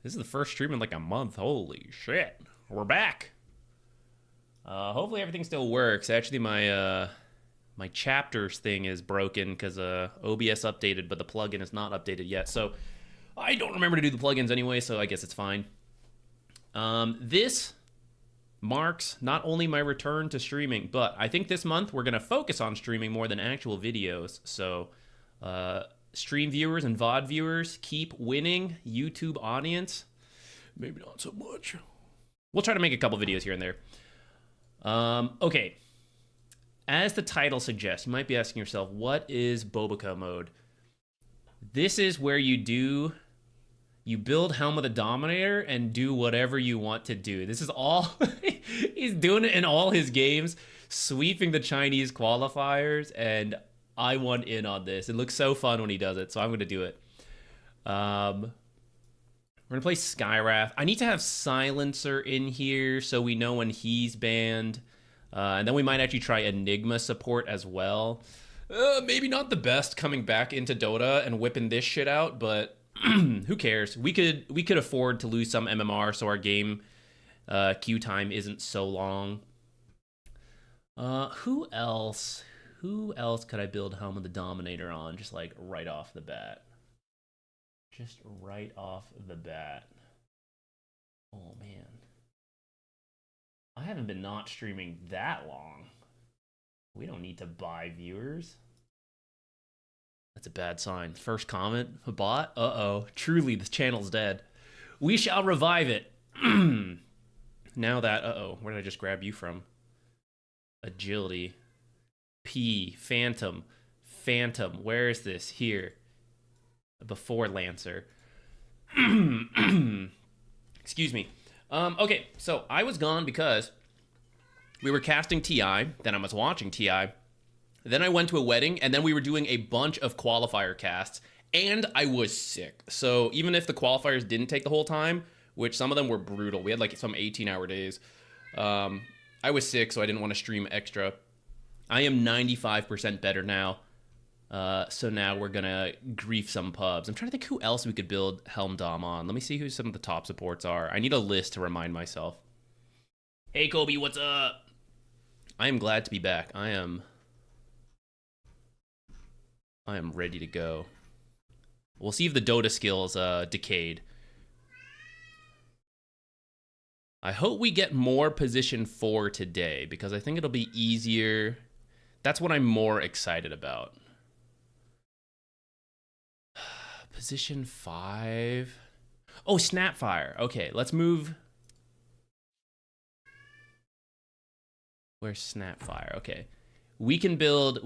This is the first stream in like a month. Holy shit. We're back. Hopefully everything still works. Actually, my my chapters thing is broken because OBS updated, but the plugin is not updated yet. So I don't remember to do the plugins anyway, so I guess it's fine. This marks not only my return to streaming, but I think this month we're going to focus on streaming more than actual videos. So stream viewers and VOD viewers keep winning. YouTube audience, maybe not so much. We'll try to make a couple videos here and there. Okay. As the title suggests, you might be asking yourself, what is BoBoKa Mode? This is where you build Helm of the Dominator and do whatever you want to do. This is all, he's doing it in all his games, sweeping the Chinese qualifiers, and I want in on this. It looks so fun when he does it, so I'm going to do it. We're going to play Skywrath. I need to have Silencer in here so we know when he's banned. And then we might actually try Enigma support as well. Maybe not the best coming back into Dota and whipping this shit out, but who cares? We could afford to lose some MMR so our game queue time isn't so long. Who else could I build Helm of the Dominator on just like right off the bat? Just right off the bat. Oh man. I haven't been not streaming that long. We don't need to buy viewers. That's a bad sign. First comment, a bot? Uh-oh. Truly, the channel's dead. We shall revive it. Now that, uh-oh, where did I just grab you from? Agility. P, Phantom. Phantom, where is this? Here. Before Lancer. Excuse me. Okay, so I was gone because we were casting TI, then I was watching TI, then I went to a wedding, and then we were doing a bunch of qualifier casts, and I was sick. So even if the qualifiers didn't take the whole time, which some of them were brutal, we had like some 18-hour days, I was sick, so I didn't want to stream extra. I am 95% better now. So now we're gonna grief some pubs. I'm trying to think who else we could build Helm Dom on. Let me see who some of the top supports are. I need a list to remind myself. Hey Kobe, what's up? I am glad to be back. I am ready to go. We'll see if the Dota skills decayed. I hope we get more position 4 today because I think it'll be easier. That's what I'm more excited about. Position 5. Oh, Snapfire. Okay, let's move. Where's Snapfire? Okay. We can build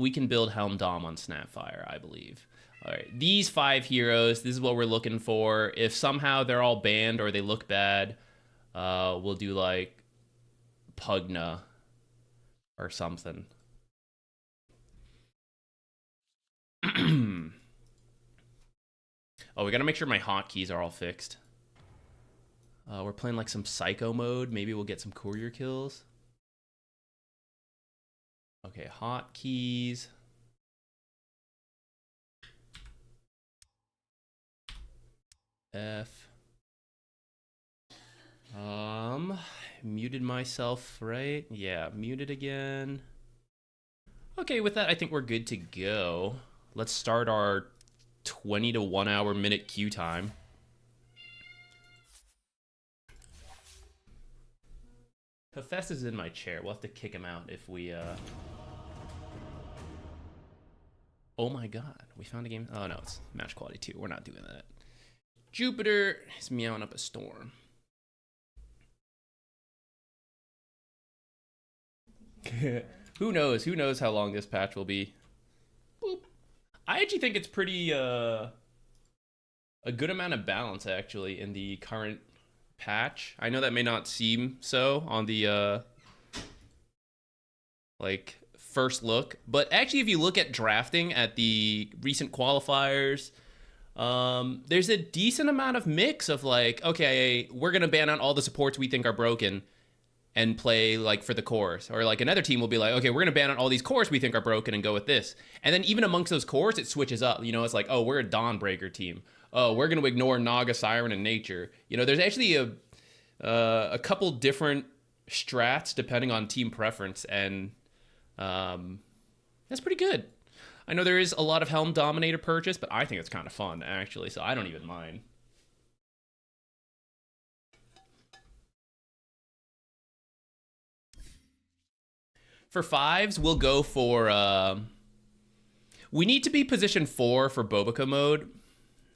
Helm Dom on Snapfire, I believe. All right. These 5 heroes, this is what we're looking for. If somehow they're all banned or they look bad, we'll do like Pugna or something. Oh, we gotta make sure my hotkeys are all fixed. We're playing like some psycho mode. Maybe we'll get some courier kills. Okay, hotkeys. F. Muted myself, right? Yeah, muted again. Okay, with that, I think we're good to go. Let's start our 20 to 1 hour minute queue time. Hafez is in my chair. We'll have to kick him out if we Oh my god, we found a game. Oh no, it's match quality 2. We're not doing that. Jupiter is meowing up a storm. Who knows? Who knows how long this patch will be? Boop. I actually think it's pretty a good amount of balance actually in the current patch. I know that may not seem so on the like first look, but actually if you look at drafting at the recent qualifiers, there's a decent amount of mix of like, okay, we're gonna ban out all the supports we think are broken and play like for the cores, or like another team will be like, okay, we're gonna ban out all these cores we think are broken and go with this. And then even amongst those cores, it switches up. You know, it's like, oh, we're a Dawnbreaker team. oh, we're going to ignore Naga, Siren, and Nature. You know, there's actually a couple different strats depending on team preference, and that's pretty good. I know there is a lot of Helm Dominator purchase, but I think it's kind of fun, actually, so I don't even mind. For 5s, we'll go for... we need to be position 4 for BoBoKa Mode.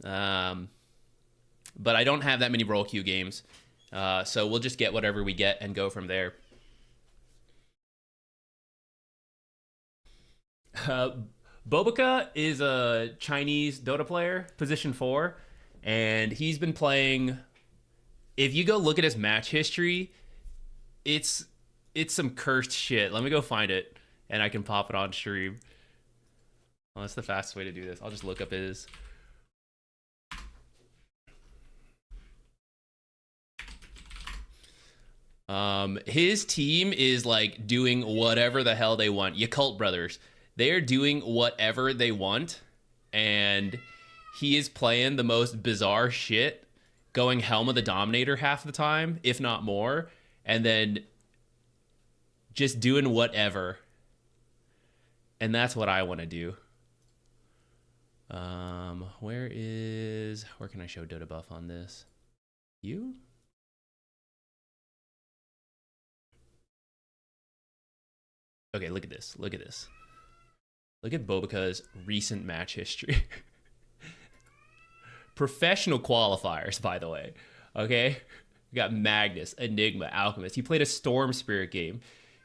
But I don't have that many roll queue games. So we'll just get whatever we get and go from there. BoBoKa is a Chinese Dota player, position 4. And he's been playing... If you go look at his match history, it's some cursed shit. Let me go find it, and I can pop it on stream. Well, that's the fastest way to do this. I'll just look up his... His team is like doing whatever the hell they want. Yakult Brothers. They're doing whatever they want, and he is playing the most bizarre shit, going Helm of the Dominator half the time, if not more, and then just doing whatever. And that's what I want to do. Where can I show Dota buff on this? You? Okay, look at this. Look at this. Look at BoBoKa's recent match history. Professional qualifiers, by the way. Okay? We got Magnus, Enigma, Alchemist. He played a Storm Spirit game.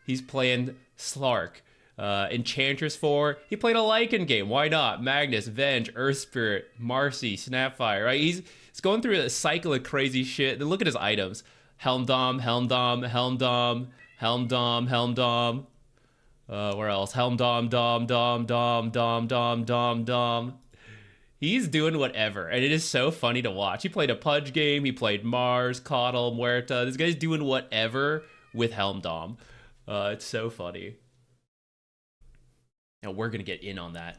He's playing Slark. Enchantress 4. He played a Lycan game. Why not? Magnus, Venge, Earth Spirit, Marcy, Snapfire. Right? He's going through a cycle of crazy shit. Then look at his items. Helm Dom, Helm Dom, Helm Dom, Helm Dom, Helm Dom. Where else? Helm Dom, Dom, Dom, Dom, Dom, Dom, Dom, Dom. He's doing whatever, and it is so funny to watch. He played a Pudge game. He played Mars, Coddle, Muerta. This guy's doing whatever with Helm Dom. It's so funny. Now we're gonna get in on that.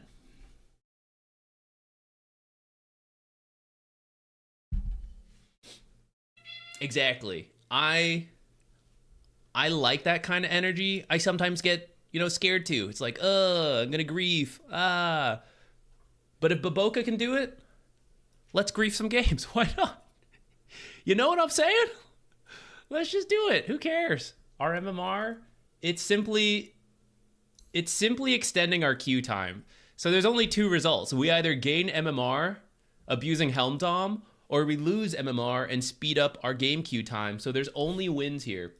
Exactly. I like that kind of energy. I sometimes get, scared too. It's like, I'm gonna grief. But if BoBoKa can do it, let's grief some games. Why not? You know what I'm saying? Let's just do it. Who cares? Our MMR, it's simply extending our queue time. So there's only 2 results. We either gain MMR abusing Helm Dom, or we lose MMR and speed up our game queue time. So there's only wins here.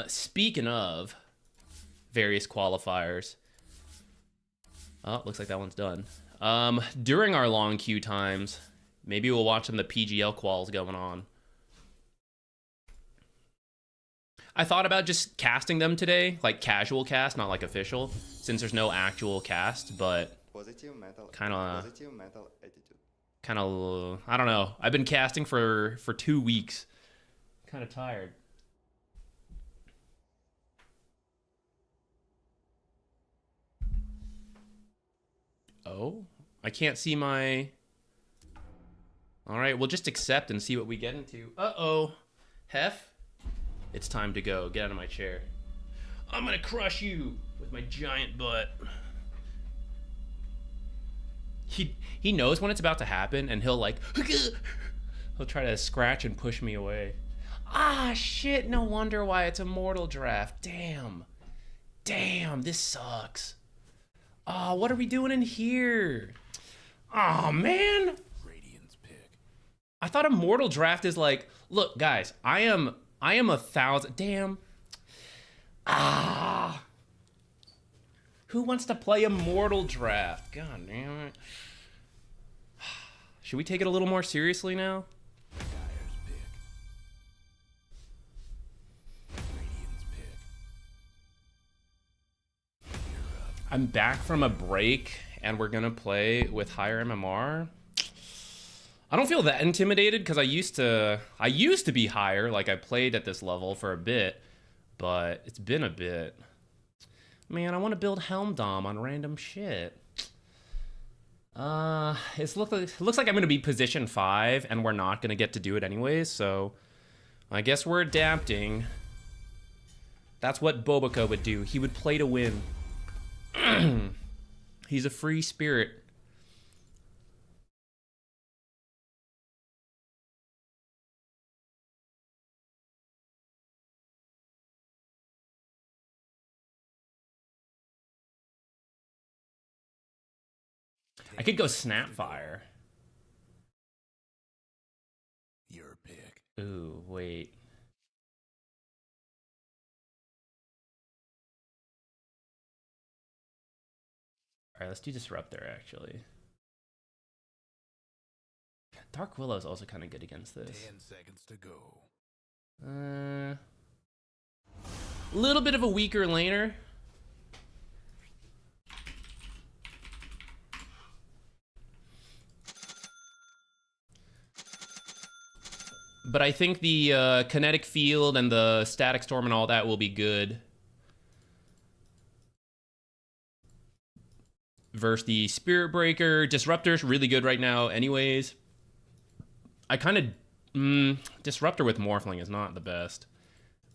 Speaking of various qualifiers, looks like that one's done. During our long queue times, maybe we'll watch some of the PGL quals going on. I thought about just casting them today, like casual cast, not like official, since there's no actual cast, but kind of, I don't know. I've been casting for 2 weeks. Kind of tired. Oh, I can't see my... All right, we'll just accept and see what we get into. Uh-oh. Hef, it's time to go. Get out of my chair. I'm gonna crush you with my giant butt. He knows when it's about to happen, and he'll like... He'll try to scratch and push me away. Ah, shit, no wonder why it's a mortal draft. Damn. Damn, this sucks. Oh, what are we doing in here? Oh, man. Radiant's pick. I thought a mortal draft is like, look, guys, I am 1,000. Damn. Ah. Who wants to play a mortal draft? God damn it. Should we take it a little more seriously now? I'm back from a break, and we're gonna play with higher MMR. I don't feel that intimidated because I used to be higher. Like, I played at this level for a bit, but it's been a bit. Man, I want to build Helm Dom on random shit. It looks like I'm gonna be position 5, and we're not gonna get to do it anyways. So, I guess we're adapting. That's what BoBoKa would do. He would play to win. He's a free spirit. I could go Snapfire. Your pick. Ooh, wait. Alright, let's do Disruptor, actually. Dark Willow is also kind of good against this. 10 seconds to go. Little bit of a weaker laner. But I think the kinetic field and the static storm and all that will be good. Versus the Spirit Breaker. Disruptor's really good right now anyways. I kind of... Disruptor with Morphling is not the best.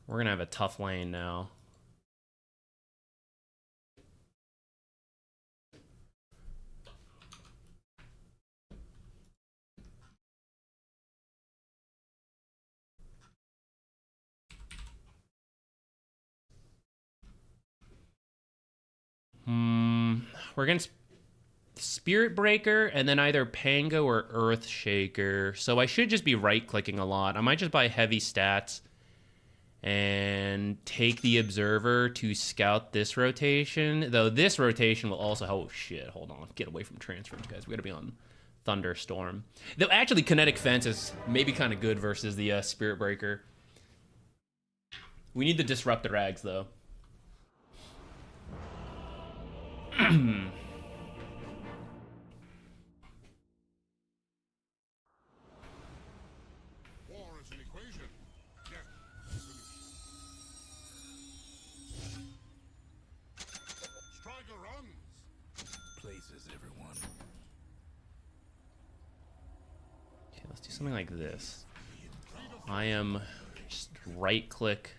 We're going to have a tough lane now. We're against Spirit Breaker and then either Pango or Earth Shaker. So I should just be right-clicking a lot. I might just buy heavy stats and take the Observer to scout this rotation. Though this rotation will also... Oh, shit. Hold on. Get away from transference, guys. We gotta be on Thunderstorm. Though actually, Kinetic Fence is maybe kind of good versus the Spirit Breaker. We need the Disruptor Rags, though. Something like this. I am just right click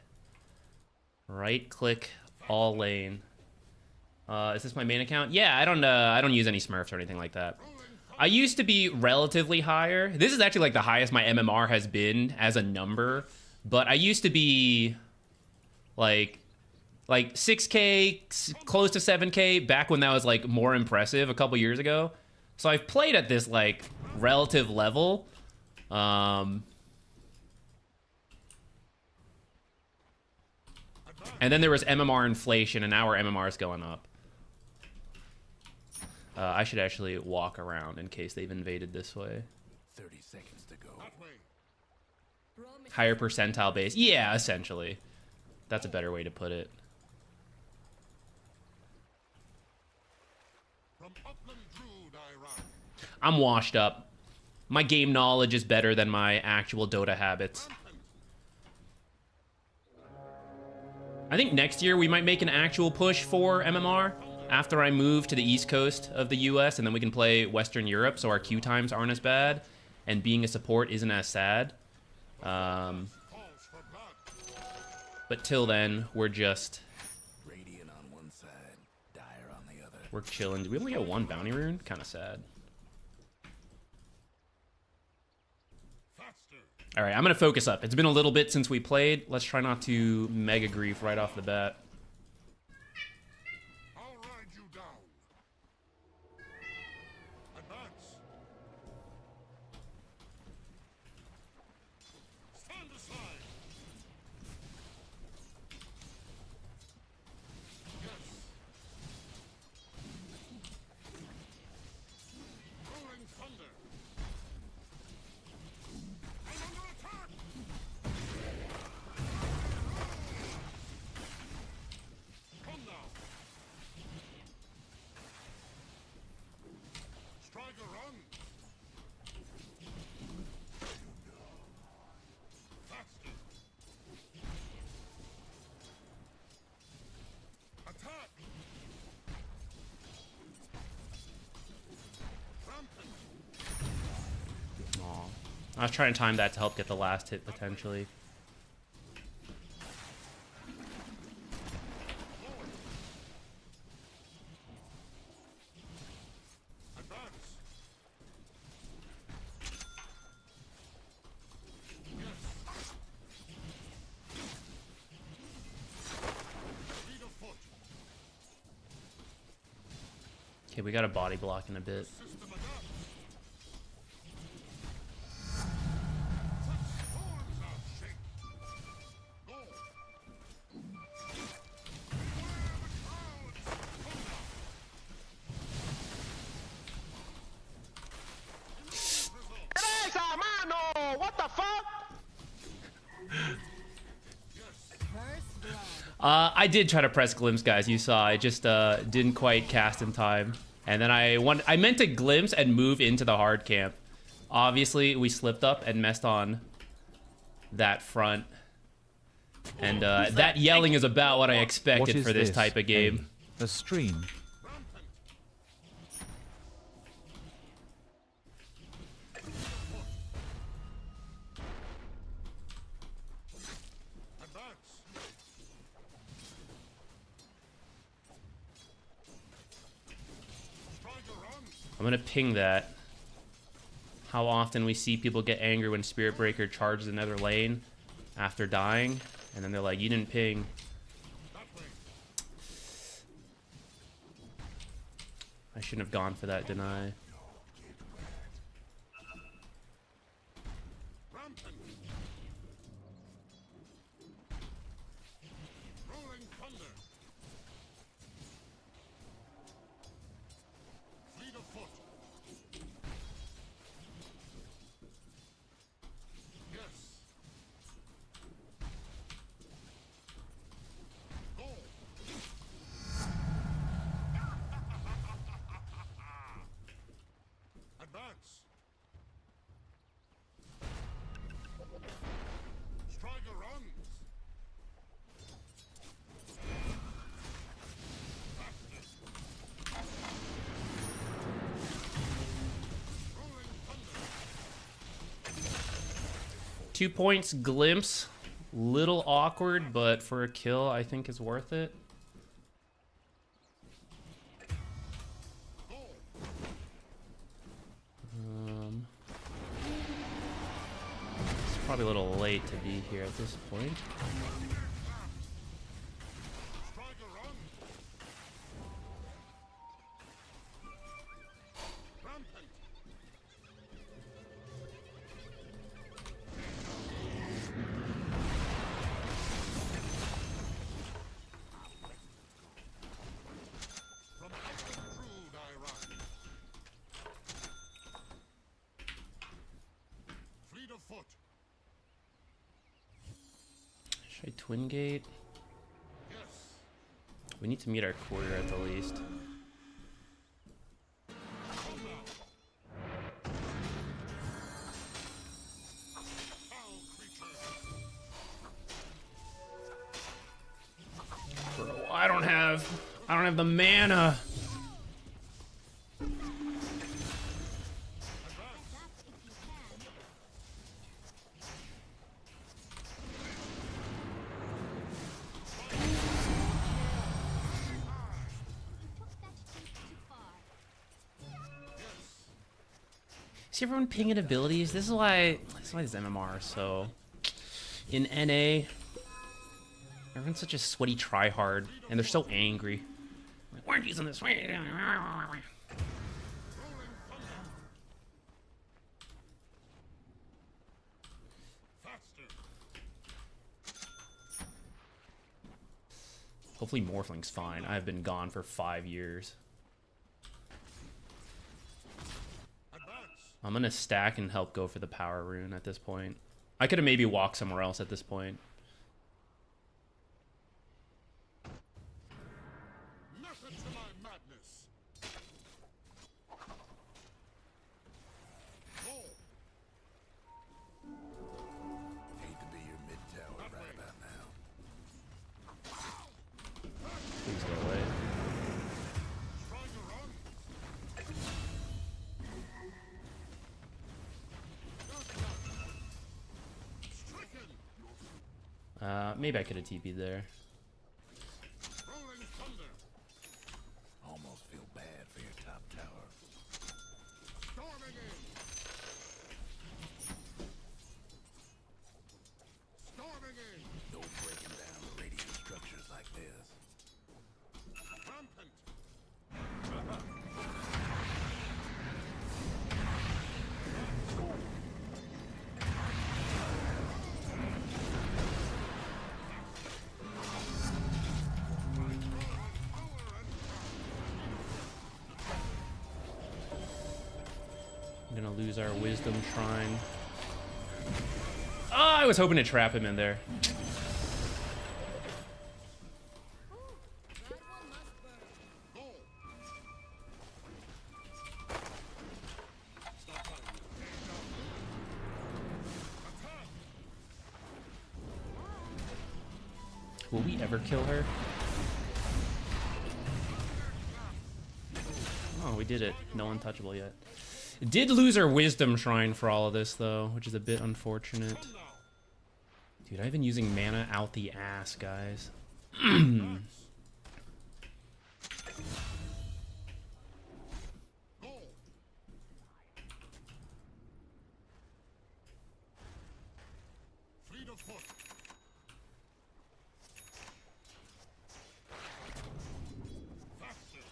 all lane. Is this my main account? Yeah, I don't use any Smurfs or anything like that. I used to be relatively higher. This is actually like the highest my MMR has been as a number, but I used to be like 6K, close to 7K back when that was like more impressive a couple years ago. So I've played at this like relative level. And then there was MMR inflation, and now our MMR is going up. I should actually walk around in case they've invaded this way. 30 seconds to go. Higher percentile base. Yeah, essentially. That's a better way to put it. I'm washed up. My game knowledge is better than my actual Dota habits. I think next year we might make an actual push for MMR after I move to the East Coast of the US, and then we can play Western Europe so our queue times aren't as bad and being a support isn't as sad. But till then, we're just... Radiant on one side, dire on the other. We're chilling. Did we only get one bounty rune? Kind of sad. All right, I'm going to focus up. It's been a little bit since we played. Let's try not to mega grief right off the bat. I'll ride you down. Advance. Stand aside. Yes. Rolling thunder. I was trying to time that to help get the last hit potentially. Advance. Lead of foot. Okay, we got a body block in a bit. System adapts. Transforms our shape. Go. I did try to press glimpse, guys. You saw I just didn't quite cast in time, and then I meant to glimpse and move into the hard camp. Obviously, we slipped up and messed on that front, and that yelling is about what I expected for this type of game. A stream. Rampant. Advance. Strider runs. I'm gonna ping that. How often we see people get angry when Spirit Breaker charges another lane after dying, and then they're like, "You didn't ping." That way. I shouldn't have gone for that deny. Rampant. Rolling thunder. Fleet of foot. Yes. Go. Advance. Strider runs. Rolling thunder. 2 points, glimpse. Little awkward, but for a kill, I think is worth it. Go. It's probably a little late to be here at this point. Strider runs. Rampant. From active crude I run. Fleet of foot. Should I twin gate? Yes. We need to meet our quarter at the least. Foul creature. Bro, I don't have the mana. See everyone pinging abilities? This is why this MMR is so in NA. Everyone's such a sweaty tryhard, and they're so angry. Like, why aren't you using this? Faster. Hopefully Morphling's fine. I've been gone for 5 years. Advance. I'm gonna stack and help go for the power rune at this point. I could have maybe walked somewhere else at this point. Method to my madness. Go. Hate to be your mid-tower right about now. Please go away. Strider runs. Maybe I could have TP'd there. Rolling thunder. Almost feel bad for your top tower. Storming in. Storming in. No breaking down radiant structures like this. Rampant. I'm gonna lose our wisdom shrine. Oh, I was hoping to trap him in there. Go. Will we ever kill her? Oh, we did it. No untouchable yet. Did lose our wisdom shrine for all of this though, which is a bit unfortunate. Dude, I've been using mana out the ass, guys. Go. Fleet of foot. Faster.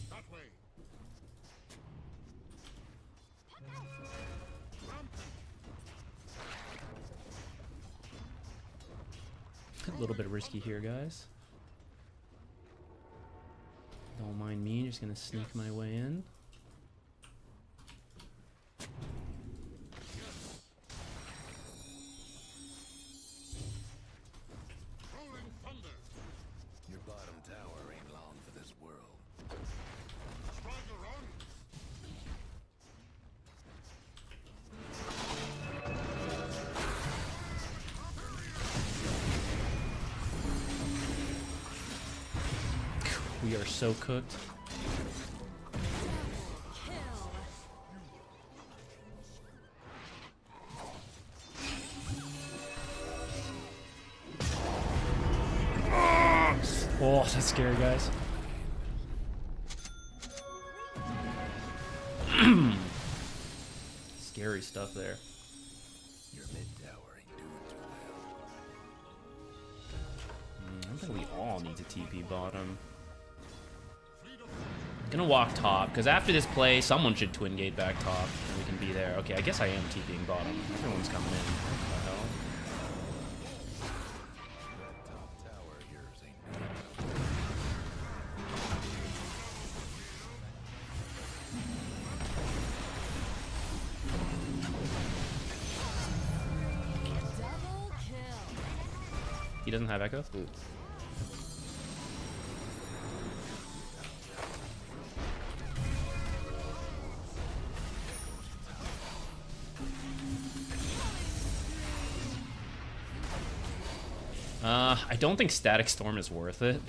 That way. Rampant. A little bit risky here, guys. Don't mind me, just gonna sneak my way in. Rolling thunder. Your bottom tower ain't long for this world. Strider on. We are so cooked. Oh, that's scary, guys. Scary stuff there. Your mid tower ain't doing too well. I think we all need to TP bottom. Fleet of Gonna walk top, because after this play, someone should twin gate back top, and we can be there. Okay, I guess I am TPing bottom. Everyone's coming in. What the hell? That top tower of yours ain't doing Double kill. He doesn't have echo? Ooh. I don't think Static Storm is worth it.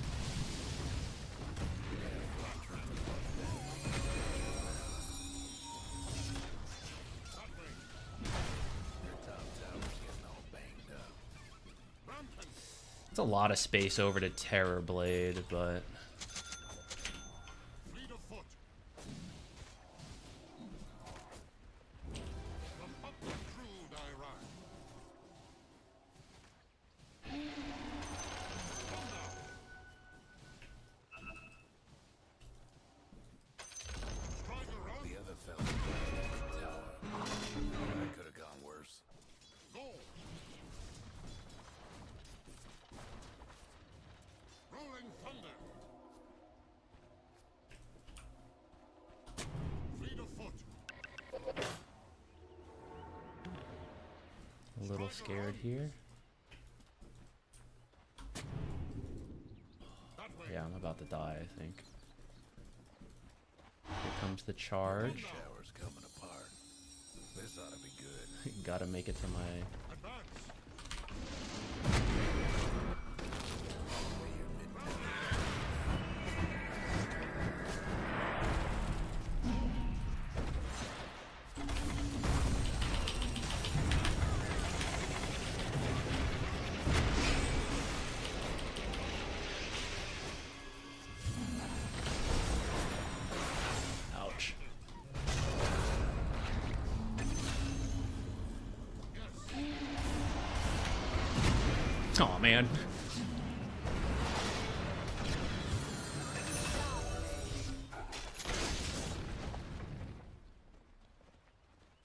your top tower's getting all banged up. rampant. It's a lot of space over to Terror Blade, but Fleet of foot. From up the crude I ride. Strider on. The other fella got the tower. That could have gone worse. Go. Rolling thunder. Fleet of foot. a little scared here. That way. Yeah, I'm about to die, I think. Here comes the charge. Shower's coming apart. This ought to be good. Gotta make it to my... Advance. Your mid tower. Oh man.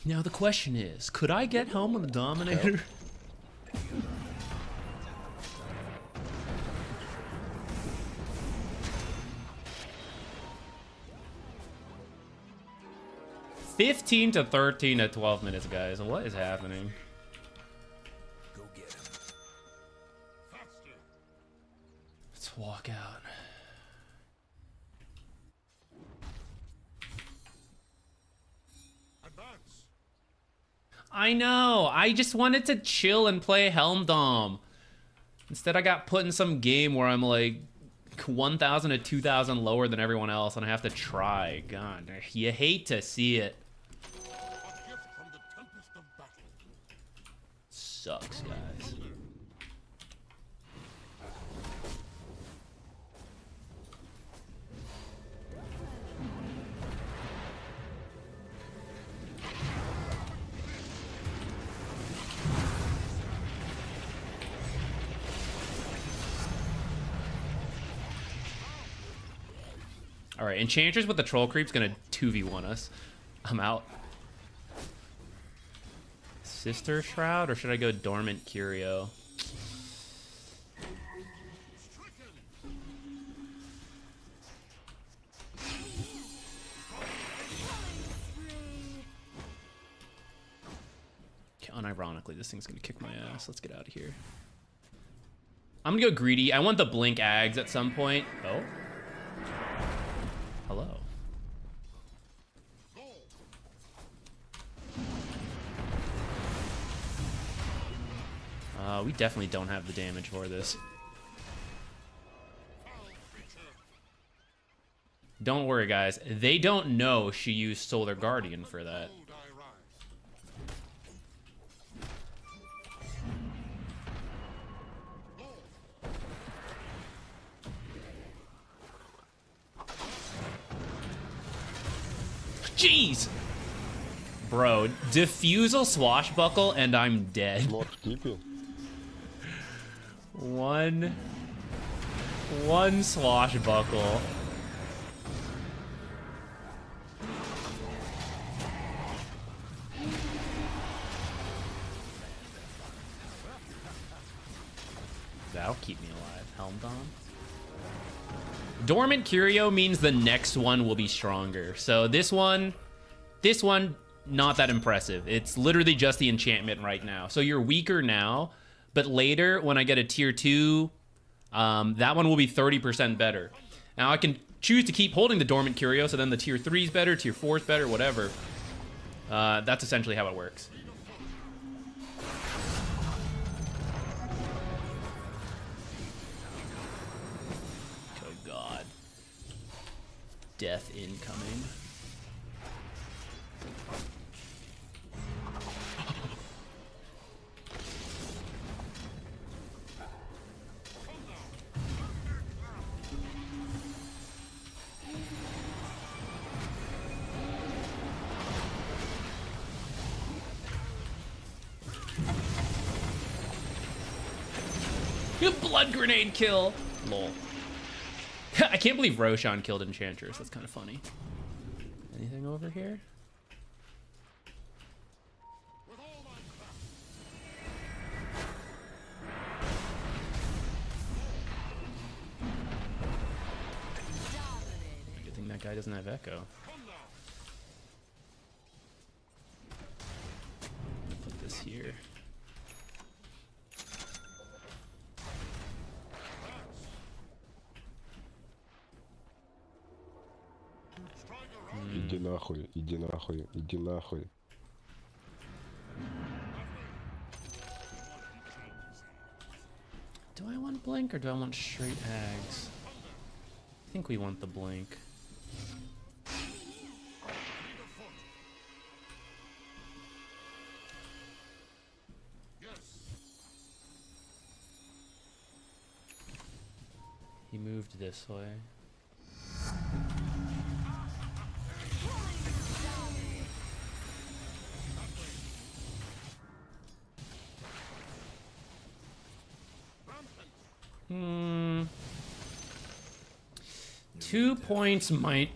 Now the question is, could I get home on the Dominator? $15 to $13 at 12 minutes, guys. What is happening? Go get him. Faster. Let's walk out. Advance. I know. I just wanted to chill and play Helm Dom. Instead, I got put in some game where I'm like 1,000 to 2,000 lower than everyone else, and I have to try. God, you hate to see it. A gift from the tempest of battle. Sucks, guys. All right, Enchantress with the troll creep's gonna 2v1 us. I'm out. Sister Shroud, or should I go Dormant Curio? Unironically, this thing's gonna kick my ass. Let's get out of here. I'm gonna go greedy. I want the Blink Ags at some point. Oh. Hello. We definitely don't have the damage for this. Don't worry, guys. They don't know she used Solar Guardian for that. Mood I rise. Jeez! Bro, Diffusal Swashbuckle and I'm dead. Not keeping. One Swashbuckle. That'll keep me alive. Helm Dom. Dormant Curio means the next one will be stronger. So this one, not that impressive. It's literally just the enchantment right now. So you're weaker now, but later when I get a tier 2, that one will be 30% better. Now I can choose to keep holding the Dormant Curio, so then the tier 3 is better, tier 4 is better, whatever. That's essentially how it works. Oh god. Death incoming. Blood grenade kill. Lol. I can't believe Roshan killed Enchantress. That's kind of funny. Anything over here? With all my craft. Good thing that guy doesn't have Echo. Come now. Put this here. Strike around. Иди нахуй, иди нахуй, иди нахуй. Do I want Blink or do I want straight Ags? I think we want the Blink. Yes. He moved this way. 2 points might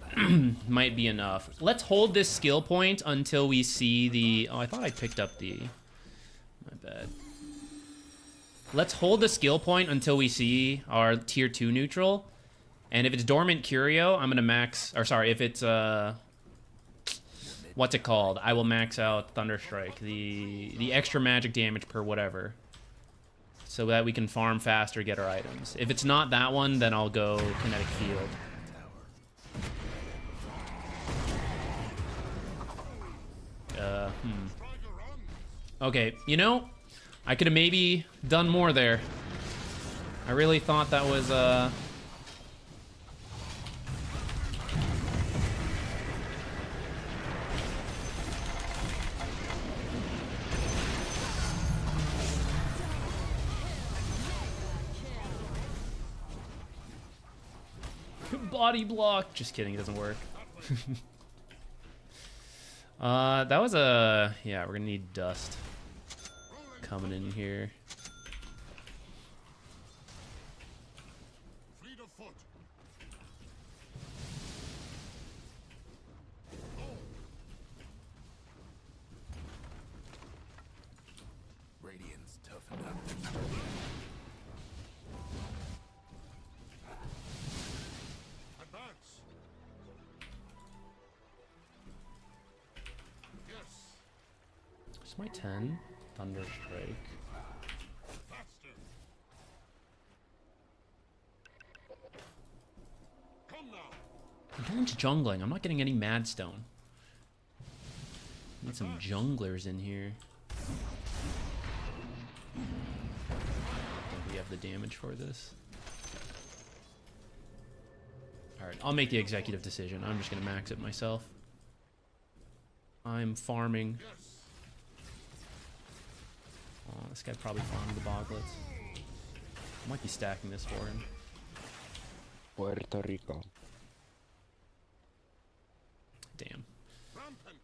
might be enough. Let's hold this skill point until we see the... Oh, I thought I picked up the... My bad. Let's hold the skill point until we see our tier 2 neutral. And if it's Dormant Curio, I'm gonna max... Or sorry, if it's... What's it called? I will max out Thunderstrike. The extra magic damage per whatever. So that we can farm faster, get our items. If it's not that one, then I'll go Kinetic Field. Okay, you know, I could have maybe done more there. I really thought that was, body block. Just kidding, it doesn't work. That was a... Yeah, we're gonna need dust coming in here. Fleet of foot. Radiant's toughened up. Advance. Yes. It's my 10. Thunderstrike. Faster. Come now. I'm going to jungling. I'm not getting any Madstone. Need some junglers in here. Don't we have the damage for this? Alright, I'll make the executive decision. I'm just going to max it myself. I'm farming. Yes. Oh, this guy probably farmed the Boglets. I might be stacking this for him. Puerto Rico. Damn. Rampant.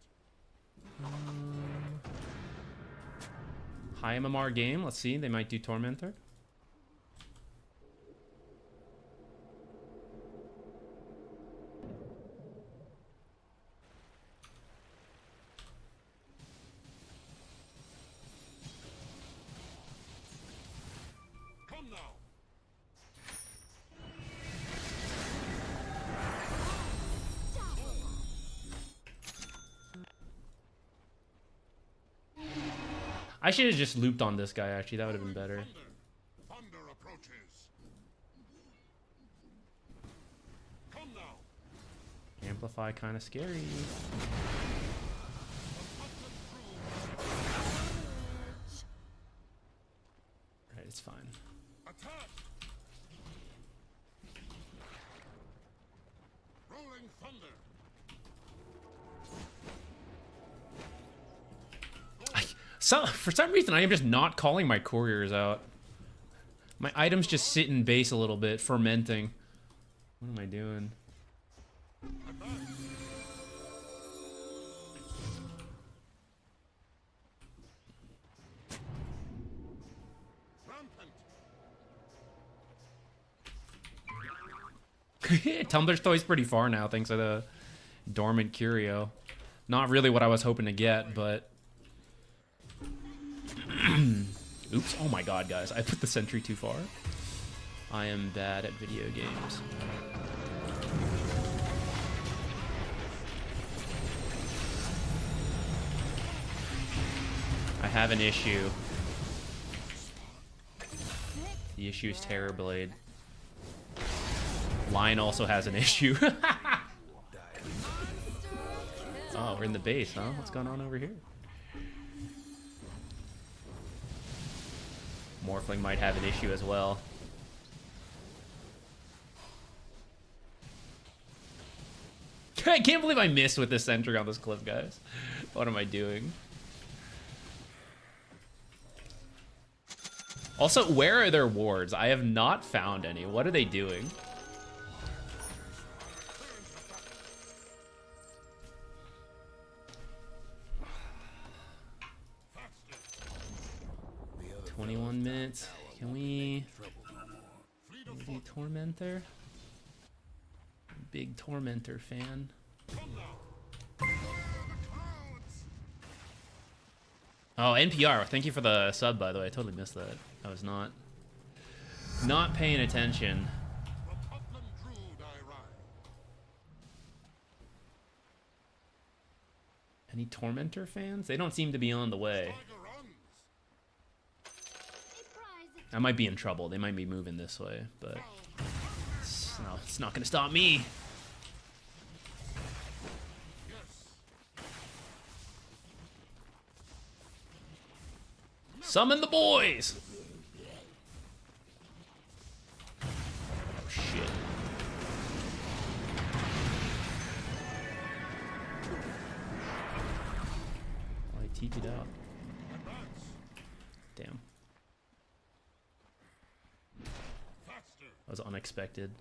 High MMR game. Let's see. They might do Tormentor. Come now. I should have just looped on this guy, actually. That would have been better. Thunder. Thunder approaches. Come now. Amplify kind of scary. Right, it's fine. Attack. Rolling thunder. So, for some reason, I am just not calling my couriers out. My items just sit in base a little bit, fermenting. What am I doing? Rampant. Tumblr's toy's pretty far now, thanks to the Dormant Curio. Not really what I was hoping to get, but... Oops, oh my god, guys. I put the sentry too far. I am bad at video games. I have an issue. The issue is Terrorblade. Lion also has an issue. Oh, we're in the base, huh? What's going on over here? Morphling might have an issue as well. I can't believe I missed with this sentry on this clip, guys. What am I doing? Also, where are their wards? I have not found any. What are they doing? The other 21 minutes. Can we trouble no more. maybe torment there? Big Tormentor fan. Come now. Oh, NPR. Thank you for the sub, by the way. I totally missed that. I was not paying attention. From upland Druid I ride. Any Tormentor fans? They don't seem to be on the way. Tiger runs. I might be in trouble. They might be moving this way, but it's not gonna stop me. Yes. Summon the boys! Oh shit. Oh, I TP'd out. Advance. Damn. Faster. That was unexpected.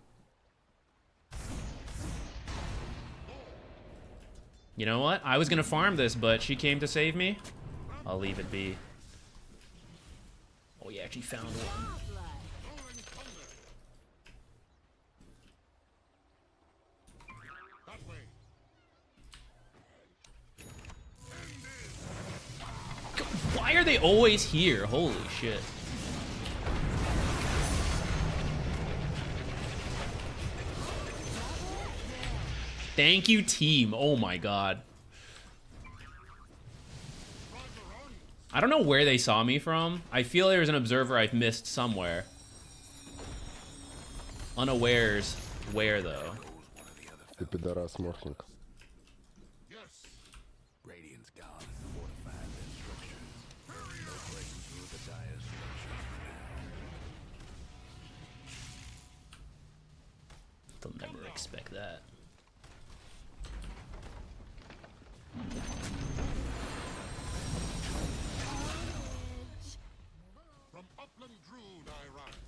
You know what? I was gonna farm this, but she came to save me. I'll leave it be. Oh, you actually found one. Rolling thunder. That way. Why are they always here? Holy shit. Thank you, team. Oh my god. I don't know where they saw me from. I feel there's an observer I've missed somewhere. Unawares where, though? Ты пидорас морфинг. Yes. Radiant's gone and fortified their structures. No breaking through the dire structures. They'll never expect that. From upland Druid I ride.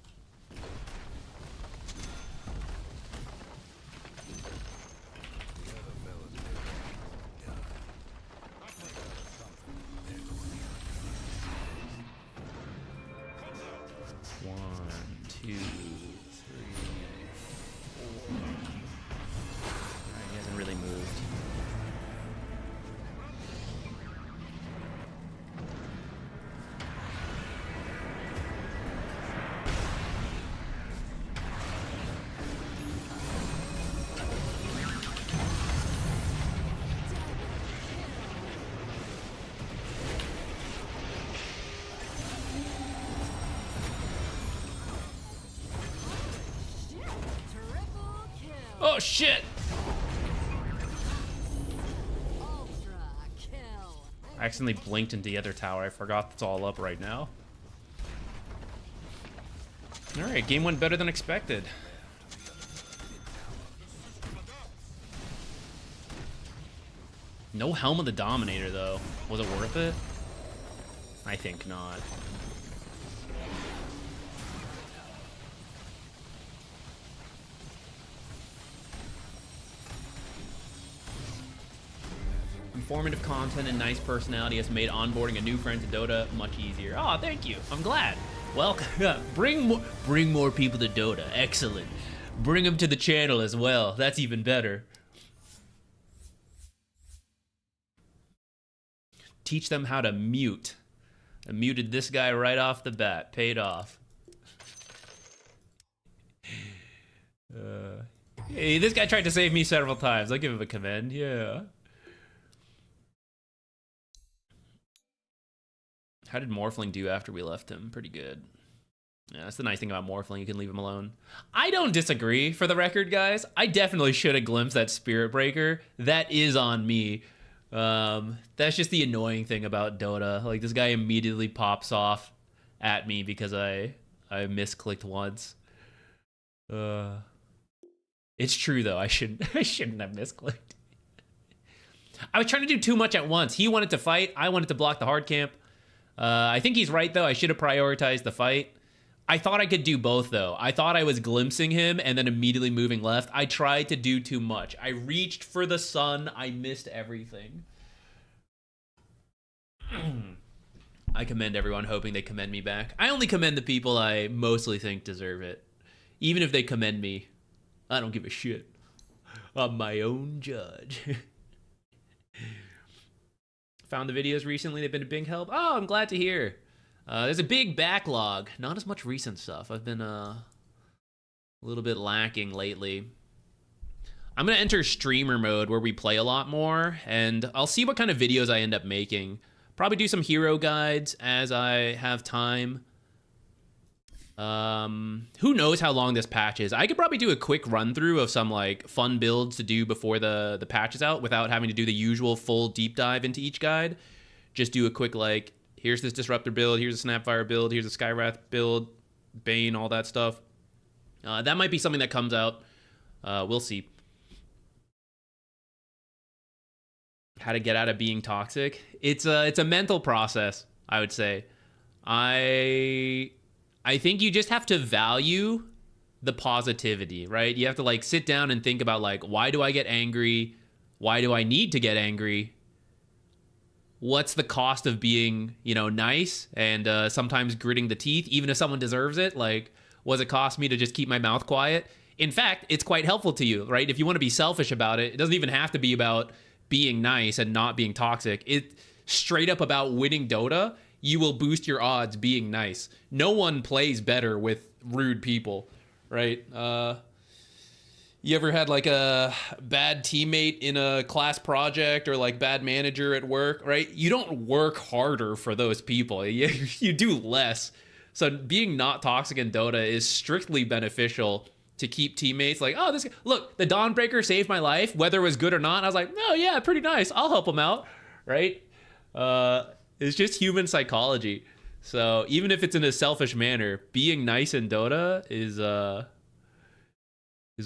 The other fellas did that. That way. They're going the other 1, 2, 3, 4. Alright, he hasn't really moved. Triple kill. Oh shit! Ultra kill. I accidentally blinked into the other tower. I forgot that's all up right now. Alright, game went better than expected. No Helm of the Dominator, though. Was it worth it? I think not. Informative content and nice personality has made onboarding a new friend to Dota much easier. Oh, thank you. I'm glad. Welcome. Bring more people to Dota. Excellent. Bring them to the channel as well. That's even better. Teach them how to mute. I muted this guy right off the bat. Paid off. Hey, this guy tried to save me several times. I'll give him a commend. Yeah. How did Morphling do after we left him? Pretty good. Yeah, that's the nice thing about Morphling. You can leave him alone. I don't disagree, for the record, guys. I definitely should have glimpsed that Spirit Breaker. That is on me. That's just the annoying thing about Dota. Like, this guy immediately pops off at me because I misclicked once. It's true, though. I shouldn't have misclicked. I was trying to do too much at once. He wanted to fight. I wanted to block the hard camp. I think he's right, though. I should have prioritized the fight. I thought I could do both, though. I thought I was glimpsing him and then immediately moving left. I tried to do too much. I reached for the sun. I missed everything. I commend everyone, hoping they commend me back. I only commend the people I mostly think deserve it. Even if they commend me, I don't give a shit. I'm my own judge. Found the videos recently. They've been a big help. Oh, I'm glad to hear. There's a big backlog. Not as much recent stuff. I've been a little bit lacking lately. I'm going to enter streamer mode where we play a lot more, and I'll see what kind of videos I end up making. Probably do some hero guides as I have time. Who knows how long this patch is? I could probably do a quick run through of some like fun builds to do before the patch is out without having to do the usual full deep dive into each guide. Just do a quick like, here's this Disruptor build, here's a Snapfire build, here's a Skywrath build, Bane, all that stuff. That might be something that comes out. We'll see. How to get out of being toxic? It's a mental process, I would say. I think you just have to value the positivity, right? You have to like sit down and think about like, why do I get angry? Why do I need to get angry? What's the cost of being, you know, nice and sometimes gritting the teeth, even if someone deserves it? Like, what's it cost me to just keep my mouth quiet? In fact, it's quite helpful to you, right? If you want to be selfish about it, it doesn't even have to be about being nice and not being toxic. It's straight up about winning Dota. You will boost your odds being nice. No one plays better with rude people, right? You ever had like a bad teammate in a class project or like bad manager at work, right? You don't work harder for those people. You do less. So being not toxic in Dota is strictly beneficial to keep teammates like, oh, this look, the Dawnbreaker saved my life, whether it was good or not. I was like, oh yeah, pretty nice. I'll help him out, right? It's just human psychology. So even if it's in a selfish manner, being nice in Dota is a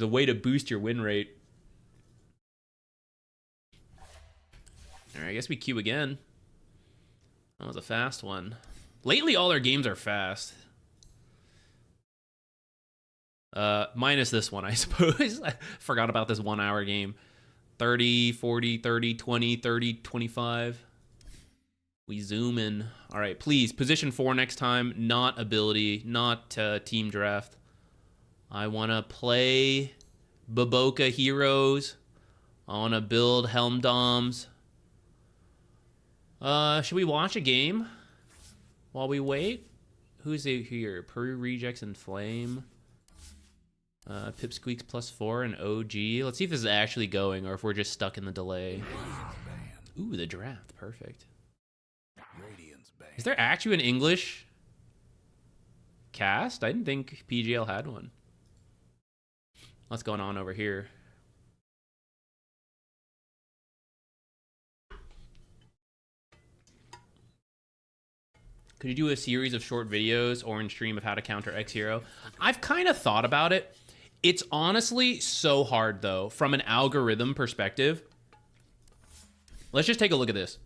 way to boost your win rate. All right, I guess we queue again. That was a fast one. Lately, all our games are fast. Minus this one, I suppose. I forgot about this 1 hour game. 30, 40, 30, 20, 30, 25. We zoom in. All right, please, position 4 next time. Not ability, not team draft. I want to play BoBoKa heroes. I want to build Helm Doms. Should we watch a game while we wait? Who's here? Peru Rejects and Flame. Pipsqueak+4 and OG. Let's see if this is actually going or if we're just stuck in the delay. Ooh, the draft. Perfect. Is there actually an English cast? I didn't think PGL had one. What's going on over here? Could you do a series of short videos or in stream of how to counter X hero? I've kind of thought about it. It's honestly so hard though, from an algorithm perspective. Let's just take a look at this.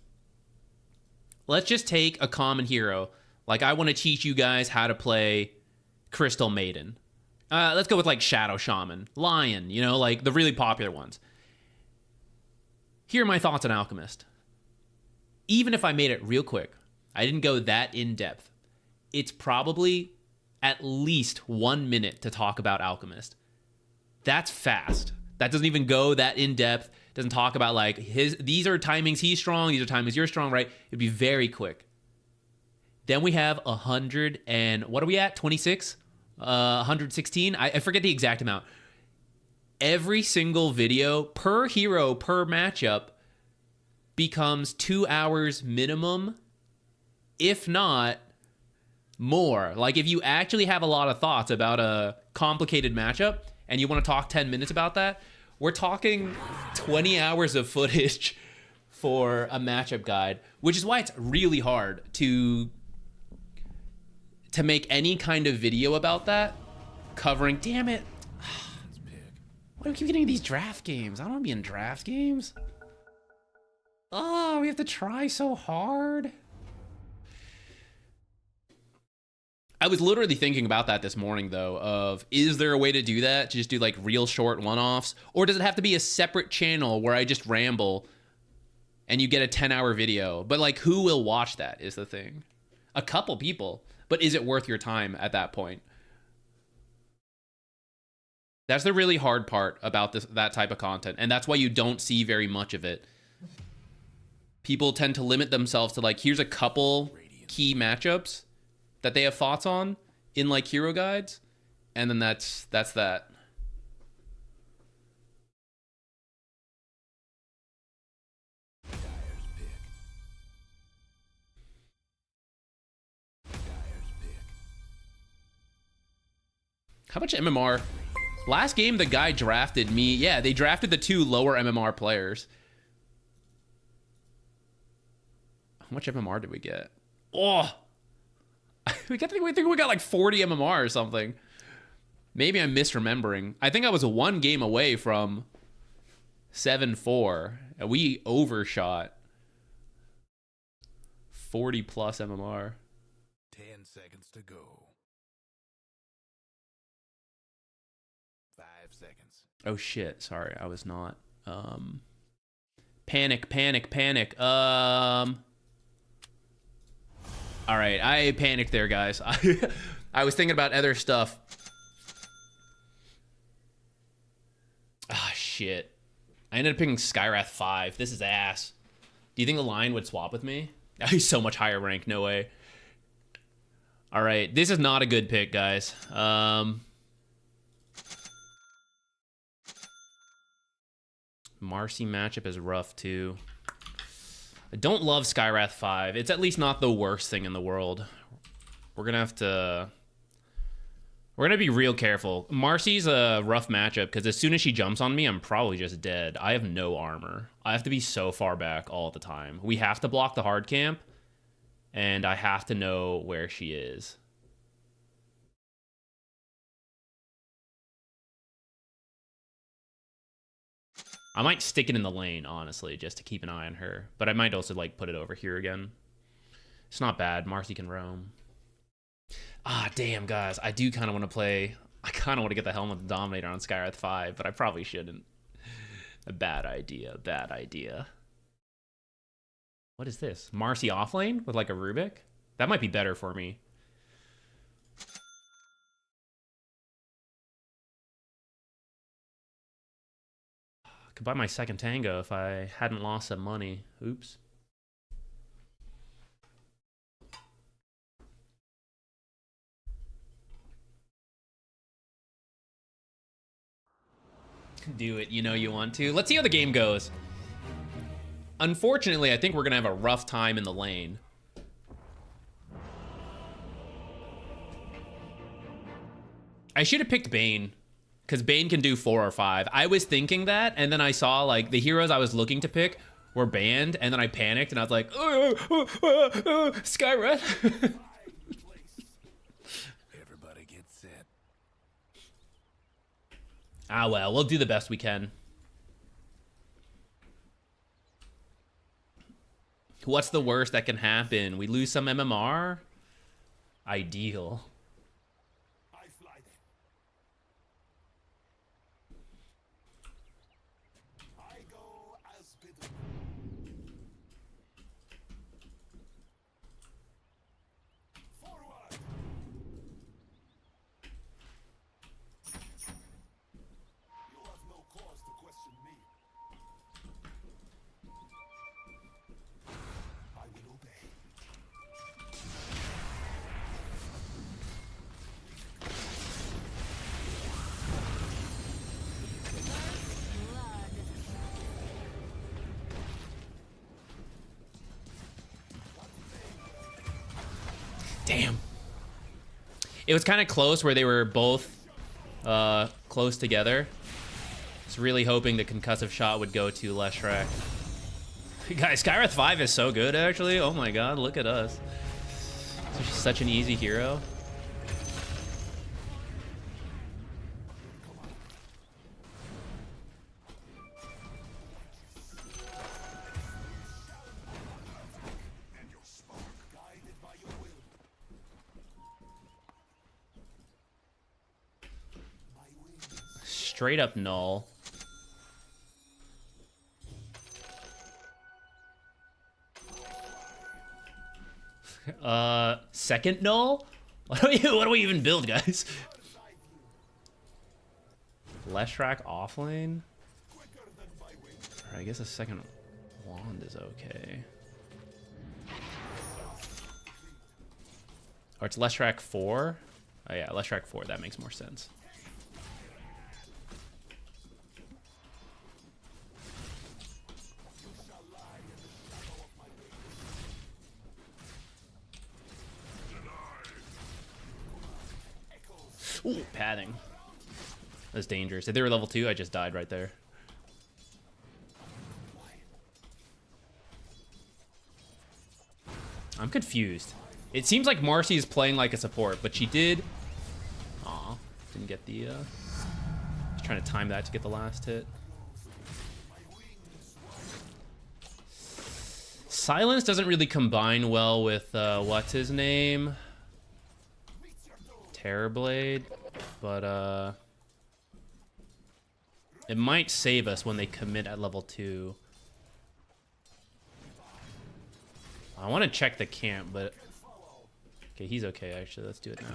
Let's just take a common hero. Like I want to teach you guys how to play Crystal Maiden. Let's go with like Shadow Shaman, Lion, you know, like the really popular ones. Here are my thoughts on Alchemist. Even if I made it real quick, I didn't go that in depth. It's probably at least 1 minute to talk about Alchemist. That's fast. That doesn't even go that in depth. Doesn't talk about like these are timings he's strong, these are timings you're strong, right? It'd be very quick. Then we have 100 and what are we at? 26? 116? I forget the exact amount. Every single video per hero per matchup becomes 2 hours minimum, if not more. Like if you actually have a lot of thoughts about a complicated matchup and you want to talk 10 minutes about that, we're talking 20 hours of footage for a matchup guide, which is why it's really hard to make any kind of video about that covering. Damn it. Why do we keep getting these draft games? I don't want to be in draft games. Oh, we have to try so hard. I was literally thinking about that this morning, though, of is there a way to do that? To just do like real short one-offs? Or does it have to be a separate channel where I just ramble and you get a 10-hour video? But like, who will watch that is the thing. A couple people. But is it worth your time at that point? That's the really hard part about that type of content, and that's why you don't see very much of it. People tend to limit themselves to like, here's a couple key matchups that they have thoughts on in like hero guides, and then that's that. How much MMR? Last game, the guy drafted me. Yeah, they drafted the 2 lower MMR players. How much MMR did we get? Oh, we think we got like 40 MMR or something. Maybe I'm misremembering. I think I was 1 game away from 7-4. And we overshot 40 plus MMR. 10 seconds to go. 5 seconds. Oh shit, sorry, I was not. Panic. All right, I panicked there, guys. I was thinking about other stuff. Ah, shit. I ended up picking Skywrath 5. This is ass. Do you think the line would swap with me? He's so much higher rank, no way. All right, this is not a good pick, guys. Marcy matchup is rough, too. I don't love Skywrath 5. It's at least not the worst thing in the world. We're going to have to... We're going to be real careful. Marcy's a rough matchup because as soon as she jumps on me, I'm probably just dead. I have no armor. I have to be so far back all the time. We have to block the hard camp, and I have to know where she is. I might stick it in the lane, honestly, just to keep an eye on her. But I might also, like, put it over here again. It's not bad. Marcy can roam. Ah, damn, guys. I do kind of want to play... I kind of want to get the Helmet of the Dominator on Skywrath 5, but I probably shouldn't. A bad idea. Bad idea. What is this? Marcy offlane with, like, a Rubik? That might be better for me. Could buy my second tango if I hadn't lost some money. Oops. Do it, you know you want to. Let's see how the game goes. Unfortunately, I think we're gonna have a rough time in the lane. I should have picked Bane. Because Bane can do 4 or 5. I was thinking that, and then I saw, like, the heroes I was looking to pick were banned, and then I panicked, and I was like, Skywrath. Everybody get set. Ah, well, we'll do the best we can. What's the worst that can happen? We lose some MMR? Ideal. Damn. It was kind of close where they were both close together. Just really hoping the concussive shot would go to Leshrac. Guys, Skywrath 5 is so good, actually. Oh my god, look at us. Such an easy hero. Straight up null. Second null? What do we even build, guys? Leshrac off lane? Or I guess a second wand is okay. Or it's Leshrac 4? Oh yeah, Leshrac 4, that makes more sense. Ooh, padding. That's dangerous. If they were level 2, I just died right there. I'm confused. It seems like Marcy is playing like a support, but she did... Aw, didn't get the... Just trying to time that to get the last hit. Silence doesn't really combine well with, what's his name? Terrorblade, but it might save us when they commit at level 2. I want to check the camp, but okay, he's okay actually. Let's do it now.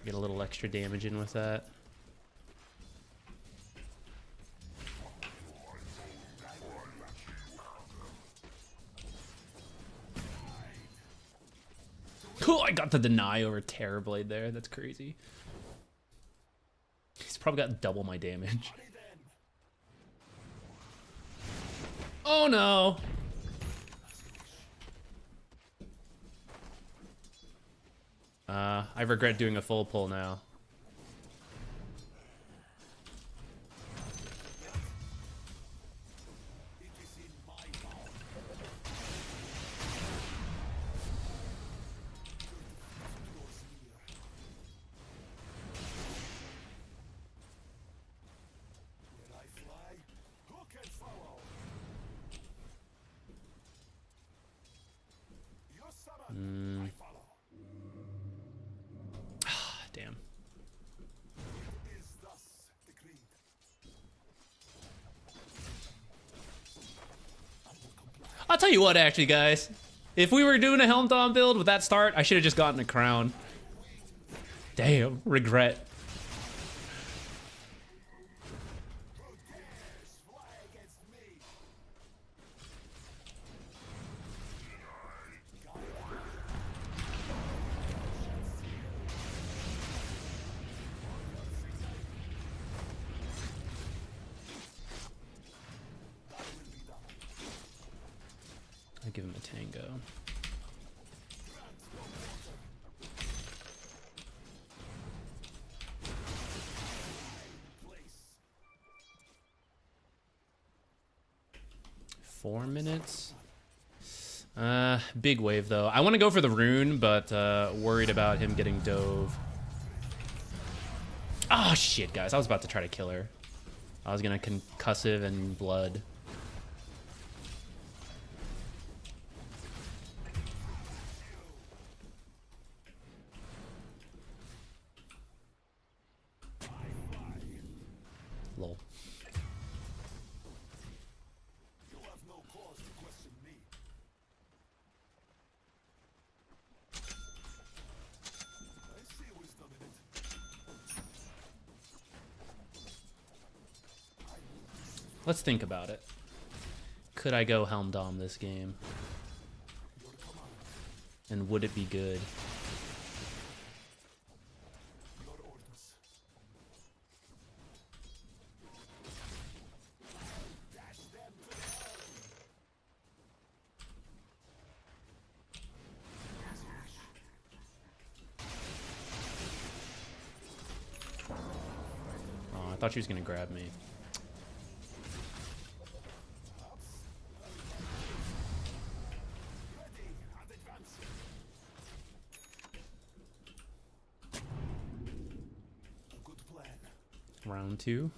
Get a little extra damage in with that. Cool, I got the deny over Terrorblade there. That's crazy. He's probably got double my damage. Oh no! I regret doing a full pull now. Damn. I'll tell you what, actually, guys. If we were doing a Helm Dawn build with that start, I should have just gotten a crown. Damn, regret. I'll give him a tango. Four minutes. Big wave though. I want to go for the rune, but worried about him getting dove. Oh shit, guys! I was about to try to kill her. I was gonna concussive and blood. Lol. Let's think about it. Could I go Helm Dom this game? And would it be good? Oh, I thought she was gonna grab me. Round 2.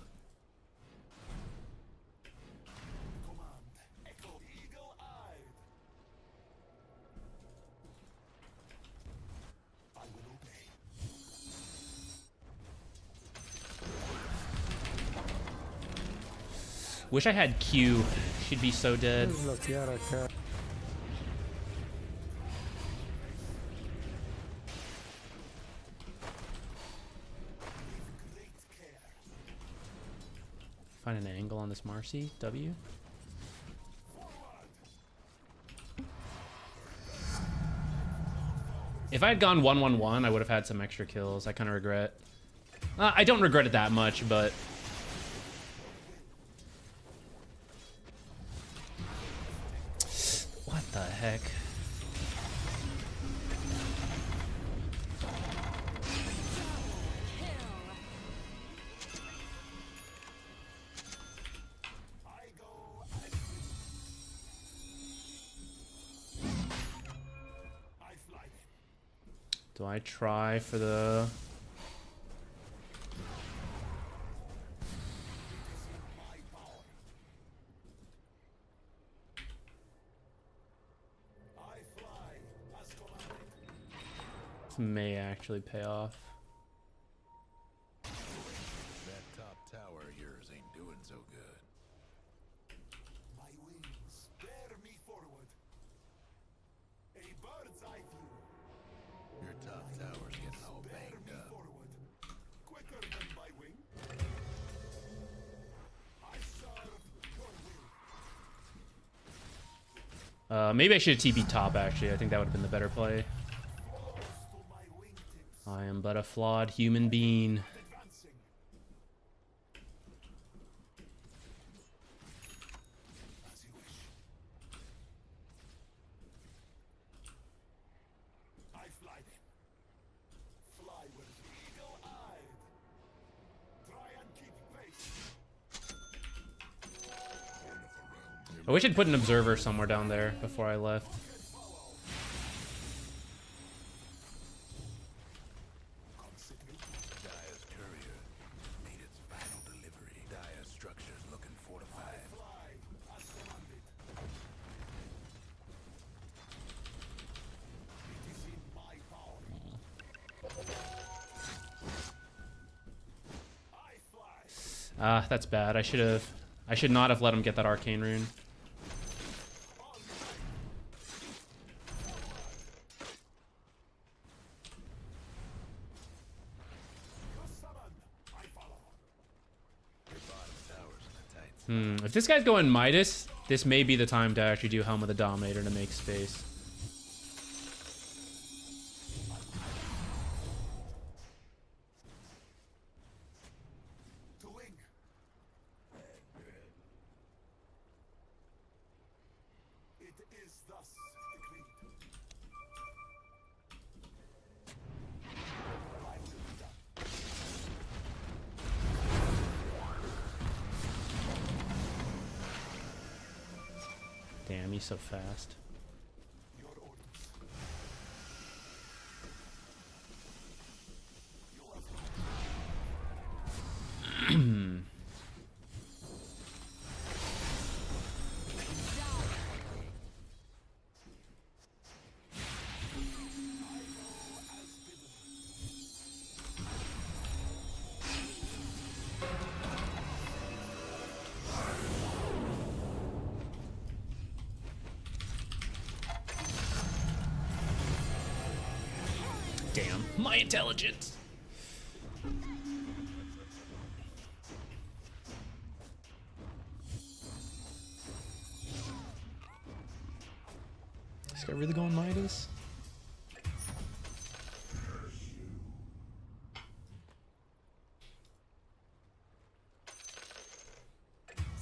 Wish I had Q. She'd be so dead. Find an angle on this Marcy. W. If I had gone 1-1-1, I would have had some extra kills. I kind of regret. I don't regret it that much, but... What the heck? Do I try for the... This may actually pay off. That top tower of yours ain't doing so good. My wings bear me forward. A bird's eye view. Your top tower's getting all Bear banged me up. forward. Quicker than my wing. I serve your will. Maybe I should have TP top, actually. I think that would have been the better play. To my wingtips. I am but a flawed human being. Advancing. As you wish. I fly then. Fly with eagle-eyed. Try and keep pace. I wish I'd put an observer somewhere down there before I left. Dire's courier made its final delivery. Dire structures looking fortified. Fly as commanded. It is in my power. I fly. Ah, that's bad. I should not have let him get that arcane rune. You summon. I follow. Your bottom tower's in the tight. If this guy's going Midas, this may be the time to actually do Helm of the Dominator to make space. To wing. It is thus decreed. I will be done. Damn, he's so fast. Your orders. You have Damn, my intelligence. This guy really going Midas?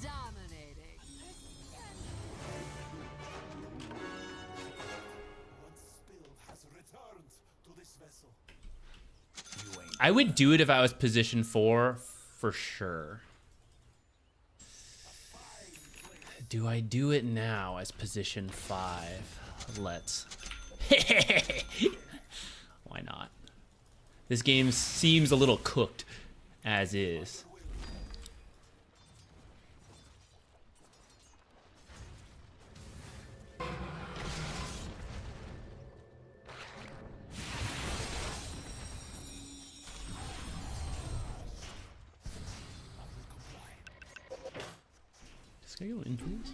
Dominating. What spilled has returned to this vessel. You ain't I would do it if I was position 4, for sure. Do I do it now as position 5? Let's. Why not? This game seems a little cooked as is. There you go, influence.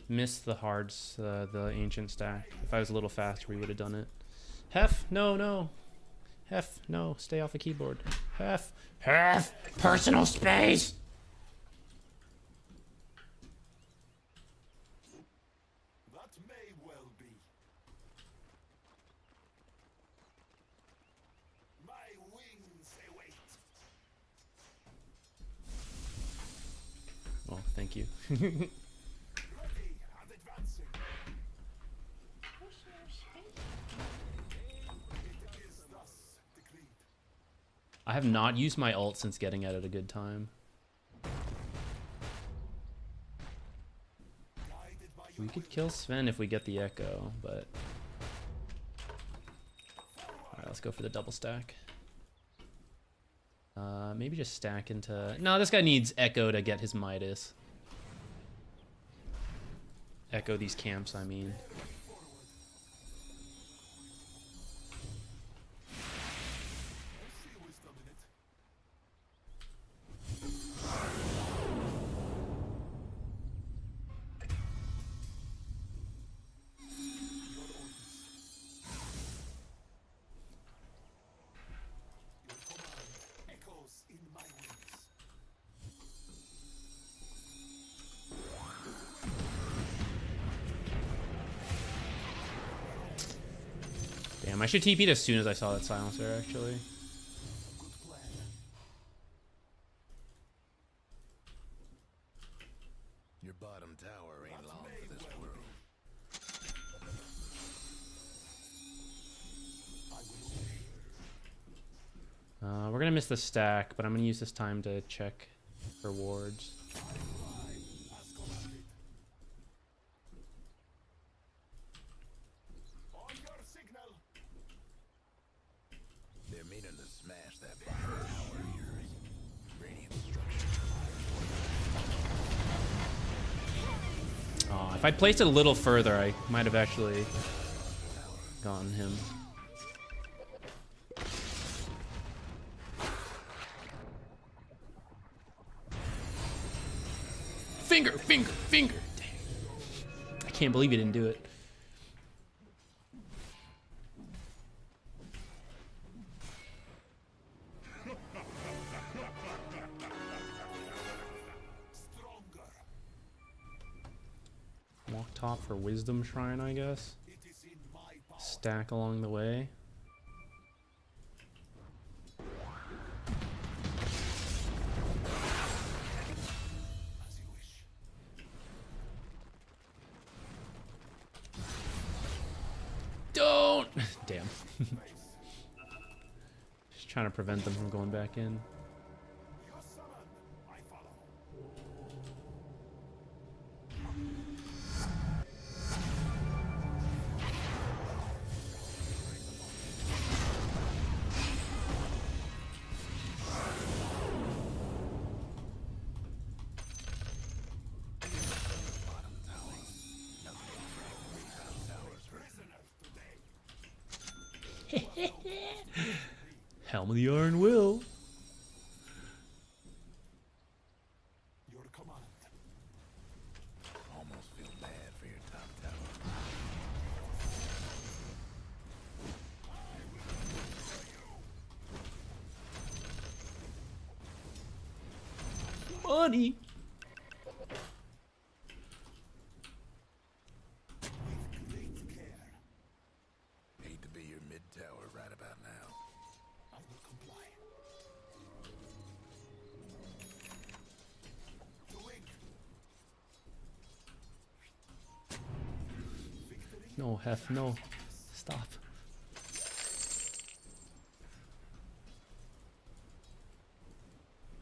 Missed the hards, the ancient stack. If I was a little faster, we would have done it. Hef, no, no. Hef, no, stay off the keyboard. Hef, Hef, personal space. That may well be. My wings await. Well, thank you. Ready and advancing. It is thus decreed. I have not used my ult since getting it at a good time. Guided by We your could kill Sven if we get the echo, but... Alright, let's go for the double stack. Maybe just stack into... No, this guy needs echo to get his Midas. Echo these camps, I mean. see wisdom in it. Your command echoes in my wings. Damn, I should TP'd as soon as I saw that silencer, actually. Good plan. Your bottom tower ain't long for this world. I will obey. We're gonna miss the stack, but I'm gonna use this time to check for wards. I fly as commanded. On your signal. They're meaning to smash that bottom tower of yours. Radiant structure. If I'd placed it a little further, I might have actually gotten him. Finger, finger, finger. Dang. I can't believe he didn't do it. Stronger. Walk top for Wisdom Shrine, I guess. It is in my power. Stack along the way. As you wish. Don't! Damn. Just trying to prevent them from going back in. Your summon. I follow. Helm of the Iron Will. Your command. Almost feel bad for your top tower. Money. With great care. Hate to be your mid tower right about now. I will comply. To wing. Victory. No, Hef, no. Stop.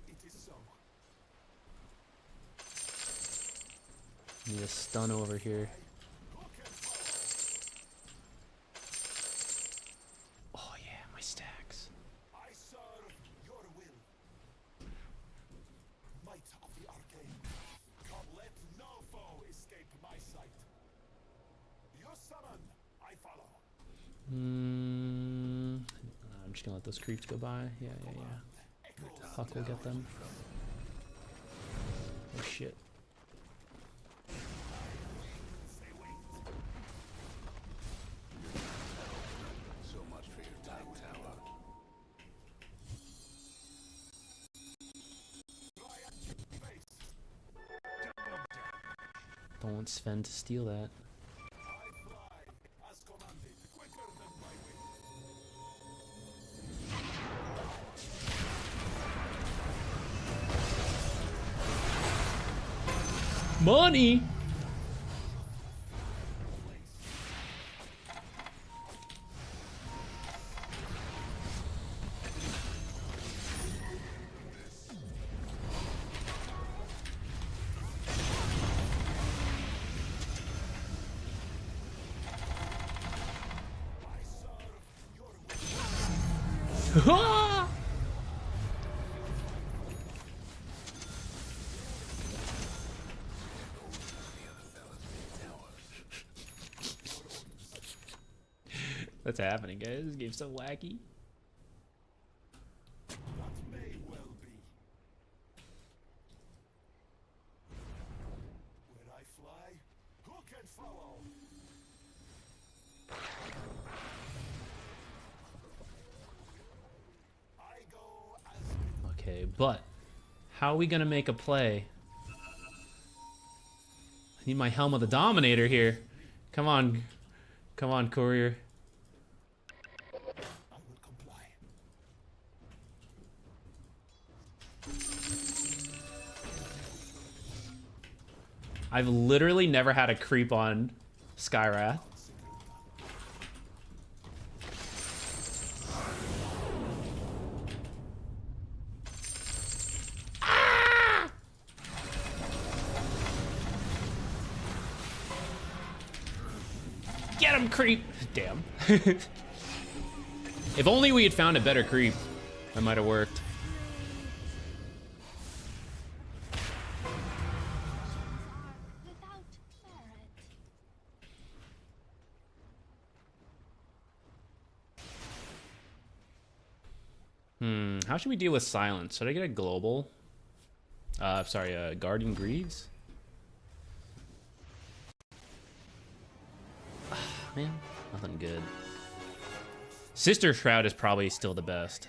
It is so. Need a stun over here. Who can follow? Oh yeah, my stacks. I serve your will. Might of the arcane. my sight. You summon, I follow. I'm just gonna let those creeps go by. Yeah. Puck will get them. Oh shit. So much for your top tower. Don't want Sven to steal that. I fly as commanded, quicker than my wind. Money! Ah! What's happening, guys? This game's so wacky. That may well be. Where I fly, who can follow? I go as Okay, but how are we gonna make a play? I need my Helm of the Dominator here. Come on, Courier. I will comply. I've literally never had a creep on Skywrath. Get him, creep! Damn. If only we had found a better creep, that might have worked. Without merit. How should we deal with silence? Should I get a global? Sorry, Guardian Greaves? Man, nothing good. Sister Shroud is probably still the best.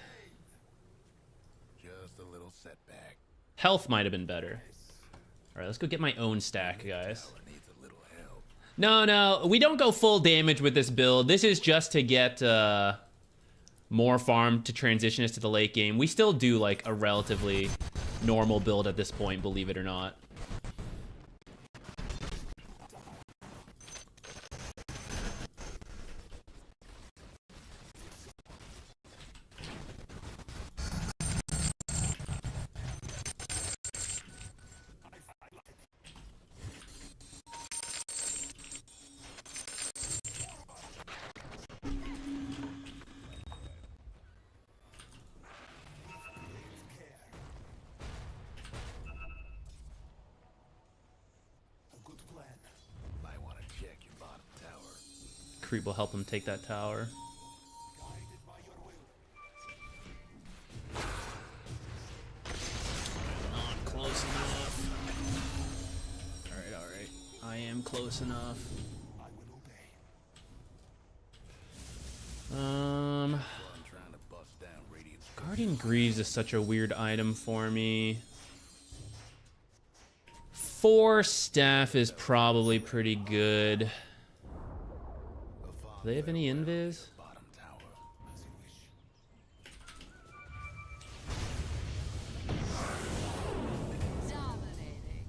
Just a little setback. Health might have been better. Alright, let's go get my own stack, guys. Tower needs a little help. No, we don't go full damage with this build. This is just to get more farm to transition us to the late game. We still do like a relatively normal build at this point, believe it or not. A good plan. Might want to check your bottom tower. Creep will help him take that tower. Guided by your will. Not close enough. Alright. I am close enough. I will obey. I'm trying to bust down Radiant's Guardian Greaves is such a weird item for me. 4 staff is probably pretty good. Do they have any invis? bottom tower. As you wish. Dominating.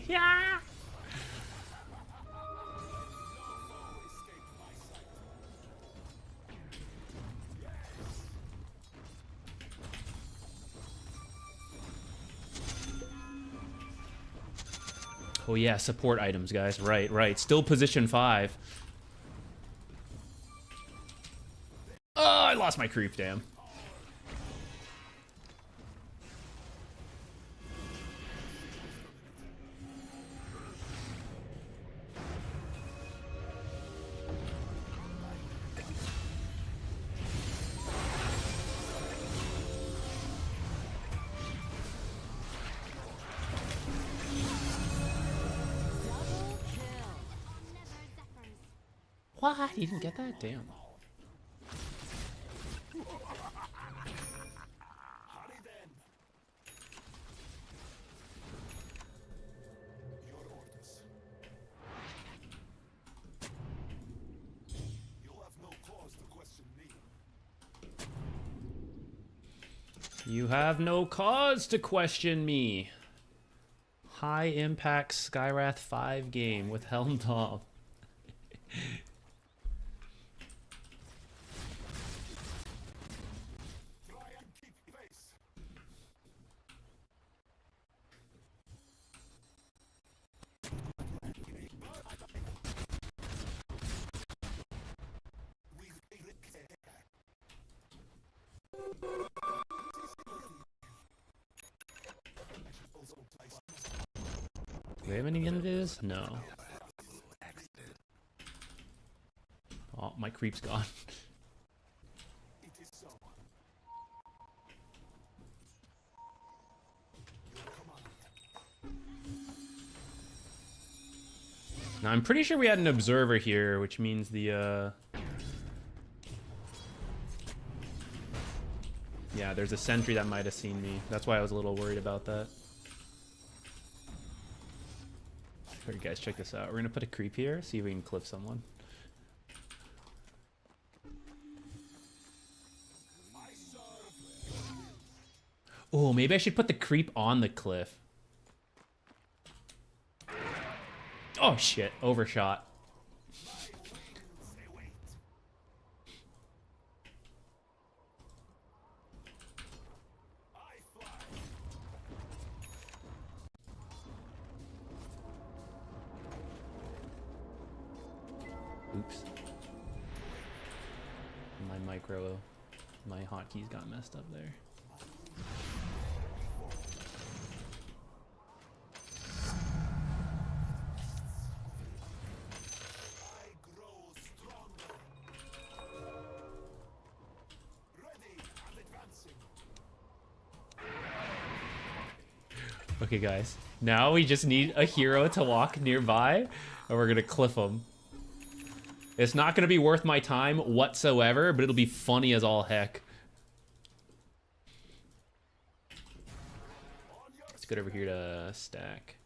Yeah. Oh yeah, support items, guys. Right, right. Still position 5. Oh, I lost my creep, damn. What? He didn't get that? Damn. Hurry then. Your orders. You have no cause to question me. You have no cause to question me. High impact Skywrath 5 game with Helm Dom. Try and keep pace. With great care. Also place. Do we have any images? No. Oh, my creep's gone. It is so. Your command. Now, I'm pretty sure we had an observer here, which means the, yeah, there's a sentry that might have seen me. That's why I was a little worried about that. Alright, guys, check this out. We're gonna put a creep here, see if we can cliff someone. Oh, maybe I should put the creep on the cliff. Oh shit, overshot. Oops. My hotkeys got messed up there. I grow stronger. Ready and advancing. Okay, guys. Now we just need a hero to walk nearby, and we're gonna cliff him. It's not gonna be worth my time whatsoever, but it'll be funny as all heck. Let's get over here to stack.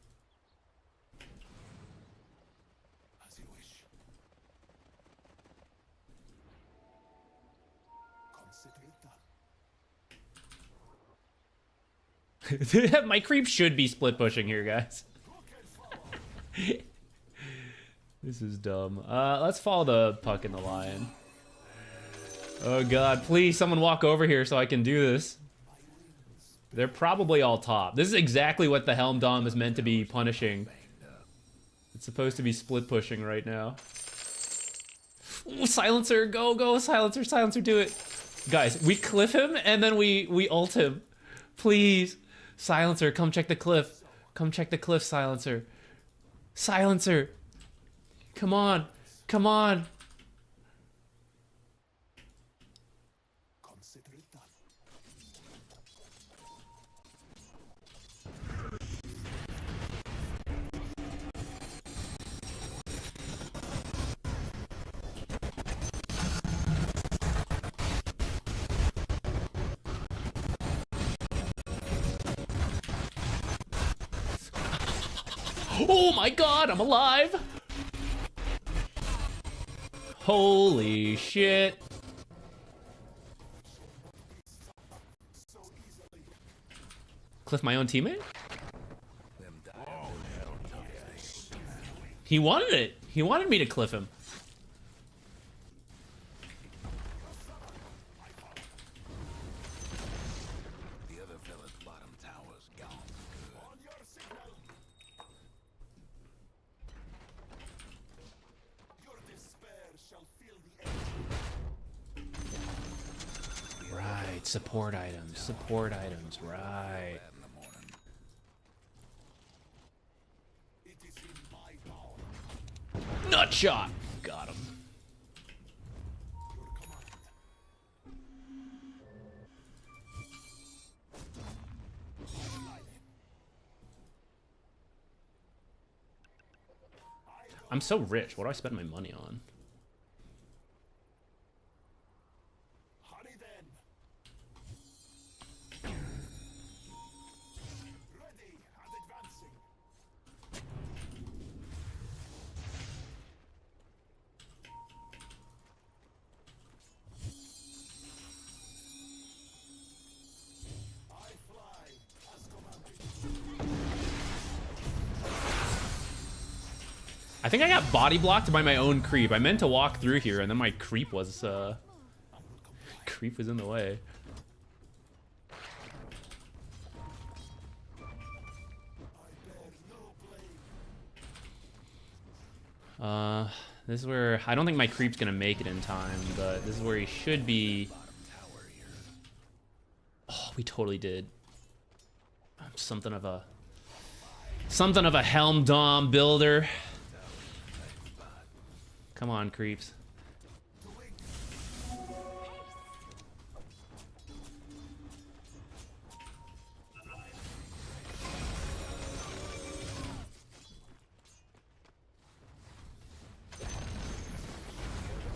As you wish. Consider it done. My creep should be split pushing here, guys. This is dumb. Let's follow the puck and the lion. Oh god, please someone walk over here so I can do this. They're probably all top. This is exactly what the Helm Dom is meant to be punishing. It's supposed to be split pushing right now. Ooh, silencer, go, go, silencer, silencer, do it. Guys, we cliff him and then we ult him. Please. Silencer, come check the cliff. Come check the cliff, silencer. Silencer. Come on. Come on. Consider it done. Oh my god, I'm alive! Holy shit. Cliff my own teammate? He wanted it. He wanted me to cliff him. The other fella's bottom tower's gone. On your signal. support items. Support items, right. That in the morning. It is in my power. Nut shot! Got him. Your command. I'm so rich. What do I spend my money on? Hurry then. Ready and advancing. I fly as commanded. I think I got body blocked by my own creep. I meant to walk through here, and then my creep was in the way. This is where I don't think my creep's gonna make it in time, but this is where he should be. Oh, we totally did. I'm something of a Helm Dom builder. Come on, creeps.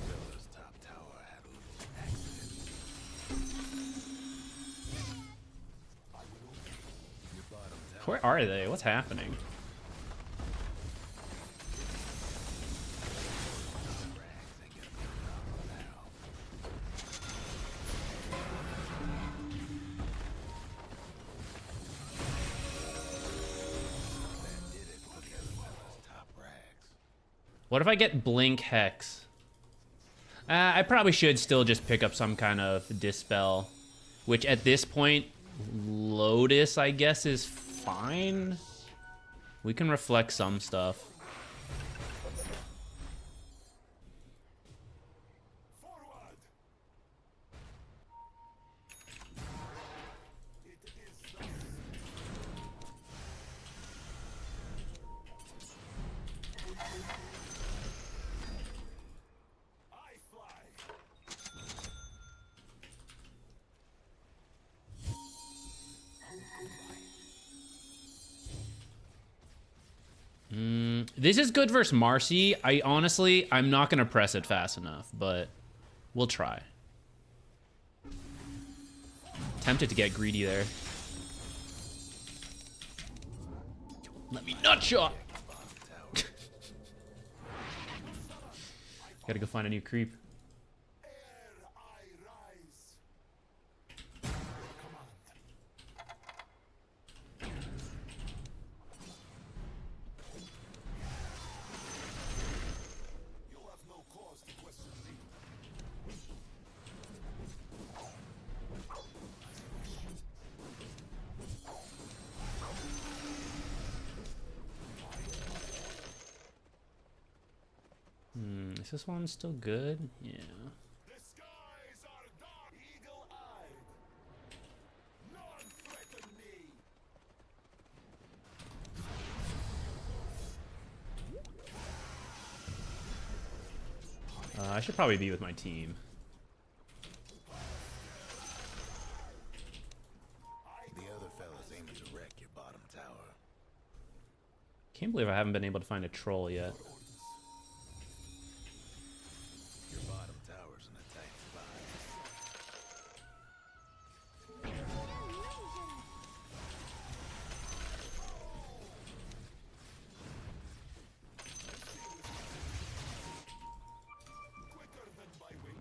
Villa's top tower had a little accident. Your bottom tower. Where are they? What's happening? Rags ain't gonna be around now. That did it for the other fella's top rags. What if I get Blink Hex? I probably should still just pick up some kind of Dispel, which at this point, Lotus, I guess, is fine. We can reflect some stuff. Forward. It is thus. I fly. This is good versus Marcy. I'm not gonna press it fast enough, but we'll try. Tempted to get greedy there. Let me nut shot. Gotta go find a new creep. Ere I rise. Your command. You have no cause to question me. Is this one still good? Yeah. The skies are dark, eagle-eyed. None threaten me. I should probably be with my team. The other fellas aiming to wreck your bottom tower. Can't believe I haven't been able to find a troll yet. Your bottom tower's in a tight spot. Quicker than my wing.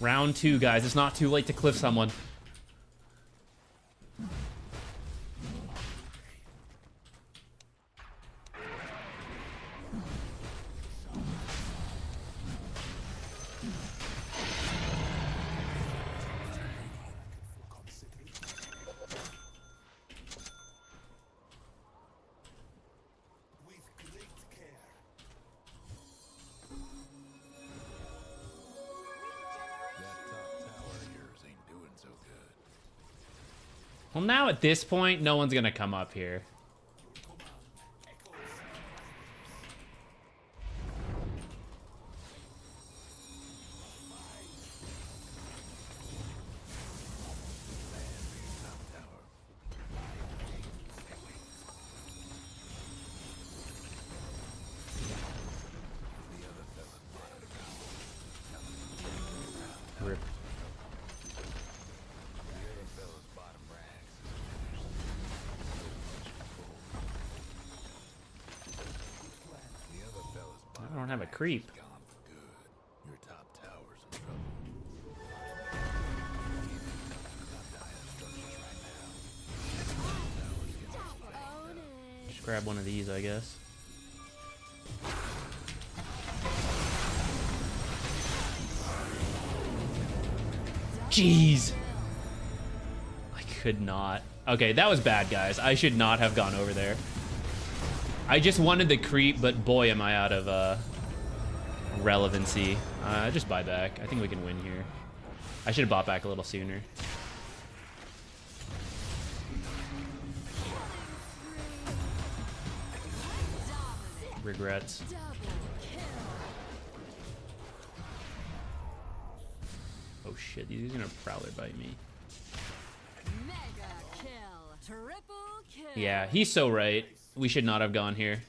Round 2, guys. It's not too late to cliff someone. Well, now at this point, no one's gonna come up here. Rip. I don't have a creep. Your top tower's in trouble. Just grab one of these, I guess. Jeez. I could not. Okay, that was bad, guys. I should not have gone over there. I just wanted the creep, but boy, am I out of relevancy. Just buy back. I think we can win here. I should have bought back a little sooner. Regrets. Oh shit, he's gonna prowler bite me. Mega kill. Triple kill. Yeah, he's so right. We should not have gone here.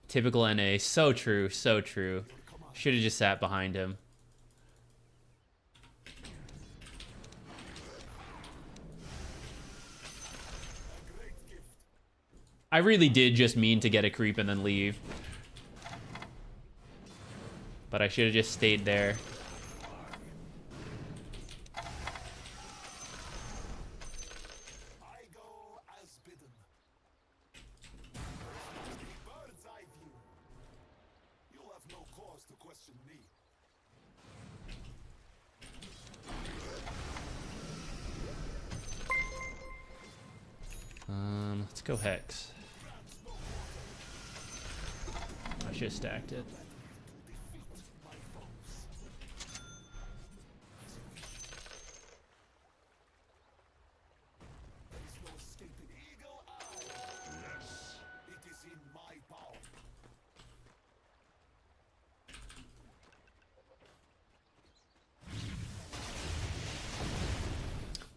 Typical NA. So true, so true. Should have just sat behind him. I really did just mean to get a creep and then leave. But I should have just stayed there. I go as bidden. Bird's eye view. You'll have no cause to question me. Let's go Hex. I should have stacked it. There's no escaping eagle eye. Yes. It is in my power.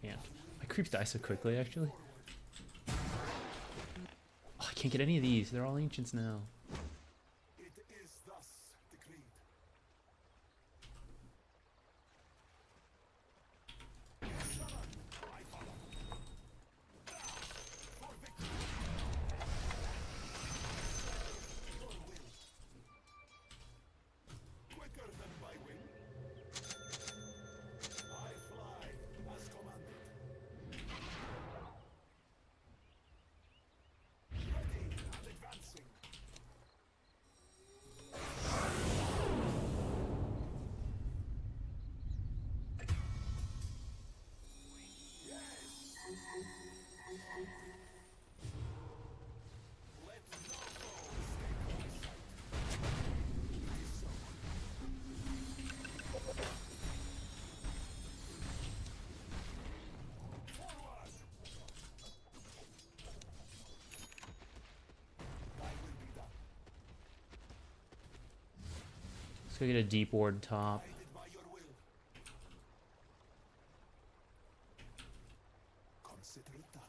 Man, my creeps die so quickly, actually. Oh, I can't get any of these. They're all ancients now. It is thus decreed. Quicker than my wing. I fly as commanded. Ready and advancing. Let no foe escape my sight. It is so. Forward! Thy will be done. Let's go get a deep ward top. Guided by your will. Consider it done.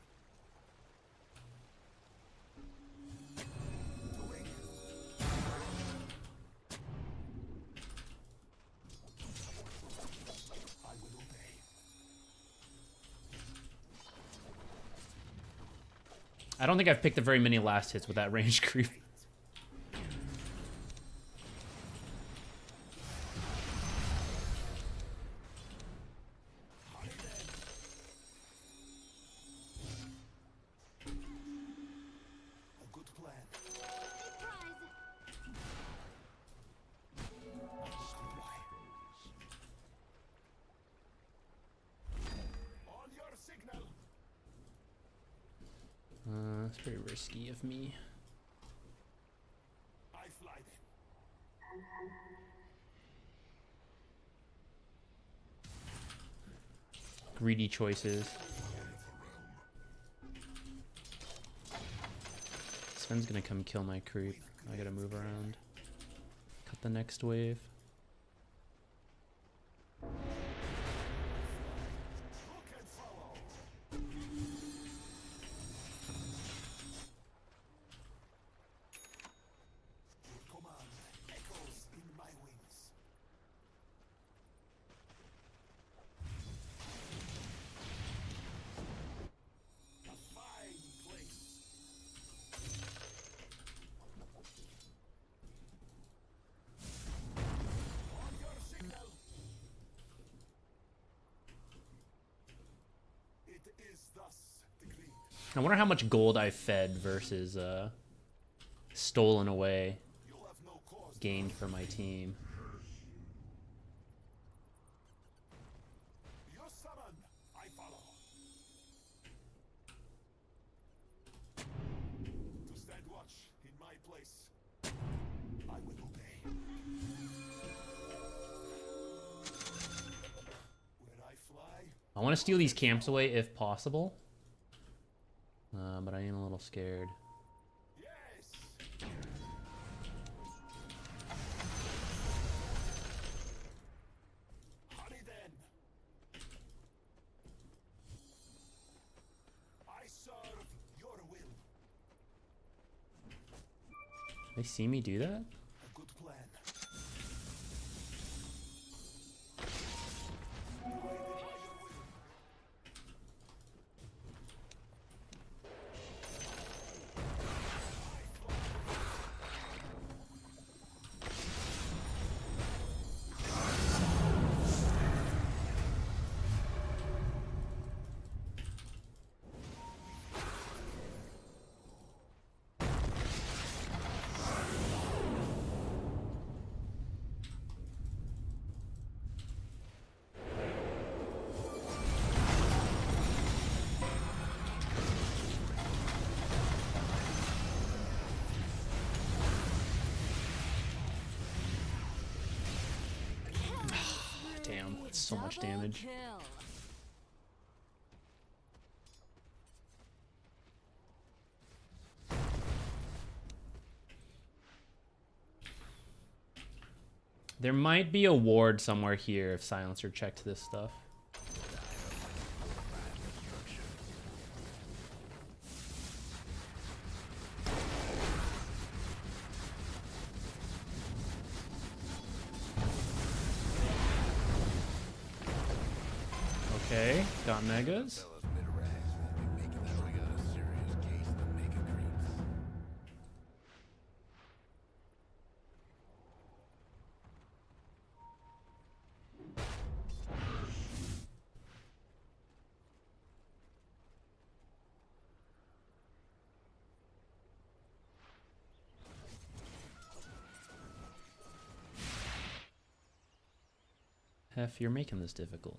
Doing. I will obey. I don't think I've picked up very many last hits with that range creep. risky of me. I fly them. Greedy choices. Sven's gonna come kill my creep. I gotta move around. Cut the next wave. Look and follow. Your command echoes in my wings. A fine place. On your signal. It is thus decreed. I wonder how much gold I fed versus stolen away, You have no cause. gained for my team. Your summon, I follow. To stand watch in my place, I will obey. Where I fly, I want to steal these camps away if possible, but I am a little scared. yes. Hurry then. I serve your will. They see me do that? A good plan. Guided by your will. Damn, that's so much Double damage. Kill. There might be a ward somewhere here if Silencer checked this stuff. Okay, got megas. Fellas mid-rags won't be making sure we got a serious case of the mega creeps. Hef, you're making this difficult.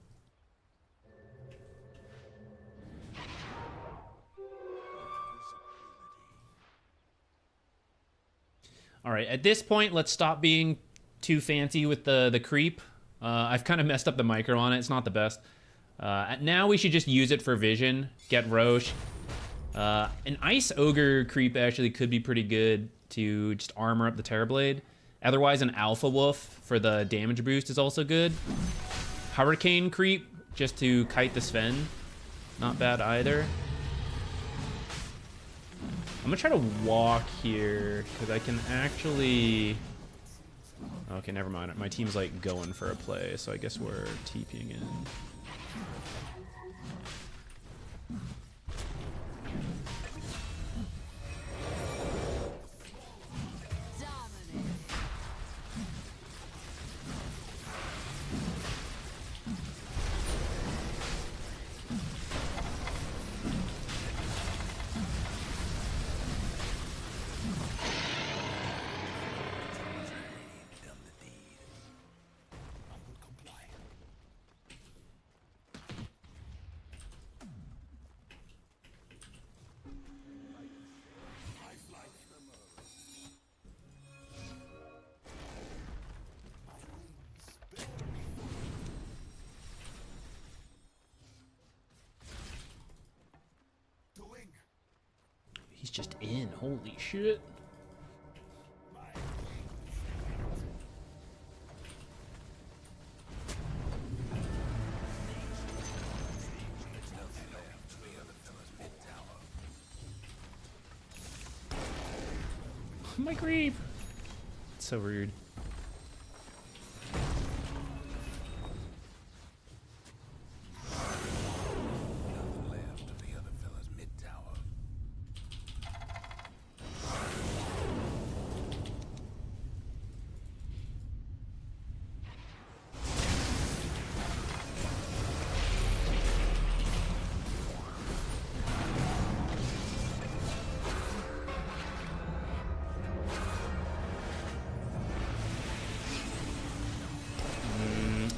All right, at this point, let's stop being too fancy with the creep. I've kind of messed up the micro on it. It's not the best. Now we should just use it for vision, get Roche. An Ice Ogre creep actually could be pretty good to just armor up the Terrorblade. Otherwise, an Alpha Wolf for the damage boost is also good. Hurricane creep just to kite the Sven. Not bad either. I'm gonna try to walk here because I can actually. Okay, never mind. My team's like going for a play, so I guess we're TPing in. Dominate. I will comply. just in. Holy shit. My creep. It's so rude. Nothing left of the other fella's mid tower.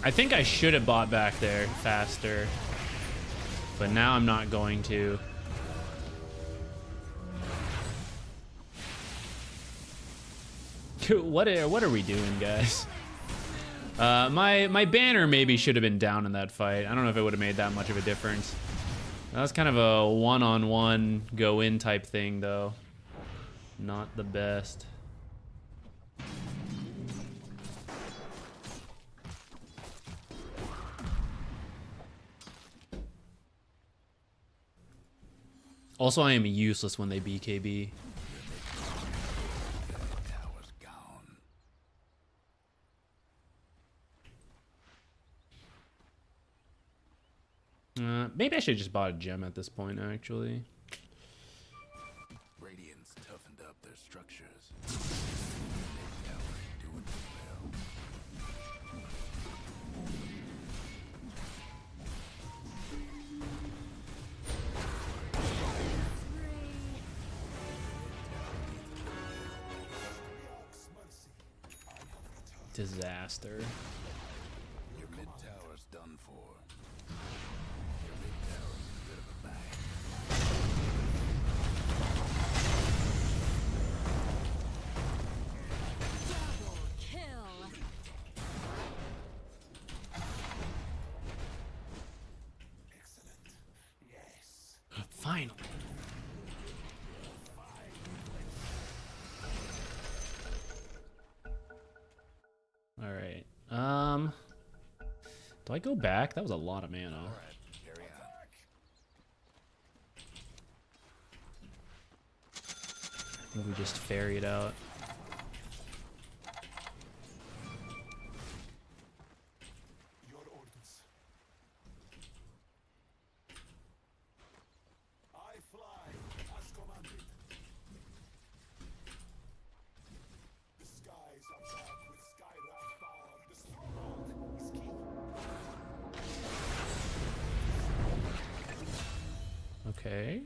I think I should have bought back there faster, but now I'm not going to. What are we doing, guys? My banner maybe should have been down in that fight. I don't know if it would have made that much of a difference. That was kind of a one-on-one go-in type thing, though. Not the best. Also, I am useless when they BKB. Tower's gone. Maybe I should have just bought a gem at this point, actually. Radiant's toughened up their structures. Mid-tower's doing well. Disaster. Your mid tower's done for. Your mid tower's a bit of a bag. Double kill. Excellent. Yes. Finally. All right. Do I go back? That was a lot of mana. Carry on. I think we just ferry it out. Your orders. I fly as commanded. The skies are dark with Skywrath power. The stronghold is key. Okay.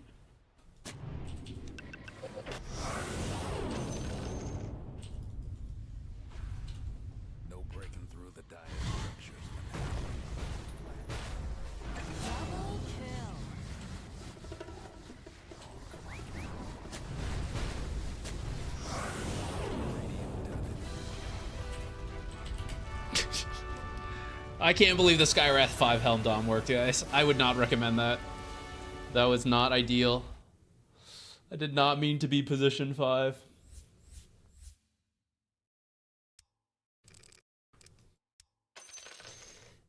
No breaking through the dire structures. Double kill. I can't believe the Skywrath 5 Helm Dom worked, guys. I would not recommend that. That was not ideal. I did not mean to be position 5.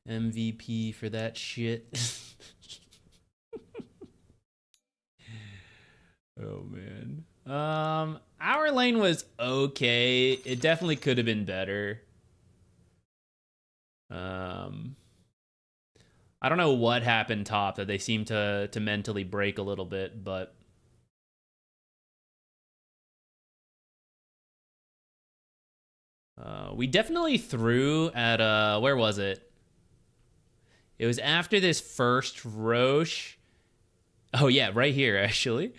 MVP for that shit. Oh man. Our lane was okay. It definitely could have been better. I don't know what happened top that they seem to mentally break a little bit, but we definitely threw at where was it? It was after this first Roche. Oh yeah, right here actually.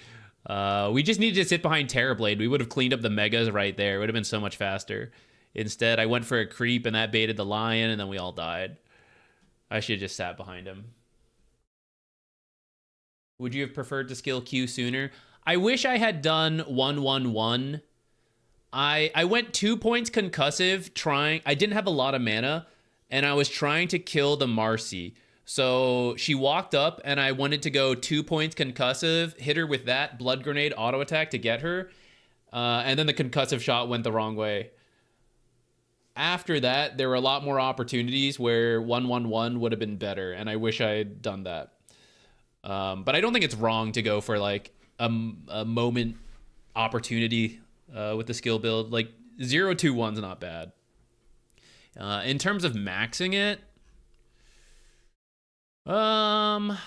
We just needed to sit behind Terrorblade. We would have cleaned up the megas right there. It would have been so much faster. Instead, I went for a creep and that baited the lion, and then we all died. I should have just sat behind him. Would you have preferred to skill Q sooner? I wish I had done 1-1-1. I went 2 points concussive trying. I didn't have a lot of mana, and I was trying to kill the Marcy. So she walked up, and I wanted to go 2 points concussive, hit her with that blood grenade auto attack to get her, and then the concussive shot went the wrong way. After that, there were a lot more opportunities where 1-1-1 would have been better, and I wish I had done that. But I don't think it's wrong to go for like a moment opportunity with the skill build. Like 0-2-1's not bad. In terms of maxing it, I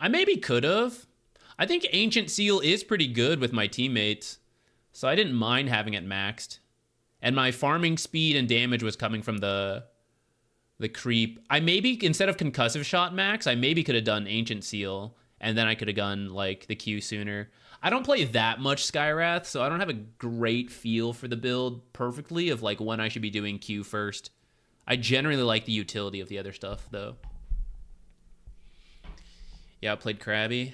maybe could have. I think Ancient Seal is pretty good with my teammates, so I didn't mind having it maxed. And my farming speed and damage was coming from the creep. I maybe, instead of concussive shot max, I maybe could have done Ancient Seal, and then I could have done like the Q sooner. I don't play that much Skywrath, so I don't have a great feel for the build perfectly of like when I should be doing Q first. I generally like the utility of the other stuff, though. Yeah, I played Krabby.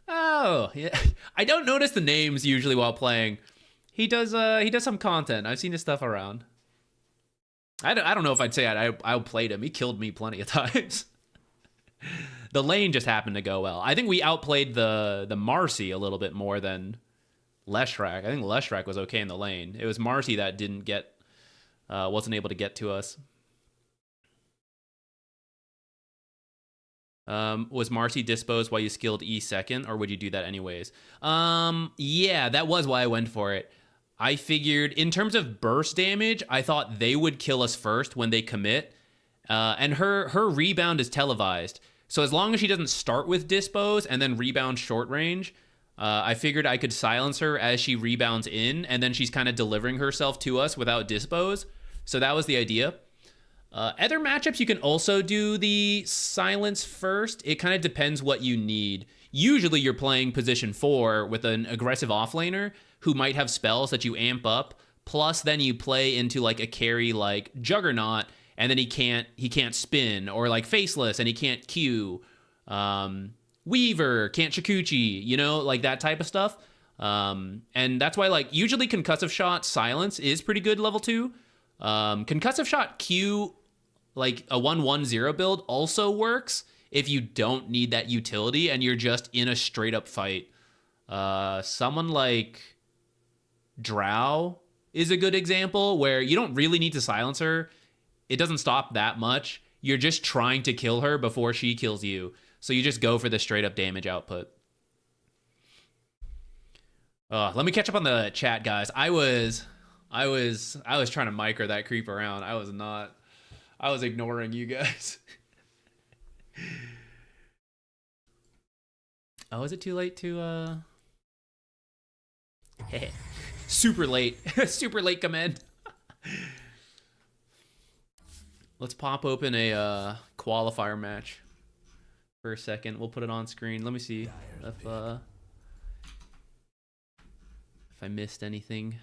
Oh, yeah. I don't notice the names usually while playing. He does some content. I've seen his stuff around. I don't know if I'd say I outplayed him. He killed me plenty of times. The lane just happened to go well. I think we outplayed the Marcy a little bit more than Leshrac. I think Leshrac was okay in the lane. It was Marcy that wasn't able to get to us. Was Marcy disposed while you skilled E second, or would you do that anyways? Yeah, that was why I went for it. I figured in terms of burst damage, I thought they would kill us first when they commit. And her rebound is televised. So as long as she doesn't start with dispose and then rebound short range, I figured I could silence her as she rebounds in, and then she's kind of delivering herself to us without dispose. So that was the idea. Other matchups, you can also do the silence first. It kind of depends what you need. Usually you're playing position 4 with an aggressive offlaner who might have spells that you amp up, plus then you play into like a carry like Juggernaut, and then he can't spin, or like Faceless and he can't Q. Weaver can't Shikuchi, like that type of stuff. And that's why like usually concussive shot silence is pretty good level 2. Concussive shot Q, like a 1-1-0 build, also works if you don't need that utility and you're just in a straight up fight. Someone like Drow is a good example where you don't really need to silence her. It doesn't stop that much. You're just trying to kill her before she kills you. So you just go for the straight up damage output. Let me catch up on the chat, guys. I was trying to micro that creep around. I was not. I was ignoring you guys. Oh, is it too late to super late. Super late command. Let's pop open a qualifier match for a second. We'll put it on screen. Let me see if I missed anything.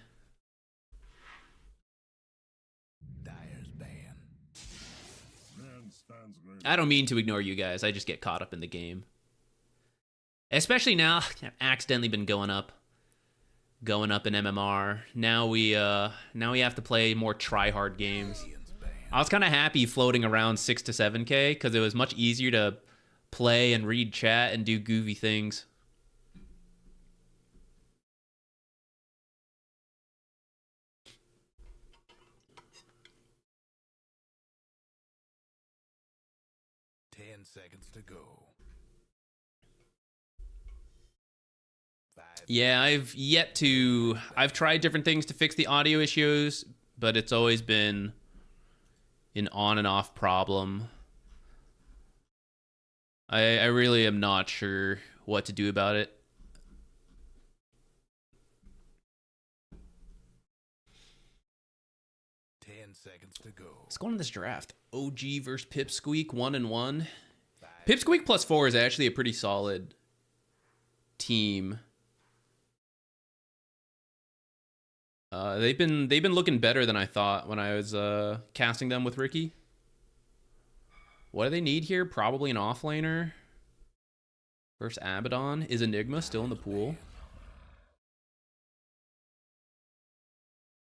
I don't mean to ignore you guys. I just get caught up in the game. Especially now, I've accidentally been going up in MMR. Now we have to play more try-hard games. I was kind of happy floating around 6 to 7K because it was much easier to play and read chat and do goofy things. Seconds to go. Yeah, I've tried different things to fix the audio issues, but it's always been an on and off problem. I really am not sure what to do about it. Seconds to go. Let's go on this draft. OG versus Pipsqueak, 1-1. Pipsqueak+4 is actually a pretty solid team. They've been looking better than I thought when I was casting them with Ricky. What do they need here? Probably an offlaner. Versus Abaddon. Is Enigma still in the pool?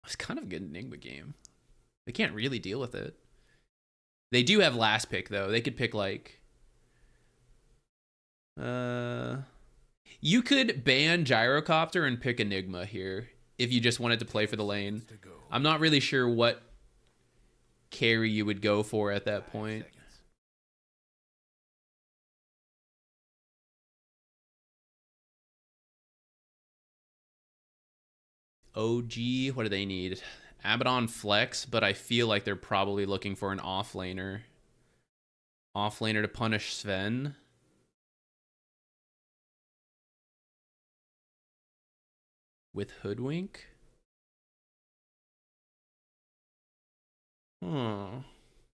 It's kind of a good Enigma game. They can't really deal with it. They do have last pick though. They could pick like you could ban Gyrocopter and pick Enigma here if you just wanted to play for the lane. I'm not really sure what carry you would go for at that point. OG, what do they need? Abaddon Flex, but I feel like they're probably looking for an offlaner. Offlaner to punish Sven. With Hoodwink?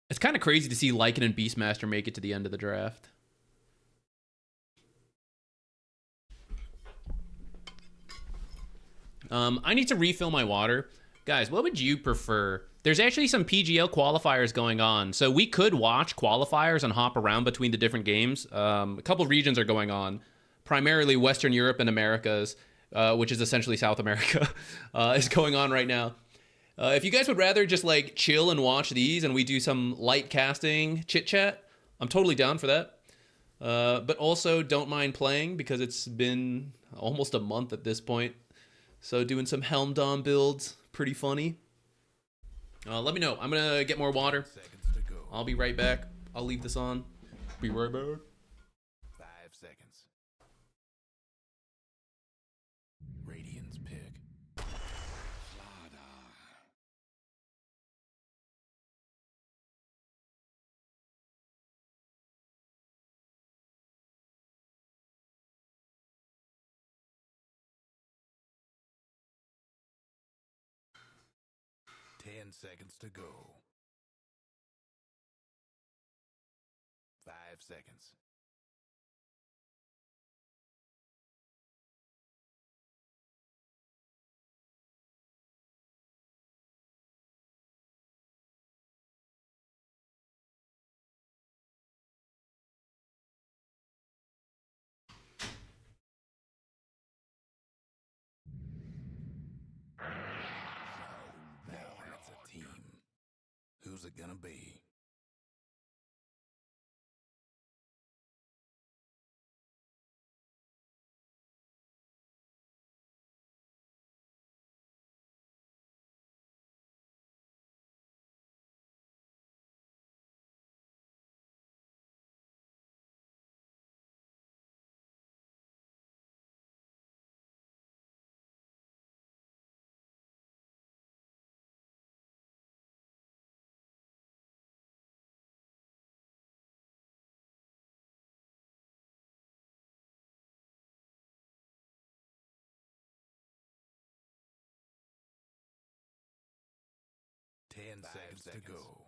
It's kind of crazy to see Lycan and Beastmaster make it to the end of the draft. I need to refill my water. Guys, what would you prefer? There's actually some PGL qualifiers going on. So we could watch qualifiers and hop around between the different games. A couple regions are going on. Primarily Western Europe and Americas, which is essentially South America, is going on right now. If you guys would rather just like chill and watch these and we do some light casting chit chat, I'm totally down for that. But also don't mind playing because it's been almost a month at this point. So doing some Helm Dom builds, pretty funny. Let me know. I'm going to get more water. I'll be right back. I'll leave this on. Be right back. 5 seconds. Radiant's pick. Slaughter. 10 seconds to go. 5 seconds. Now that's a team. Who's it gonna be? Ten seconds to go.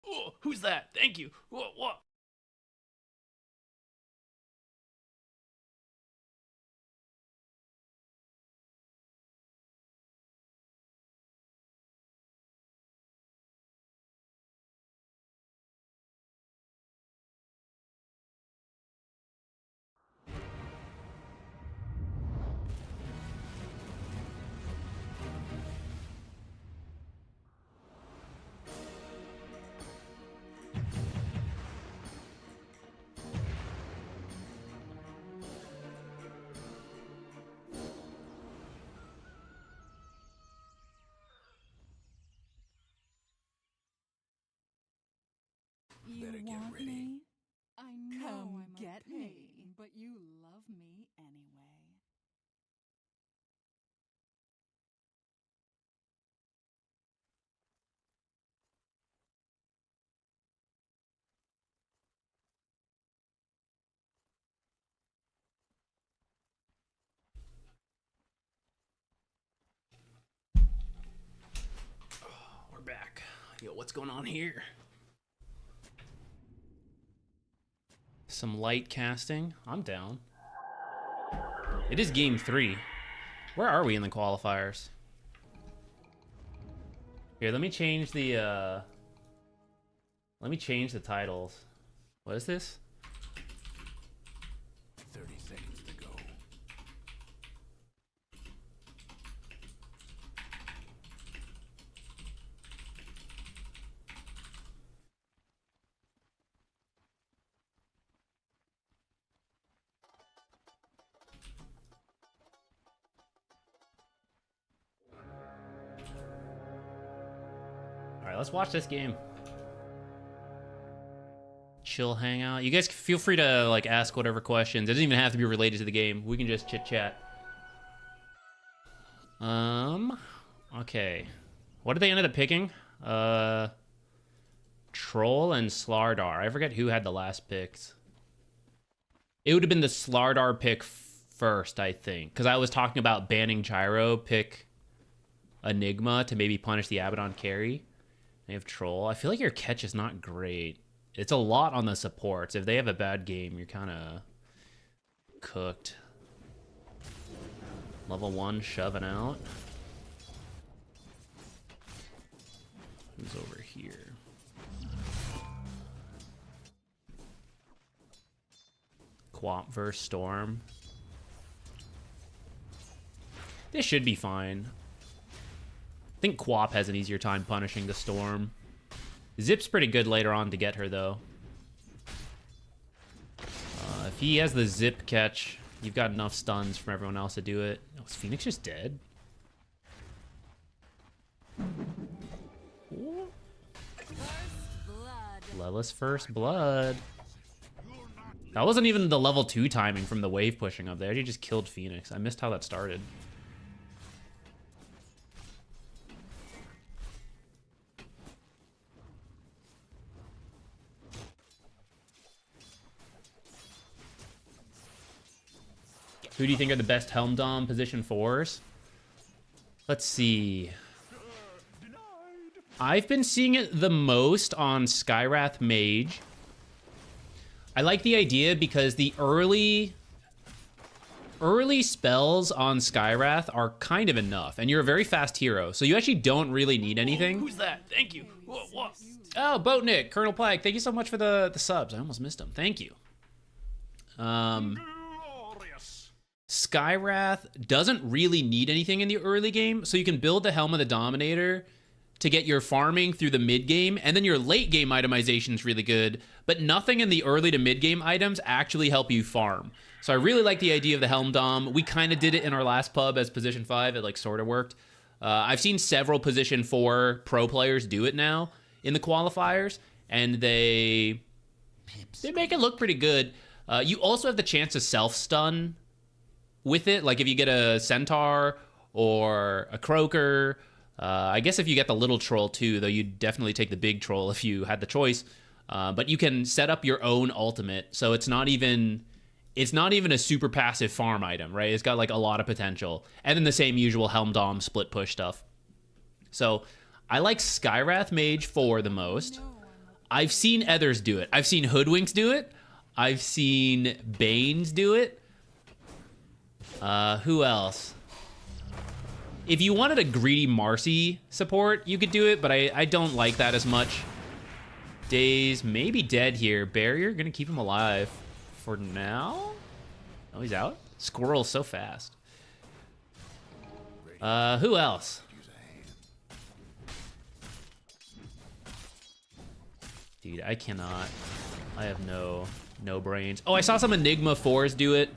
Oh, who's that? Thank you. What? You Better get want ready. me? I know Come I'm get a me. pain, but you love me anyway. back. Yo, what's going on here? Some light casting. I'm down. It is game 3. Where are we in the qualifiers? Here, let me change the titles. What is this? 30 seconds to go. All right, let's watch this game. Chill hangout. You guys feel free to like ask whatever questions. It doesn't even have to be related to the game. We can just chit chat. Okay. What did they end up picking? Troll and Slardar. I forget who had the last picks. It would have been the Slardar pick first, I think, because I was talking about banning Gyro, pick Enigma to maybe punish the Abaddon carry. They have Troll. I feel like your catch is not great. It's a lot on the supports. If they have a bad game, you're kind of cooked. Level 1 shoving out. Who's over here? Quap versus Storm. This should be fine. I think Quap has an easier time punishing the Storm. Zip's pretty good later on to get her, though. If he has the Zip catch, you've got enough stuns from everyone else to do it. Oh, is Phoenix just dead? Ooh. Lella's first blood. That wasn't even the level 2 timing from the wave pushing up there. He just killed Phoenix. I missed how that started. Who do you think are the best Helm Dom position 4s? Let's see. I've been seeing it the most on Skywrath Mage. I like the idea because the early spells on Skywrath are kind of enough, and you're a very fast hero, so you actually don't really need anything. Who's that? Thank you. What? Oh, Boatnik, Colonel Plague, thank you so much for the subs. I almost missed them. Thank you. Skywrath doesn't really need anything in the early game, so you can build the Helm of the Dominator to get your farming through the mid game, and then your late game itemization is really good, but nothing in the early to mid game items actually help you farm. So I really like the idea of the Helm Dom. We kind of did it in our last pub as position 5. It like sort of worked. I've seen several position 4 pro players do it now in the qualifiers, and they make it look pretty good. You also have the chance to self-stun with it, like if you get a Centaur or a Croaker. I guess if you get the little troll too, though you'd definitely take the big troll if you had the choice. But you can set up your own ultimate, so it's not even a super passive farm item, right? It's got like a lot of potential. And then the same usual Helm Dom split push stuff. So I like Skywrath Mage 4 the most. I've seen others do it. I've seen Hoodwinks do it. I've seen Banes do it. Who else? If you wanted a greedy Marcy support, you could do it, but I don't like that as much. Daze may be dead here. Barrier, gonna keep him alive for now. Oh, he's out? Squirrel's so fast. Who else? Dude, I cannot. I have no brains. Oh, I saw some Enigma 4s do it.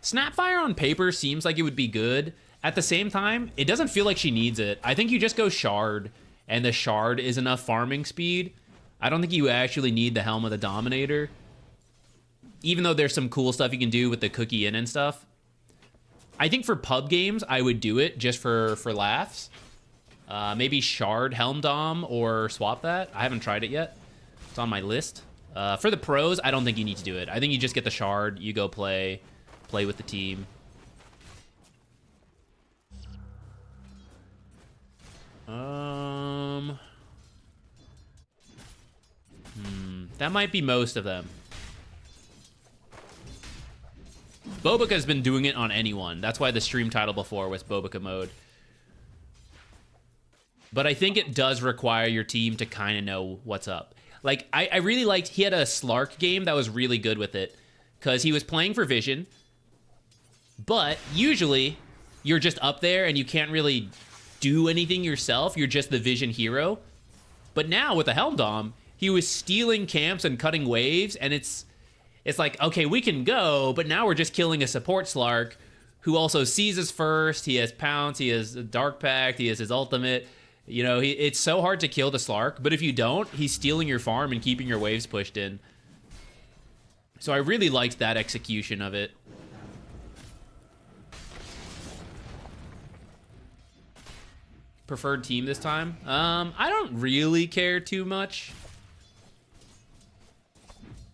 Snapfire on paper seems like it would be good. At the same time, it doesn't feel like she needs it. I think you just go Shard, and the Shard is enough farming speed. I don't think you actually need the Helm of the Dominator. Even though there's some cool stuff you can do with the Cookie In and stuff. I think for pub games, I would do it just for laughs. Maybe Shard Helm Dom or swap that. I haven't tried it yet. It's on my list. For the pros, I don't think you need to do it. I think you just get the Shard, you go play with the team. That might be most of them. BoBoKa's been doing it on anyone. That's why the stream title before was BoBoKa Mode. But I think it does require your team to kind of know what's up. Like, I really liked... He had a Slark game that was really good with it. Because he was playing for Vision. But usually, you're just up there and you can't really do anything yourself. You're just the Vision hero. But now, with the Helm Dom, he was stealing camps and cutting waves. And it's like, okay, we can go, but now we're just killing a support Slark who also seizes first. He has Pounce, he has Dark Pact, he has his ultimate. You know, it's so hard to kill the Slark, but if you don't, he's stealing your farm and keeping your waves pushed in. So I really liked that execution of it. Preferred team this time? I don't really care too much.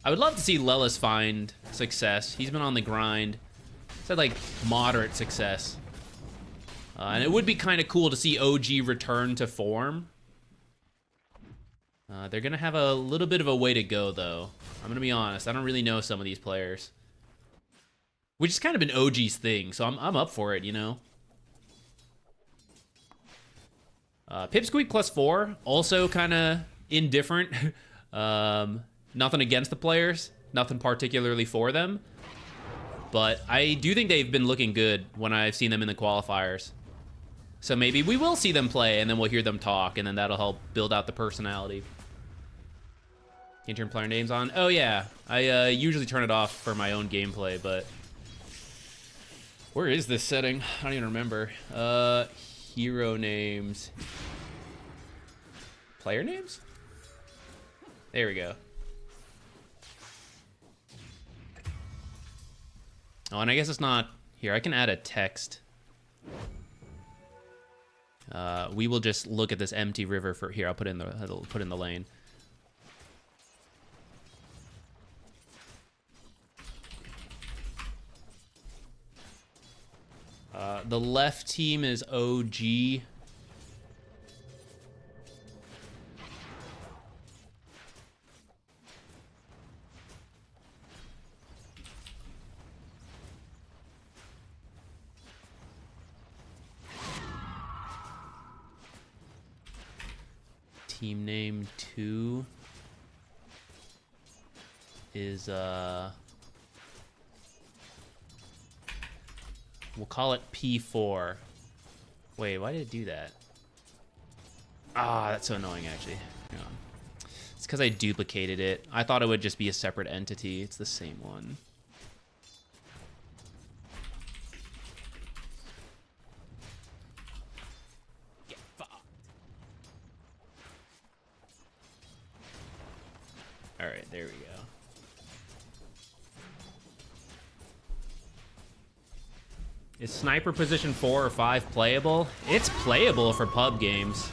I would love to see Lelis find success. He's been on the grind. He's had, like, moderate success. And it would be kind of cool to see OG return to form. They're going to have a little bit of a way to go, though. I'm going to be honest. I don't really know some of these players. Which is kind of an OG's thing, so I'm up for it, you know? Pipsqueak+4, also kind of indifferent. Nothing against the players. Nothing particularly for them. But I do think they've been looking good when I've seen them in the qualifiers. So maybe we will see them play, and then we'll hear them talk, and then that'll help build out the personality. Can you turn player names on? Oh, yeah. I usually turn it off for my own gameplay, but... Where is this setting? I don't even remember. Hero names. Player names? There we go. Oh, and I guess it's not... Here, I can add a text. We will just look at this empty river for... Here, I'll put in the lane. The left team is OG. Team name 2 is we'll call it P4. Wait, why did it do that? Ah, that's so annoying, actually. Hang on. It's because I duplicated it. I thought it would just be a separate entity. It's the same one. Get fucked. All right, there we go. Is sniper position 4 or 5 playable? It's playable for pub games.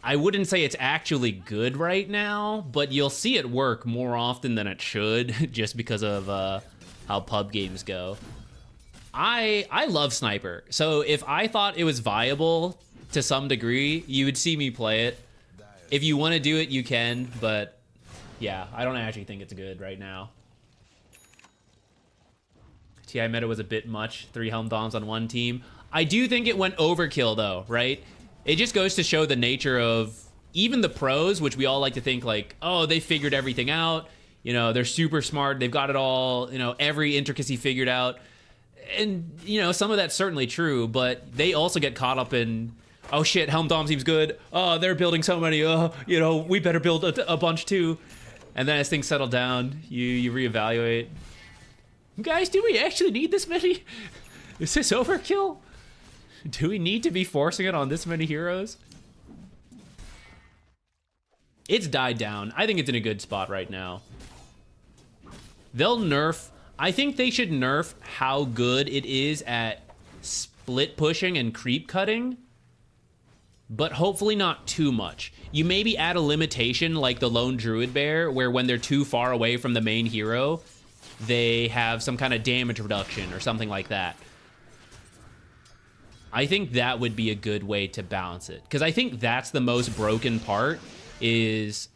I wouldn't say it's actually good right now, but you'll see it work more often than it should, just because of how pub games go. I love sniper, so if I thought it was viable to some degree, you would see me play it. If you want to do it, you can, but yeah, I don't actually think it's good right now. TI meta was a bit much. 3 Helm Doms on one team. I do think it went overkill, though, right? It just goes to show the nature of even the pros, which we all like to think like, oh, they figured everything out. You know, they're super smart. They've got it all, you know, every intricacy figured out. And, you know, some of that's certainly true, but they also get caught up in, oh, shit, Helm Dom seems good. Oh, they're building so many. Oh, you know, we better build a bunch, too. And then as things settle down, you reevaluate. Guys, do we actually need this many? Is this overkill? Do we need to be forcing it on this many heroes? It's died down. I think it's in a good spot right now. They'll nerf... I think they should nerf how good it is at split pushing and creep cutting, but hopefully not too much. You maybe add a limitation like the Lone Druid Bear, where when they're too far away from the main hero, they have some kind of damage reduction or something like that. I think that would be a good way to balance it. Because I think that's the most broken part, is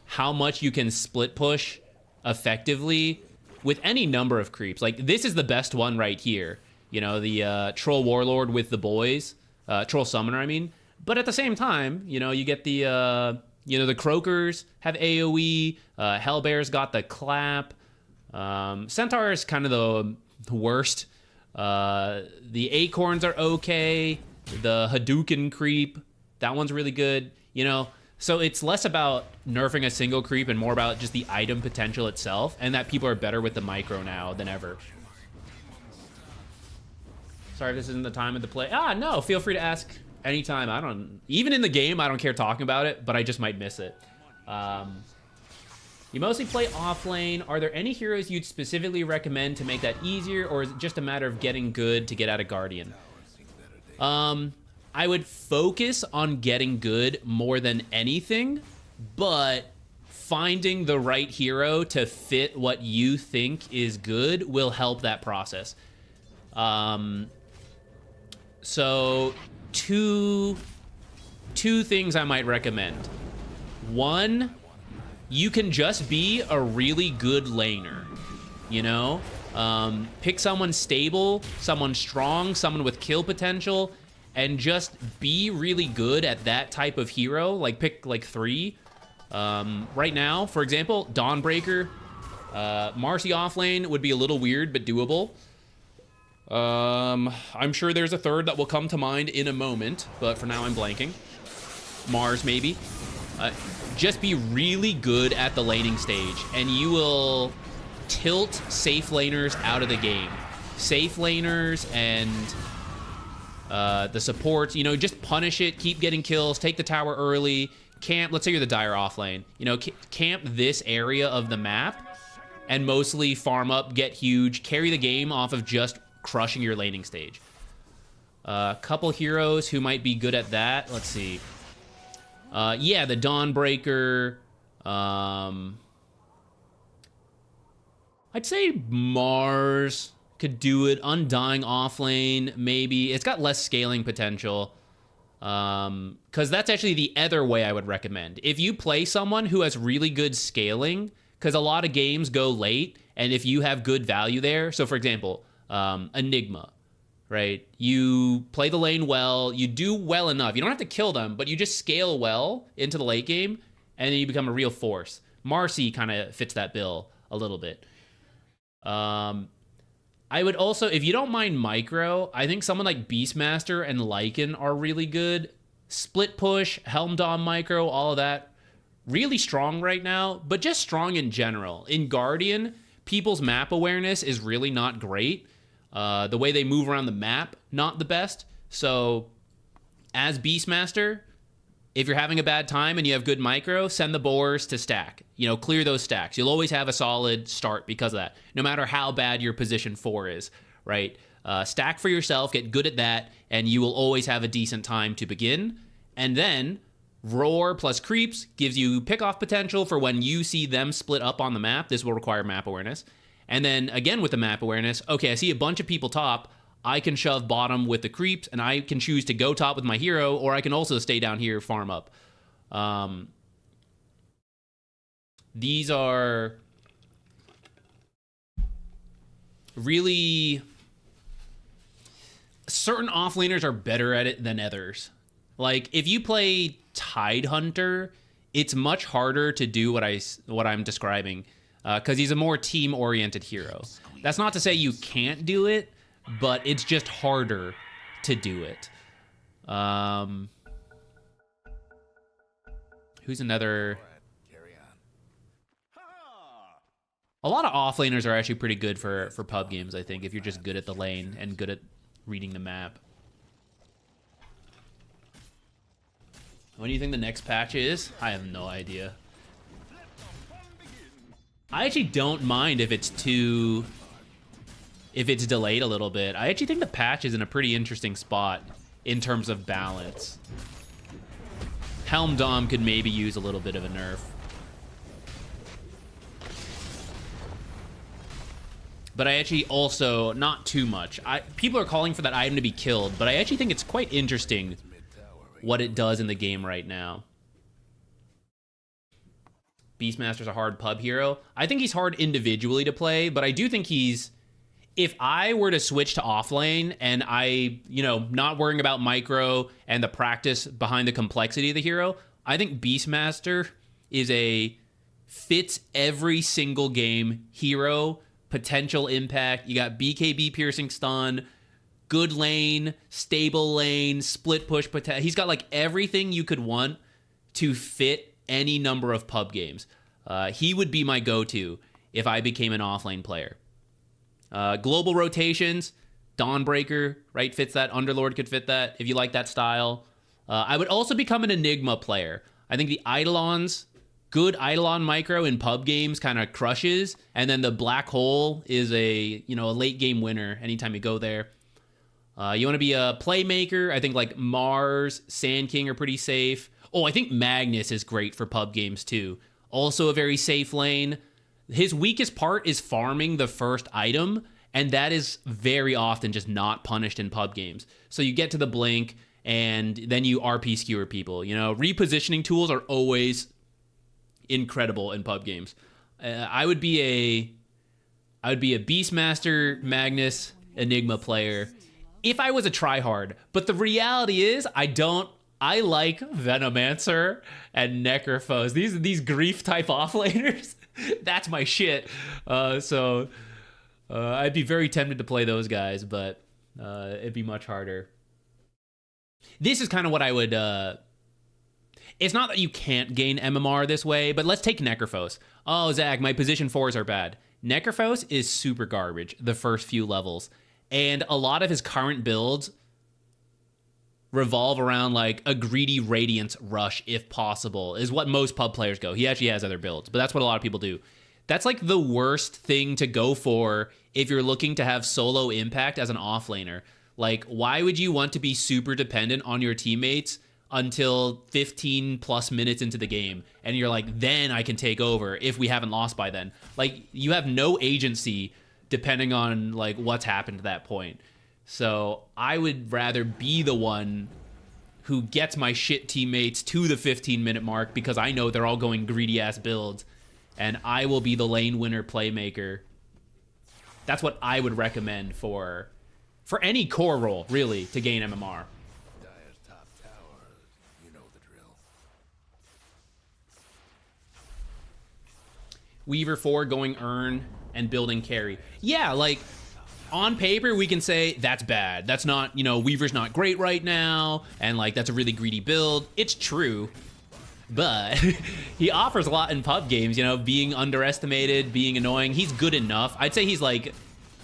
how much you can split push effectively with any number of creeps. Like, this is the best one right here. You know, the Troll Warlord with the boys. Troll Summoner, I mean. But at the same time, you know, you get the, you know, the Croakers have AoE. Hellbear's got the clap. Centaur is kind of the worst. The Acorns are okay. The Hadouken creep, that one's really good. You know, so it's less about nerfing a single creep and more about just the item potential itself, and that people are better with the micro now than ever. Sorry if this isn't the time of the play. No, feel free to ask anytime. I don't, even in the game, I don't care talking about it, but I just might miss it. You mostly play off lane. Are there any heroes you'd specifically recommend to make that easier, or is it just a matter of getting good to get out of Guardian? I would focus on getting good more than anything, but finding the right hero to fit what you think is good will help that process. So two things I might recommend. One, you can just be a really good laner, you know? Pick someone stable, someone strong, someone with kill potential, and just be really good at that type of hero. Like, pick like 3. Right now, for example, Dawnbreaker, Marcy offlane would be a little weird, but doable. I'm sure there's a third that will come to mind in a moment, but for now I'm blanking. Mars, maybe. Just be really good at the laning stage, and you will tilt safe laners out of the game. Safe laners and the supports, you know, just punish it, keep getting kills, take the tower early, camp. Let's say you're the Dire offlane. You know, camp this area of the map and mostly farm up, get huge, carry the game off of just crushing your laning stage. A couple heroes who might be good at that. Let's see. Yeah, the Dawnbreaker. I'd say Mars could do it. Undying offlane, maybe. It's got less scaling potential. Because that's actually the other way I would recommend. If you play someone who has really good scaling, because a lot of games go late, and if you have good value there, so for example, Enigma, right? You play the lane well, you do well enough. You don't have to kill them, but you just scale well into the late game, and then you become a real force. Marcy kind of fits that bill a little bit. I would also, if you don't mind micro, I think someone like Beastmaster and Lycan are really good. Split push, Helm Dom micro, all of that. Really strong right now, but just strong in general. In Guardian, people's map awareness is really not great. The way they move around the map, not the best. So, as Beastmaster, if you're having a bad time and you have good micro, send the boars to stack. You know, clear those stacks. You'll always have a solid start because of that, no matter how bad your position 4 is, right? Stack for yourself, get good at that, and you will always have a decent time to begin. And then, Roar plus creeps gives you pick-off potential for when you see them split up on the map. This will require map awareness. And then, again with the map awareness, okay, I see a bunch of people top. I can shove bottom with the creeps, and I can choose to go top with my hero, or I can also stay down here, farm up. These are really... Certain offlaners are better at it than others. Like, if you play Tidehunter, it's much harder to do what I'm describing, because he's a more team-oriented hero. That's not to say you can't do it, but it's just harder to do it. Who's another? A lot of offlaners are actually pretty good for pub games, I think, if you're just good at the lane and good at reading the map. When do you think the next patch is? I have no idea. I actually don't mind if it's delayed a little bit. I actually think the patch is in a pretty interesting spot in terms of balance. Helm Dom could maybe use a little bit of a nerf. but I actually also, not too much. People are calling for that item to be killed, but I actually think it's quite interesting what it does in the game right now. Beastmaster's a hard pub hero. I think he's hard individually to play, but I do think he's... If I were to switch to offlane and I, not worrying about micro and the practice behind the complexity of the hero, I think Beastmaster is a fits every single game hero, potential impact. You got BKB piercing stun, good lane, stable lane, split push. He's got like everything you could want to fit any number of pub games. He would be my go-to if I became an offlane player. Global rotations, Dawnbreaker, right, fits that. Underlord could fit that if you like that style. I would also become an Enigma player. I think the Eidolons, good Eidolon micro in pub games kind of crushes, and then the Black Hole is a late game winner anytime you go there. You want to be a playmaker. I think like Mars, Sand King are pretty safe. Oh, I think Magnus is great for pub games too. Also a very safe lane. His weakest part is farming the first item, and that is very often just not punished in pub games. So you get to the blink, and then you RP skewer people. Repositioning tools are always incredible in pub games. I would be a Beastmaster, Magnus, Enigma player if I was a tryhard. But the reality is, I like Venomancer and Necrophos. These grief type offlaners. That's my shit. So I'd be very tempted to play those guys, but it'd be much harder. This is kind of what I would... It's not that you can't gain MMR this way, but let's take Necrophos. Oh, Zach, my position 4s are bad. Necrophos is super garbage the first few levels, and a lot of his current builds revolve around like a greedy Radiance rush if possible, is what most pub players go. He actually has other builds, but that's what a lot of people do. That's like the worst thing to go for if you're looking to have solo impact as an offlaner. Like, why would you want to be super dependent on your teammates until 15 plus minutes into the game? And you're like, then I can take over if we haven't lost by then. Like, you have no agency depending on like what's happened to that point. So I would rather be the one who gets my shit teammates to the 15-minute mark because I know they're all going greedy-ass builds, and I will be the lane winner playmaker. That's what I would recommend for any core role, really, to gain MMR. Dire's top tower, you know the drill. Weaver 4 going earn and building carry. Yeah, like... On paper, we can say that's bad. That's not, Weaver's not great right now, and like that's a really greedy build. It's true, but he offers a lot in pub games, being underestimated, being annoying. He's good enough. I'd say he's like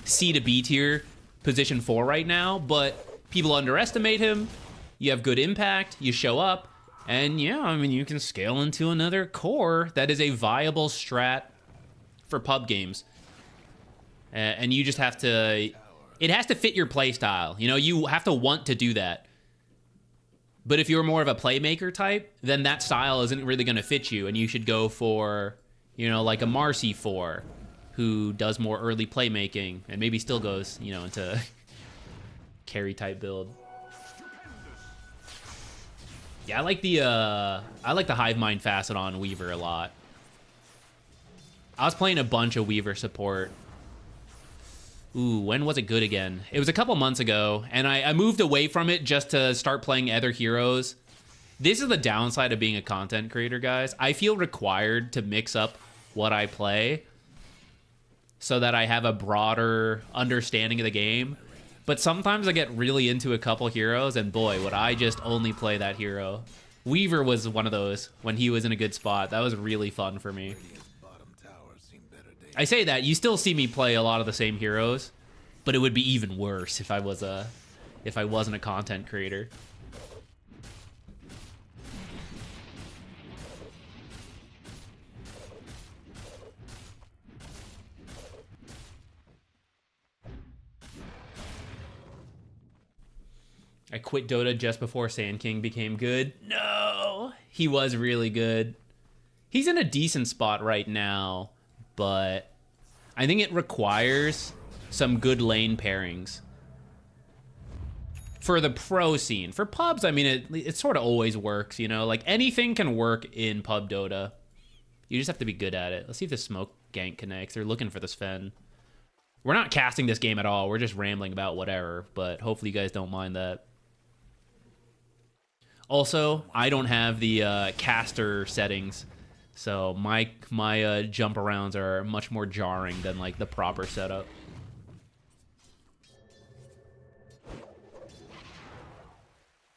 C to B tier, position 4 right now, but people underestimate him. You have good impact, you show up, and yeah, you can scale into another core that is a viable strat for pub games. And you just have to... It has to fit your play style. You have to want to do that. But if you're more of a playmaker type, then that style isn't really going to fit you. And you should go for, like a Marcy 4, who does more early playmaking and maybe still goes, into carry type build. Yeah, I like the Hive Mind facet on Weaver a lot. I was playing a bunch of Weaver support. Ooh, when was it good again? It was a couple months ago, and I moved away from it just to start playing other heroes. This is the downside of being a content creator, guys. I feel required to mix up what I play so that I have a broader understanding of the game. But sometimes I get really into a couple heroes, and boy, would I just only play that hero. Weaver was one of those when he was in a good spot. That was really fun for me. I say that, you still see me play a lot of the same heroes, but it would be even worse if I wasn't a content creator. I quit Dota just before Sand King became good. No! He was really good. He's in a decent spot right now, but I think it requires some good lane pairings. For the pro scene. For pubs, I mean, it sort of always works, you know? Like, anything can work in pub Dota. You just have to be good at it. Let's see if the smoke gank connects. They're looking for the Sven. We're not casting this game at all. We're just rambling about whatever, but hopefully you guys don't mind that. Also, I don't have the caster settings, so my jump arounds are much more jarring than like the proper setup.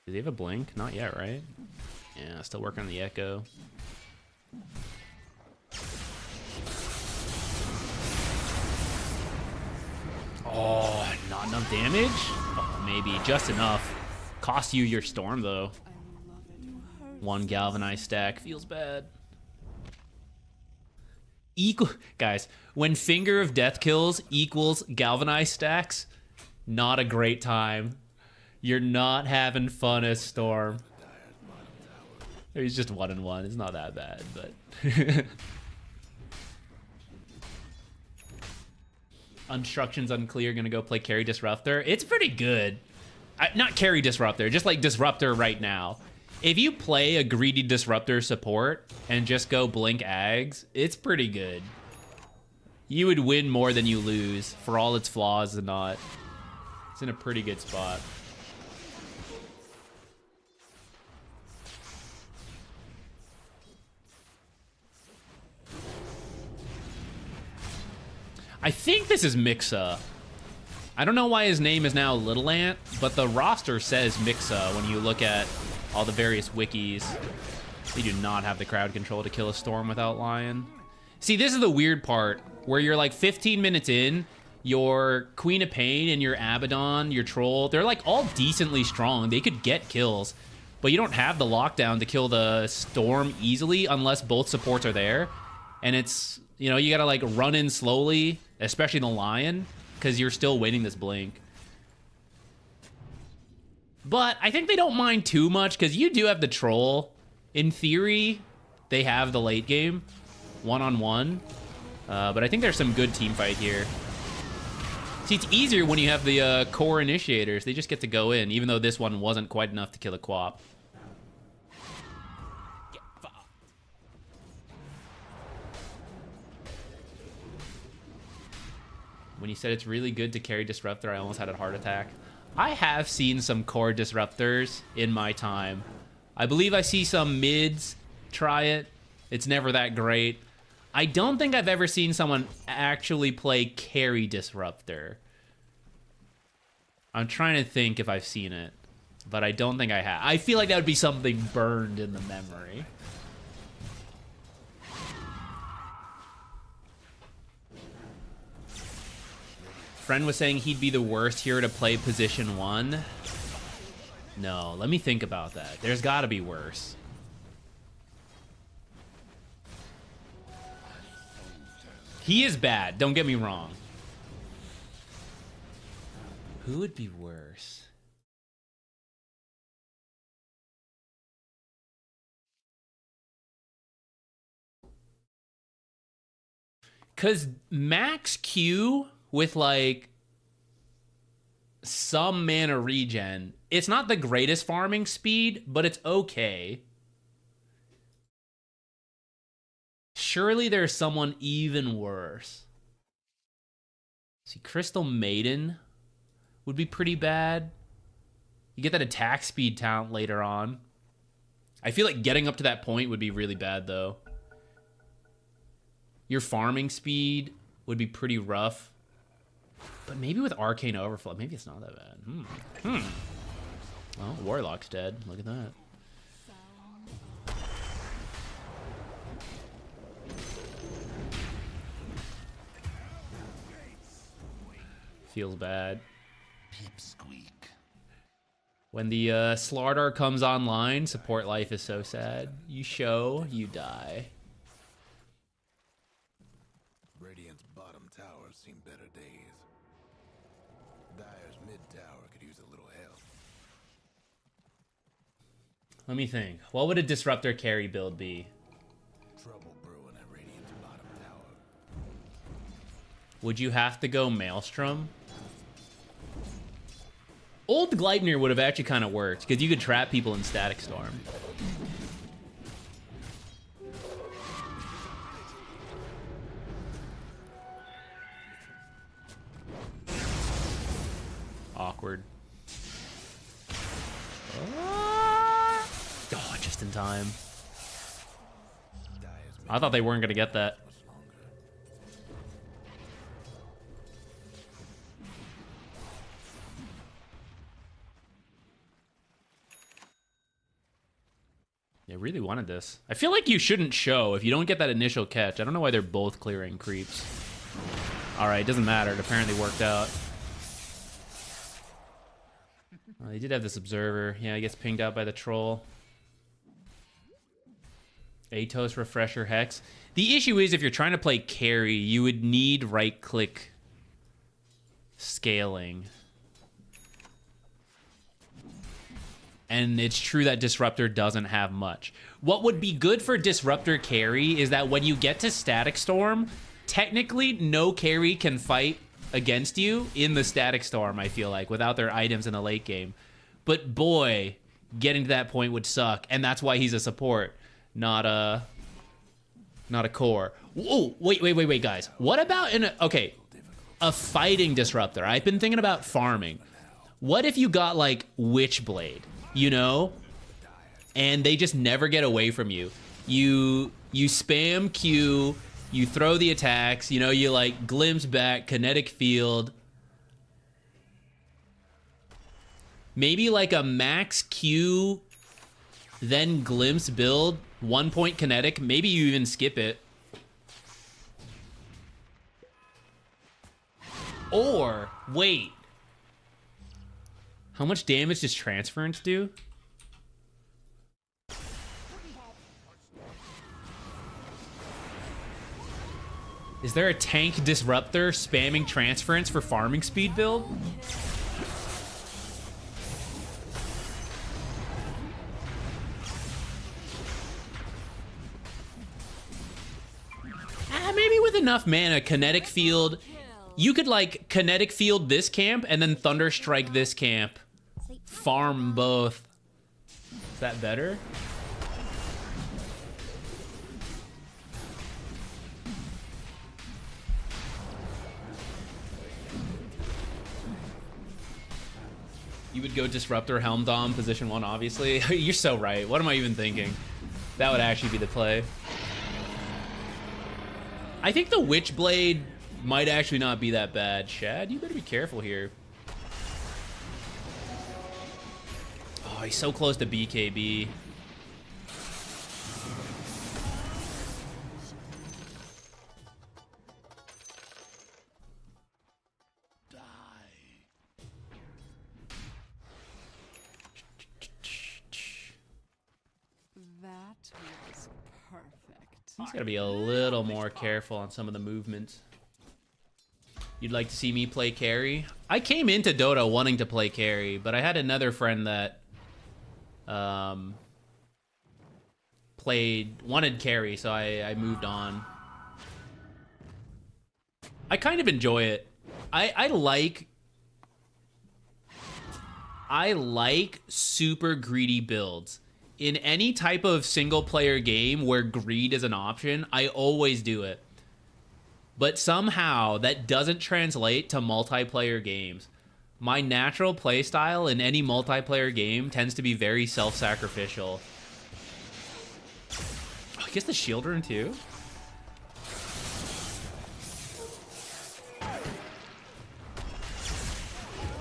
Do they have a blink? Not yet, right? Yeah, still working on the echo. Oh, not enough damage? Oh, maybe just enough. Cost you your storm though. One galvanized stack feels bad. Guys, when Finger of Death kills equals galvanized stacks, not a great time. You're not having fun as Storm. He's just 1-1. It's not that bad, but instructions unclear. Gonna go play carry Disruptor. It's pretty good. Not carry Disruptor, just like Disruptor right now. If you play a greedy Disruptor support and just go blink Ags, it's pretty good. You would win more than you lose for all its flaws and not. It's in a pretty good spot. I think this is Mixa. I don't know why his name is now Little Ant, but the roster says Mixa when you look at all the various wikis. They do not have the crowd control to kill a Storm without Lion. See, this is the weird part, where you're like 15 minutes in, your Queen of Pain and your Abaddon, your Troll, they're like all decently strong. They could get kills, but you don't have the lockdown to kill the Storm easily unless both supports are there. And it's, you know, you gotta like run in slowly, especially the Lion, because you're still waiting this blink. But I think they don't mind too much, because you do have the Troll. In theory, they have the late game, one-on-one. But I think there's some good team fight here. See, it's easier when you have the core initiators. They just get to go in, even though this one wasn't quite enough to kill a Quap. When you said it's really good to carry Disruptor, I almost had a heart attack. I have seen some core Disruptors in my time. I believe I see some mids try it. It's never that great. I don't think I've ever seen someone actually play carry Disruptor. I'm trying to think if I've seen it, but I don't think I have. I feel like that would be something burned in the memory. Friend was saying he'd be the worst hero to play position 1. No, let me think about that. There's gotta be worse. He is bad, don't get me wrong. Who would be worse? Cause max Q with like some mana regen, it's not the greatest farming speed, but it's okay. Surely there's someone even worse. See, Crystal Maiden would be pretty bad. You get that attack speed talent later on. I feel like getting up to that point would be really bad, though. Your farming speed would be pretty rough. But maybe with Arcane Overflow, maybe it's not that bad. Well, Warlock's dead. Look at that. Feels bad. Pipsqueak. When the Slardar comes online, support life is so sad. You show, you die. Radiant's bottom tower's seen better days. Dire's mid tower could use a little help. Let me think. What would a Disruptor carry build be? Trouble brewing at Radiant's bottom tower. Would you have to go Maelstrom? Old Gleipnir would have actually kind of worked, because you could trap people in Static Storm. Awkward. Oh, just in time. I thought they weren't going to get that. They really wanted this. I feel like you shouldn't show if you don't get that initial catch. I don't know why they're both clearing creeps. Alright, doesn't matter. It apparently worked out. They did have this observer. Yeah, he gets pinged out by the troll. Atos, Refresher, Hex. The issue is if you're trying to play carry, you would need right-click scaling. And it's true that Disruptor doesn't have much. What would be good for Disruptor carry is that when you get to Static Storm, technically no carry can fight against you in the Static Storm, I feel like, without their items in the late game. But boy, getting to that point would suck, and that's why he's a support, not a core. Oh, wait, guys. What about a fighting Disruptor? I've been thinking about farming. What if you got like Witchblade, you know, and they just never get away from you? You spam Q. You throw the attacks, you know, you like glimpse back, kinetic field. Maybe like a max Q, then glimpse build, 1 point kinetic. Maybe you even skip it. Or, wait. How much damage does Transference do? Is there a tank Disruptor spamming Transference for farming speed build? Maybe with enough mana, Kinetic Field. You could like Kinetic Field this camp and then Thunder Strike this camp. Farm both. Is that better? You would go Disruptor, Helm Dom, position 1, obviously. You're so right. What am I even thinking? That would actually be the play. I think the Witchblade might actually not be that bad. Shad, you better be careful here. Oh, he's so close to BKB. That was perfect. He's got to be a little more careful on some of the movements. You'd like to see me play carry? I came into Dota wanting to play carry, but I had another friend that wanted carry, so I moved on. I kind of enjoy it. I like super greedy builds. In any type of single player game where greed is an option, I always do it. But somehow that doesn't translate to multiplayer games. My natural playstyle in any multiplayer game tends to be very self-sacrificial. Oh, I guess the shield rune too?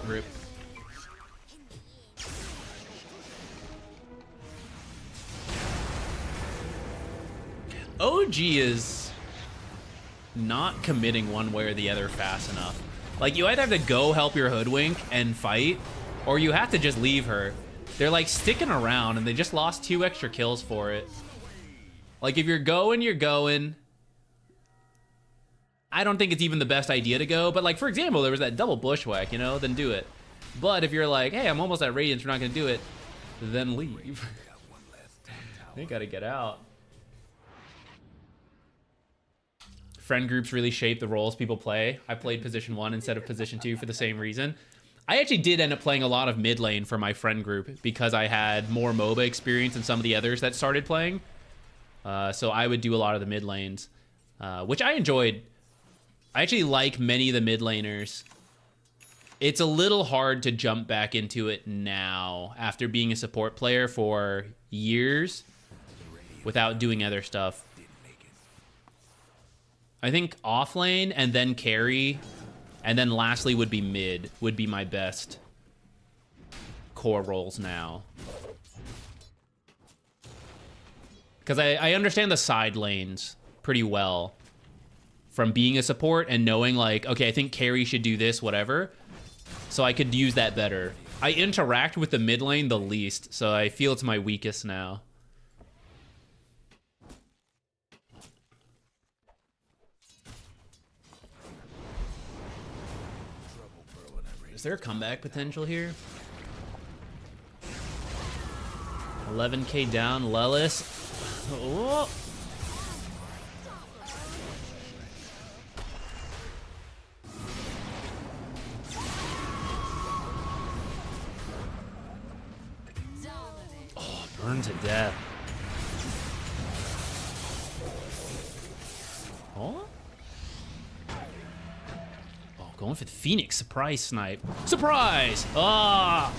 Rip. OG is not committing one way or the other fast enough. Like, you either have to go help your hoodwink and fight, or you have to just leave her. They're like sticking around, and they just lost 2 extra kills for it. Like, if you're going, you're going. I don't think it's even the best idea to go, but like, for example, there was that double bushwhack, you know, then do it. But if you're like, hey, I'm almost at Radiance, we're not gonna do it, then leave. They gotta get out. friend groups really shape the roles people play. I played position 1 instead of position 2 for the same reason. I actually did end up playing a lot of mid lane for my friend group because I had more MOBA experience than some of the others that started playing. So I would do a lot of the mid lanes, which I enjoyed. I actually like many of the mid laners. It's a little hard to jump back into it now after being a support player for years without doing other stuff. I think off lane and then carry and then lastly would be mid would be my best core roles now. Because I understand the side lanes pretty well from being a support and knowing like, okay, I think carry should do this, whatever. So I could use that better. I interact with the mid lane the least, so I feel it's my weakest now. Is there a comeback potential here? 11k down, Lelis. Oh. Oh, burned to death. Oh? Oh, going for the Phoenix surprise snipe. Surprise! Ah!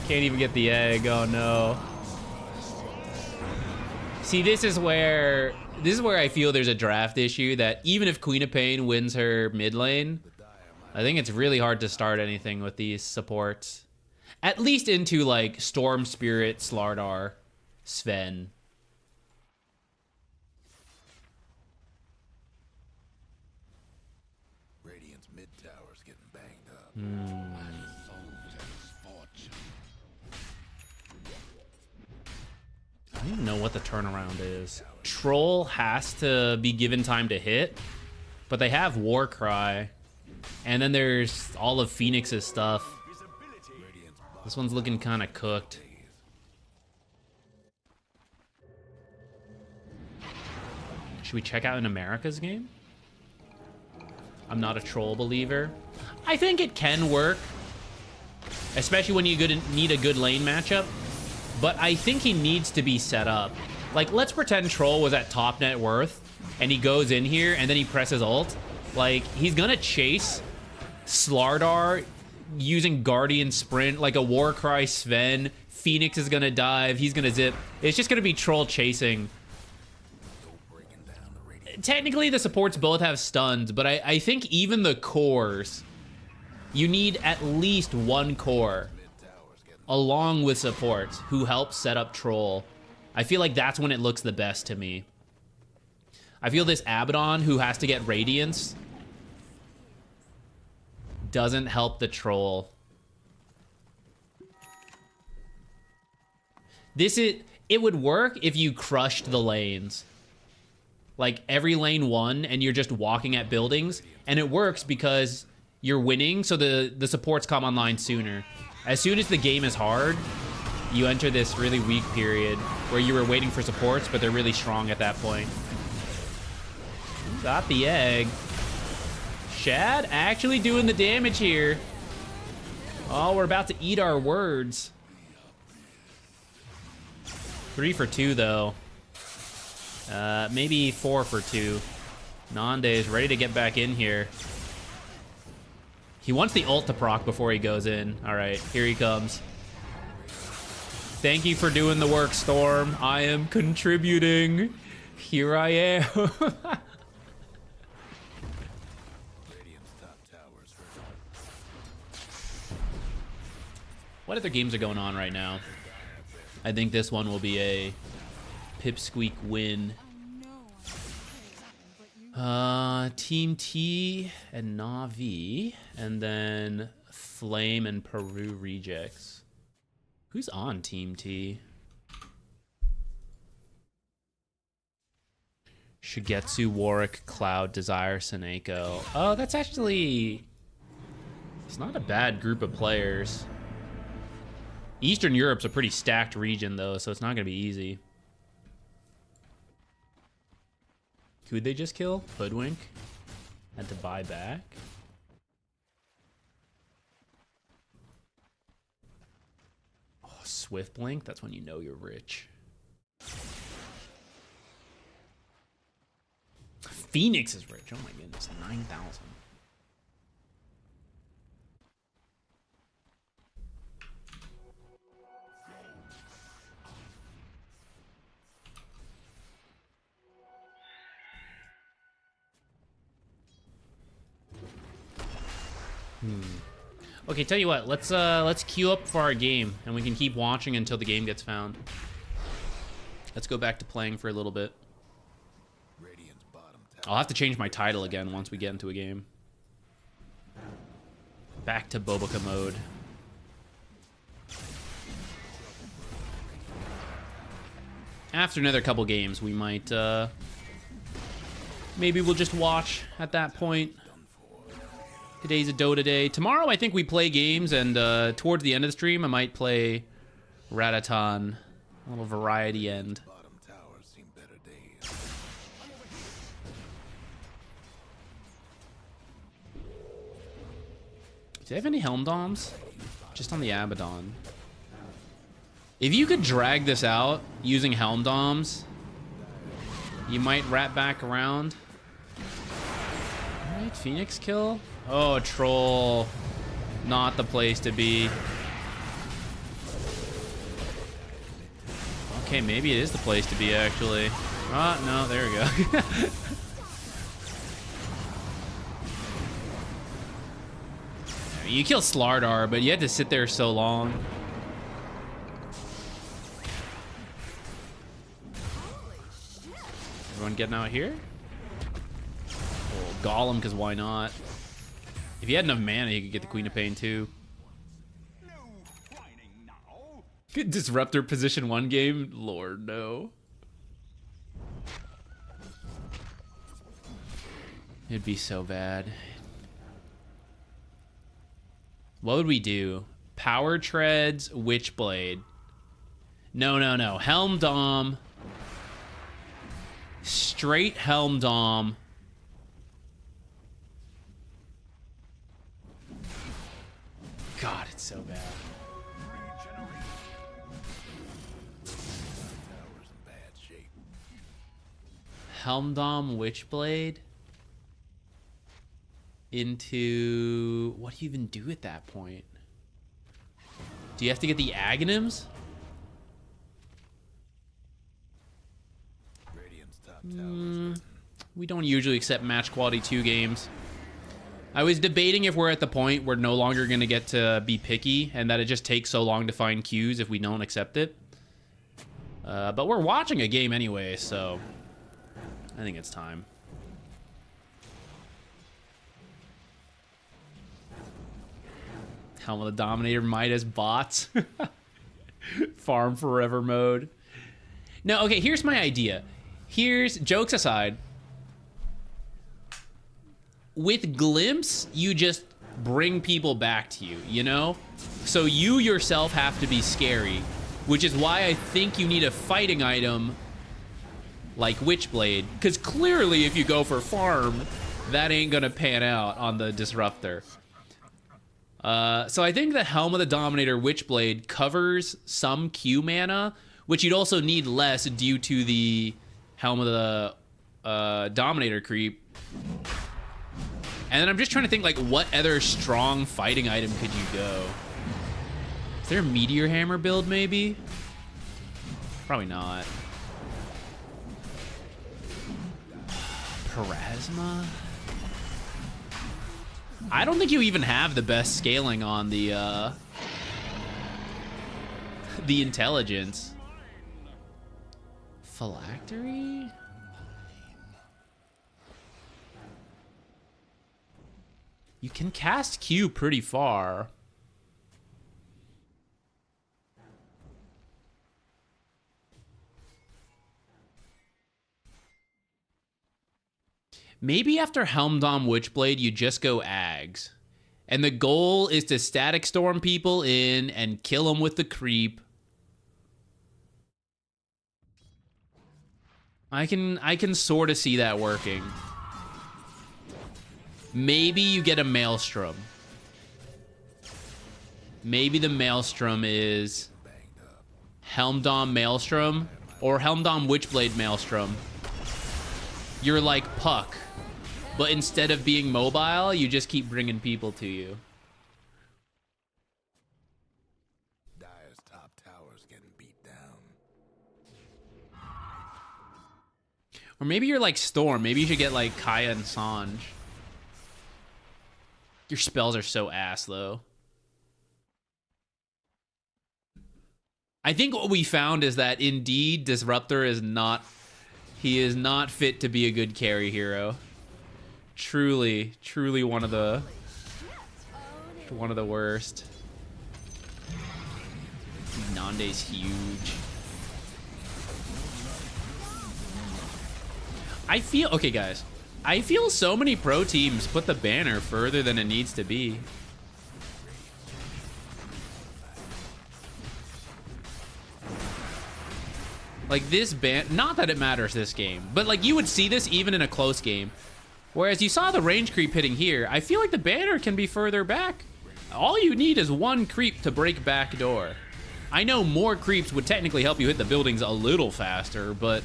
Can't even get the egg. Oh no. See, this is where I feel there's a draft issue that even if Queen of Pain wins her mid lane, I think it's really hard to start anything with these supports. At least into like Storm Spirit, Slardar, Sven. Radiant's mid tower's getting banged up. I don't even know what the turnaround is. Troll has to be given time to hit, but they have Warcry. And then there's all of Phoenix's stuff. This one's looking kind of cooked. Should we check out an America's game? I'm not a troll believer. I think it can work, especially when you need a good lane matchup. But I think he needs to be set up. Like, let's pretend Troll was at top net worth, and he goes in here, and then he presses ult. Like, he's gonna chase Slardar using Guardian Sprint, like a Warcry Sven. Phoenix is gonna dive, he's gonna zip. It's just gonna be Troll chasing. Technically, the supports both have stuns, but I think even the cores, you need at least one core along with supports who help set up Troll. I feel like that's when it looks the best to me. I feel this Abaddon who has to get Radiance doesn't help the Troll. It would work if you crushed the lanes. Like every lane won and you're just walking at buildings, and it works because you're winning, so the supports come online sooner. As soon as the game is hard, you enter this really weak period where you were waiting for supports, but they're really strong at that point. Got the egg. Shad actually doing the damage here. Oh, we're about to eat our words. 3 for 2, though. Maybe 4 for 2. Nande is ready to get back in here. He wants the ult to proc before he goes in. All right, here he comes. Thank you for doing the work, Storm. I am contributing. Here I am. What other games are going on right now? I think this one will be a Pipsqueak win. Team T and Na'Vi, and then Flame and Peru rejects. Who's on Team T? Shigetsu, Warwick, Cloud, Desire, Seneko. Oh, that's actually... It's not a bad group of players. Eastern Europe's a pretty stacked region, though, so it's not going to be easy. Who'd they just kill? Hoodwink? Had to buy back? Oh, Swift Blink? That's when you know you're rich. Phoenix is rich. Oh my goodness. 9,000. Okay, tell you what, let's queue up for our game, and we can keep watching until the game gets found. Let's go back to playing for a little bit. Radiant's bottom tower. I'll have to change my title again once we get into a game. Back to BoBoKa Mode. After another couple games, we might, maybe we'll just watch at that point. Today's a Dota day. Tomorrow, I think we play games, and towards the end of the stream, I might play Rataton. A little variety end. Bottom towers seen better days. Do they have any Helm Doms? Just on the Abaddon. If you could drag this out using Helm Doms, you might wrap back around. Alright, Phoenix kill. Oh, Troll. Not the place to be. Okay, maybe it is the place to be, actually. Ah, no, there we go. You kill Slardar, but you had to sit there so long. Everyone getting out here? Oh, Golem, because why not? If he had enough mana, he could get the Queen of Pain too. Good Disruptor position 1 game? Lord, no. It'd be so bad. What would we do? Power Treads, Witchblade. No, no, no. Helm Dom. Straight Helm Dom. God, it's so bad. Towers in bad shape. Helmdom Witchblade into... What do you even do at that point? Do you have to get the Aghanims? Radiant's top tower. We don't usually accept match quality 2 games. I was debating if we're at the point we're no longer going to get to be picky and that it just takes so long to find queues if we don't accept it. But we're watching a game anyway, so I think it's time. Helm of the Dominator, Midas bots. Farm forever mode. No, okay, here's my idea. Here's, jokes aside, with Glimpse, you just bring people back to you, you know? So you yourself have to be scary, which is why I think you need a fighting item like Witchblade, because clearly if you go for farm, that ain't gonna pan out on the Disruptor. So I think the Helm of the Dominator Witchblade covers some Q mana, which you'd also need less due to the Helm of the Dominator creep. And then I'm just trying to think, like, what other strong fighting item could you go? Is there a Meteor Hammer build, maybe? Probably not. Parasma? I don't think you even have the best scaling on the intelligence. Phylactery? You can cast Q pretty far. Maybe after Helmdom Witchblade, you just go Ags. And the goal is to Static Storm people in and kill them with the creep. I can sort of see that working. Maybe you get a Maelstrom. Maybe the Maelstrom is Helmdom Maelstrom or Helmdom Witchblade Maelstrom. You're like Puck, but instead of being mobile, you just keep bringing people to you. Dire's top tower's getting beat down. Or maybe you're like Storm. Maybe you should get like Kaya and Sanj. Your spells are so ass, though. I think what we found is that indeed Disruptor is not... He is not fit to be a good carry hero. Truly, truly one of the worst. Nande's huge. I feel... Okay, guys. I feel so many pro teams put the banner further than it needs to be. Like this not that it matters this game, but like you would see this even in a close game. Whereas you saw the range creep hitting here, I feel like the banner can be further back. All you need is one creep to break back door. I know more creeps would technically help you hit the buildings a little faster, but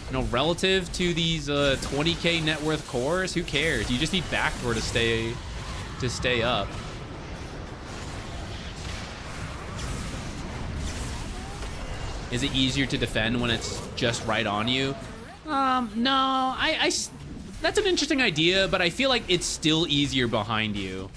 you know, relative to these 20k net worth cores, who cares? You just need backdoor to stay up. Is it easier to defend when it's just right on you? No, that's an interesting idea, but I feel like it's still easier behind you.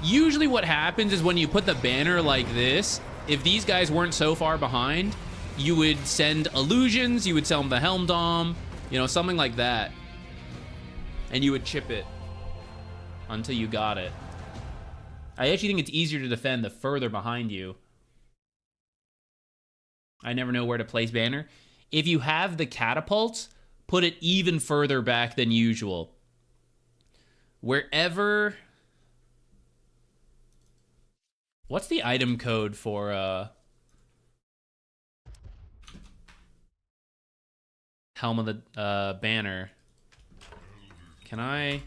Usually what happens is when you put the banner like this, if these guys weren't so far behind, you would send illusions, you would sell them the Helmdom, you know, something like that. And you would chip it until you got it. I actually think it's easier to defend the further behind you. I never know where to place banner. If you have the catapults, put it even further back than usual. Wherever... What's the item code for Helm of the banner? Can I...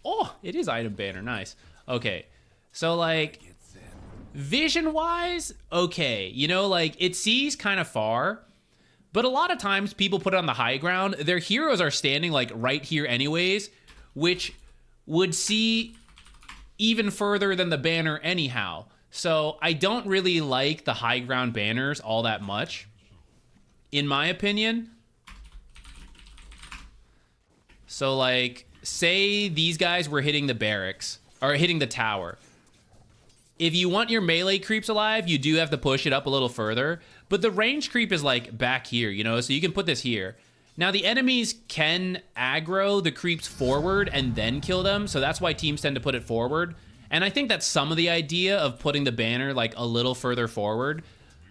Oh, it is item banner. Nice. Okay. So, like, vision-wise, okay. You know, like, it sees kind of far, but a lot of times people put it on the high ground. Their heroes are standing, like, right here anyways, which would see even further than the banner anyhow. So I don't really like the high ground banners all that much, in my opinion. So like, say these guys were hitting the barracks, or hitting the tower. If you want your melee creeps alive, you do have to push it up a little further, but the range creep is like back here, you know, so you can put this here. Now, the enemies can aggro the creeps forward and then kill them, so that's why teams tend to put it forward. And I think that's some of the idea of putting the banner, like, a little further forward.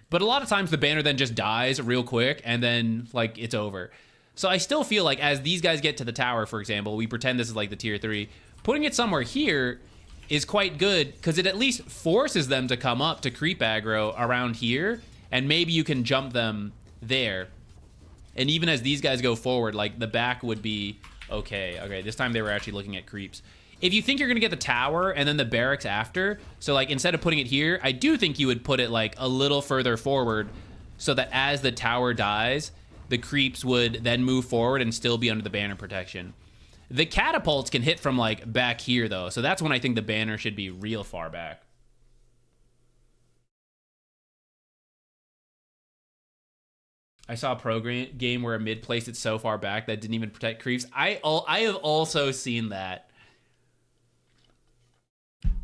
But a lot of times the banner then just dies real quick, and then, like, it's over. So I still feel like as these guys get to the tower, for example, we pretend this is, like, the tier 3, putting it somewhere here is quite good, because it at least forces them to come up to creep aggro around here, and maybe you can jump them there. And even as these guys go forward, like, the back would be okay. Okay, this time they were actually looking at creeps. If you think you're going to get the tower and then the barracks after, so, like, instead of putting it here, I do think you would put it, like, a little further forward so that as the tower dies, the creeps would then move forward and still be under the banner protection. The catapults can hit from, like, back here, though, so that's when I think the banner should be real far back. I saw a pro game where a mid placed it so far back that didn't even protect creeps. I have also seen that.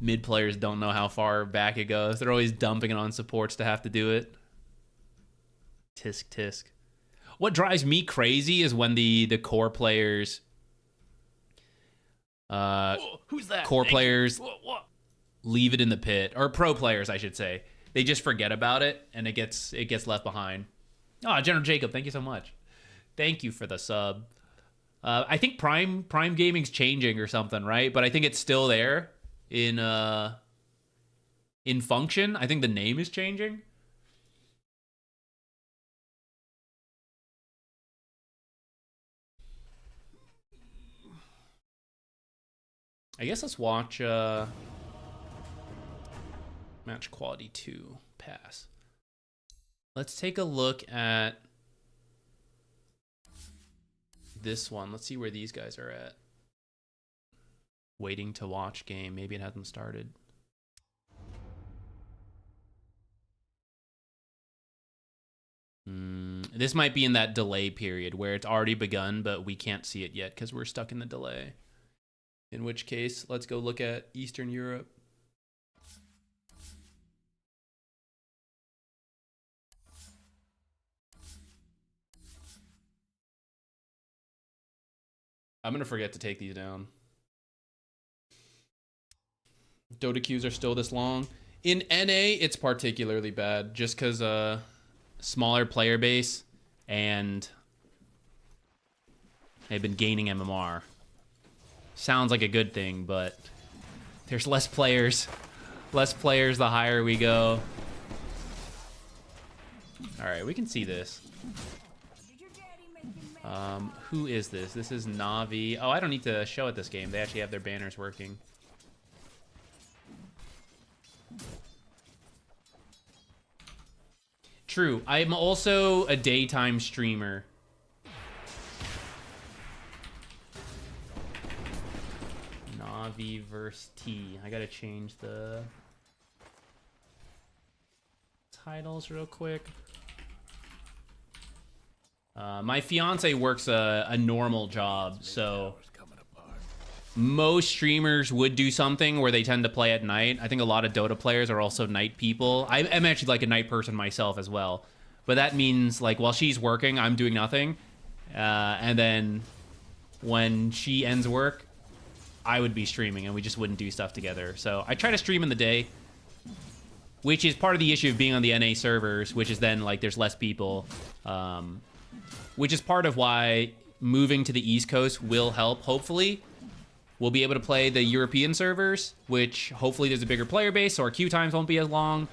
Mid players don't know how far back it goes. They're always dumping it on supports to have to do it. Tisk tisk. What drives me crazy is when the core players... who's that? Core players leave it in the pit. Or pro players, I should say. They just forget about it, and it gets left behind. Oh, General Jacob, thank you so much. Thank you for the sub. I think Prime Gaming's changing or something, right? But I think it's still there. in function. I think the name is changing. I guess let's watch match quality 2 pass. Let's take a look at this one. Let's see where these guys are at. Waiting to watch game. Maybe it hasn't started. This might be in that delay period where it's already begun, but we can't see it yet because we're stuck in the delay. In which case, let's go look at Eastern Europe. I'm going to forget to take these down. Dota queues are still this long. In NA, it's particularly bad just because smaller player base and they've been gaining MMR. Sounds like a good thing, but there's less players. Less players the higher we go. All right, we can see this. Who is this? This is Na'Vi. Oh, I don't need to show it this game. They actually have their banners working. True. I'm also a daytime streamer. Na'Vi versus T. I gotta change the titles real quick. My fiance works a normal job, so most streamers would do something where they tend to play at night. I think a lot of Dota players are also night people. I'm actually like a night person myself as well. But that means like while she's working, I'm doing nothing. And then when she ends work, I would be streaming and we just wouldn't do stuff together. So I try to stream in the day, which is part of the issue of being on the NA servers, which is then like there's less people. Which is part of why moving to the East Coast will help, hopefully. We'll be able to play the European servers, which hopefully there's a bigger player base, so our queue times won't be as long.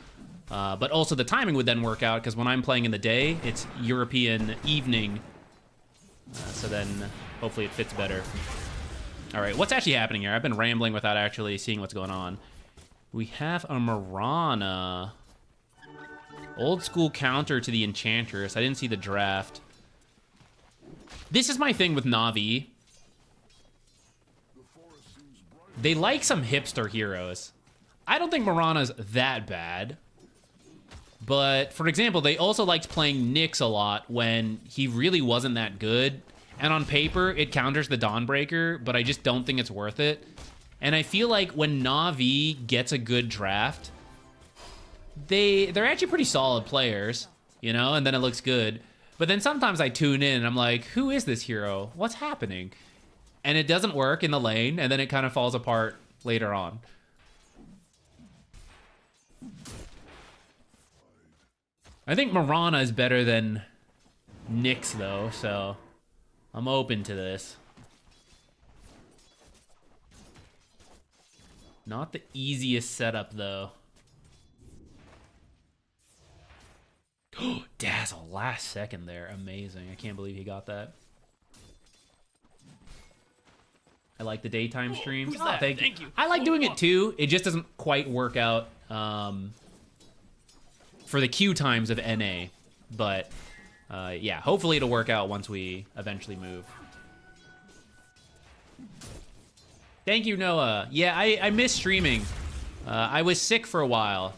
But also the timing would then work out, because when I'm playing in the day, it's European evening. So then hopefully it fits better. All right, what's actually happening here? I've been rambling without actually seeing what's going on. We have a Mirana. Old school counter to the Enchantress. I didn't see the draft. This is my thing with Na'Vi. They like some hipster heroes. I don't think Mirana's that bad. But, for example, they also liked playing Nyx a lot when he really wasn't that good. And on paper, it counters the Dawnbreaker, but I just don't think it's worth it. And I feel like when Na'Vi gets a good draft, they're actually pretty solid players, you know, and then it looks good. But then sometimes I tune in and I'm like, who is this hero? What's happening? And it doesn't work in the lane, and then it kind of falls apart later on. I think Mirana is better than Nyx, though, so I'm open to this. Not the easiest setup, though. Dazzle, last second there. Amazing. I can't believe he got that. I like the daytime streams. Who's that? Thank you. I like doing it too. It just doesn't quite work out for the queue times of NA. But yeah, hopefully it'll work out once we eventually move. Thank you, Noah. Yeah, I miss streaming. I was sick for a while.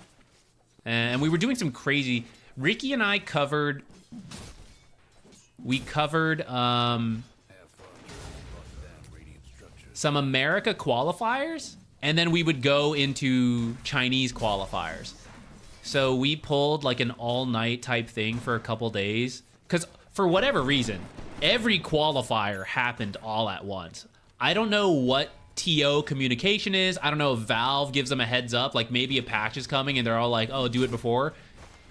And we were doing some crazy... Ricky and I covered... We covered... some America qualifiers, and then we would go into Chinese qualifiers. So we pulled like an all-night type thing for a couple days, because for whatever reason, every qualifier happened all at once. I don't know what TO communication is. I don't know if Valve gives them a heads up, like maybe a patch is coming and they're all like, oh, do it before.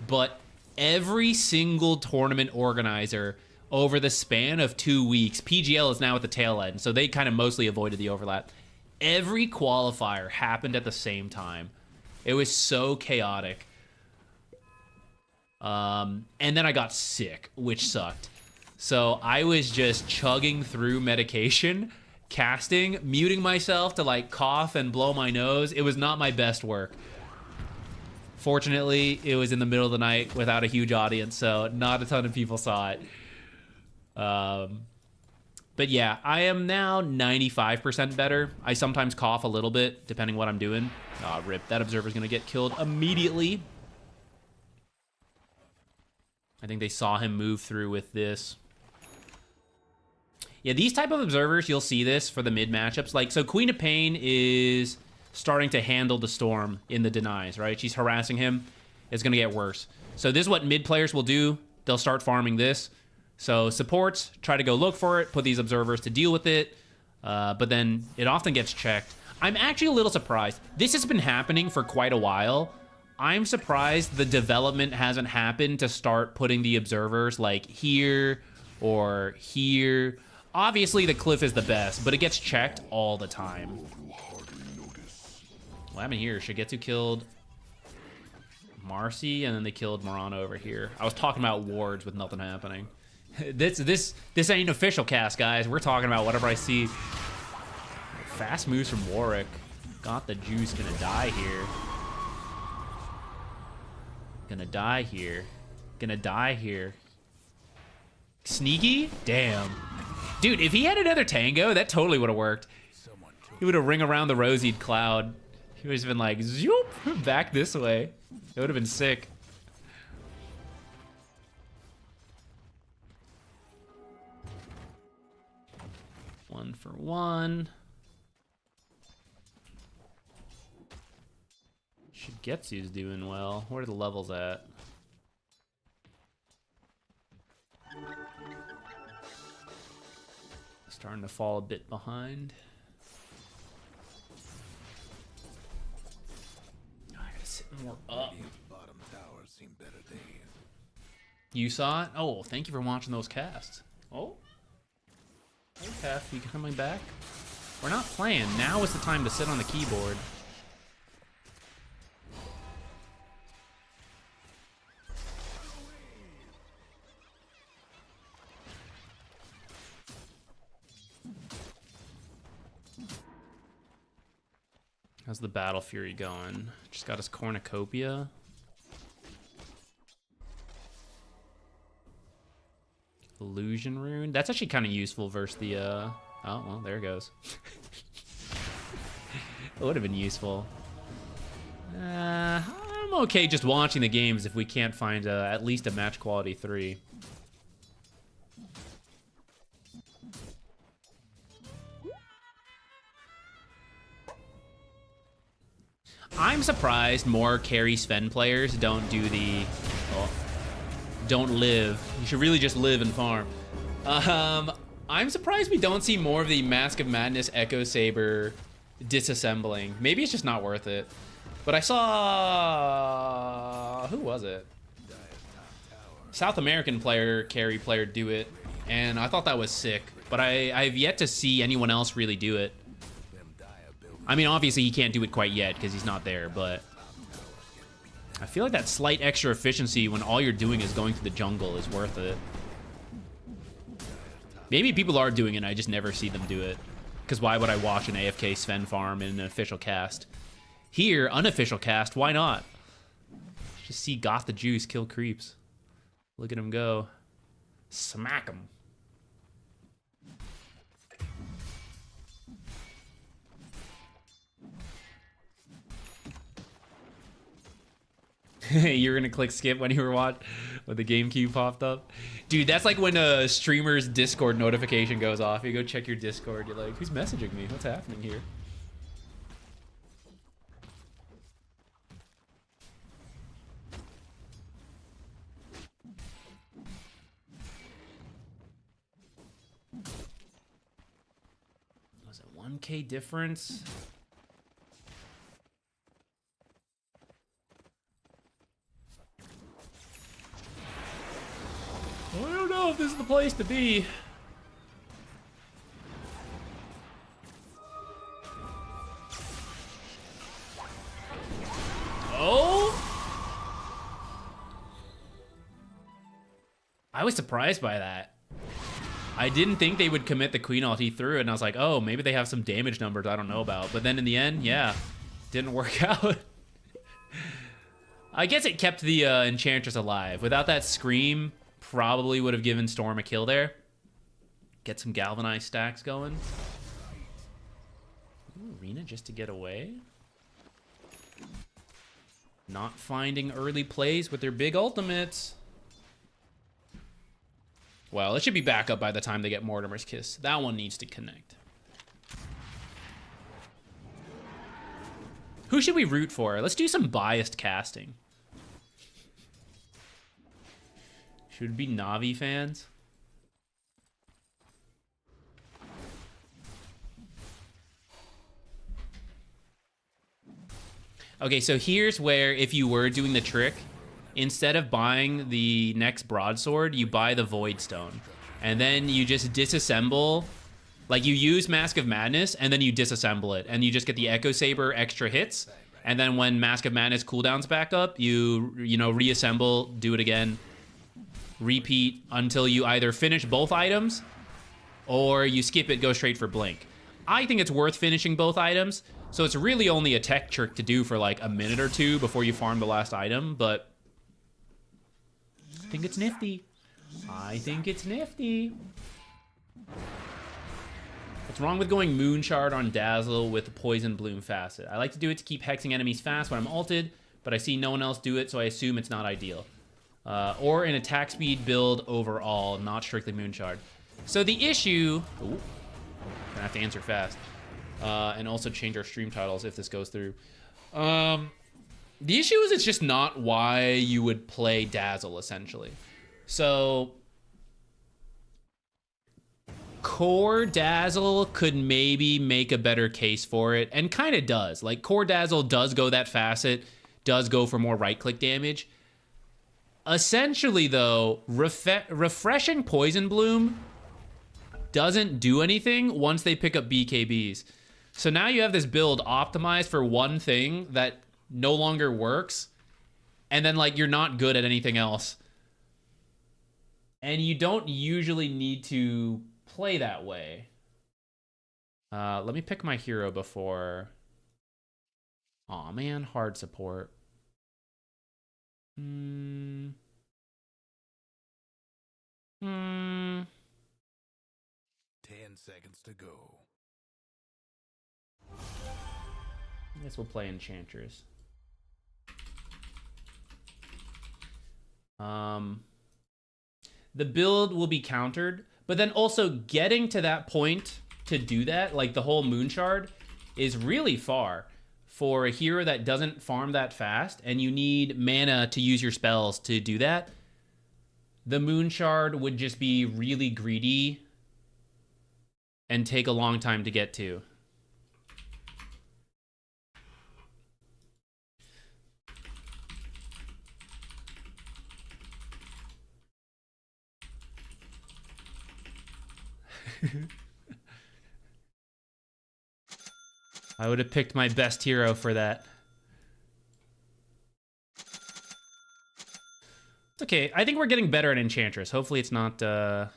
But every single tournament organizer over the span of 2 weeks, PGL is now at the tail end, so they kind of mostly avoided the overlap. Every qualifier happened at the same time. It was so chaotic. And then I got sick, which sucked. So I was just chugging through medication, casting, muting myself to like cough and blow my nose. It was not my best work. Fortunately, it was in the middle of the night without a huge audience, so not a ton of people saw it. But yeah, I am now 95% better. I sometimes cough a little bit, depending what I'm doing. Aw, rip. That observer's gonna get killed immediately. I think they saw him move through with this. Yeah, these type of observers, you'll see this for the mid matchups. Like, so Queen of Pain is starting to handle the Storm in the denies, right? She's harassing him. It's going to get worse. So this is what mid players will do. They'll start farming this. So supports, try to go look for it, put these observers to deal with it. But then it often gets checked. I'm actually a little surprised. This has been happening for quite a while. I'm surprised the development hasn't happened to start putting the observers like here or here. Obviously, the cliff is the best, but it gets checked all the time. What happened here? Shigetsu killed Marcy, and then they killed Murano over here. I was talking about wards with nothing happening. This ain't official cast, guys. We're talking about whatever I see. Fast moves from Warwick. Got the juice. Gonna die here. Gonna die here. Gonna die here. Sneaky? Damn. Dude, if he had another tango, that totally would have worked. He would have ring around the rosied cloud. He would have been like, zoop, back this way. It would have been sick. One for one. Shigetsu's doing well. Where are the levels at? Starting to fall a bit behind. I gotta sit more up. Bottom towers seem better days. You saw it? Oh, thank you for watching those casts. Oh. Hey, Tef, you coming back? We're not playing. Now is the time to sit on the keyboard. How's the Battle Fury going? Just got his Cornucopia. Illusion Rune. That's actually kind of useful versus the, oh, well, there it goes. It would have been useful. I'm okay just watching the games if we can't find at least a match quality 3. I'm surprised more carry Sven players don't do the... Oh, don't live. You should really just live and farm. I'm surprised we don't see more of the Mask of Madness Echo Saber disassembling. Maybe it's just not worth it. But I saw... Who was it? South American carry player do it. And I thought that was sick. But I've yet to see anyone else really do it. I mean, obviously he can't do it quite yet because he's not there, but I feel like that slight extra efficiency when all you're doing is going through the jungle is worth it. Maybe people are doing it and I just never see them do it. Because why would I watch an AFK Sven farm in an official cast? Here, unofficial cast, why not? Just see Goth the Juice kill creeps. Look at him go. Smack him. You're gonna click skip when you were when the GameCube popped up. Dude, that's like when a streamer's Discord notification goes off. You go check your Discord, you're like, who's messaging me? What's happening here? Was it 1K difference? I don't know if this is the place to be. I was surprised by that. I didn't think they would commit the Queen ult. He threw it, and I was like, oh, maybe they have some damage numbers I don't know about. But then in the end, yeah, didn't work out. I guess it kept the Enchantress alive. Without that Scream, probably would have given Storm a kill there. Get some Galvanized stacks going. Ooh, Arena just to get away. Not finding early plays with their big ultimates. Well, it should be back up by the time they get Mortimer's Kiss. That one needs to connect. Who should we root for? Let's do some biased casting. Should it be Na'Vi fans? Okay, so here's where, if you were doing the trick, instead of buying the next broadsword, you buy the Void Stone. And then you just disassemble, like you use Mask of Madness, and then you disassemble it. And you just get the Echo Saber extra hits. And then when Mask of Madness cooldowns back up, you know, reassemble, do it again, repeat until you either finish both items, or you skip it, go straight for Blink. I think it's worth finishing both items. So it's really only a tech trick to do for like a minute or two before you farm the last item, but I think it's nifty. I think it's nifty. What's wrong with going Moonshard on Dazzle with Poison Bloom Facet? I like to do it to keep hexing enemies fast when I'm ulted, but I see no one else do it, so I assume it's not ideal. Or an attack speed build overall, not strictly Moonshard. So the issue... Ooh, gonna have to answer fast. And also change our stream titles if this goes through. The issue is it's just not why you would play Dazzle, essentially. So, Core Dazzle could maybe make a better case for it, and kind of does. Like, Core Dazzle does go that facet, does go for more right-click damage. Essentially, though, refreshing Poison Bloom doesn't do anything once they pick up BKBs. So now you have this build optimized for one thing that no longer works, and then like you're not good at anything else. And you don't usually need to play that way. Let me pick my hero before... Aw, man, hard support. 10 seconds to go. I guess we'll play Enchantress. The build will be countered, but then also getting to that point to do that, like the whole Moonshard, is really far for a hero that doesn't farm that fast, and you need mana to use your spells to do that. The Moonshard would just be really greedy and take a long time to get to. I would have picked my best hero for that. It's okay. I think we're getting better at Enchantress. Hopefully it's not... Hopefully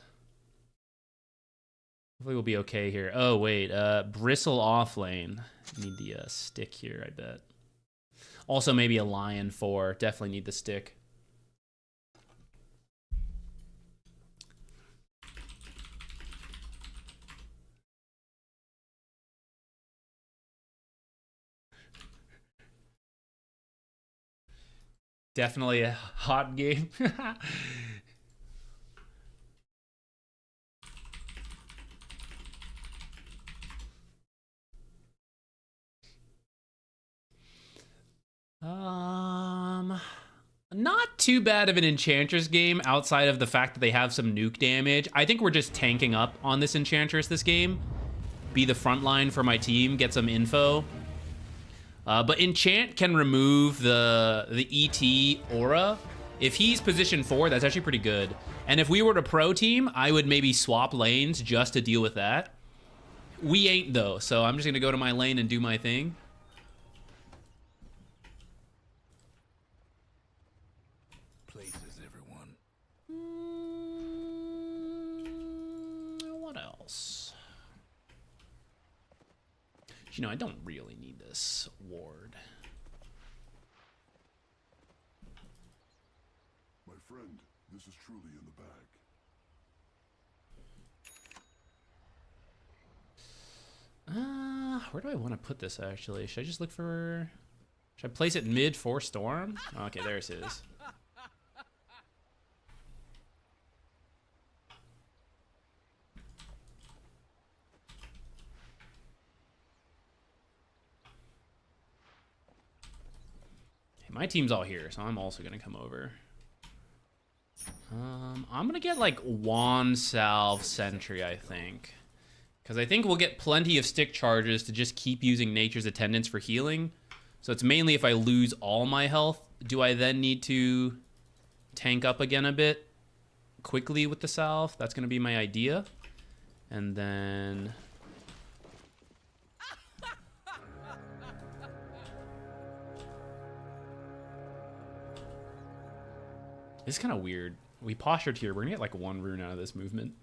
we'll be okay here. Oh, wait. Bristle off lane. Need the stick here, I bet. Also maybe a Lion 4. Definitely need the stick. Definitely a hot game. Not too bad of an Enchantress game outside of the fact that they have some nuke damage. I think we're just tanking up on this Enchantress this game. Be the front line for my team, get some info. But Enchant can remove the ET aura. If he's position 4, that's actually pretty good. And if we were to pro team, I would maybe swap lanes just to deal with that. We ain't though, so I'm just gonna go to my lane and do my thing. Places, everyone. else? You know, I don't really need this ward. My friend, this is truly in the bag. Where do I want to put this actually? Should I just look for... Should I place it mid for Storm? Okay, there it is. Hey, my team's all here, so I'm also gonna come over. I'm gonna get like Wand Salve Sentry, I think. Because I think we'll get plenty of stick charges to just keep using Nature's Attendants for healing. So it's mainly if I lose all my health, do I then need to tank up again a bit quickly with the salve? That's going to be my idea. And then... It's kind of weird. We postured here. We're going to get like 1 rune out of this movement.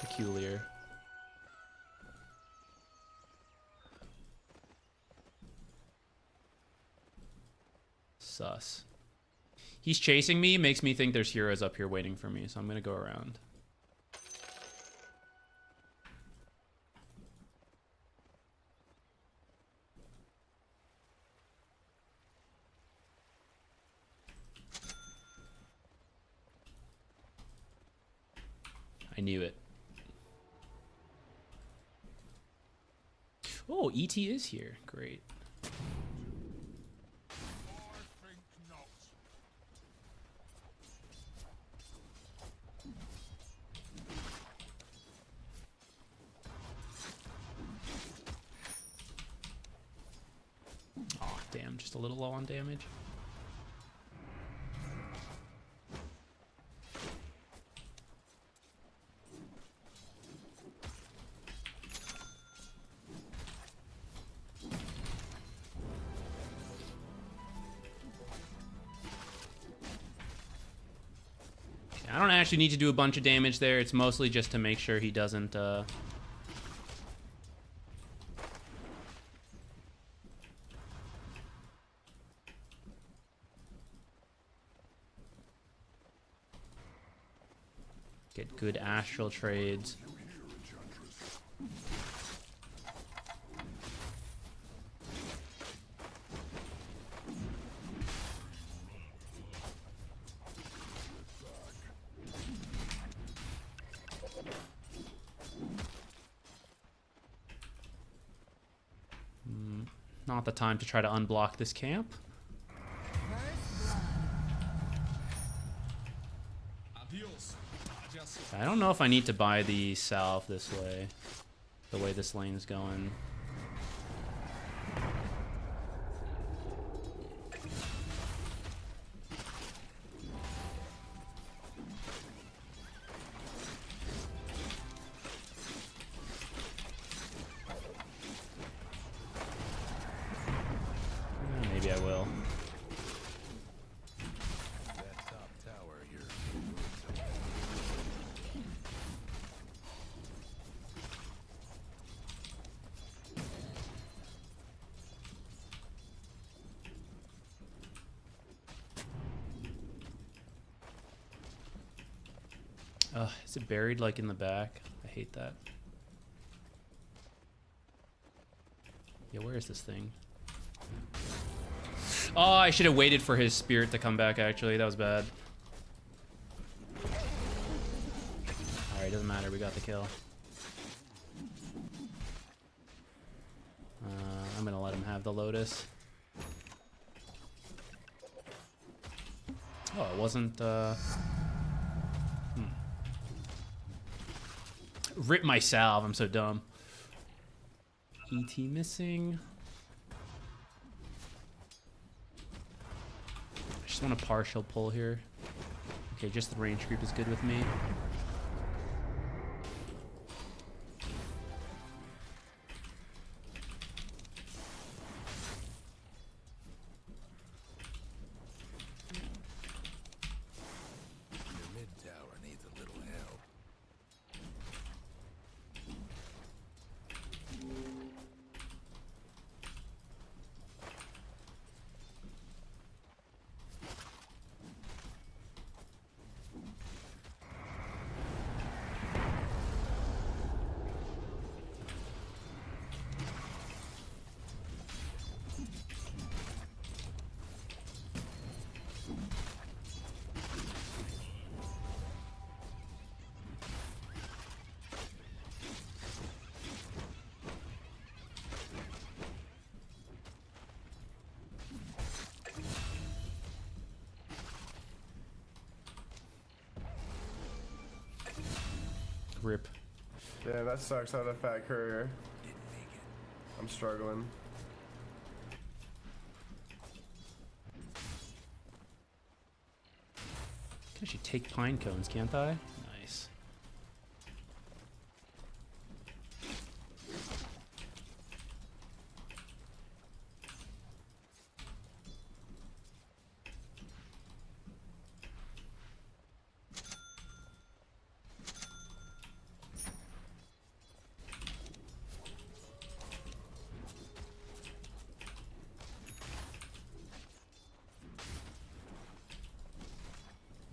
Peculiar. Sus. He's chasing me, makes me think there's heroes up here waiting for me, so I'm gonna go around. I knew it. Oh, ET is here. Great. Oh, damn. Just a little low on damage. I don't actually need to do a bunch of damage there. It's mostly just to make sure he doesn't... get good astral trades. Not the time to try to unblock this camp. I don't know if I need to buy the salve this way, the way this lane's going. Maybe I will. That top tower here. Is it buried like in the back? I hate that. Yeah, where is this thing? Oh, I should have waited for his spirit to come back, actually. That was bad. Alright, doesn't matter. We got the kill. I'm gonna let him have the Lotus. Oh, it wasn't... Rip my salve. I'm so dumb. ET missing. I just want a partial pull here. Okay, just the range creep is good with me. Your mid tower needs a little help. Rip. Yeah, that sucks. I had a fat courier. I'm struggling. Can actually take pine cones, can't I? Nice.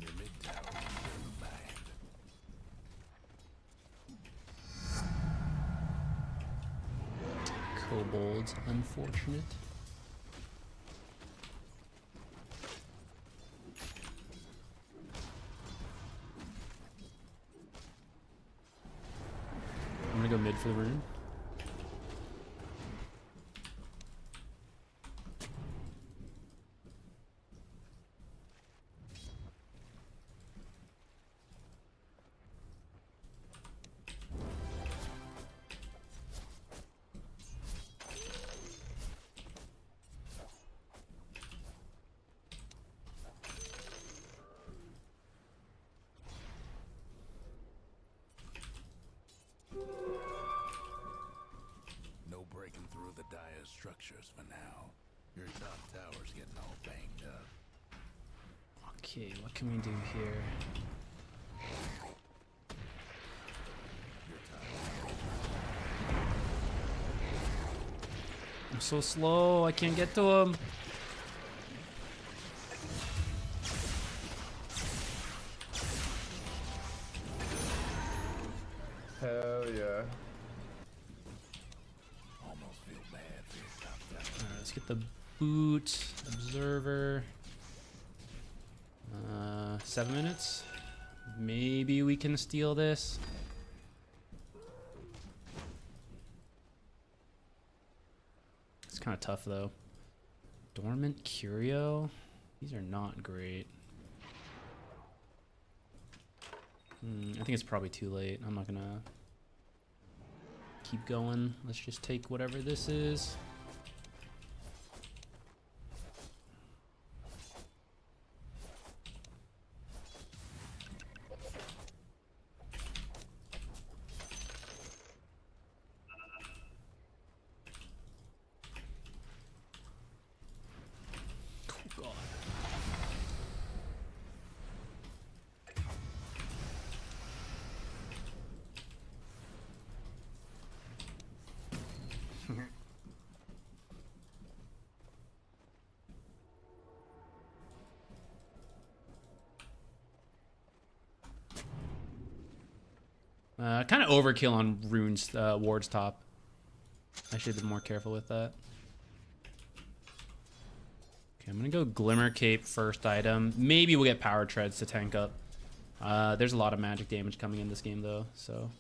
Your mid tower's a bit of a bag. Kobolds, unfortunate. I'm gonna go mid for the rune. No breaking through the dire structures for now. Your top tower's getting all banged up. Okay, what can we do here? I'm so slow, I can't get to him. Hell yeah. Almost feel bad for your top tower. Alright, let's get the boot, observer. 7 minutes. Maybe we can steal this. It's kind of tough though. Dormant Curio. These are not great. I think it's probably too late. I'm not gonna keep going. Let's just take whatever this is. Oh, God. Kind of overkill on runes, ward's top. I should have been more careful with that. Okay, I'm gonna go Glimmer Cape first item. Maybe we'll get Power Treads to tank up. There's a lot of magic damage coming in this game though, so.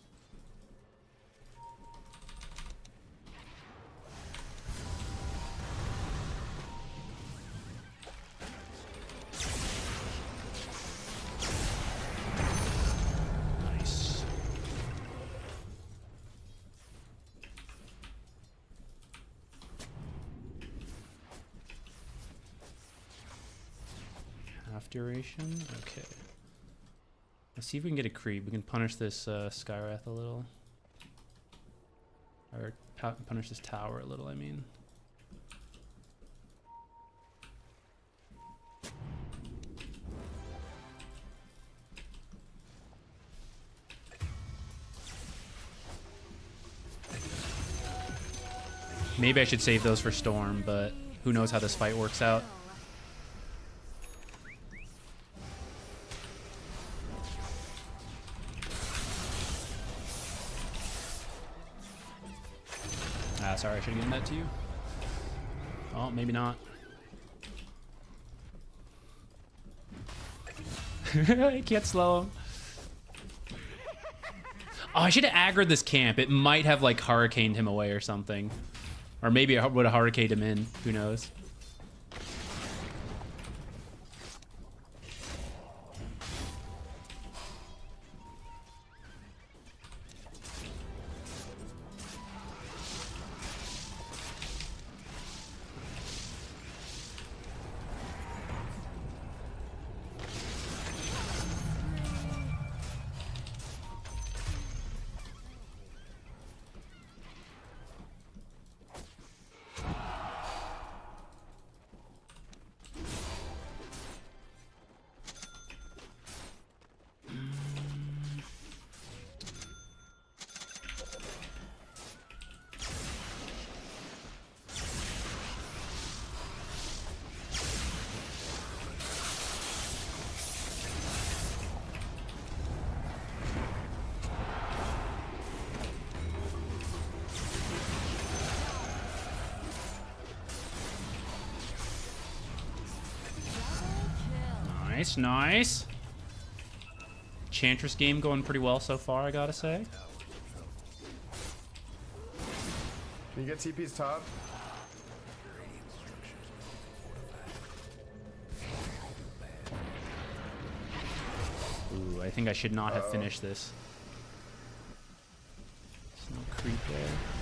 Nice. Half duration? Okay. Let's see if we can get a creep. We can punish this Skywrath a little. Or punish this tower a little, I mean. Maybe I should save those for Storm, but who knows how this fight works out. Ah, sorry, I should have given that to you. Oh, maybe not. I can't slow him. Oh, I should have aggroed this camp. It might have, like, hurricaned him away or something. Or maybe it would have hurricaned him in. Who knows? Nice, nice. Enchantress game going pretty well so far, I gotta say. Can you get TP's top? Ooh, I think I should not have finished this. There's no creep there.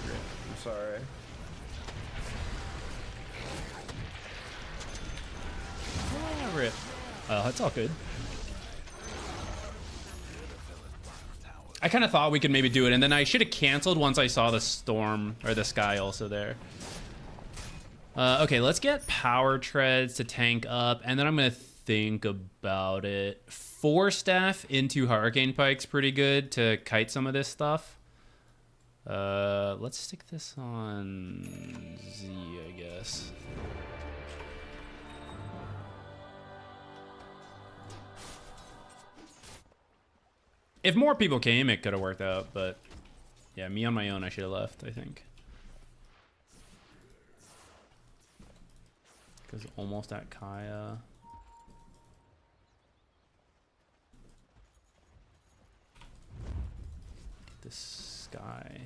Rip. I'm sorry. Ah, rip. It's all good. I kind of thought we could maybe do it, and then I should have canceled once I saw the storm, or the sky also there. Okay, let's get power treads to tank up, and then I'm going to think about it. 4 staff into hurricane pike's pretty good to kite some of this stuff. Let's stick this on Z, I guess. If more people came, it could have worked out, but yeah, me on my own, I should have left, I think. Because almost at Kaya. Get this sky.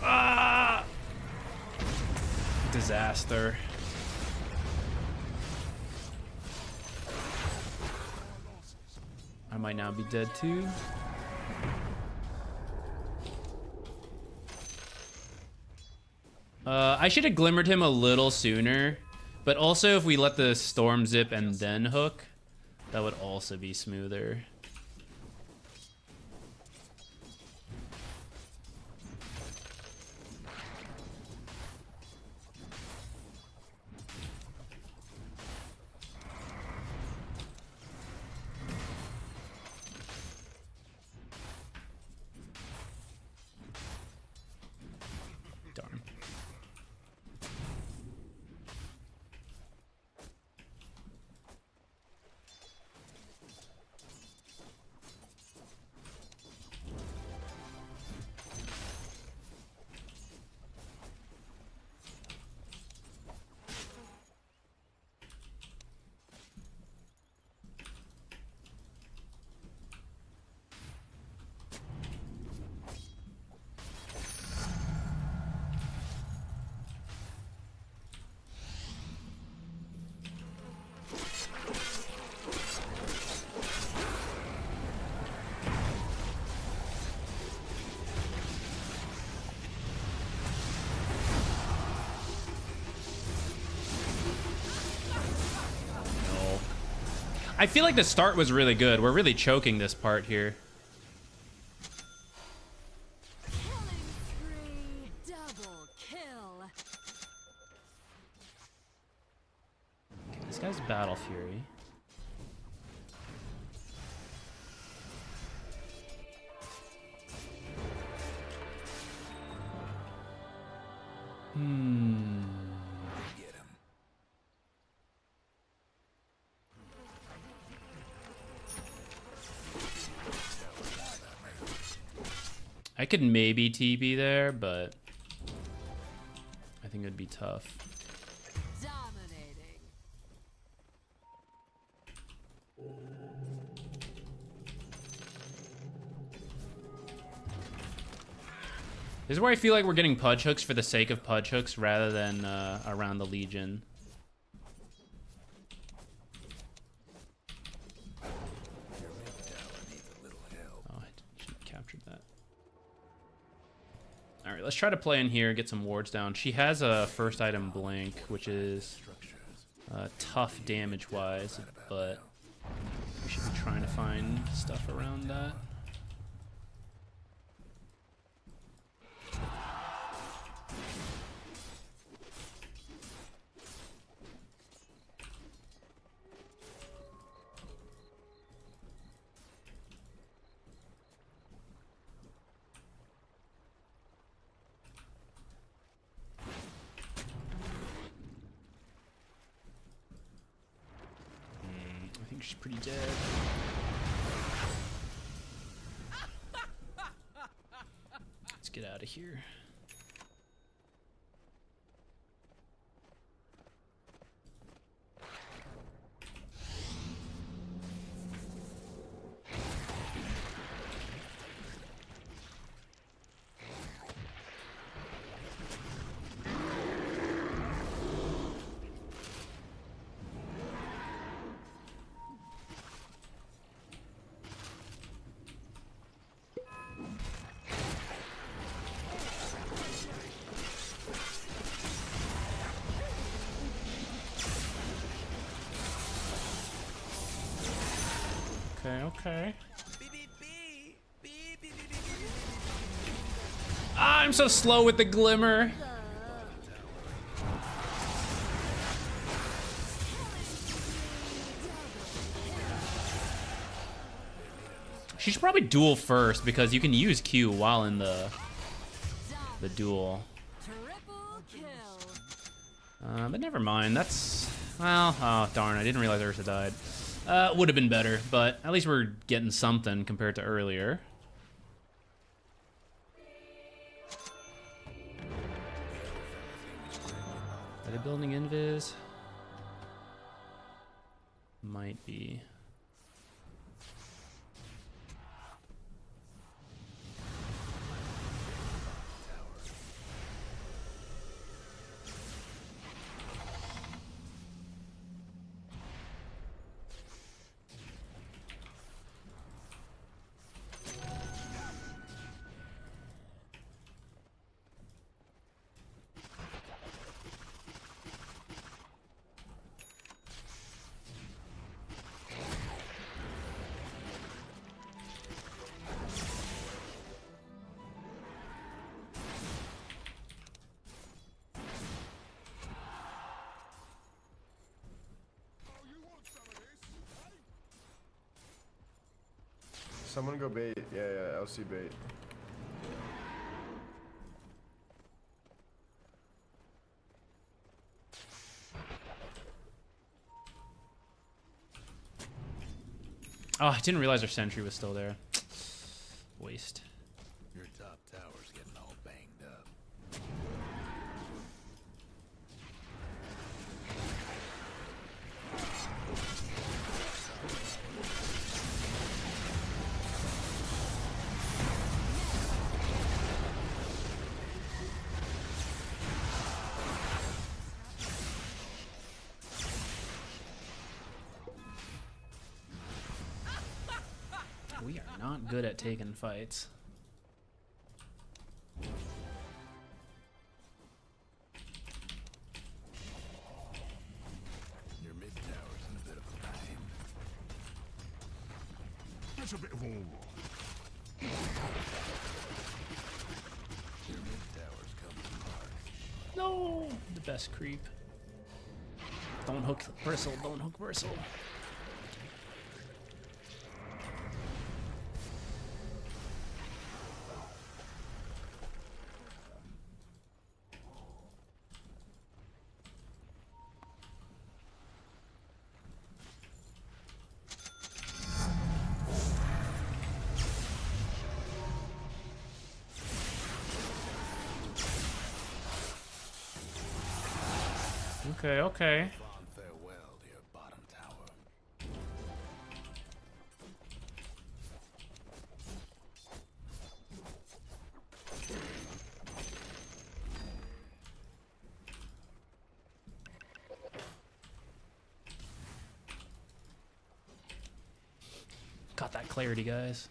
Ah! Disaster. I might now be dead too. I should have glimmered him a little sooner, but also if we let the storm zip and then hook, that would also be smoother. Darn. I feel like the start was really good. We're really choking this part here. Killing spree, double kill. Okay, this guy's Battle Fury. Get him. I could maybe TP there, but I think it'd be tough. Dominating. This is where I feel like we're getting pudge hooks for the sake of pudge hooks rather than around the Legion. Oh, I should have captured that. Alright, let's try to play in here, get some wards down. She has a first item blink, which is tough damage-wise, but we should be trying to find stuff around that. I think she's pretty dead. Let's get out of here. Okay. Ah, I'm so slow with the glimmer. She should probably duel first because you can use Q while in the duel. Triple kill. But never mind. That's well. Oh darn! I didn't realize Ursa died. Would have been better, but at least we're getting something compared to earlier. Are they building invis? Might be. Someone go bait. Yeah, LC bait. Oh, I didn't realize our sentry was still there. Waste. Your top tower's getting all banged up. We are not good at taking fights. Your mid tower's in a bit of a bind. That's a bit of all. Your mid tower's coming apart. No, the best creep. Don't hook bristle. Don't hook bristle. Okay. Fond farewell to your bottom tower. Got that clarity, guys.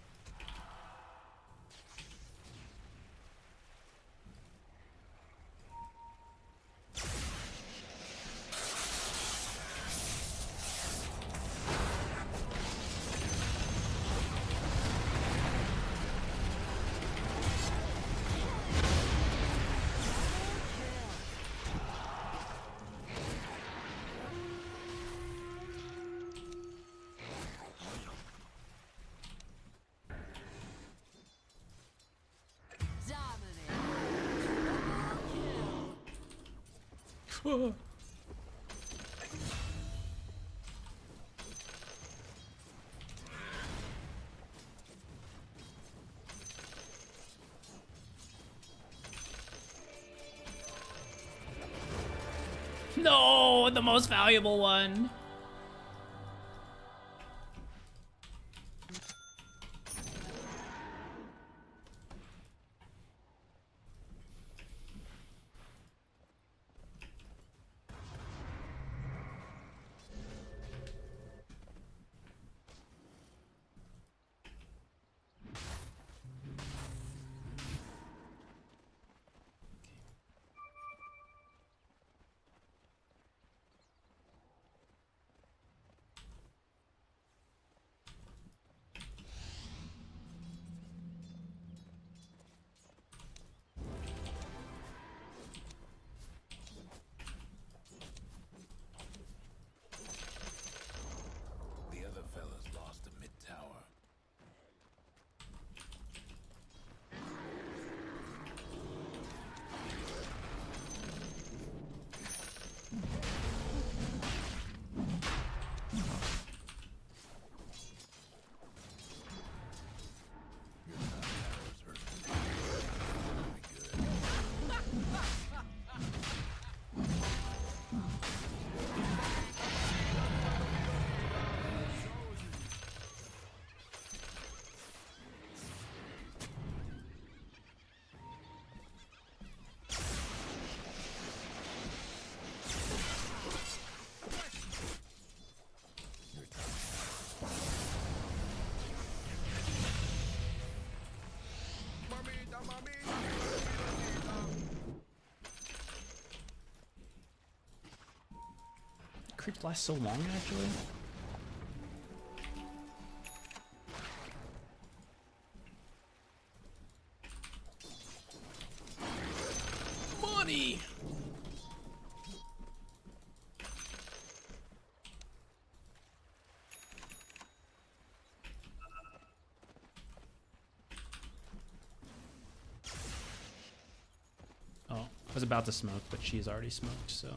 No, the most valuable one. The other fellas lost a mid-tower. Creeps last so long, actually. Money. Oh, I was about to smoke, but she's already smoked, so.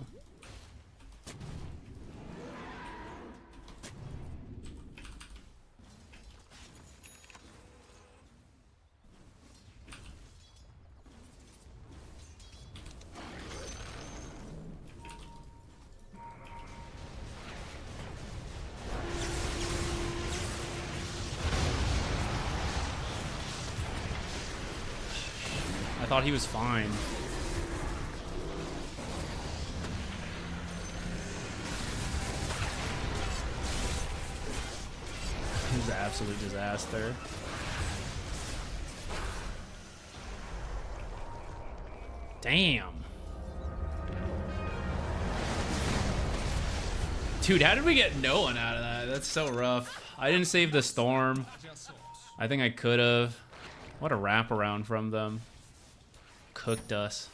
I thought he was fine. He was an absolute disaster. Damn. Dude, how did we get no one out of that? That's so rough. I didn't save the storm. I think I could have. What a wraparound from them. Cooked us.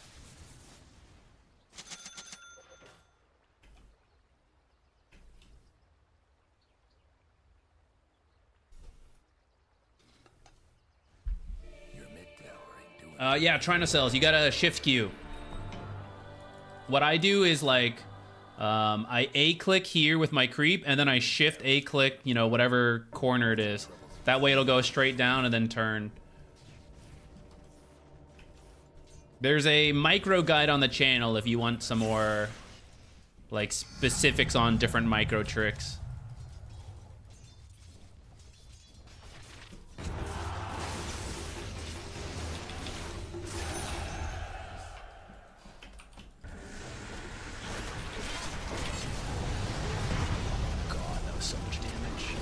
Your mid-tower ain't doing Yeah, trying to sell. You gotta shift Q. What I do is like, I A-click here with my creep, and then I shift A-click, you know, whatever corner it is. That way it'll go straight down and then turn. There's a micro guide on the channel if you want some more, like, specifics on different micro tricks. God, that was so much damage.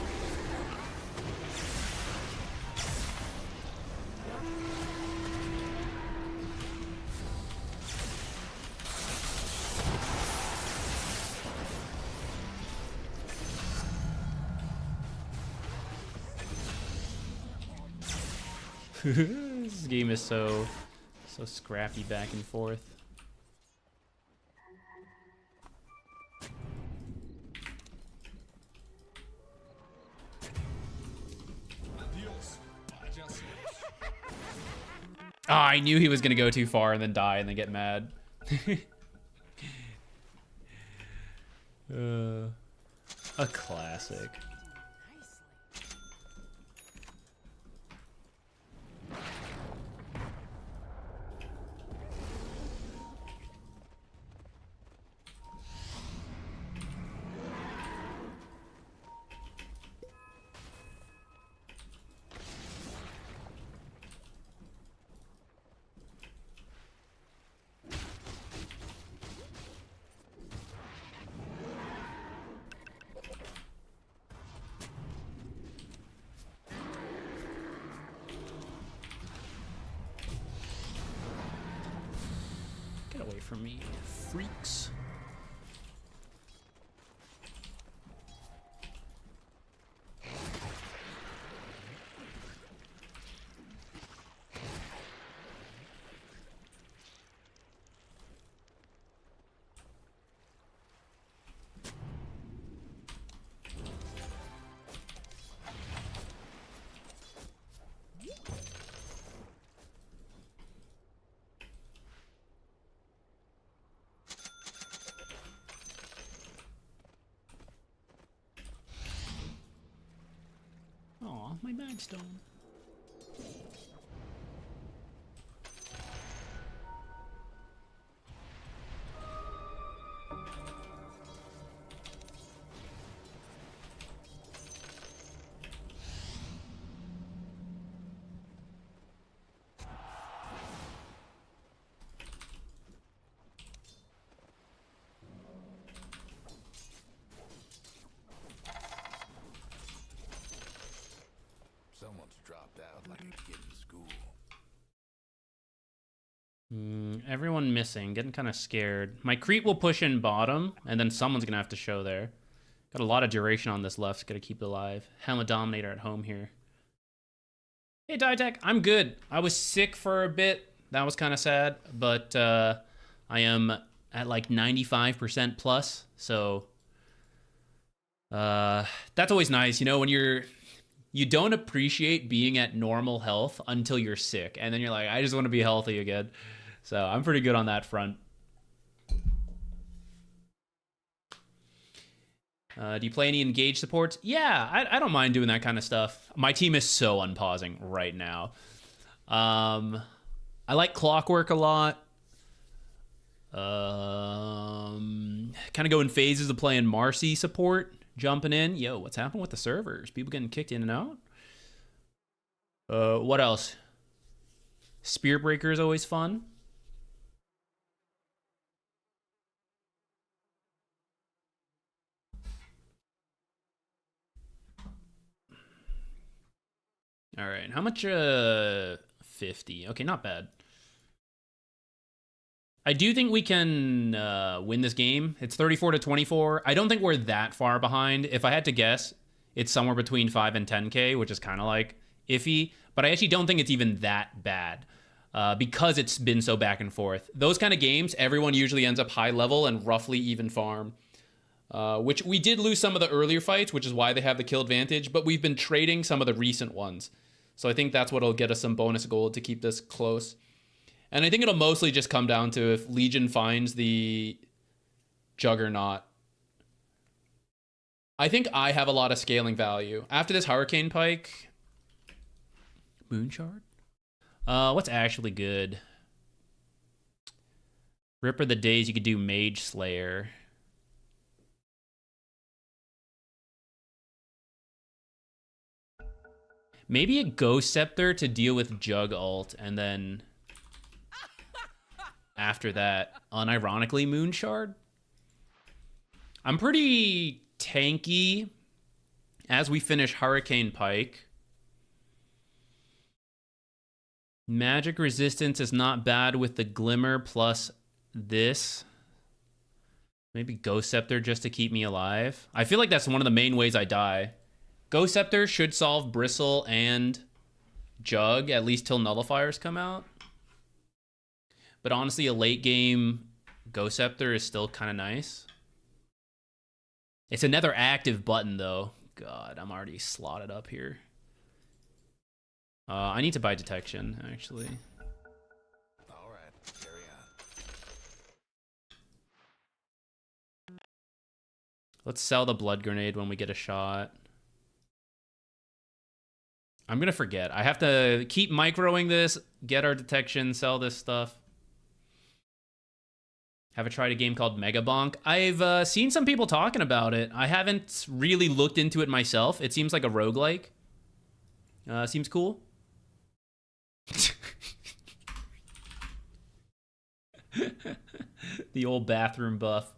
This game is so scrappy back and forth. Oh, I knew he was gonna go too far and then die and then get mad. A classic. for me, freaks. Aw, my bagstone. Someone's dropped out like a kid in school. Everyone missing, getting kind of scared. My creep will push in bottom, and then someone's gonna have to show there. Got a lot of duration on this left, gotta keep it alive. Helmet Dominator at home here. Hey Ditech, I'm good. I was sick for a bit. That was kind of sad, but I am at like 95% plus, so that's always nice, you know, when you don't appreciate being at normal health until you're sick, and then you're like, I just want to be healthy again. So I'm pretty good on that front. Do you play any engage supports? Yeah, I don't mind doing that kind of stuff. My team is so unpausing right now. I like Clockwork a lot. Kind of go in phases of playing Marcy support, jumping in. Yo, what's happening with the servers? People getting kicked in and out? What else? Spearbreaker is always fun. All right, how much? 50. Okay, not bad. I do think we can win this game. It's 34-24. I don't think we're that far behind. If I had to guess, it's somewhere between 5 and 10K, which is kind of like iffy. But I actually don't think it's even that bad because it's been so back and forth. Those kind of games, everyone usually ends up high level and roughly even farm. Which we did lose some of the earlier fights, which is why they have the kill advantage. But we've been trading some of the recent ones. So I think that's what'll get us some bonus gold to keep this close. And I think it'll mostly just come down to if Legion finds the Juggernaut. I think I have a lot of scaling value. After this Hurricane Pike... Moonshard? What's actually good? Ripper the days you could do Mage Slayer. Maybe a Ghost Scepter to deal with Jug ult, and then after that, unironically Moonshard. I'm pretty tanky as we finish Hurricane Pike. Magic resistance is not bad with the Glimmer plus this. Maybe Ghost Scepter just to keep me alive. I feel like that's one of the main ways I die. Ghost Scepter should solve Bristle and Jug, at least till Nullifiers come out. But honestly, a late game Ghost Scepter is still kind of nice. It's another active button, though. God, I'm already slotted up here. I need to buy Detection, actually. All right, carry on. Let's sell the Blood Grenade when we get a shot. I'm going to forget. I have to keep microing this, get our Detection, sell this stuff. Have I tried a game called Mega Bonk? I've seen some people talking about it. I haven't really looked into it myself. It seems like a roguelike. Seems cool. The old bathroom buff.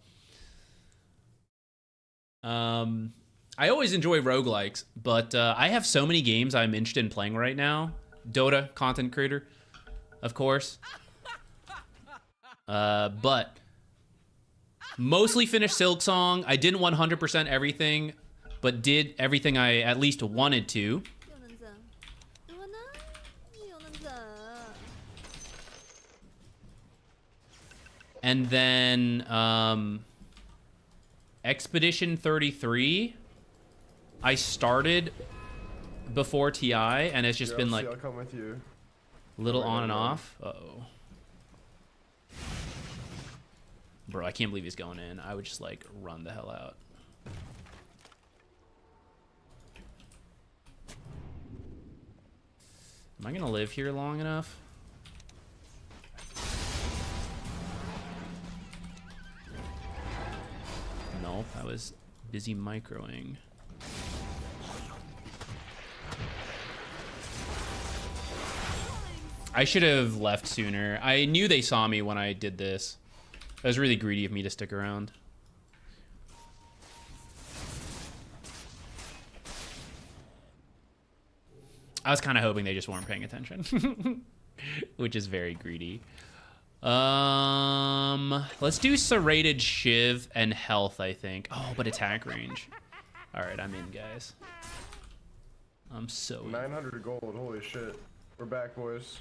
I always enjoy roguelikes, but I have so many games I'm interested in playing right now. Dota, content creator, of course. But mostly finished Silksong. I didn't 100% everything, but did everything I at least wanted to. 又能怎？如果呢？又能怎？ And then Expedition 33, I started before TI, and it's just been like I'll come with you. little on and off. Uh-oh. Bro, I can't believe he's going in. I would just like run the hell out. Am I gonna live here long enough? Nope, I was busy microing. I should have left sooner. I knew they saw me when I did this. That was really greedy of me to stick around. I was kind of hoping they just weren't paying attention, which is very greedy. Let's do serrated shiv and health, I think. Oh, but attack range. All right, I'm in, guys. I'm so in. 900 gold. Holy shit. We're back, boys.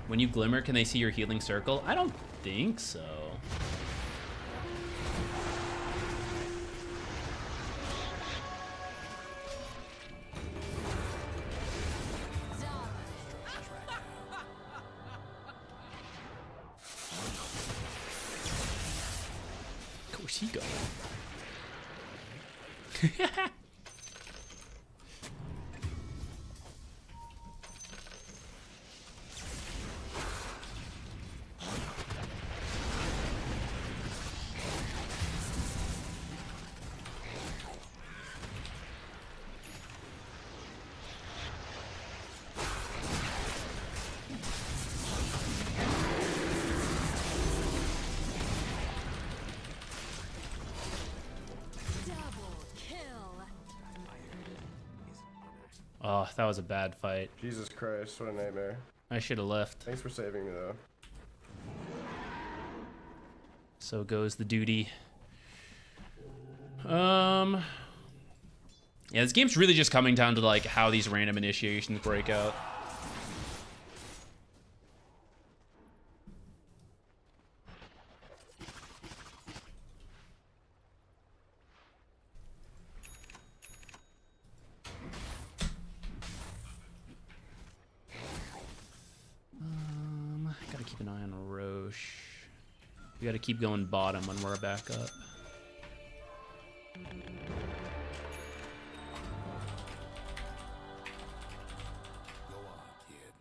When you glimmer, can they see your healing circle? I don't think so. Where's he going? Oh, that was a bad fight. Jesus Christ, what a nightmare. I should have left. Thanks for saving me, though. So goes the duty. Yeah, this game's really just coming down to like how these random initiations break out. Gotta keep an eye on Roche. We gotta keep going bottom when we're back up. Go on, kid.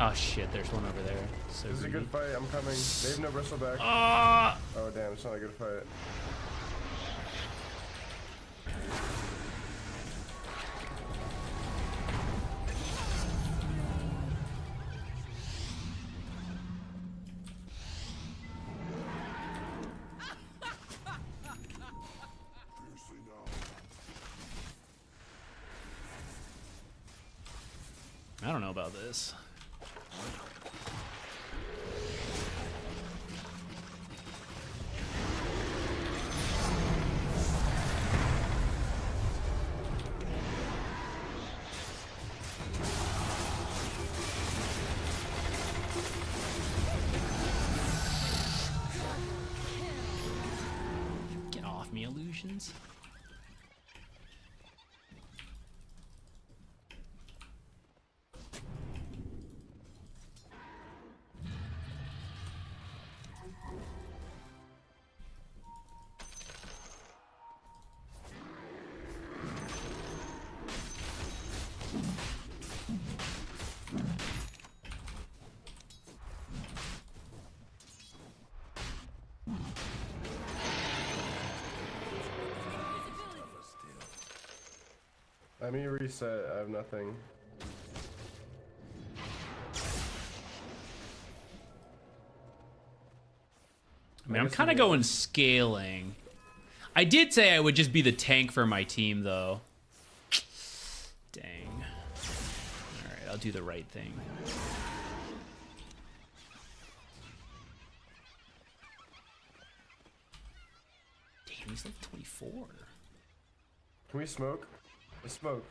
Oh shit, there's one over there. So This is a greedy. good fight. I'm coming. They have no bristleback. Ah! Oh, damn. It's not a good fight. I don't know about this. Get off me, illusions. Let me reset. I have nothing. I mean, I'm kind of going scaling. I did say I would just be the tank for my team, though. Dang. Alright, I'll do the right thing. Damn, he's level 24. Can we smoke? Let's smoke.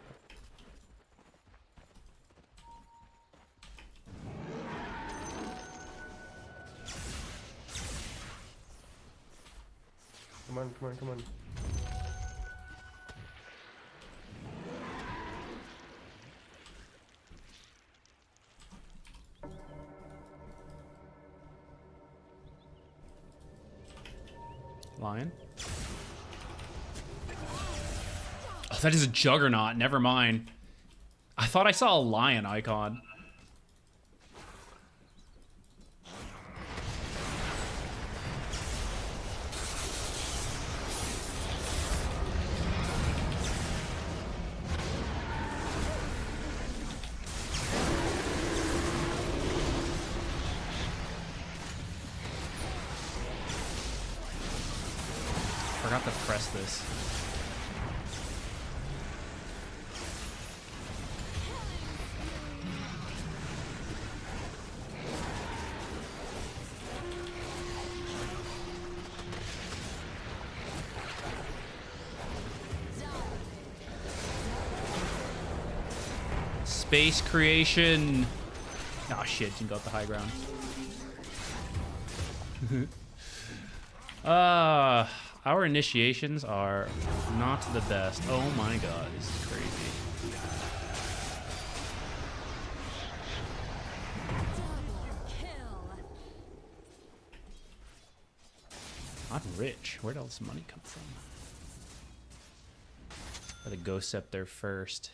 Come on, come on, come on. Lion. Oh, that is a juggernaut. Never mind. I thought I saw a lion icon. Forgot to press this. Space creation. Oh shit, didn't go up the high ground. Our initiations are not the best. Oh my god, this is crazy. I'm rich. Where'd all this money come from? Or the ghosts up there first.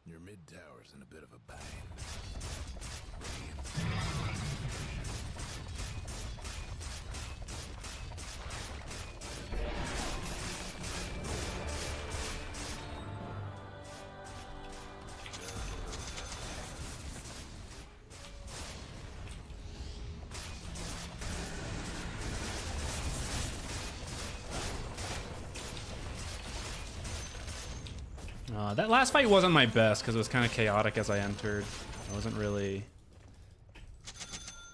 Your mid tower's in a bit of a bind. That last fight wasn't my best because it was kind of chaotic as I entered. I wasn't really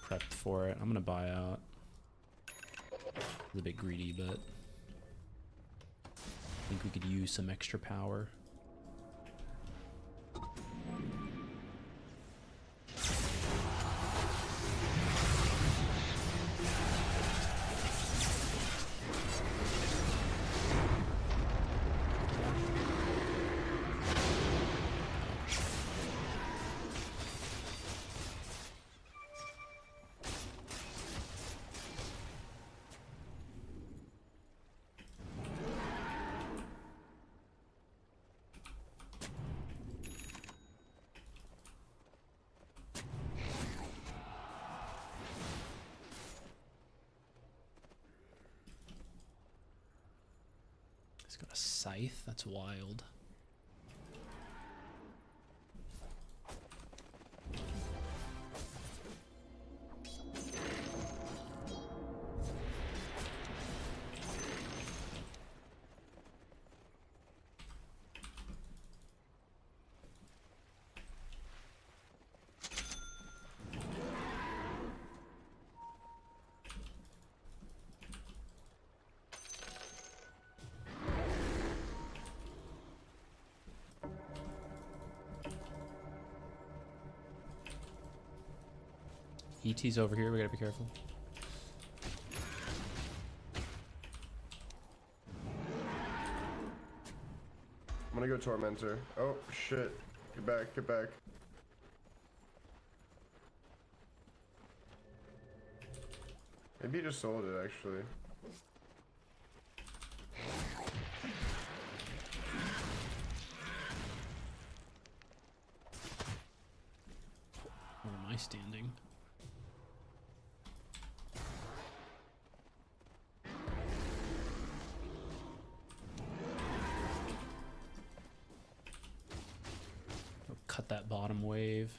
prepped for it. I'm gonna buy out. It's a bit greedy, but I think we could use some extra power. He's got a scythe. That's wild. ET's over here, we gotta be careful. I'm gonna go Tormentor. Oh shit. Get back, get back. Maybe he just sold it actually. standing? Cut that bottom wave.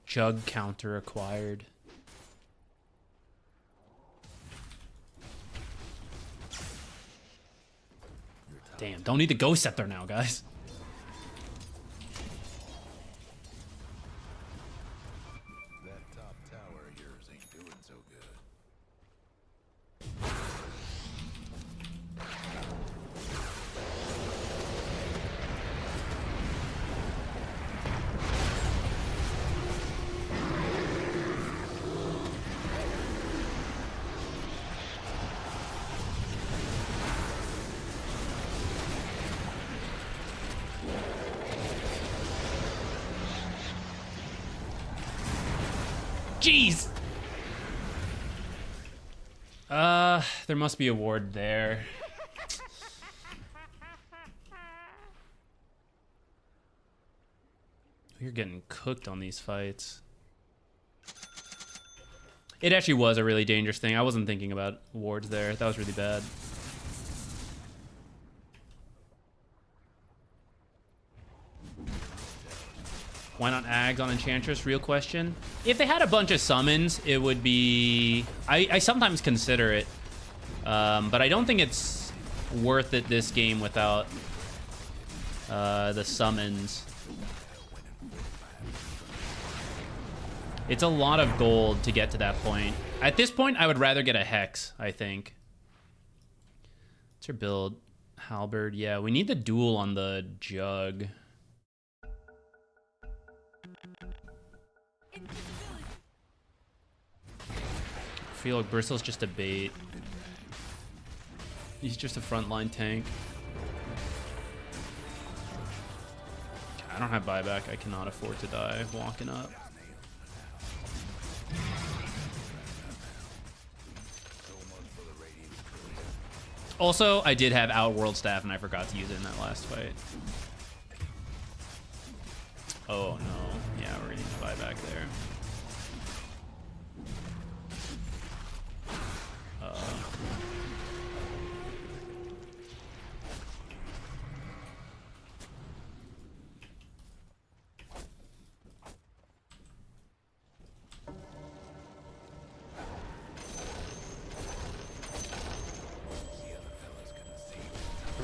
Jug counter acquired. Damn, don't need the Ghost Scepter now, guys. That top tower of yours ain't doing so good. Jeez. There must be a ward there. You're getting cooked on these fights. It actually was a really dangerous thing. I wasn't thinking about wards there. That was really bad. Why not Ags on Enchantress? Real question. If they had a bunch of summons, it would be... I sometimes consider it. But I don't think it's worth it this game without the summons. It's a lot of gold to get to that point. At this point, I would rather get a Hex, I think. What's your build? Halberd. Yeah, we need the duel on the Jug. I feel like Bristle's just a bait. He's just a frontline tank. I don't have buyback. I cannot afford to die walking up. Also, I did have Outworld Staff and I forgot to use it in that last fight. Oh no. Yeah, we're gonna need to buy back there.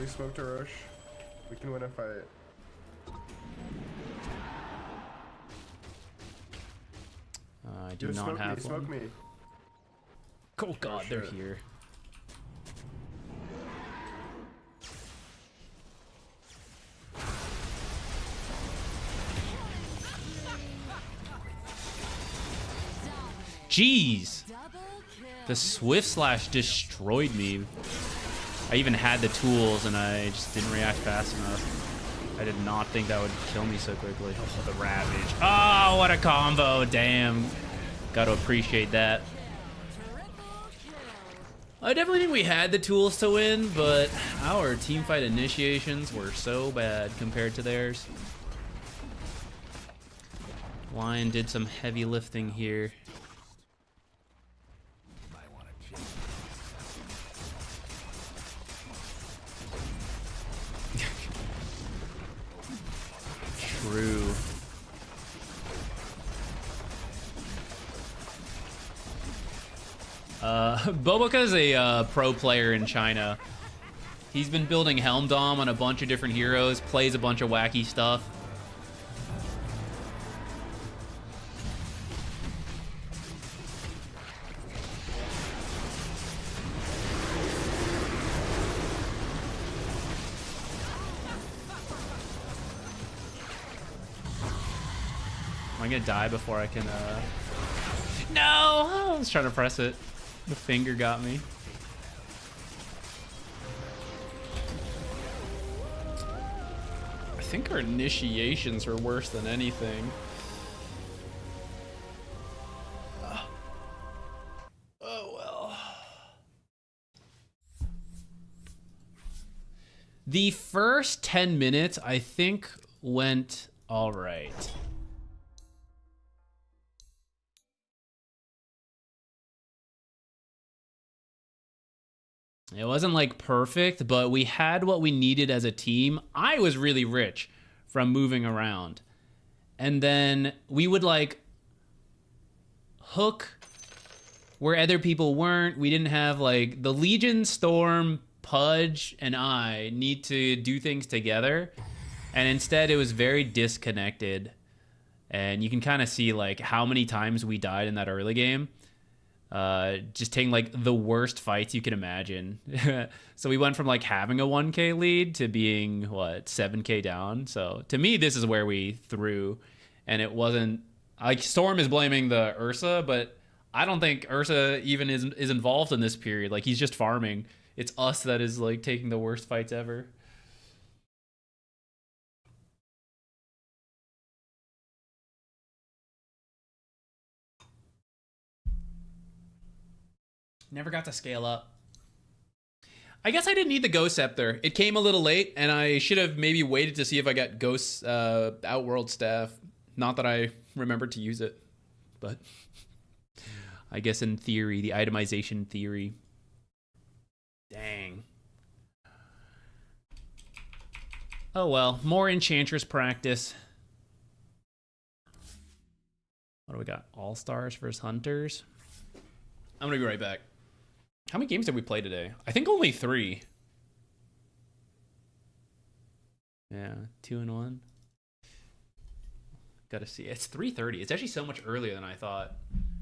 We smoked a Roche. We can win a fight. I do not have one. Smoke me. Oh god, they're here. Jeez! The Swift Slash destroyed me. I even had the tools and I just didn't react fast enough. I did not think that would kill me so quickly. Oh, the Ravage. Oh, what a combo. Damn. Got to appreciate that. I definitely think we had the tools to win, but our teamfight initiations were so bad compared to theirs. Lion did some heavy lifting here. True. BoBoKa is a pro player in China. He's been building Helm Dom on a bunch of different heroes, plays a bunch of wacky stuff. Am I gonna die before I can, No! I was trying to press it. The finger got me. I think our initiations are worse than anything. Oh well. The first 10 minutes, I think, went all right. It wasn't like perfect, but we had what we needed as a team. I was really rich from moving around. And then we would like hook where other people weren't. We didn't have like the Legion, Storm, Pudge, and I need to do things together. And instead it was very disconnected. And you can kind of see like how many times we died in that early game. Just taking like the worst fights you can imagine. So we went from like having a 1k lead to being what, 7k down. So to me, this is where we threw, and it wasn't like Storm is blaming the Ursa, but I don't think Ursa even is involved in this period. Like he's just farming. It's us that is like taking the worst fights ever. Never got to scale up. I guess I didn't need the Ghost Scepter. It came a little late, and I should have maybe waited to see if I got Ghost Outworld Staff. Not that I remembered to use it, but I guess in theory, the itemization theory. Dang. Oh well, more Enchantress practice. What do we got? All-Stars versus Hunters? I'm gonna be right back. How many games did we play today? I think only 3. Yeah, 2 and 1. Gotta see. It's 3:30. It's actually so much earlier than I thought.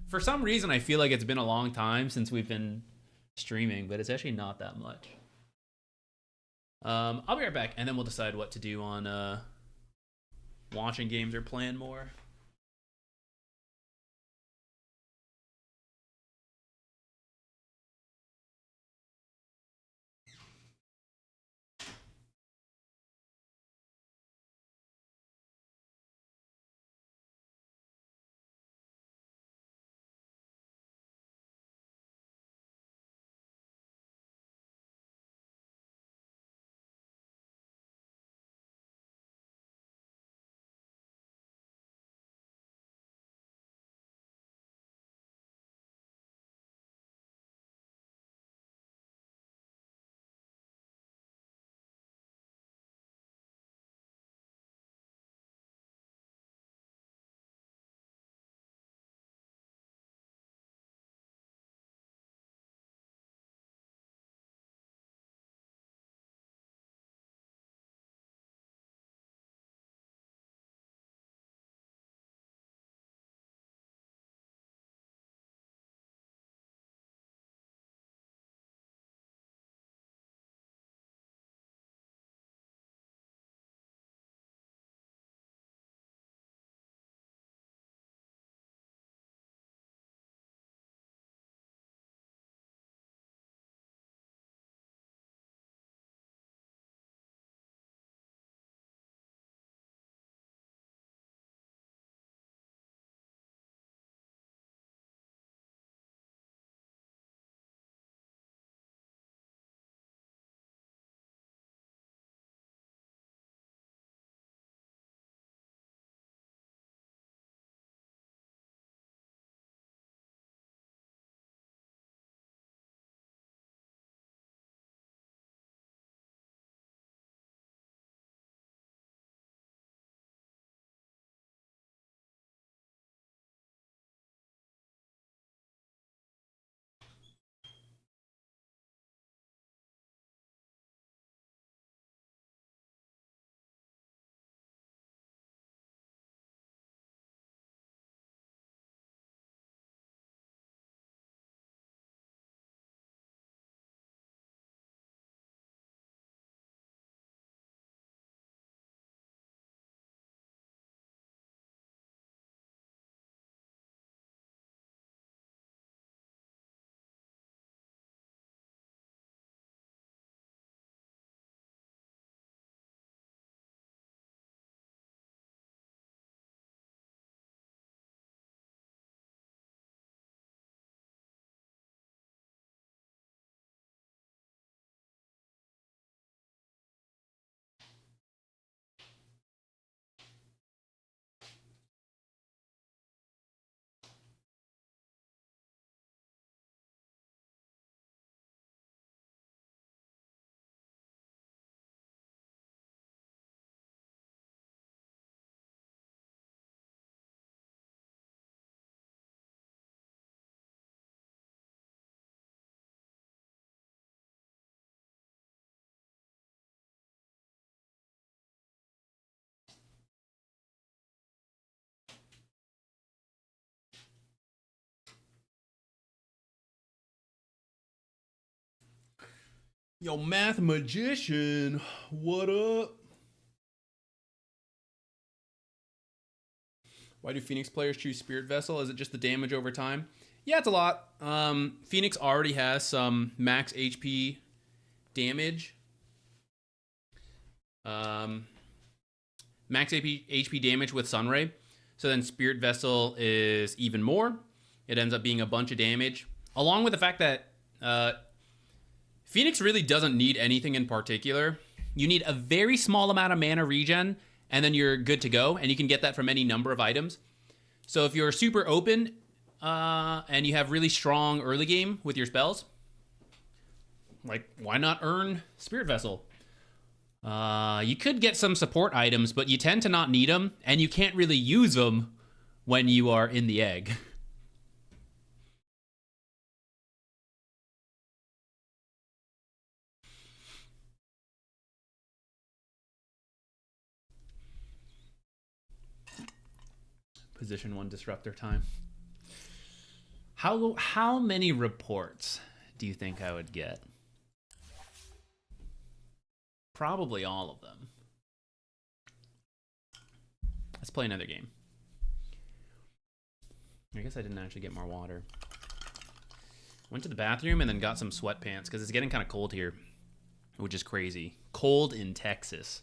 For some reason, I feel like it's been a long time since we've been streaming, but it's actually not that much. I'll be right back, and then we'll decide what to do on watching games or playing more. Yo, Math Magician, what up? Why do Phoenix players choose Spirit Vessel? Is it just the damage over time? Yeah, it's a lot. Phoenix already has some max HP damage. Max HP damage with Sunray. So then Spirit Vessel is even more. It ends up being a bunch of damage. Along with the fact that Phoenix really doesn't need anything in particular. You need a very small amount of mana regen, and then you're good to go, and you can get that from any number of items. So if you're super open, and you have really strong early game with your spells, like, why not earn Spirit Vessel? You could get some support items, but you tend to not need them, and you can't really use them when you are in the egg. Position 1 Disruptor time. How many reports do you think I would get? Probably all of them. Let's play another game. I guess I didn't actually get more water. Went to the bathroom and then got some sweatpants because it's getting kind of cold here, which is crazy. Cold in Texas.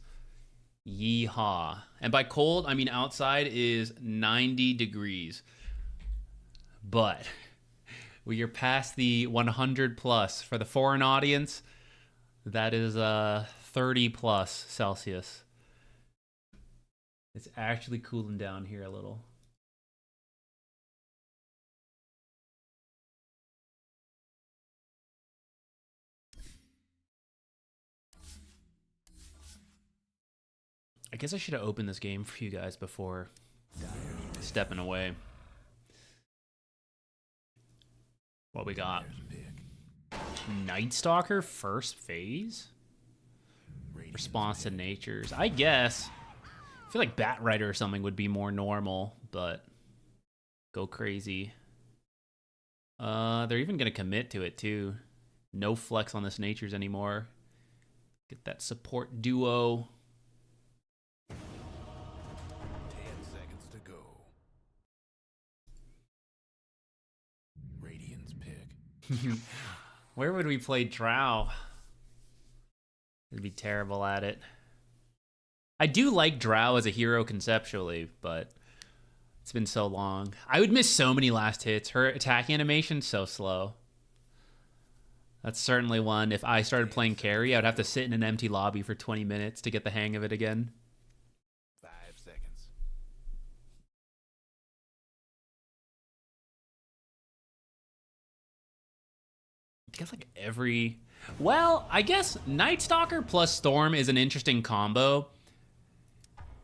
Yeehaw. And by cold, I mean outside is 90 degrees. But we are past the 100 plus. For the foreign audience, that is 30 plus Celsius. It's actually cooling down here a little. I guess I should have opened this game for you guys before stepping away. What we got? Night Stalker first phase? Response to natures. I guess. I feel like Bat Rider or something would be more normal, but go crazy. They're even going to commit to it too. No flex on this natures anymore. Get that support duo. 10 seconds to go. Radiant's pick. Where would we play Drow? It'd be terrible at it. I do like Drow as a hero conceptually, but it's been so long. I would miss so many last hits. Her attack animation's so slow. That's certainly one. If I started playing carry, I would have to sit in an empty lobby for 20 minutes to get the hang of it again. 5 seconds. I guess like every... Well, I guess Night Stalker plus Storm is an interesting combo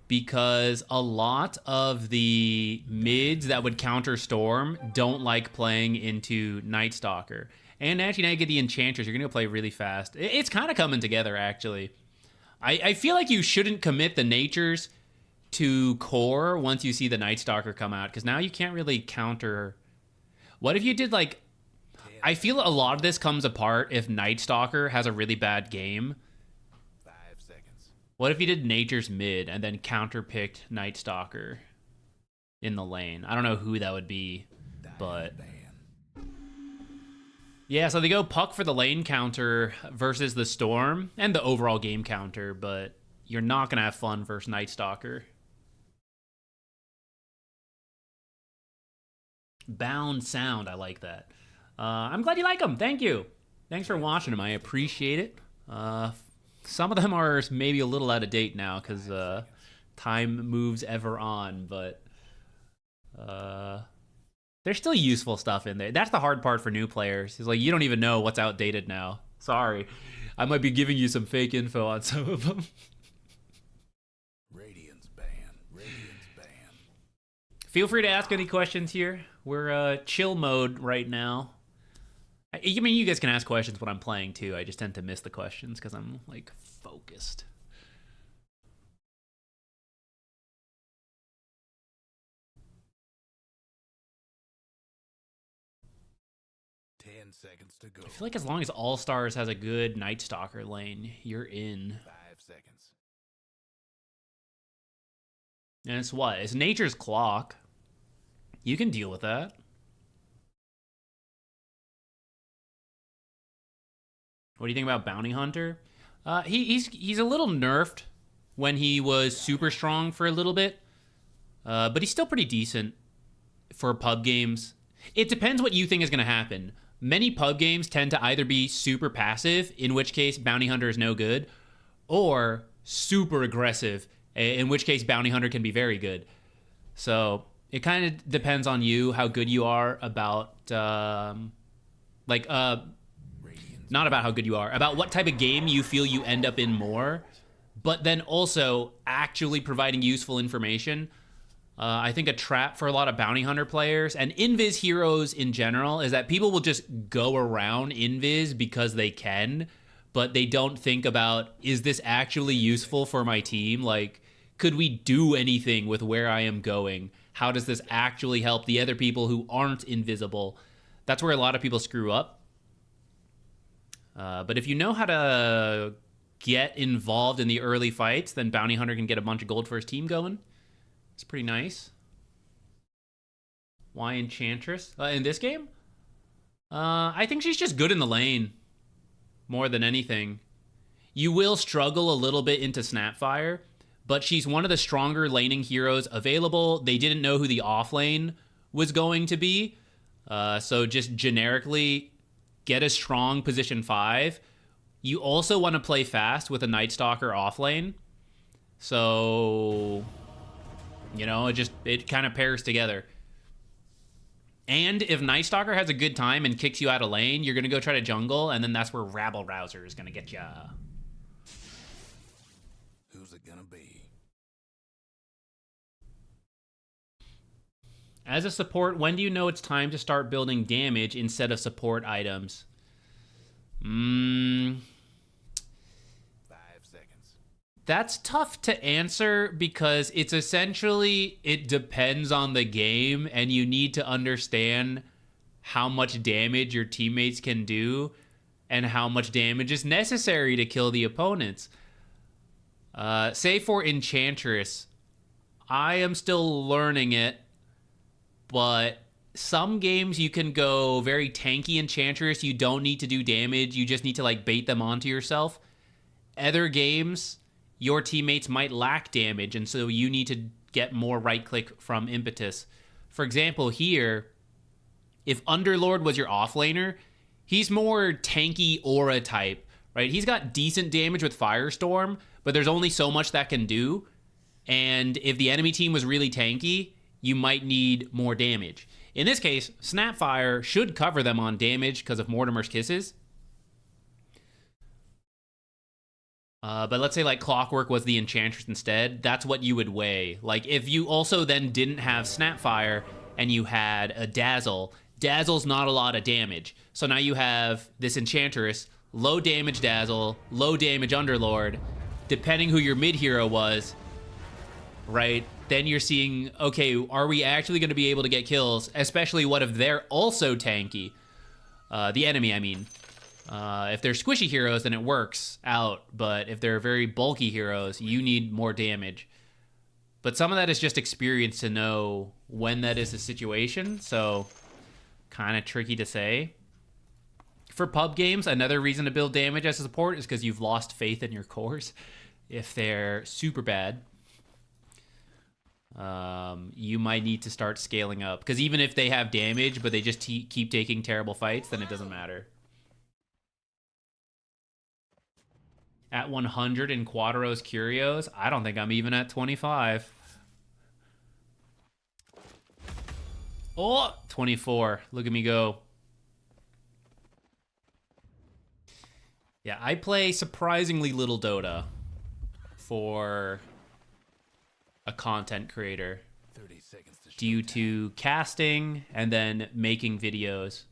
because a lot of the mids that would counter Storm don't like playing into Night Stalker. And actually now you get the Enchantress, you're going to play really fast. It's kind of coming together, actually. I feel like you shouldn't commit the natures to core once you see the Night Stalker come out, because now you can't really counter... What if you did, like... I feel a lot of this comes apart if Night Stalker has a really bad game. 5 seconds. What if you did Nature's mid and then counter-picked Night Stalker in the lane? I don't know who that would be, but... Yeah, so they go Puck for the lane counter versus the Storm and the overall game counter, but you're not going to have fun versus Night Stalker. Bound sound, I like that. I'm glad you like them. Thank you. Thanks for watching them. I appreciate it. Some of them are maybe a little out of date now because time moves ever on, but there's still useful stuff in there. That's the hard part for new players. It's like you don't even know what's outdated now. Sorry. I might be giving you some fake info on some of them. Radiant's ban. Radiant's ban. Feel free to ask any questions here. We're chill mode right now. I mean, you guys can ask questions when I'm playing too. I just tend to miss the questions because I'm like focused. 10 seconds to go. I feel like as long as All Stars has a good Night Stalker lane, you're in. 5 seconds. And it's what? It's nature's clock. You can deal with that. What do you think about Bounty Hunter? He's a little nerfed when he was super strong for a little bit. But he's still pretty decent for pub games. It depends what you think is going to happen. Many pub games tend to either be super passive, in which case Bounty Hunter is no good, or super aggressive, in which case Bounty Hunter can be very good. So it kind of depends on you, how good you are about, not about how good you are, about what type of game you feel you end up in more, but then also actually providing useful information. I think a trap for a lot of Bounty Hunter players and Invis heroes in general is that people will just go around Invis because they can, but they don't think about, is this actually useful for my team? Like, could we do anything with where I am going? How does this actually help the other people who aren't invisible? That's where a lot of people screw up. But if you know how to get involved in the early fights, then Bounty Hunter can get a bunch of gold for his team going. It's pretty nice. Why Enchantress? In this game? I think she's just good in the lane. More than anything. You will struggle a little bit into Snapfire, but she's one of the stronger laning heroes available. They didn't know who the off lane was going to be. So just generically, get a strong position 5. You also want to play fast with a Night Stalker off lane. So, you know, it kind of pairs together. And if Night Stalker has a good time and kicks you out of lane, you're going to go try to jungle, and then that's where Rabble Rouser is going to get ya. Who's it gonna be? As a support, when do you know it's time to start building damage instead of support items? 5 seconds. That's tough to answer because it's essentially, it depends on the game and you need to understand how much damage your teammates can do and how much damage is necessary to kill the opponents. Say for Enchantress, I am still learning it, but some games you can go very tanky Enchantress. You don't need to do damage. You just need to like bait them onto yourself. Other games, your teammates might lack damage, and so you need to get more right click from impetus. For example, here, if Underlord was your offlaner, he's more tanky aura type, right? He's got decent damage with Firestorm, but there's only so much that can do. And if the enemy team was really tanky, you might need more damage. In this case, Snapfire should cover them on damage because of Mortimer's Kisses. But let's say like Clockwork was the Enchantress instead. That's what you would weigh. Like if you also then didn't have Snapfire and you had a Dazzle, Dazzle's not a lot of damage. So now you have this Enchantress, low damage Dazzle, low damage Underlord. Depending who your mid hero was, right? Then you're seeing, okay, are we actually going to be able to get kills? Especially what if they're also tanky? The enemy, I mean. If they're squishy heroes, then it works out. But if they're very bulky heroes, you need more damage. But some of that is just experience to know when that is the situation. So, kind of tricky to say. For pub games, another reason to build damage as a support is because you've lost faith in your cores. If they're super bad, you might need to start scaling up. Because even if they have damage, but they just keep taking terrible fights, then it doesn't matter. At 100 in Quadros Curios, I don't think I'm even at 25. Oh, 24. Look at me go. Yeah, I play surprisingly little Dota for a content creator 30 seconds to due to casting and then making videos.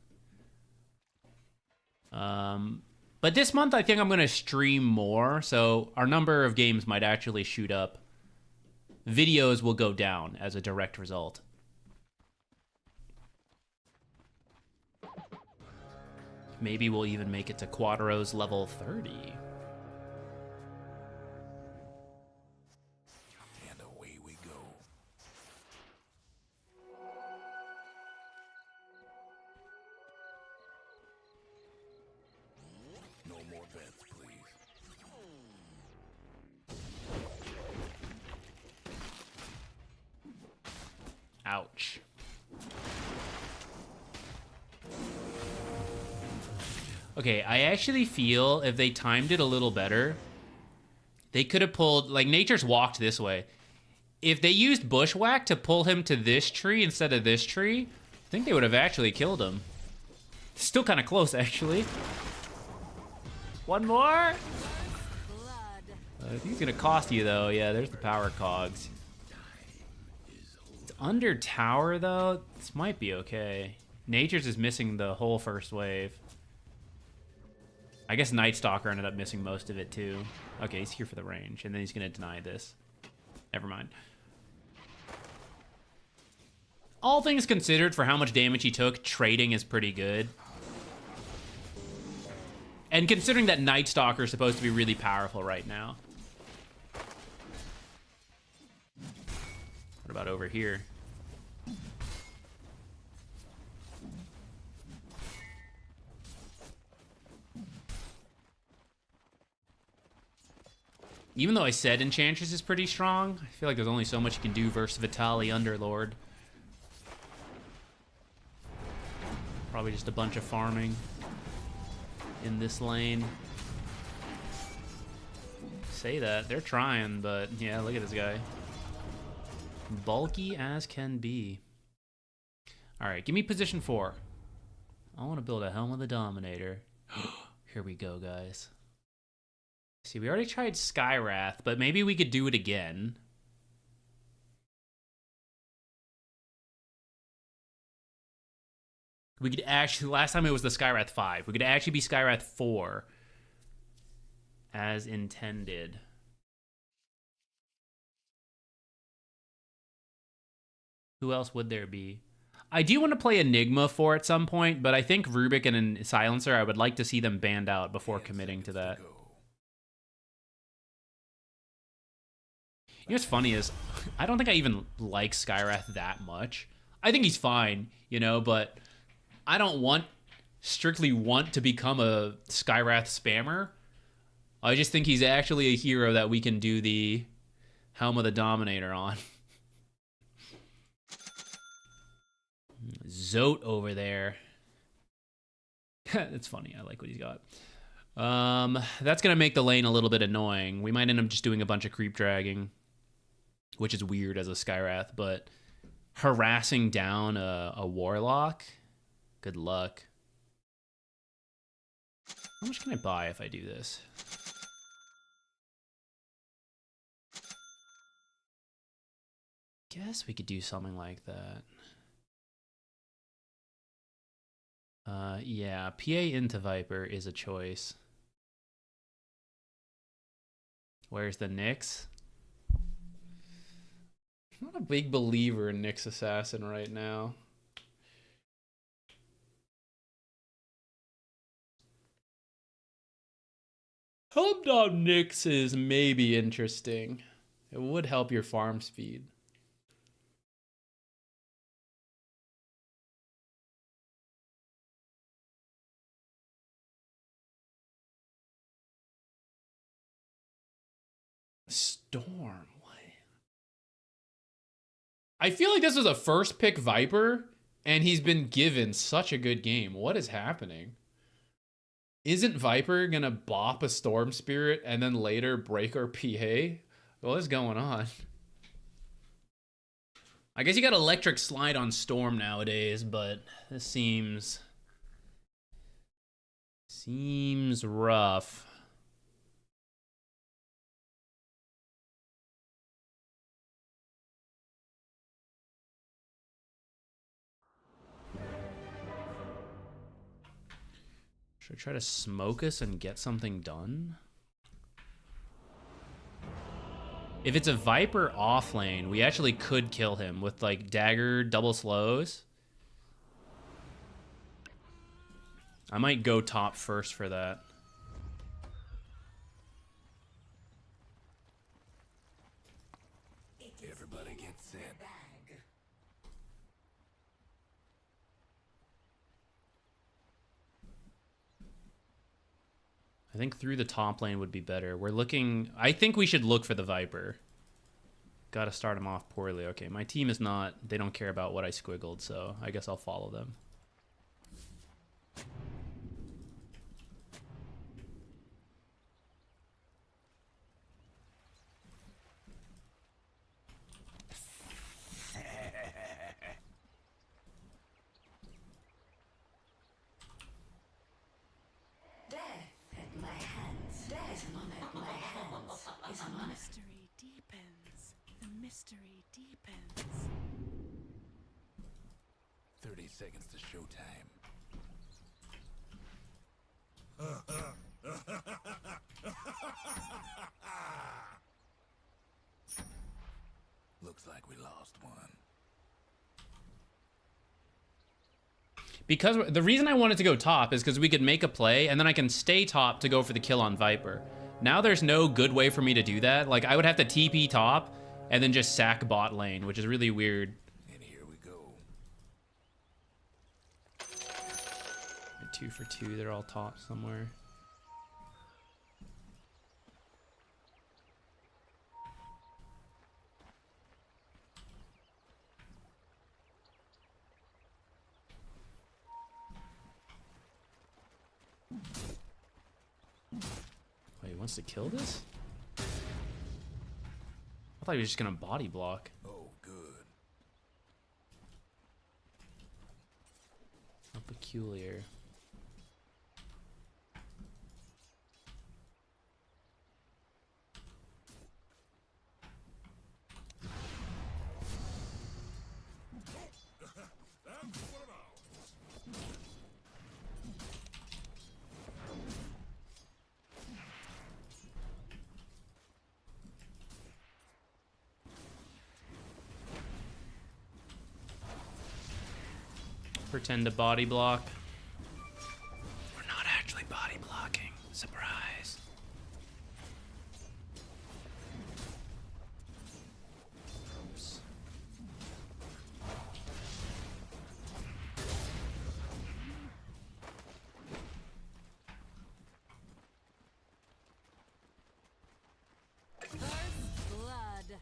But this month I think I'm going to stream more, so our number of games might actually shoot up. Videos will go down as a direct result. Maybe we'll even make it to Quadro's level 30. And away we go. No more bets, please. Ouch. Okay, I actually feel if they timed it a little better, they could have pulled, like, Nature's walked this way. If they used Bushwhack to pull him to this tree instead of this tree, I think they would have actually killed him. Still kind of close, actually. One more? I think it's gonna cost you, though. Yeah, there's the power cogs. It's under tower, though. This might be okay. Nature's is missing the whole first wave. I guess Night Stalker ended up missing most of it, too. Okay, he's here for the range, and then he's gonna deny this. Never mind. All things considered, for how much damage he took, trading is pretty good. And considering that Night Stalker is supposed to be really powerful right now. What about over here? Even though I said Enchantress is pretty strong, I feel like there's only so much you can do versus Vitali Underlord. Probably just a bunch of farming in this lane. Say that. They're trying, but yeah, look at this guy. Bulky as can be. Alright, give me position 4. I want to build a Helm of the Dominator. Here we go, guys. See, we already tried Skywrath, but maybe we could do it again. We could actually, last time it was the Skywrath 5. We could actually be Skywrath 4 as intended. Who else would there be? I do want to play Enigma for at some point, but I think Rubik and Silencer, I would like to see them banned out before committing to that. You know what's funny is, I don't think I even like Skywrath that much. I think he's fine, you know, but I don't strictly want to become a Skywrath spammer. I just think he's actually a hero that we can do the Helm of the Dominator on. Zote over there. It's funny, I like what he's got. That's gonna make the lane a little bit annoying. We might end up just doing a bunch of creep dragging, which is weird as a Skywrath, but harassing down a Warlock, good luck. How much can I buy if I do this? Guess we could do something like that. Yeah, PA into Viper is a choice. Where's the Nyx? I'm not a big believer in Nyx Assassin right now. Helmdom Nyx is maybe interesting. It would help your farm speed. Storm. I feel like this was a first pick Viper, and he's been given such a good game. What is happening? Isn't Viper gonna bop a Storm Spirit and then later break our PA? What is going on? I guess you got Electric Slide on Storm nowadays, but this seems rough. Should I try to smoke us and get something done? If it's a Viper off lane, we actually could kill him with like dagger double slows. I might go top first for that. Everybody get set. I think through the top lane would be better. We're looking... I think we should look for the Viper. Gotta start him off poorly. Okay, my team is not... They don't care about what I squiggled, so I guess I'll follow them. The mystery deepens. The mystery deepens. 30 seconds to showtime. Looks like we lost one. Because the reason I wanted to go top is because we could make a play and then I can stay top to go for the kill on Viper. Now there's no good way for me to do that. Like, I would have to TP top and then just sack bot lane, which is really weird. And here we go. 2 for 2, they're all top somewhere. Wait, he wants to kill this? I thought he was just gonna body block. Oh, good. How peculiar. Pretend to body block. We're not actually body blocking. Surprise. Oops. Blood.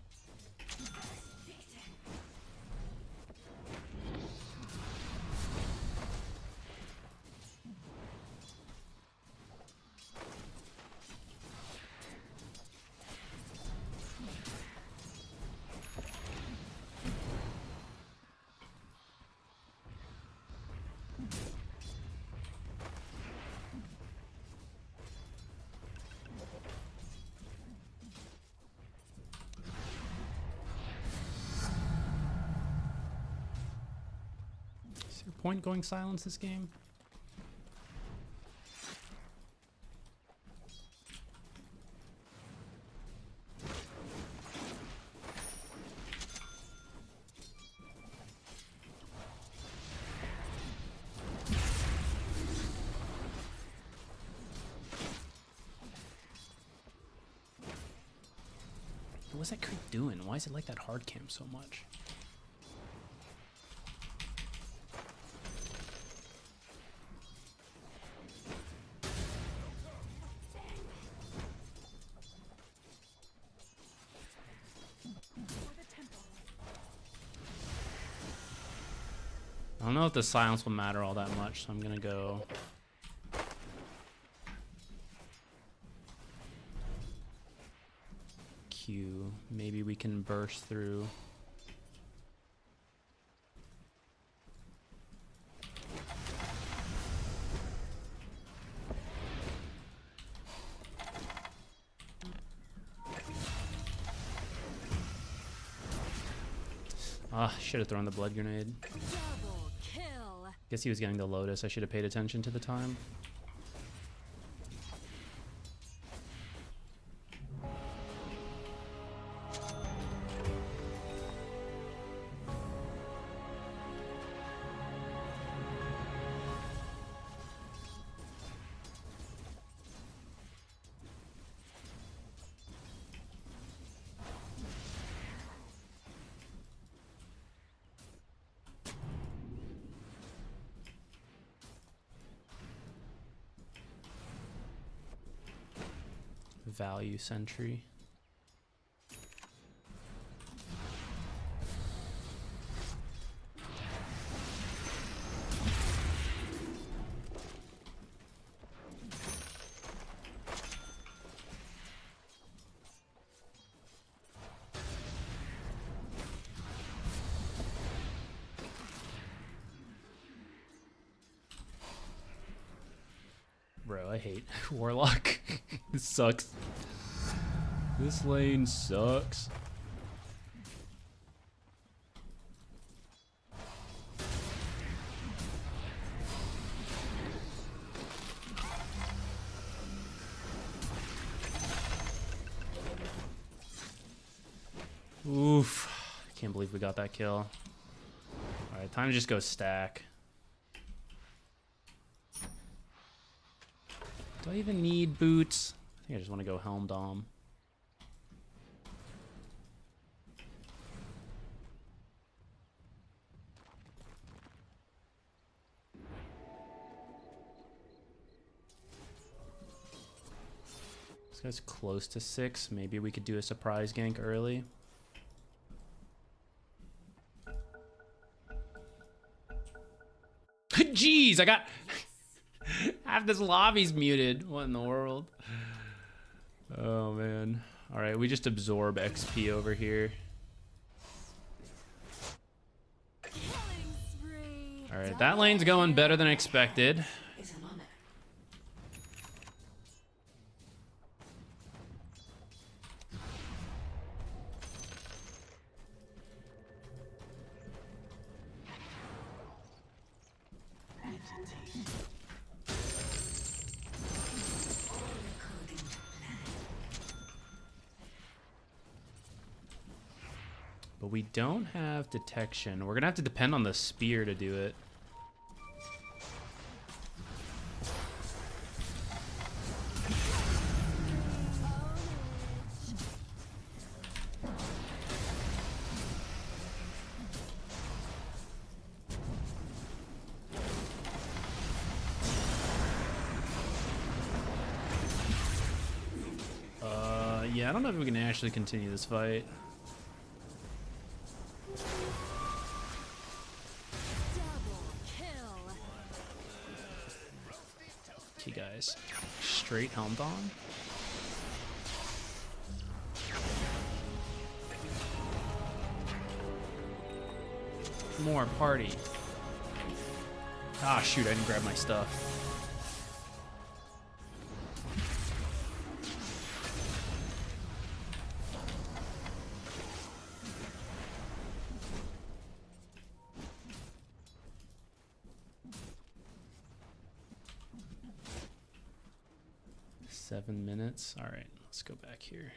Is there a point going silence this game? What's that creep doing? Why is it like that hard camp so much? I don't know if the silence will matter all that much, so I'm gonna go. Q. Maybe we can burst through. Ah, should have thrown the blood grenade. Double kill. Guess he was getting the Lotus. I should have paid attention to the time. value sentry. Bro, I hate Warlock. This sucks. This lane sucks. Oof. I can't believe we got that kill. Alright, time to just go stack. Do I even need boots? I think I just want to go Helm Dom. This guy's close to 6. Maybe we could do a surprise gank early. Jeez, I got... half this lobby's muted. What in the world? Oh, man. All right, we just absorb XP over here. All right, that lane's going better than expected. But we don't have detection. We're gonna have to depend on the spear to do it. Yeah, I don't know if we can actually continue this fight. Okay, guys. Straight Helm Dom. More party. Ah, shoot, I didn't grab my stuff. All right, let's go back here.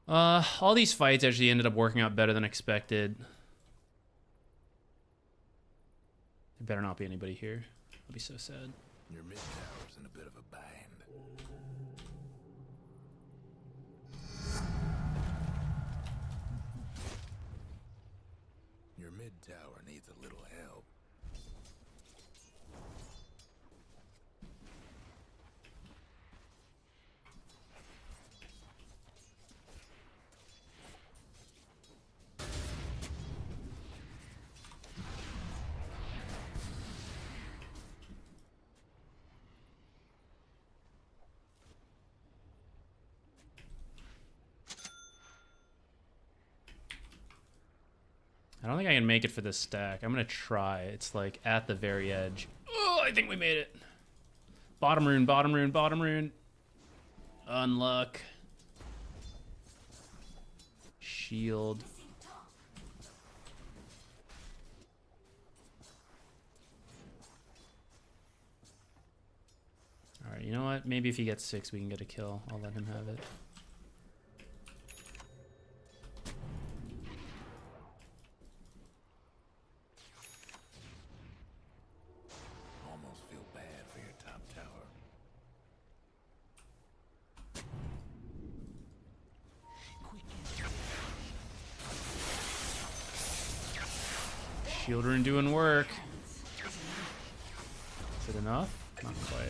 All these fights actually ended up working out better than expected. There better not be anybody here. I'll be so sad. Your mid tower's in a bit of a bind. Your mid tower needs a little help. I don't think I can make it for this stack. I'm gonna try. It's like at the very edge. Oh, I think we made it. Bottom rune, bottom rune, bottom rune. Unluck. Shield. Alright, you know what? Maybe if he gets 6, we can get a kill. I'll let him have it. Shield rune doing work. Is it enough? Not quite.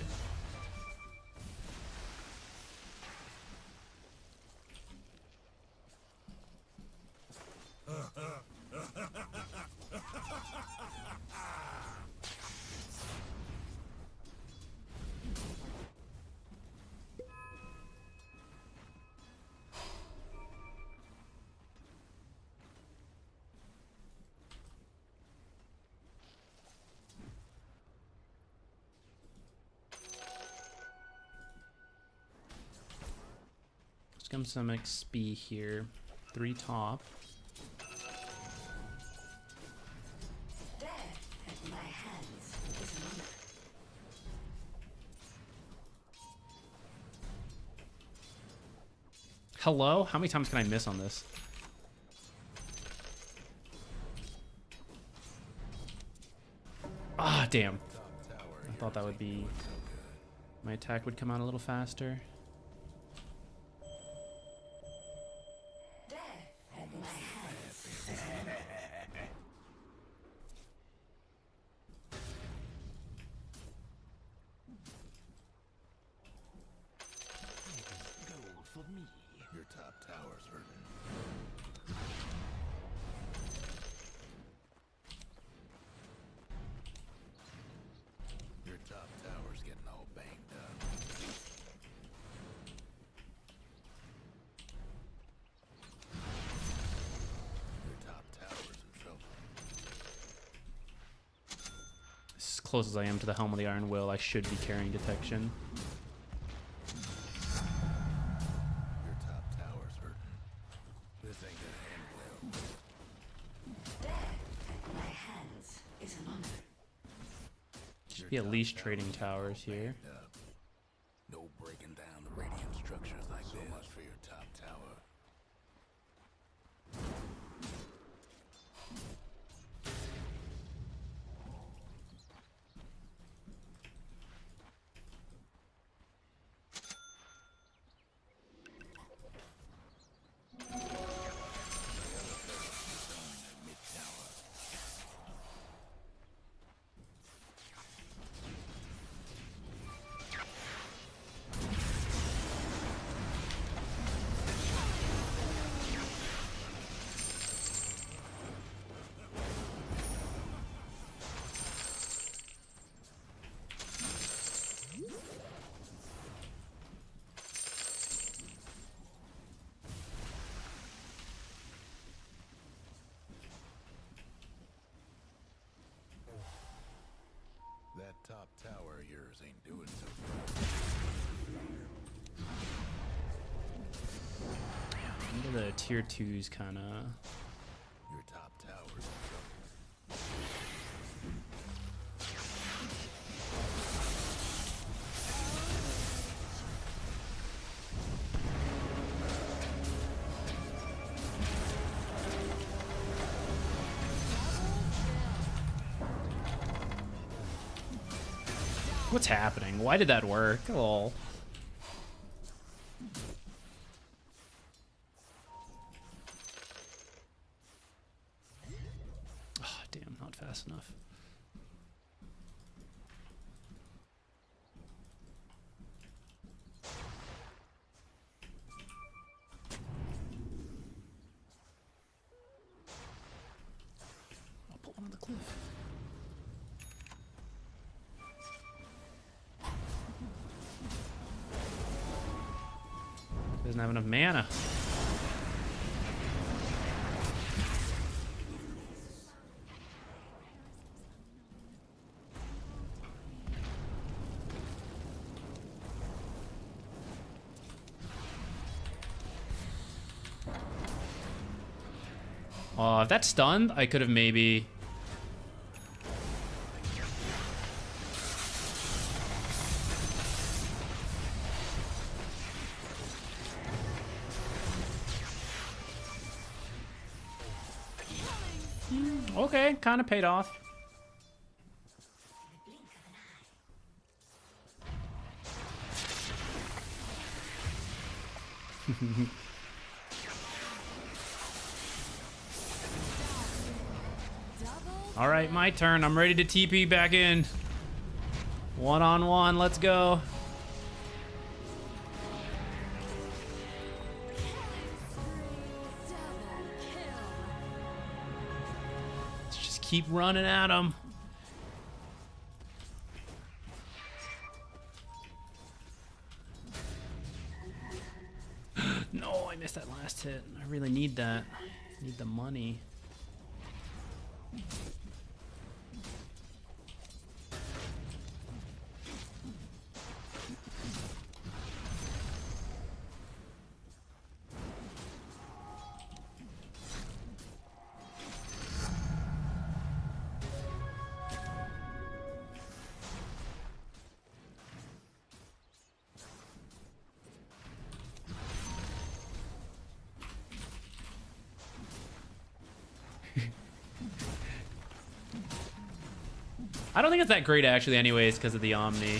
him some XP here. 3 top. Hello? How many times can I miss on this? Ah, damn. I thought that would be... my attack would come out a little faster. Your top tower's hurting. Your top tower's getting all banged up. Your top tower's in trouble. As close as I am to the Helm of the Iron Will, I should be carrying detection. Your top tower's hurting. This ain't gonna end well. Should be at least trading towers here. No breaking down the radiant structures like this. So much for your top tower. Mid tower. That top tower of yours ain't doing so good. Maybe the tier 2's kind of... Your top tower's in trouble. What's happening? Why did that work? Oh. Oh, damn, not fast enough. I'll put one on the cliff. Doesn't have enough mana. If that's stunned, I could have maybe... Okay, kind of paid off. All right, my turn. I'm ready to TP back in. 1-on-1, let's go. Let's just keep running at him. No, I missed that last hit. I really need that. I need the money. I don't think it's that great actually anyways because of the Omni.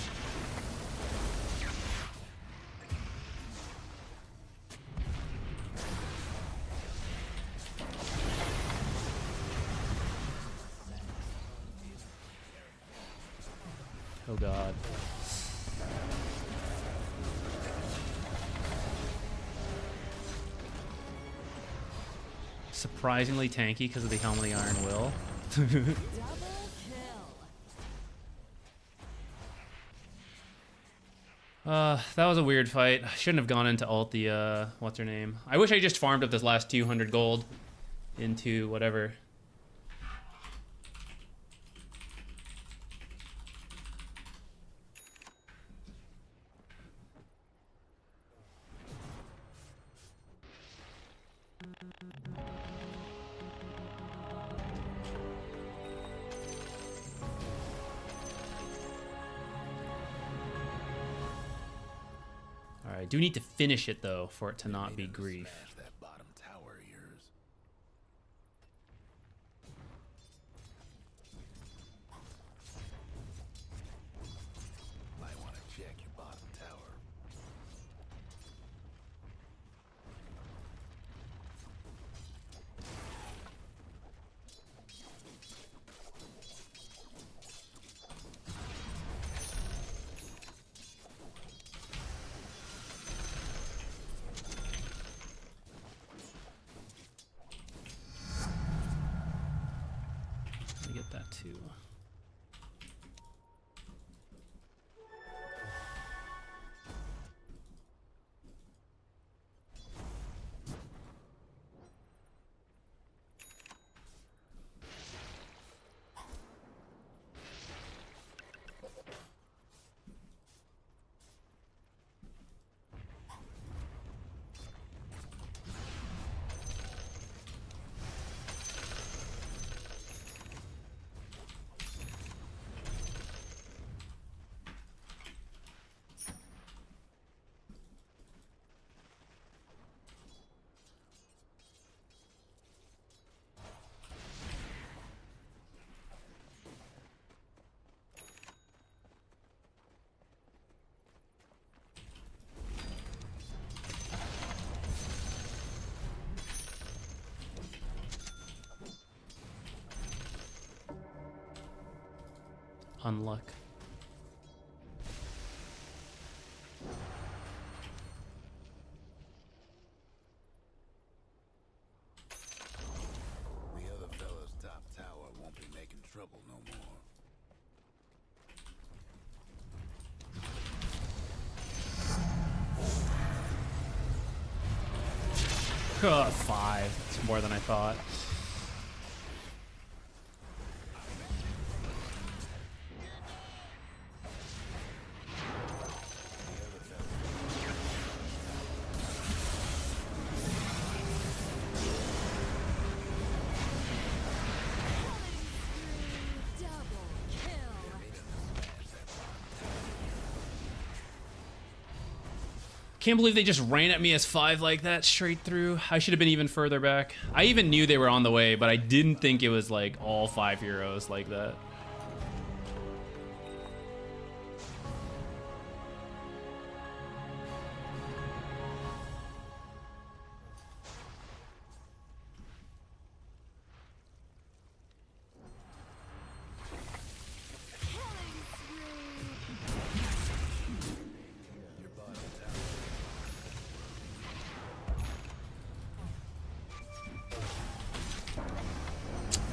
Oh god. Surprisingly tanky because of the Helm of the Iron Will. Double kill. That was a weird fight. I shouldn't have gone into ult the, what's her name? I wish I just farmed up this last 200 gold into whatever. I do need to finish it though for it to not be grief. Smash that bottom tower of yours. Might want to check your bottom tower. Let me get that too. Unluck. The other fella's top tower won't be making trouble no more. Ugh, 5. It's more than I thought. Double kill. Can't believe they just ran at me as 5 like that straight through. I should have been even further back. I even knew they were on the way, but I didn't think it was like all 5 heroes like that. Killing spree. Your bottom tower.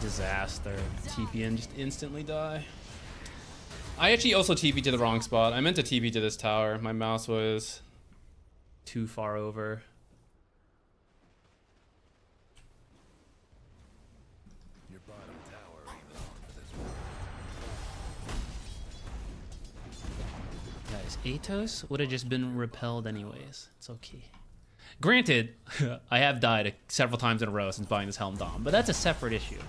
Disaster. TP and just instantly die. I actually also TP to the wrong spot. I meant to TP to this tower. My mouse was too far over. Your bottom tower ain't long for this world. Guys, Atos would have just been repelled anyways. It's okay. Granted, I have died several times in a row since buying this Helm Dom, but that's a separate issue.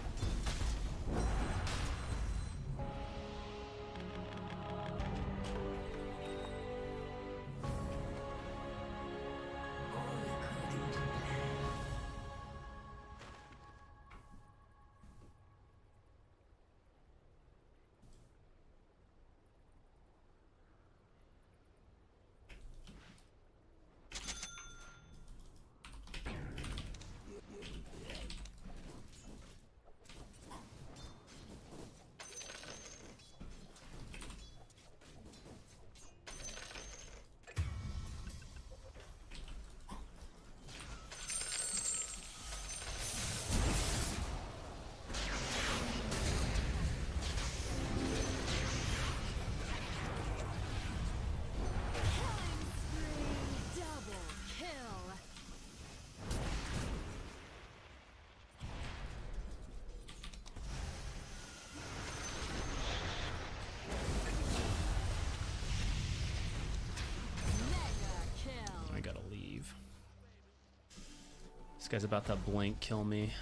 This guy's about to blink kill me.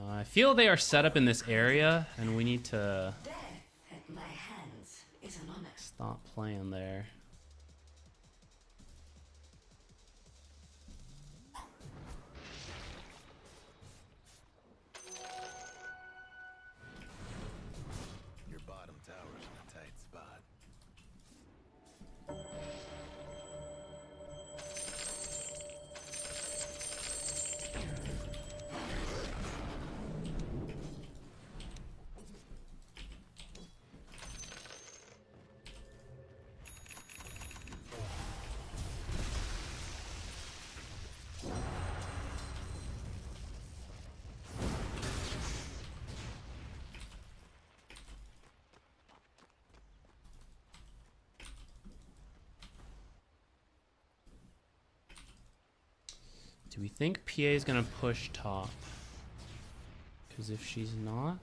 I feel they are set up in this area, and we need to Death at my hands is an honor. stop playing there. Your bottom tower's in a tight spot. Do we think PA is gonna push top? Because if she's not,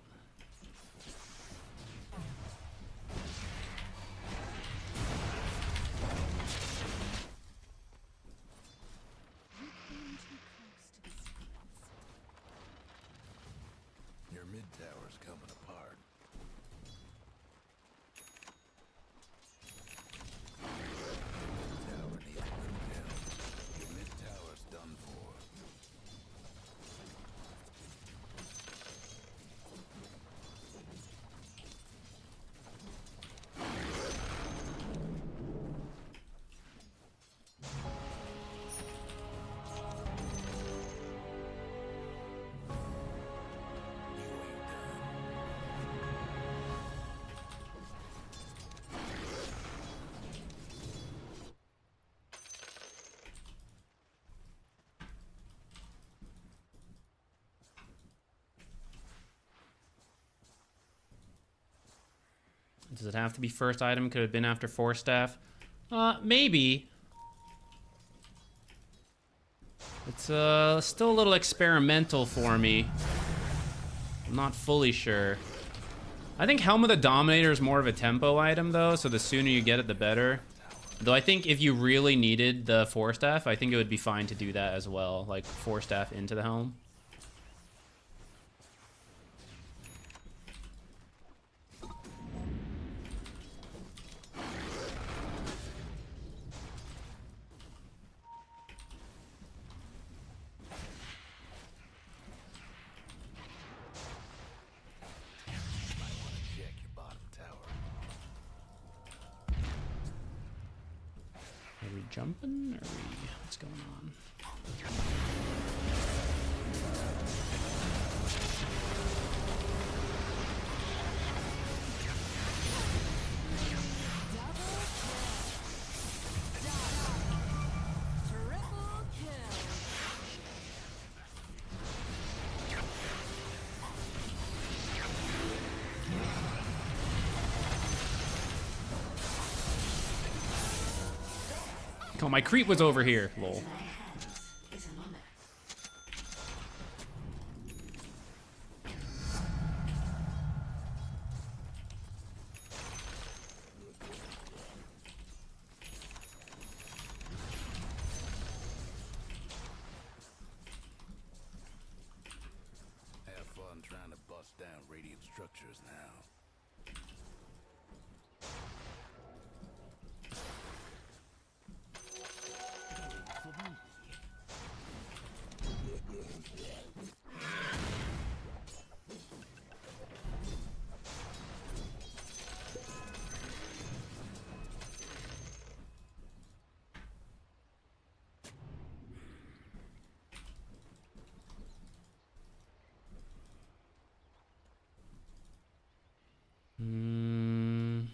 Your mid tower's coming apart. Tower needs a little help. Your mid tower's done for. You ain't done. does it have to be first item? Could have been after Force Staff. Maybe. It's still a little experimental for me. I'm not fully sure. I think Helm of the Dominator is more of a tempo item though, so the sooner you get it, the better. Though I think if you really needed the Force Staff, I think it would be fine to do that as well, like Force Staff into the Helm. Check your bottom tower. Are we jumping? Or are we... What's going on? Oh, my creep was over here. Lol. My hands is an honor. Have fun trying to bust down radiant structures now.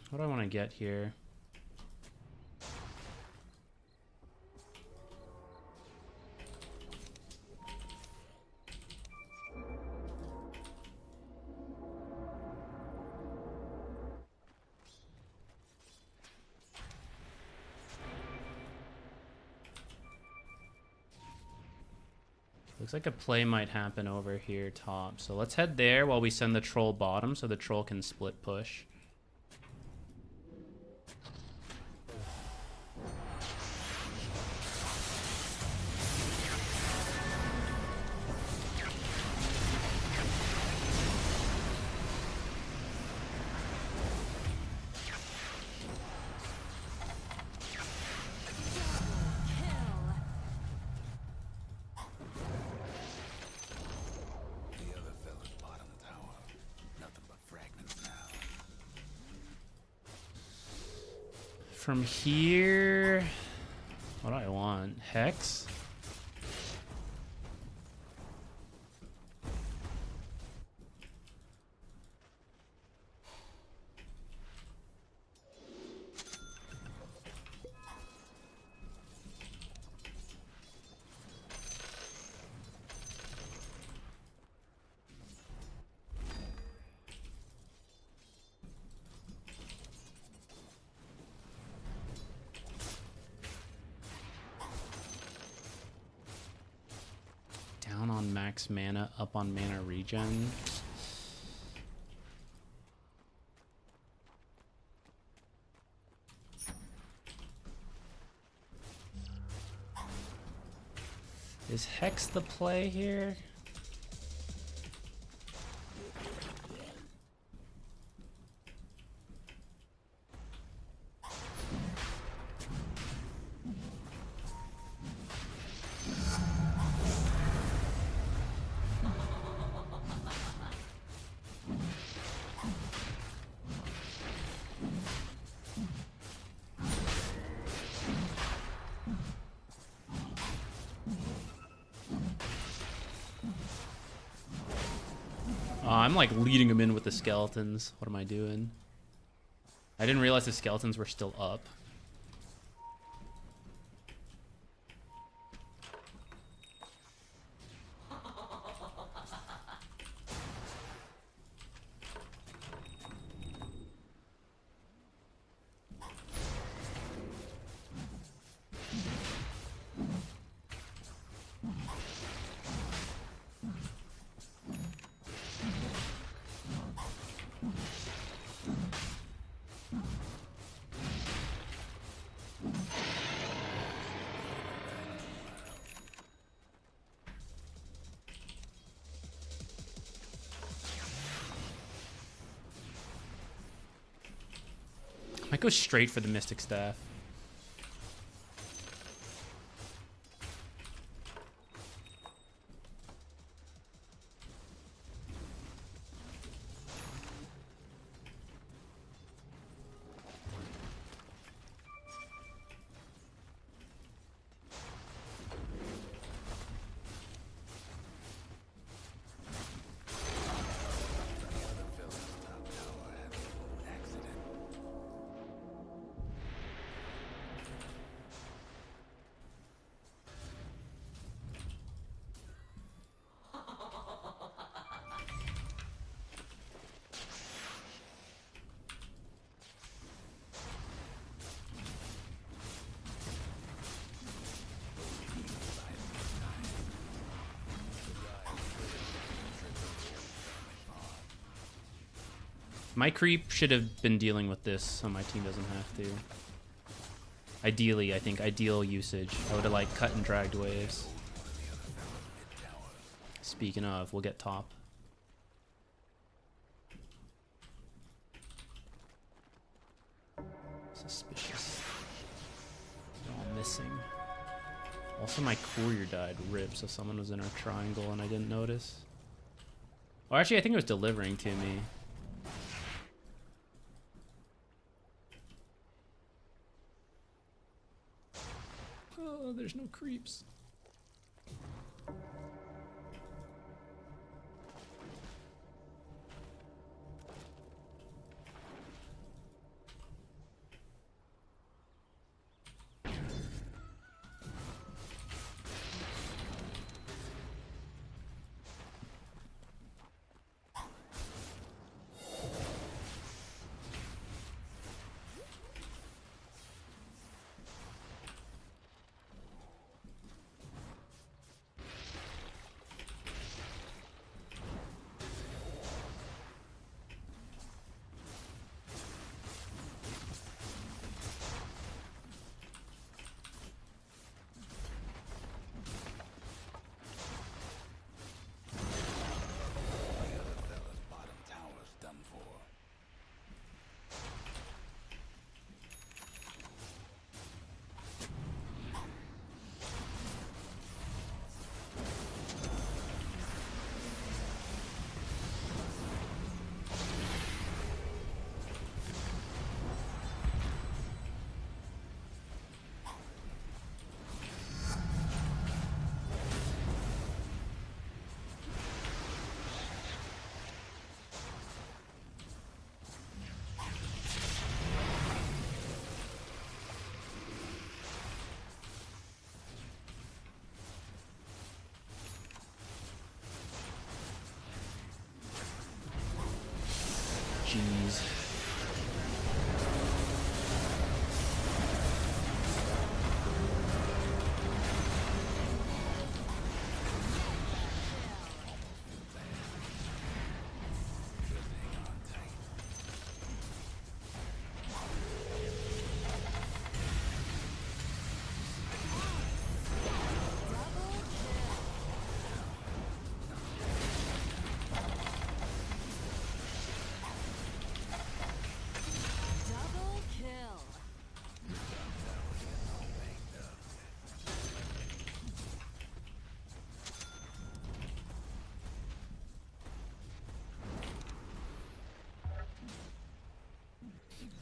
What do I want to get here? Looks like a play might happen over here top. So let's head there while we send the troll bottom so the troll can split push. From here, what do I want? Hex? Down on max mana, up on mana regen. Is Hex the play here? I'm like leading them in with the skeletons. What am I doing? I didn't realize the skeletons were still up. Might go straight for the Mystic Staff. My creep should have been dealing with this, so my team doesn't have to. Ideally, I think, ideal usage. I would have, like, cut and dragged waves. Speaking of, we'll get top. Suspicious. They're all missing. Also, my courier died rip, so someone was in our triangle and I didn't notice. Oh, actually, I think it was delivering to me. Oh, there's no creeps.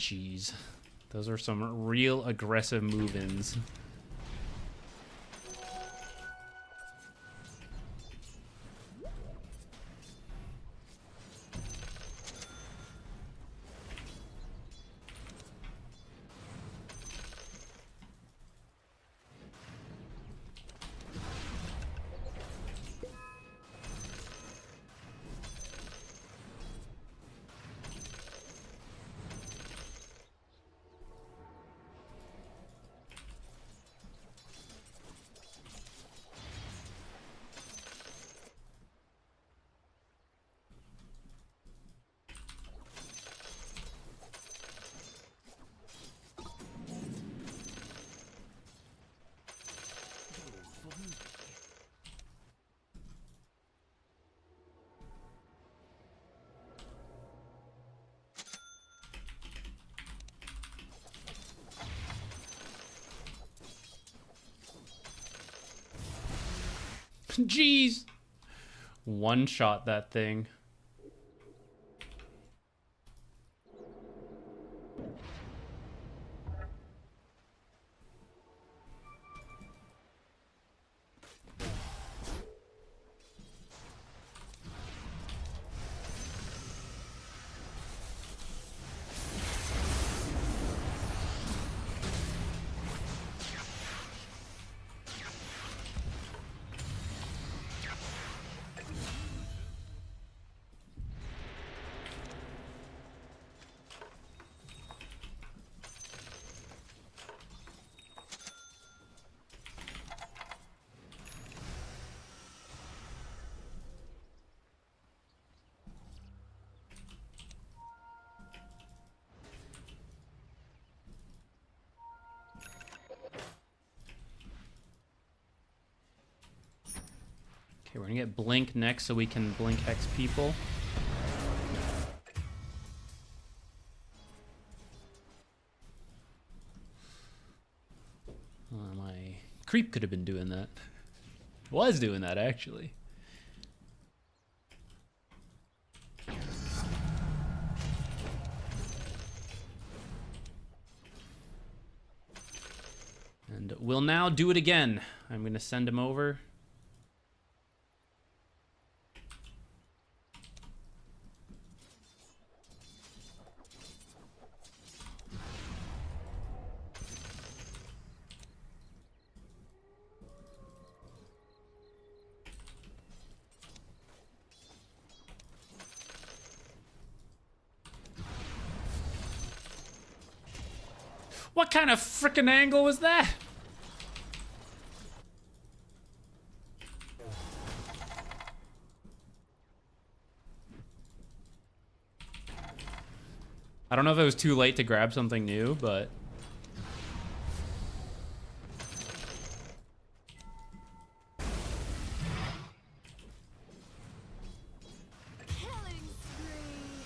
Jeez. Those are some real aggressive move-ins. Jeez. One shot that thing. Okay, we're gonna get Blink next so we can Blink Hex people. My creep could have been doing that. Was doing that, actually. And we'll now do it again. I'm gonna send him over. What kind of frickin' angle was that? I don't know if it was too late to grab something new, but... Killing spree.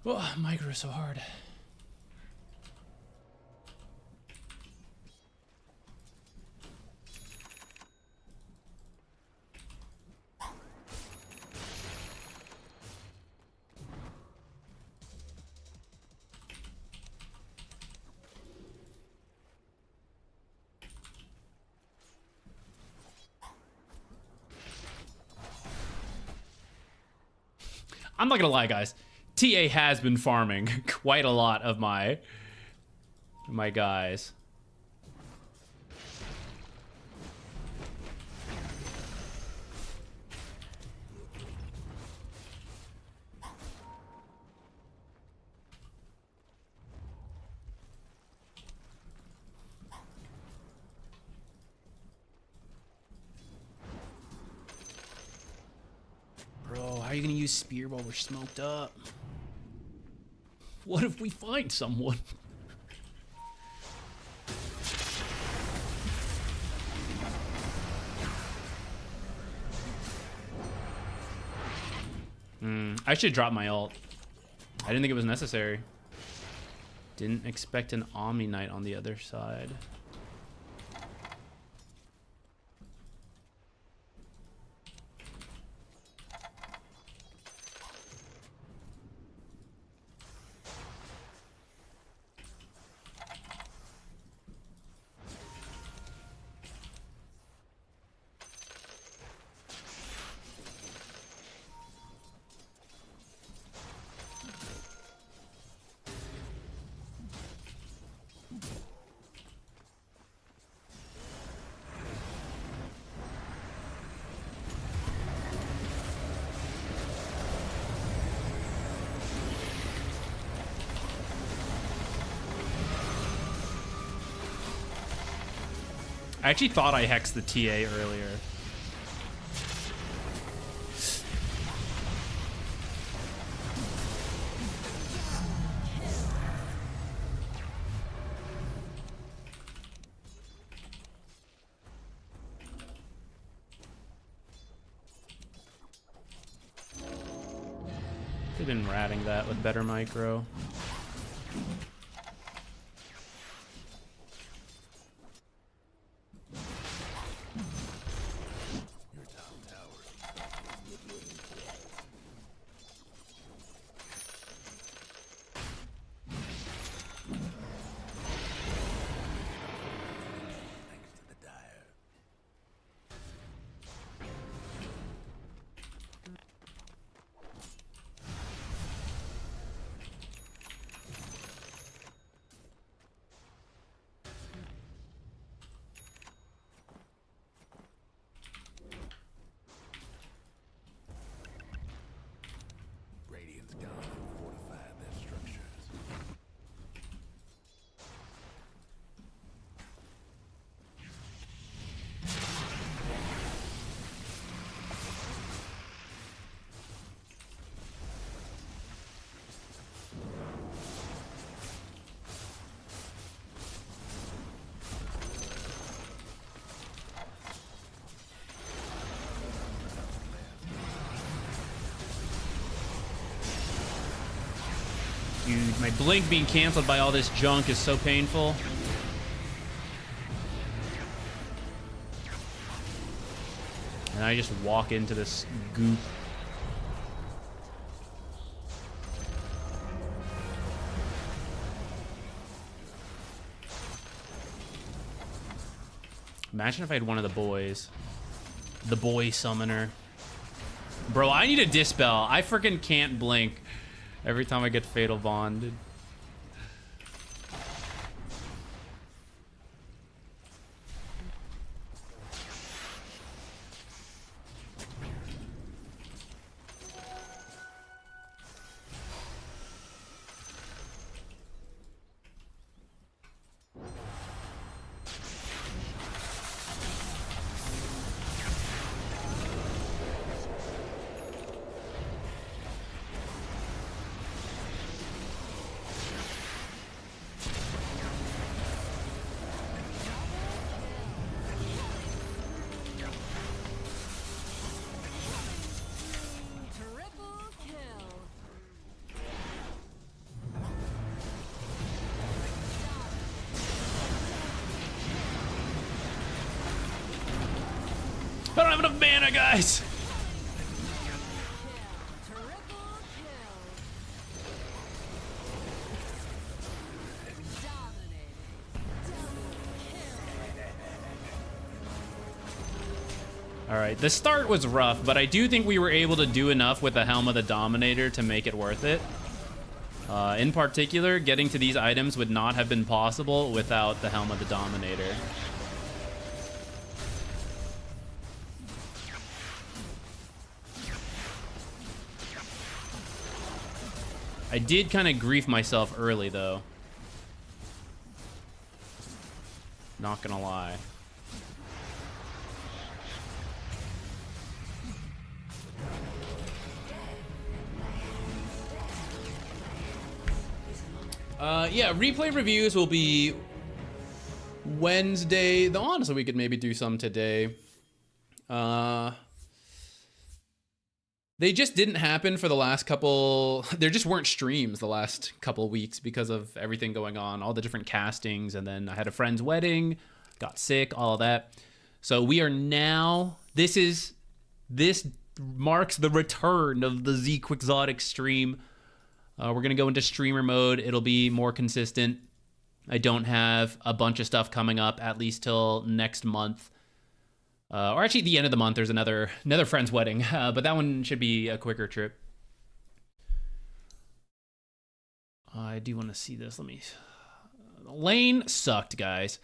Oh, micro is so hard. I'm not gonna lie, guys. TA has been farming quite a lot of my guys. are you gonna use spear while we're smoked up? What if we find someone? I should drop my ult. I didn't think it was necessary. Didn't expect an Omni Knight on the other side. I actually thought I hexed the TA earlier. They've been ratting that with better micro. Radiant's gone and fortified their structures. Dude, my blink being canceled by all this junk is so painful. And I just walk into this goop. Imagine if I had one of the boys. The boy summoner. Bro, I need a dispel. I freaking can't blink every time I get fatal bonded. I don't have enough mana, guys. All right, the start was rough, but I do think we were able to do enough with the Helm of the Dominator to make it worth it. In particular, getting to these items would not have been possible without the Helm of the Dominator. I did kind of grief myself early, though. Not gonna lie. Yeah, replay reviews will be Wednesday. Though honestly, we could maybe do some today. They just didn't happen for the last couple. There just weren't streams the last couple weeks because of everything going on, all the different castings, and then I had a friend's wedding, got sick, all of that. So we are now. This marks the return of the ZQuixotix stream. We're gonna go into streamer mode. It'll be more consistent. I don't have a bunch of stuff coming up at least till next month. Or actually, at the end of the month, there's another friend's wedding, but that one should be a quicker trip. I do want to see this. Let me. Lane sucked, guys.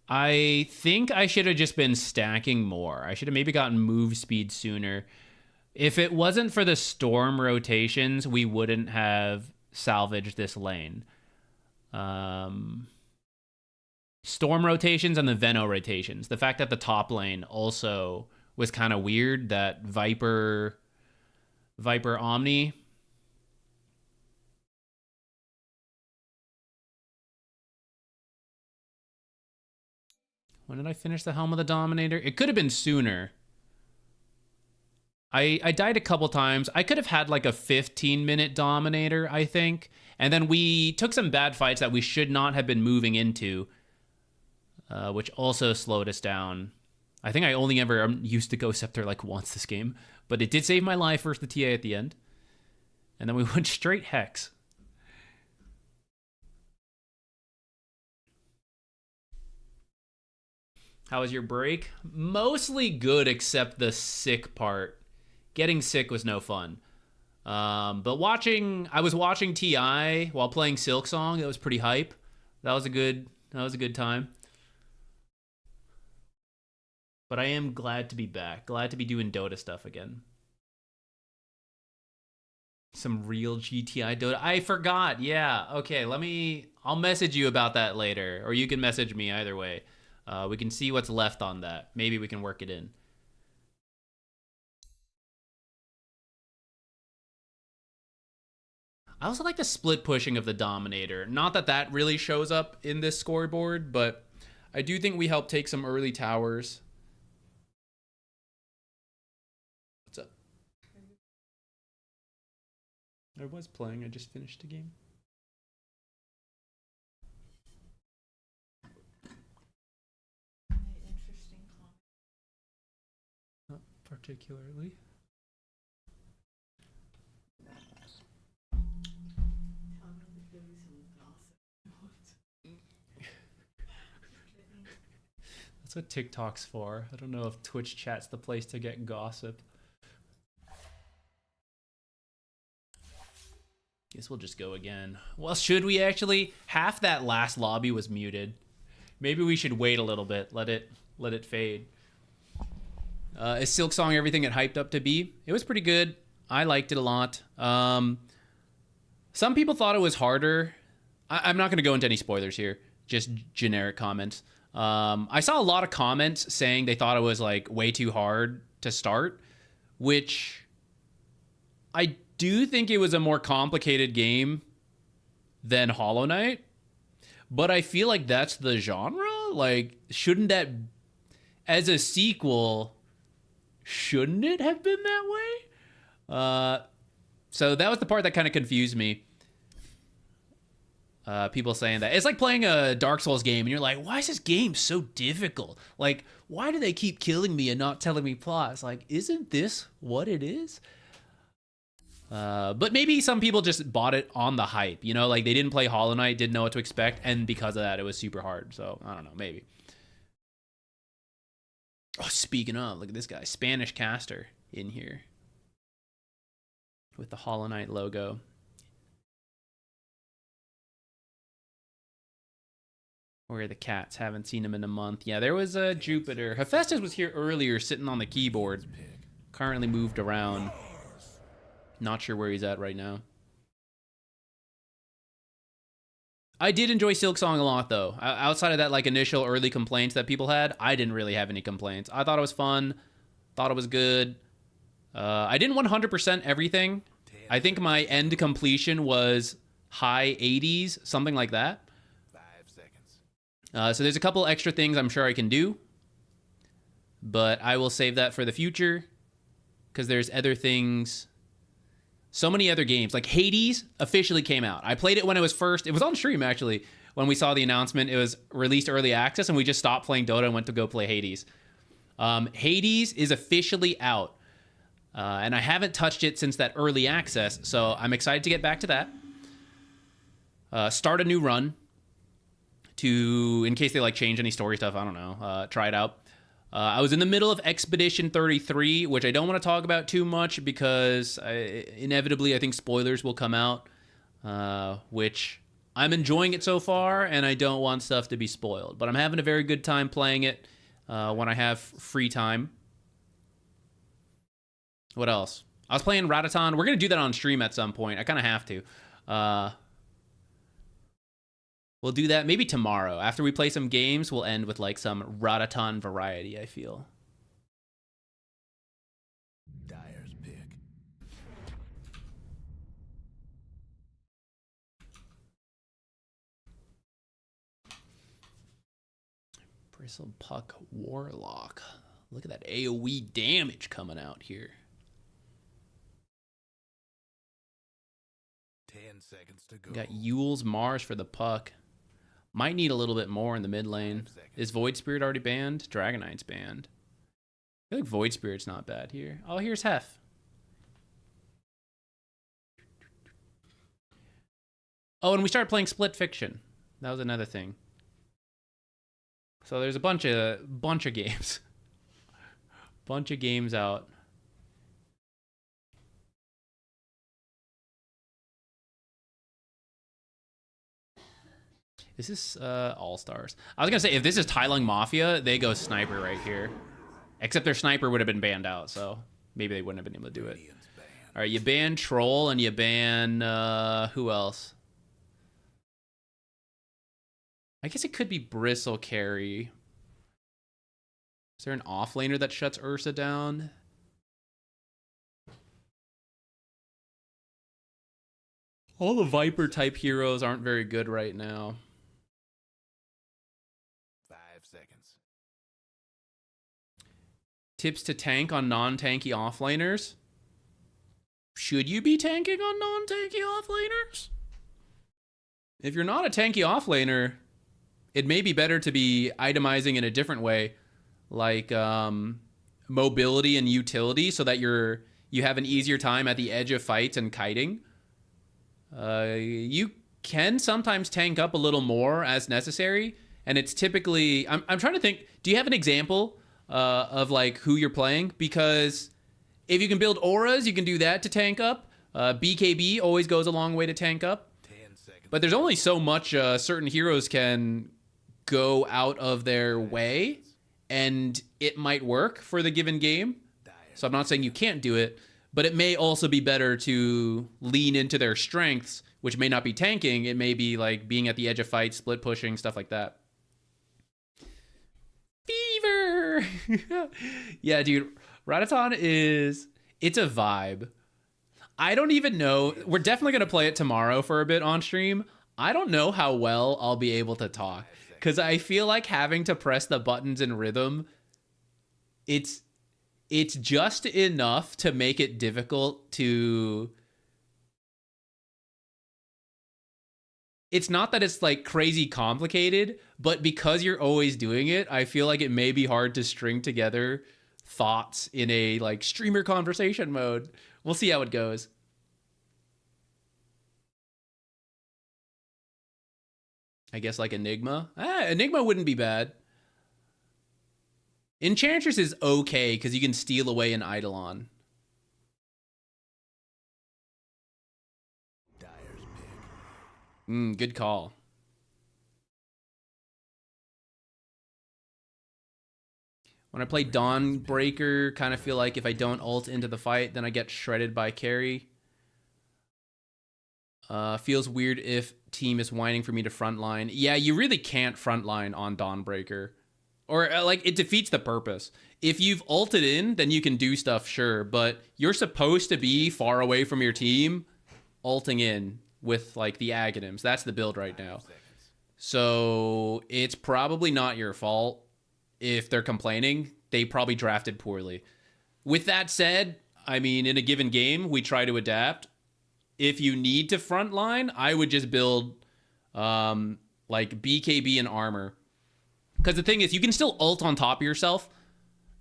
I think I should have just been stacking more. I should have maybe gotten move speed sooner. If it wasn't for the storm rotations, we wouldn't have salvaged this lane. Storm rotations and the Veno rotations. The fact that the top lane also was kind of weird, that Viper Omni. When did I finish the Helm of the Dominator? It could have been sooner. I died a couple times. I could have had like a 15-minute Dominator, I think. And then we took some bad fights that we should not have been moving into. Which also slowed us down. I think I only ever used the Ghost Scepter like once this game, but it did save my life versus the TA at the end. And then we went straight Hex. How was your break? Mostly good except the sick part. Getting sick was no fun. But I was watching TI while playing Silksong. It was pretty hype. That was a good time. But I am glad to be back. Glad to be doing Dota stuff again. Some real GTI Dota. I forgot. Yeah. Okay, I'll message you about that later. Or you can message me either way. We can see what's left on that. Maybe we can work it in. I also like the split pushing of the Dominator. Not that that really shows up in this scoreboard, but I do think we help take some early towers. What's up? I was playing. I just finished a game. Not particularly. That's what TikTok's for. I don't know if Twitch chat's the place to get gossip. Guess we'll just go again. Well, should we actually? Half that last lobby was muted. Maybe we should wait a little bit. Let it fade. Is Silksong everything it hyped up to be? It was pretty good. I liked it a lot. Some people thought it was harder. I'm not going to go into any spoilers here. Just generic comments. I saw a lot of comments saying they thought it was like way too hard to start, which I do think it was a more complicated game than Hollow Knight, but I feel like that's the genre. Like, shouldn't that, as a sequel, shouldn't it have been that way? So that was the part that kind of confused me. People saying that it's like playing a Dark Souls game and you're like, why is this game so difficult? Like, why do they keep killing me and not telling me plots? Like, isn't this what it is? But maybe some people just bought it on the hype, you know, like they didn't play Hollow Knight, didn't know what to expect, and because of that it was super hard. So I don't know, maybe. Oh, speaking of, look at this guy, Spanish caster in here with the Hollow Knight logo. Where are the cats? Haven't seen him in a month. Yeah, there was a Jupiter. Hephaestus was here earlier sitting on the keyboard. Currently moved around. Not sure where he's at right now. I did enjoy Silksong a lot, though. Outside of that like initial early complaints that people had, I didn't really have any complaints. I thought it was fun. Thought it was good. I didn't 100% everything. I think my end completion was high 80s, something like that. 5 seconds. So there's a couple extra things I'm sure I can do, but I will save that for the future because there's other things. So many other games. Like Hades officially came out. I played it when it was first. It was on stream, actually, when we saw the announcement. It was released early access, and we just stopped playing Dota and went to go play Hades. Hades is officially out, and I haven't touched it since that early access, so I'm excited to get back to that. Start a new run in case they like change any story stuff. I don't know. Try it out. I was in the middle of Expedition 33, which I don't want to talk about too much because inevitably I think spoilers will come out, which I'm enjoying it so far, and I don't want stuff to be spoiled. But I'm having a very good time playing it when I have free time. What else? I was playing Rataton. We're going to do that on stream at some point. I kind of have to. We'll do that maybe tomorrow. After we play some games, we'll end with like some Rataton variety, I feel. Dyer's pick. Bristlepuck Warlock. Look at that AoE damage coming out here. 10 seconds to go. Got Yule's Mars for the puck. Might need a little bit more in the mid lane. Is Void Spirit already banned? Dragonite's banned. I feel like Void Spirit's not bad here. Oh, here's Hef. Oh, and we started playing Split Fiction. That was another thing. So there's a bunch of games. Bunch of games out. Is this All-Stars? I was going to say, if this is Thailand Mafia, they go Sniper right here. Except their Sniper would have been banned out, so maybe they wouldn't have been able to do it. All right, you ban Troll and you ban... who else? I guess it could be Bristle Carry. Is there an offlaner that shuts Ursa down? All the Viper-type heroes aren't very good right now. 5 seconds. Tips to tank on non-tanky offlaners. Should you be tanking on non-tanky offlaners? If you're not a tanky offlaner, it may be better to be itemizing in a different way, like mobility and utility, so that you have an easier time at the edge of fights and kiting. You can sometimes tank up a little more as necessary, and it's typically... I'm trying to think, do you have an example of like who you're playing? Because if you can build auras, you can do that to tank up. BKB always goes a long way to tank up. 10 seconds. But there's only so much certain heroes can go out of their way, and it might work for the given game. So I'm not saying you can't do it, but it may also be better to lean into their strengths, which may not be tanking. It may be like being at the edge of fights, split pushing, stuff like that. Fever! Yeah, dude, Rataton it's a vibe. I don't even know. We're definitely going to play it tomorrow for a bit on stream. I don't know how well I'll be able to talk, because I feel like having to press the buttons in rhythm, it's just enough to make it difficult to... It's not that it's like crazy complicated, but because you're always doing it, I feel like it may be hard to string together thoughts in a like streamer conversation mode. We'll see how it goes. I guess like Enigma. Enigma wouldn't be bad. Enchantress is okay because you can steal away an Eidolon. Dyer's pick. Good call. When I play Dawnbreaker, kind of feel like if I don't ult into the fight, then I get shredded by carry. Feels weird if team is whining for me to frontline. Yeah, you really can't frontline on Dawnbreaker. Or, like, it defeats the purpose. If you've ulted in, then you can do stuff, sure. But you're supposed to be far away from your team. Ulting in with like the Aghanims. That's the build right now. So it's probably not your fault if they're complaining. They probably drafted poorly. With that said, I mean, in a given game, we try to adapt. If you need to frontline, I would just build like BKB and armor. Because the thing is, you can still ult on top of yourself.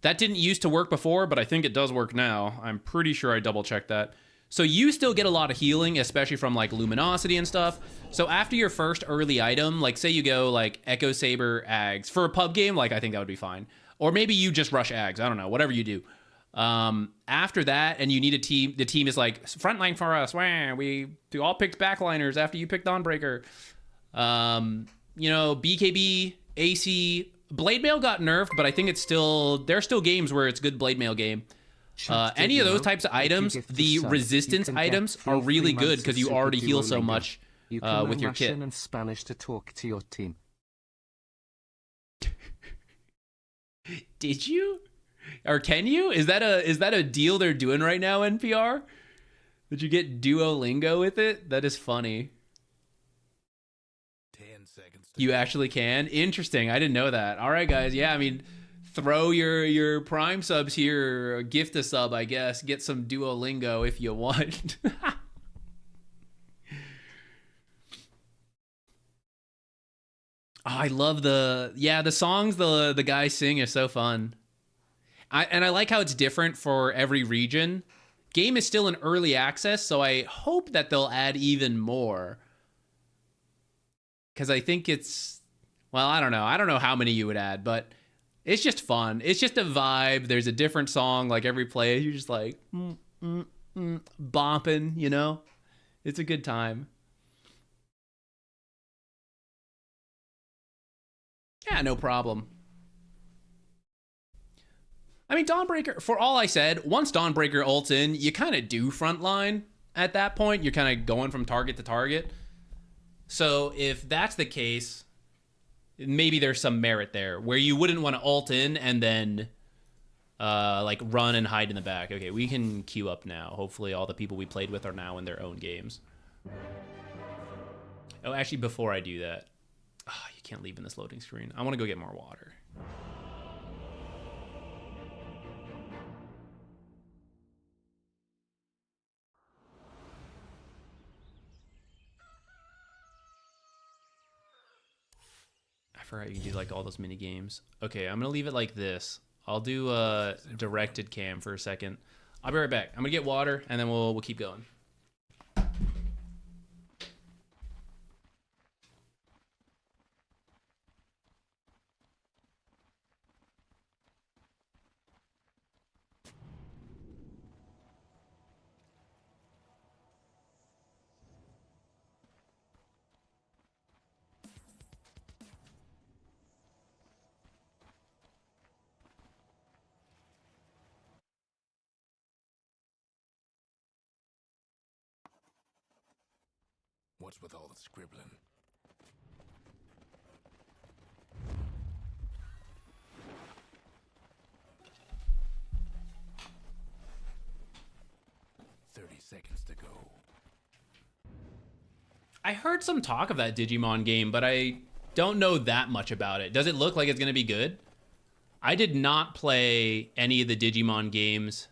That didn't used to work before, but I think it does work now. I'm pretty sure I double checked that. So you still get a lot of healing, especially from like luminosity and stuff. So after your first early item, like say you go like Echo Saber Ags for a pub game, like I think that would be fine. Or maybe you just rush Ags. I don't know, whatever you do. After that, and you need a team, the team is like frontline for us. Wah, we all picked backliners after you picked Dawnbreaker. You know, BKB, AC, Blade Mail got nerfed, but I think it's still, there's still games where it's good Blade Mail game. Any of those types of items, the resistance items are really good because you already heal so much with your kit. And Spanish to talk to your team. Did you? Or can you? Is that a deal they're doing right now, NPR? Did you get Duolingo with it? That is funny. 10 seconds. You actually can? Interesting. I didn't know that. All right, guys. Yeah, I mean, throw your Prime subs here, or gift a sub, I guess. Get some Duolingo if you want. Oh, I love the songs the guys sing is so fun. I like how it's different for every region. Game is still in early access, so I hope that they'll add even more. Because I think it's, well, I don't know. I don't know how many you would add, but it's just fun. It's just a vibe. There's a different song like every play. You're just like, bopping, you know? It's a good time. Yeah, no problem. I mean, Dawnbreaker, for all I said, once Dawnbreaker ults in, you kind of do frontline at that point. You're kind of going from target to target. So if that's the case, maybe there's some merit there where you wouldn't want to ult in and then like run and hide in the back. Okay, we can queue up now. Hopefully all the people we played with are now in their own games. Oh, actually, before I do that, you can't leave in this loading screen. I want to go get more water. I forgot you can do like all those mini games. Okay, I'm gonna leave it like this. I'll do a directed cam for a second. I'll be right back. I'm gonna get water and then we'll keep going. What's with all the scribbling? Seconds to go. I heard some talk of that Digimon game, but I don't know that much about it. Does it look like it's gonna be good? I did not play any of the Digimon games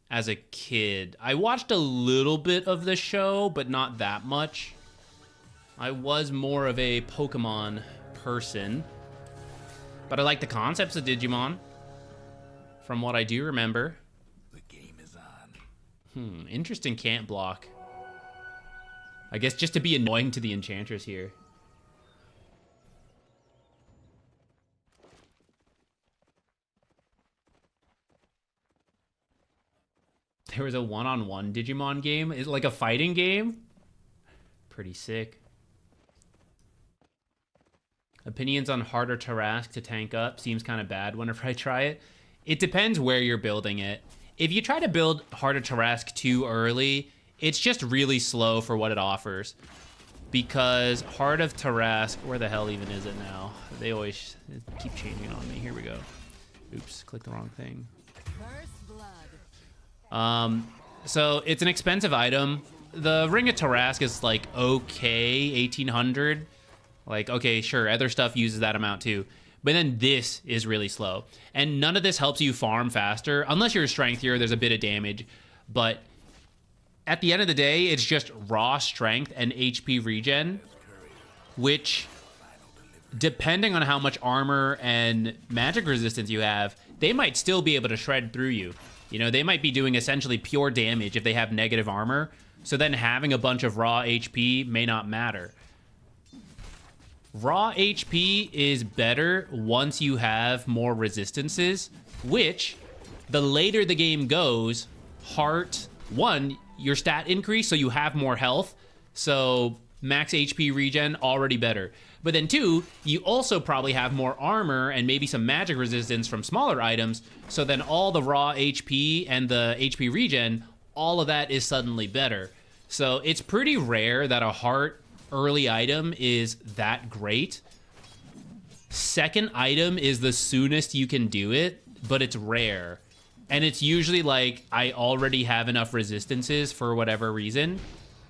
as a kid. I watched a little bit of the show, but not that much. I was more of a Pokemon person, but I like the concepts of Digimon, from what I do remember. The game is on. Interesting can't block. I guess just to be annoying to the Enchantress here. There was a one-on-one Digimon game. Is it like a fighting game? Pretty sick. Opinions on harder Tarrasque to tank up seems kind of bad whenever I try it. It depends where you're building it. If you try to build harder Tarrasque too early, it's just really slow for what it offers. Because Heart of Tarrasque, where the hell even is it now? They always keep changing on me. Here we go. Oops, clicked the wrong thing. First blood. So it's an expensive item. the Ring of Tarrasque is like okay, 1800. Like, okay, sure, other stuff uses that amount too. But then this is really slow. And none of this helps you farm faster, unless you're a strength hero, there's a bit of damage. But at the end of the day, it's just raw strength and HP regen, which, depending on how much armor and magic resistance you have, they might still be able to shred through you. You know, they might be doing essentially pure damage if they have negative armor. So then having a bunch of raw HP may not matter. Raw HP is better once you have more resistances, which, the later the game goes, heart, one, your stat increase, so you have more health. So max HP regen, already better. But then two, you also probably have more armor and maybe some magic resistance from smaller items. So then all the raw HP and the HP regen, all of that is suddenly better. So it's pretty rare that a heart early item is that great. Second item is the soonest you can do it, but it's rare. And it's usually like, I already have enough resistances for whatever reason.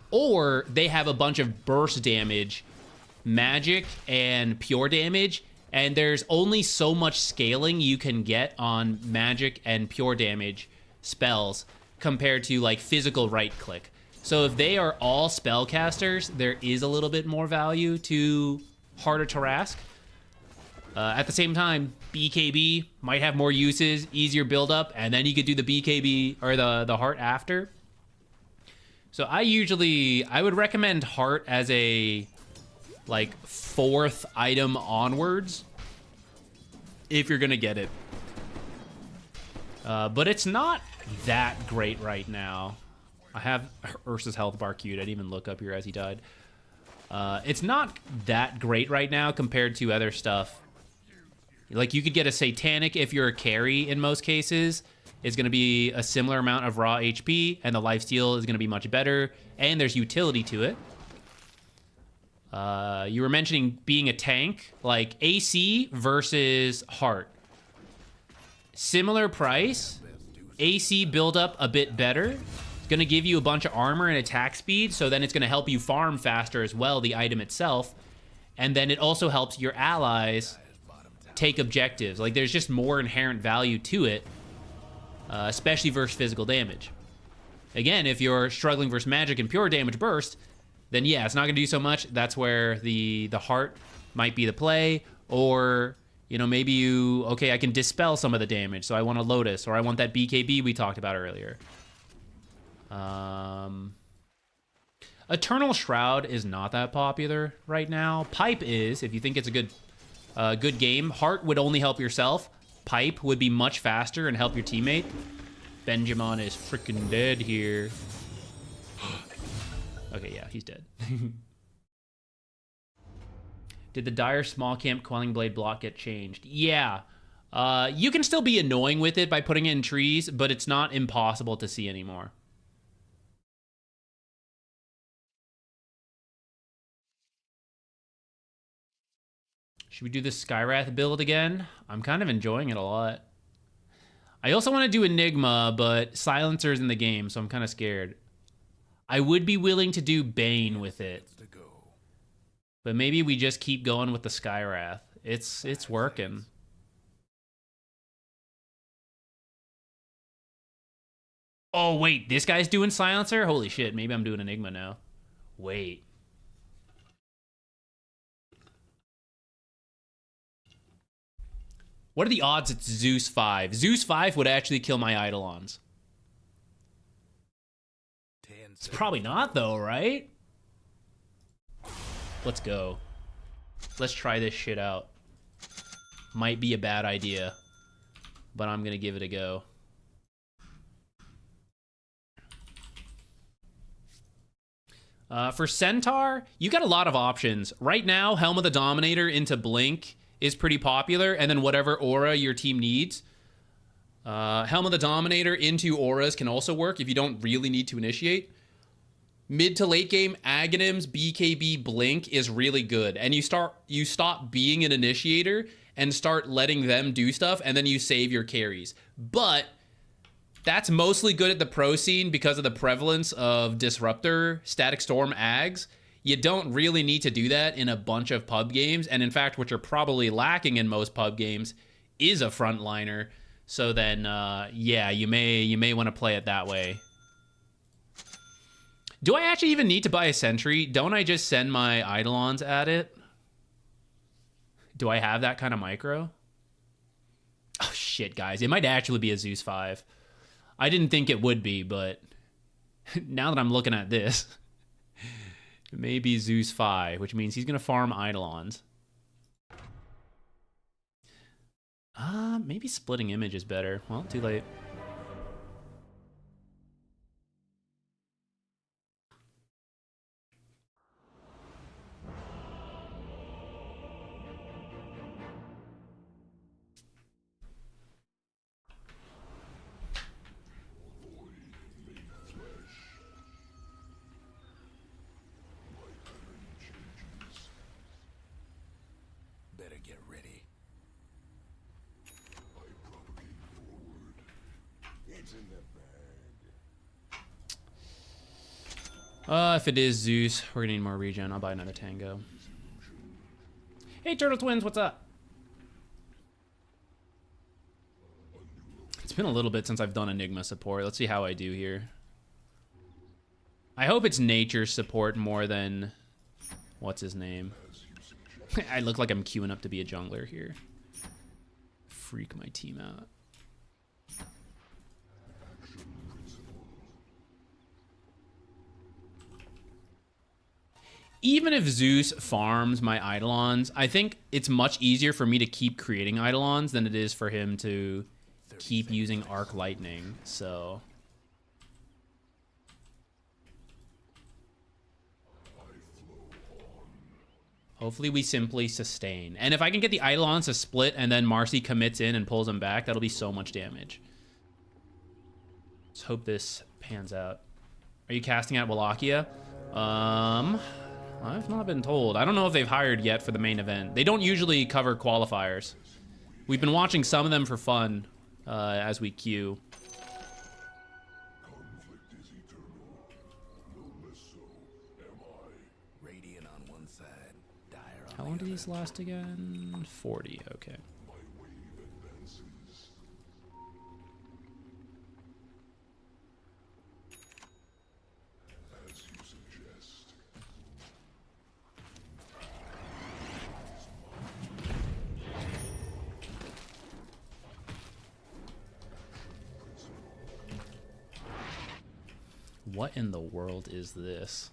Or they have a bunch of burst damage, magic, and pure damage. And there's only so much scaling you can get on magic and pure damage spells compared to like physical right click. So if they are all spellcasters, there is a little bit more value to Heart of Tarrasque. At the same time, BKB might have more uses, easier build-up, and then you could do the BKB or the Heart after. So I would recommend Heart as a like 4th item onwards if you're gonna get it. But it's not that great right now. I have Ursa's health bar queued. I didn't even look up here as he died. It's not that great right now compared to other stuff. Like, you could get a Satanic if you're a carry in most cases. It's going to be a similar amount of raw HP, and the lifesteal is going to be much better, and there's utility to it. You were mentioning being a tank, like AC versus Heart. Similar price, AC build up a bit better. It's going to give you a bunch of armor and attack speed, so then it's going to help you farm faster as well, the item itself. And then it also helps your allies take objectives. Like, there's just more inherent value to it, especially versus physical damage. Again, if you're struggling versus magic and pure damage burst, then yeah, it's not going to do so much. That's where the Heart might be the play. Or, you know, maybe you, okay, I can dispel some of the damage, so I want a Lotus, or I want that BKB we talked about earlier. Eternal Shroud is not that popular right now. Pipe is, if you think it's a good game. Heart would only help yourself. Pipe would be much faster and help your teammate. Benjamin is freaking dead here. Okay, yeah, he's dead. Did the Dire Small Camp Quelling Blade block get changed? Yeah. You can still be annoying with it by putting it in trees, but it's not impossible to see anymore. Should we do the Skywrath build again? I'm kind of enjoying it a lot. I also want to do Enigma, but Silencer's in the game, so I'm kind of scared. I would be willing to do Bane with it. But maybe we just keep going with the Skywrath. It's working. Oh, wait, this guy's doing Silencer? Holy shit, maybe I'm doing Enigma now. Wait. What are the odds it's Zeus 5? Zeus 5 would actually kill my Eidolons. It's probably not, though, right? Let's go. Let's try this shit out. Might be a bad idea, but I'm gonna give it a go. For Centaur, you got a lot of options. Right now, Helm of the Dominator into Blink is pretty popular, and then whatever aura your team needs. Helm of the Dominator into auras can also work if you don't really need to initiate. Mid to late game, Aghanim's BKB Blink is really good, and you stop being an initiator and start letting them do stuff, and then you save your carries. But That's mostly good at the pro scene because of the prevalence of Disruptor, Static Storm, Ags. You don't really need to do that in a bunch of pub games. And in fact, what you're probably lacking in most pub games is a frontliner. So then, yeah, you may want to play it that way. Do I actually even need to buy a sentry? Don't I just send my Eidolons at it? Do I have that kind of micro? Oh, shit, guys. It might actually be a Zeus 5. I didn't think it would be, but now that I'm looking at this, it may be Zeus 5, which means he's going to farm Eidolons. Maybe splitting image is better. Well, too late. Better get ready. It's in the bag. If it is Zeus, we're gonna need more regen. I'll buy another Tango. Hey, Turtle Twins, what's up? It's been a little bit since I've done Enigma support. Let's see how I do here. I hope it's nature support more than... What's his name? I look like I'm queuing up to be a jungler here. Freak my team out. Even if Zeus farms my Eidolons, I think it's much easier for me to keep creating Eidolons than it is for him to keep using Arc Lightning, so... Hopefully we simply sustain. And if I can get the Eidolons to split and then Marcy commits in and pulls them back, that'll be so much damage. Let's hope this pans out. Are you casting out Wallachia? I've not been told. I don't know if they've hired yet for the main event. They don't usually cover qualifiers. We've been watching some of them for fun as we queue. Radiant on one side, dire on How long do these last again? 40, okay. What in the world is this?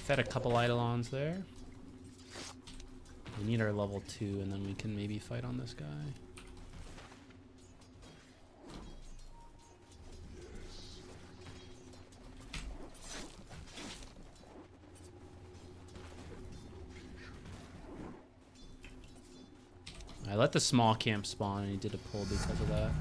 Fed a couple Eidolons there. We need our level 2 and then we can maybe fight on this guy. I let the small camp spawn and he did a pull because of that.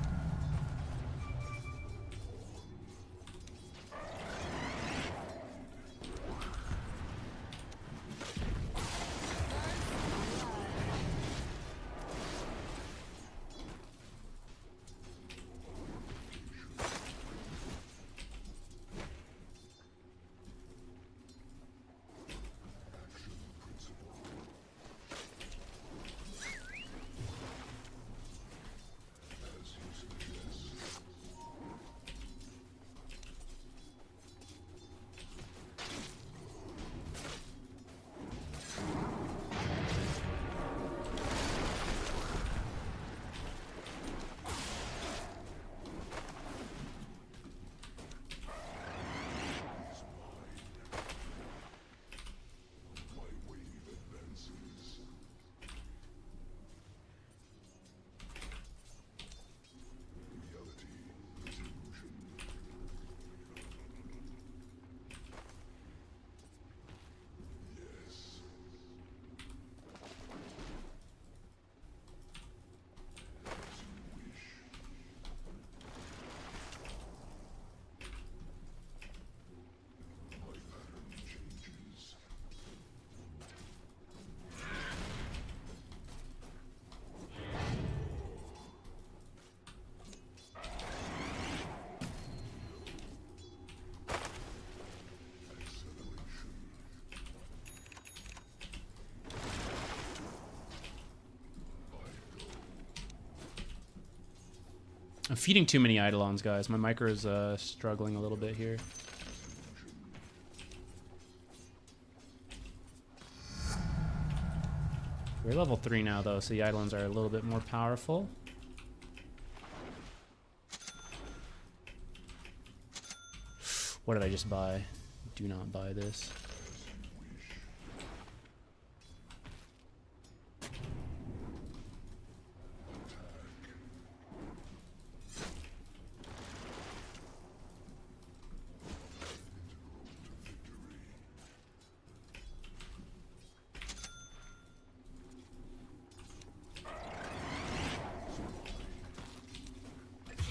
I'm feeding too many Eidolons, guys. My micro is struggling a little bit here. We're level 3 now, though, so the Eidolons are a little bit more powerful. What did I just buy? Do not buy this.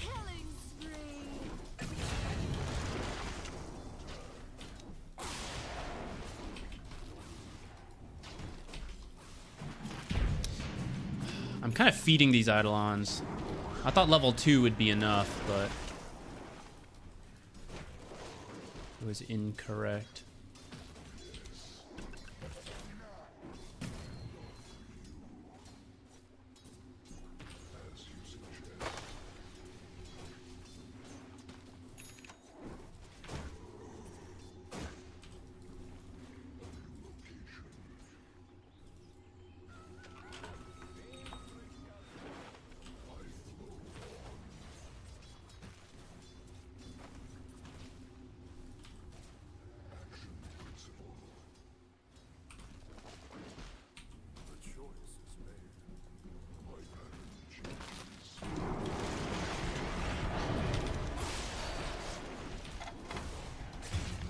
Killing spree. I'm kind of feeding these Eidolons. I thought level 2 would be enough, but it was incorrect.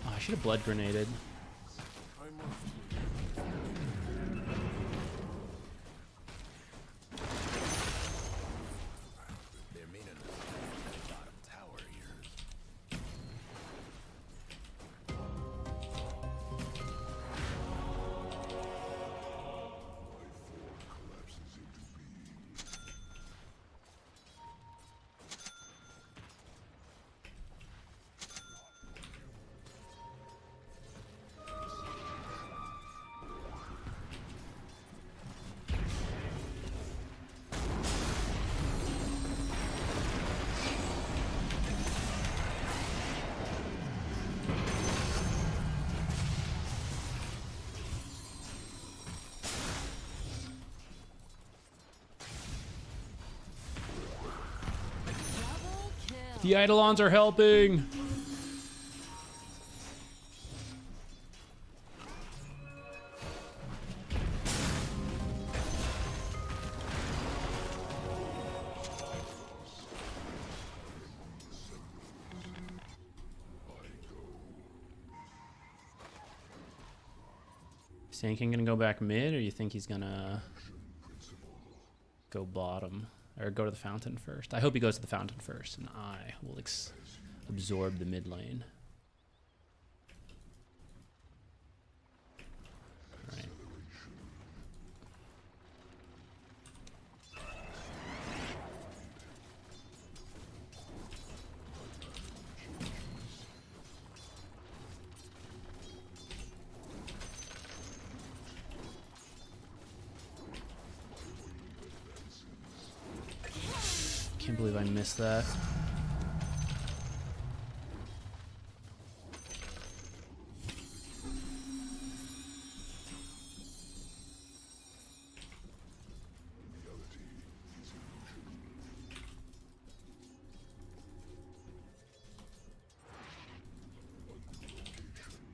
Oh, I should have blood grenaded. They're mean enough to that bottom tower of yours. The Eidolons are helping. Is Sankin gonna go back mid, or you think he's gonna go bottom? Or go to the fountain first? I hope he goes to the fountain first, and I will absorb the mid lane. Alright. Can't believe I missed that.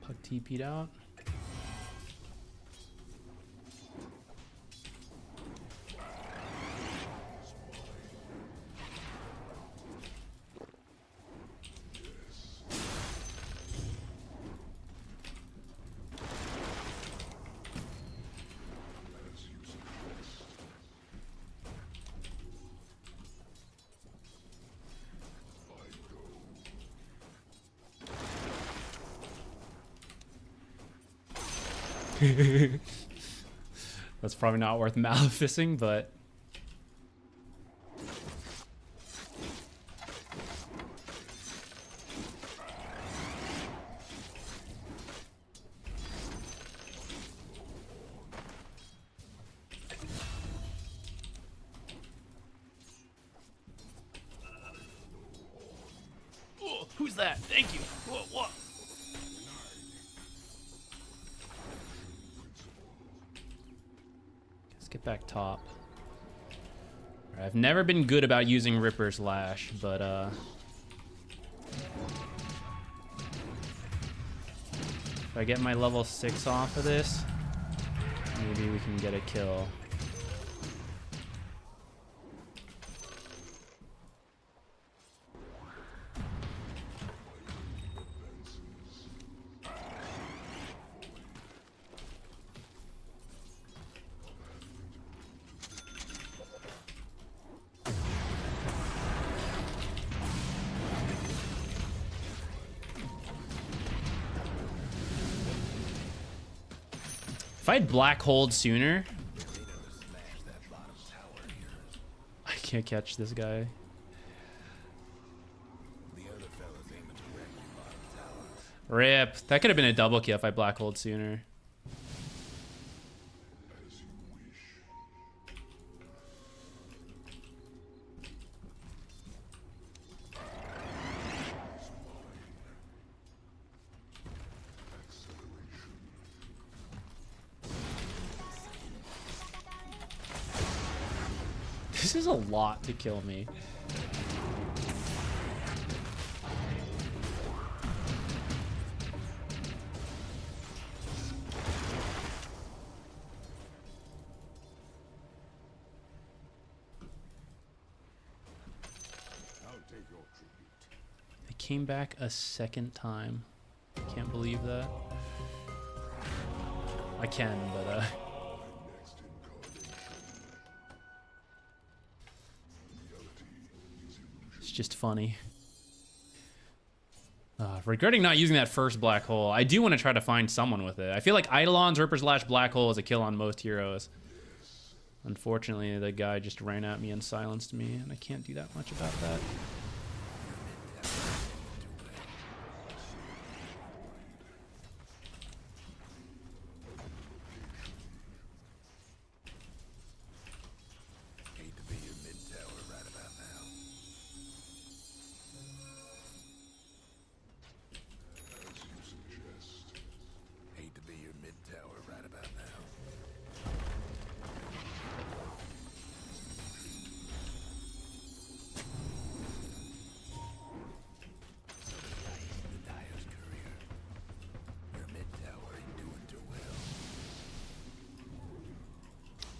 Puck TP'd out. That's probably not worth maleficing, but that. Thank you. Whoa. Let's get back top. Alright, I've never been good about using Ripper's Lash, but if I get my level 6 off of this, maybe we can get a kill. If I had Black Hold sooner, I can't catch this guy. Rip. That could have been a double kill if I Black Hold sooner. This is a lot to kill me. They came back a second time. Can't believe that. I can, but it's just funny. Regretting not using that first black hole. I do want to try to find someone with it. I feel like Eidolon's Ripper's Lash Black Hole is a kill on most heroes. Unfortunately, the guy just ran at me and silenced me, and I can't do that much about that.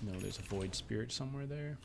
No, there's a Void Spirit somewhere there.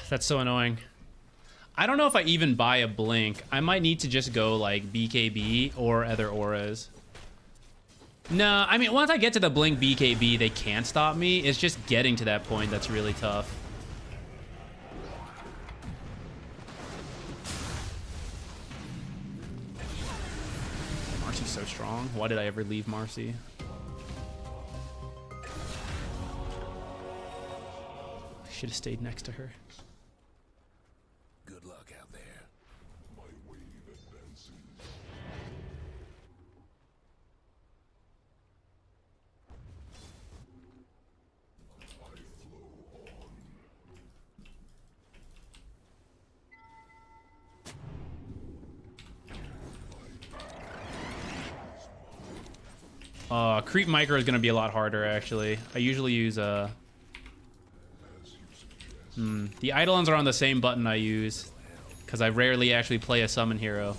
That's so annoying. I don't know if I even buy a Blink. I might need to just go like BKB or other auras. No, I mean, once I get to the Blink BKB, they can't stop me. It's just getting to that point that's really tough. so strong. Why did I ever leave Marcy? Should have stayed next to her. Good luck out there. My wave advances. I flow on. Creep micro is going to be a lot harder, actually. I usually use the Eidolons are on the same button I use, because I rarely actually play a summon hero.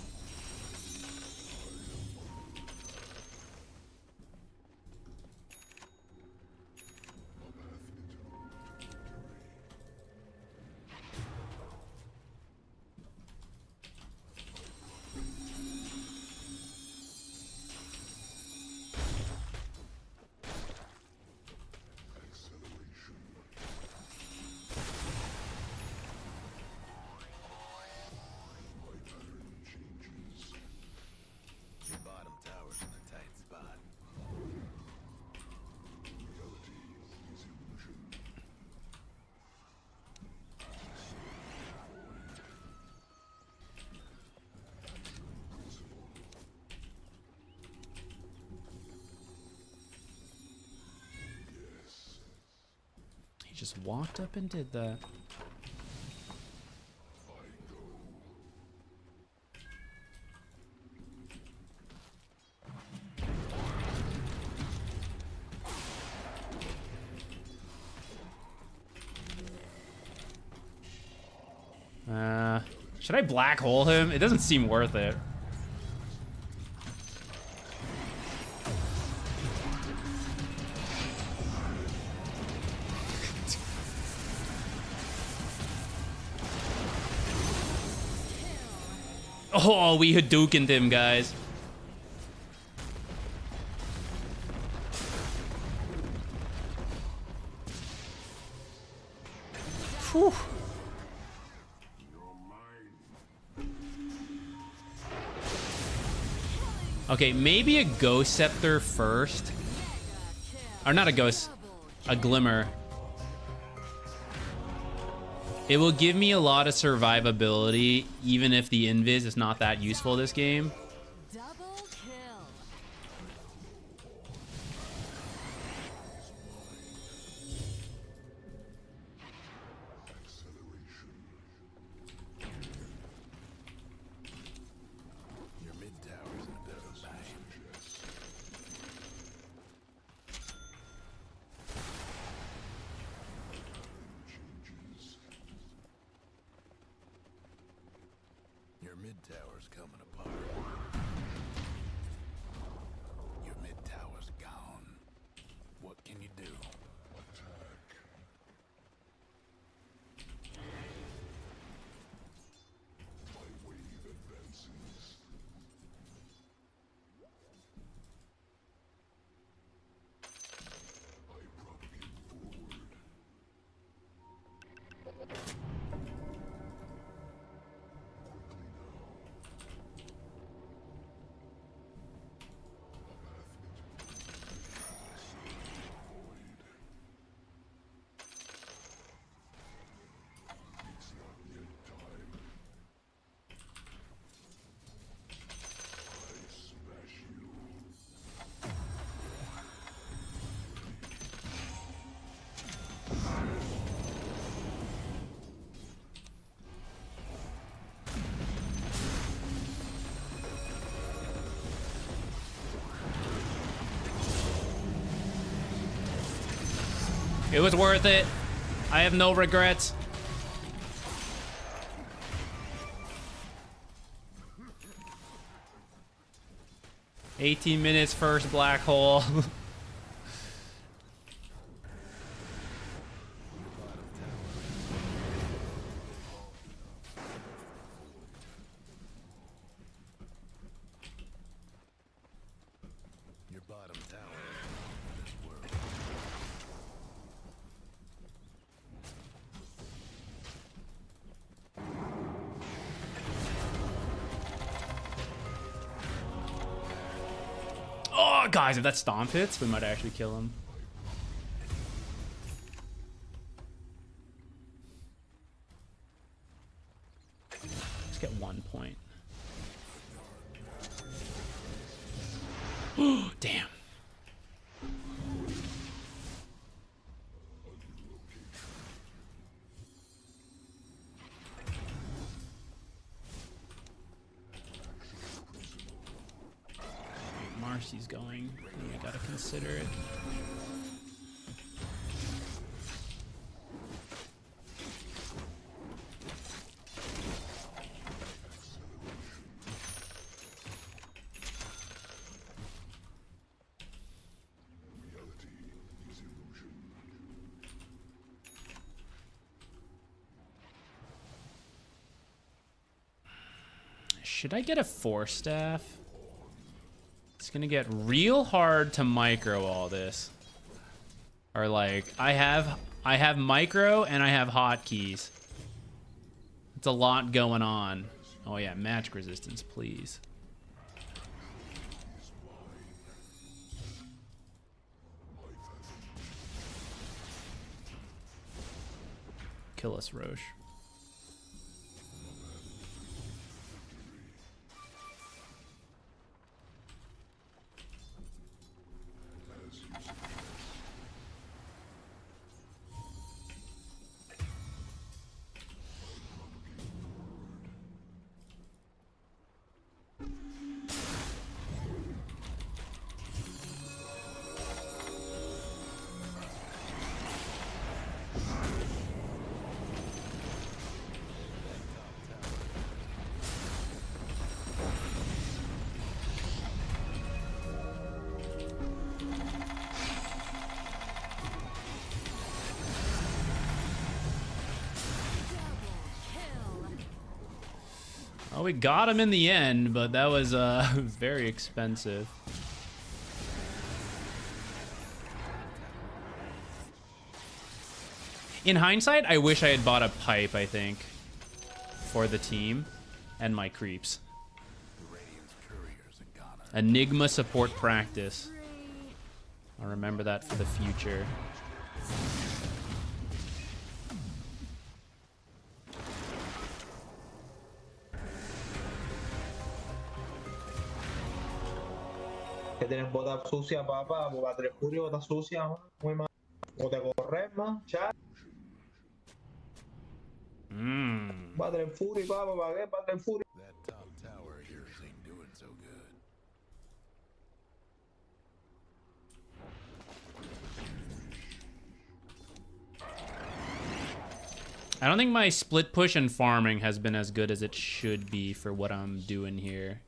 Just walked up and did that. Should I black hole him? It doesn't seem worth it. Oh, we Hadoukened him, guys. Whew. Okay, maybe a Ghost Scepter first. Or not a Ghost, a Glimmer. It will give me a lot of survivability, even if the invis is not that useful this game. Double kill. Your mid tower is in a bit of a bind. Your mid tower's coming apart. Your mid tower's gone. What can you do? Attack. My wave advances. I propagate forward. It was worth it. I have no regrets. $18 minutes first black hole. Your bottom tower in this world. Guys, if that stomp hits, we might actually kill him. Let's get 1 point. Damn. Marcy's going. We gotta consider it. Should I get a 4-staff? It's gonna get real hard to micro all this. Or like, I have micro and I have hotkeys. It's a lot going on. Oh yeah, magic resistance, please. Kill us, Roche. Oh, we got him in the end, but that was very expensive. In hindsight, I wish I had bought a pipe, I think, for the team and my creeps. Enigma support practice. I'll remember that for the future. Que tienes botas sucias, papá, botas furio, botas sucias, muy mal. O te corres más, chat. Battle Fury, papá, ¿para qué? Battle Fury. That top tower here ain't doing so good. I don't think my split push and farming has been as good as it should be for what I'm doing here.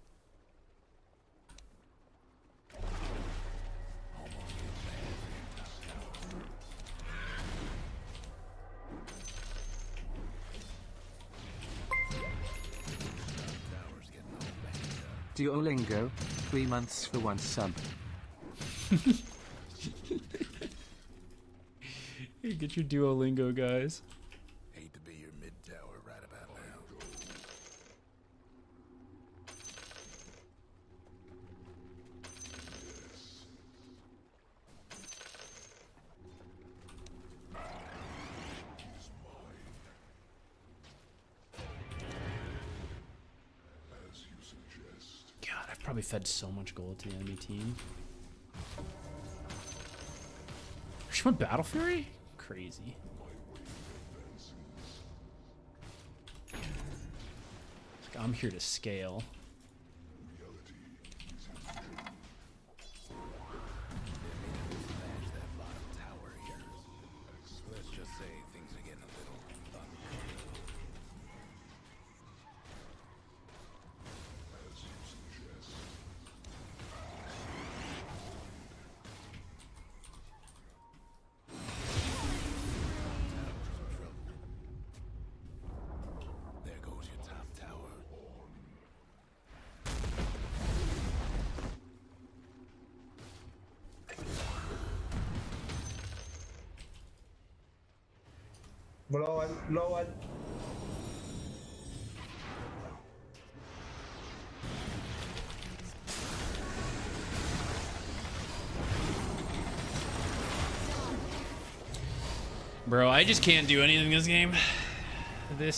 Duolingo, 3 months for 1 sub. Hey, get your Duolingo, guys. Hate to be your mid tower right about now. God, I've probably fed so much gold to the enemy team. She went Battle Fury? Crazy. Like, I'm here to scale. Smash that bottom tower here. Let's just say things are getting a little uncomfortable. As you suggest. There goes your top tower. Blow it. Bro, I just can't do anything in this game. This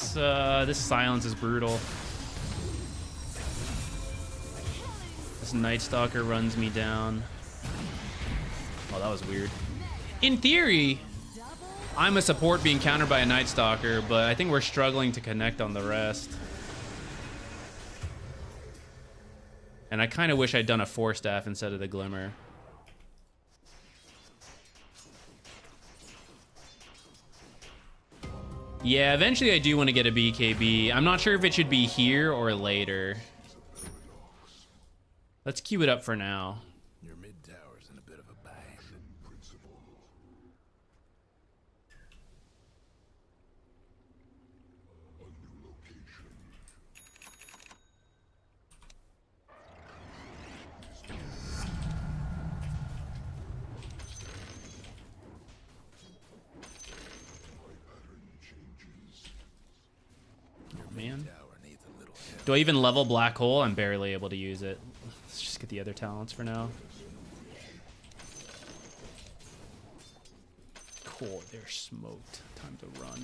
silence is brutal. This Night Stalker runs me down. Oh, that was weird. In theory, I'm a support being countered by a Night Stalker, but I think we're struggling to connect on the rest. And I kind of wish I'd done a 4-staff instead of the Glimmer. Yeah, eventually I do want to get a BKB. I'm not sure if it should be here or later. Let's queue it up for now. Your mid tower's in a bit of a bang. Oh, man. Do I even level Black Hole? I'm barely able to use it. Let's just get the other talents for now. Cool, they're smoked. Time to run.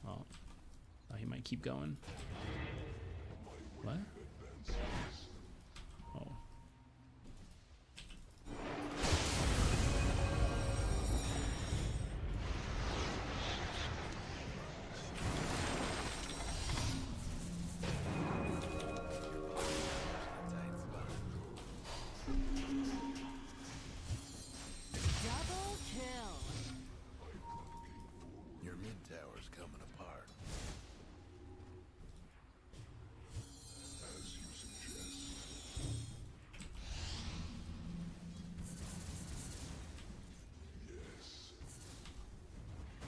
Oh, he might keep going. What? Oh. Double kill. Your mid tower's coming apart.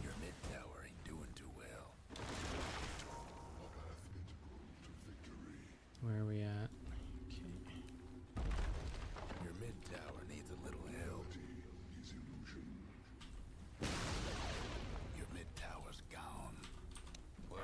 Your mid tower ain't doing too well. Where are we at? Your mid tower needs a little help. Your mid tower's gone. Well,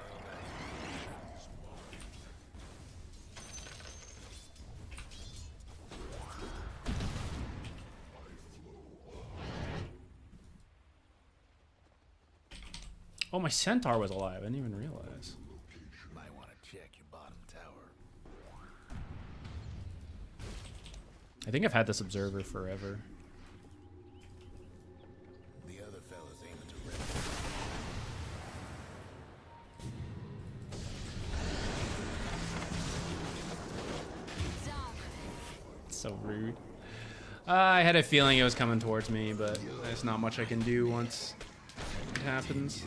Oh, my Centaur was alive. I didn't even realize. might want to check your bottom tower. I think I've had this Observer forever. The other fella's aiming to rip. It's so rude. I had a feeling it was coming towards me, but there's not much I can do once it happens.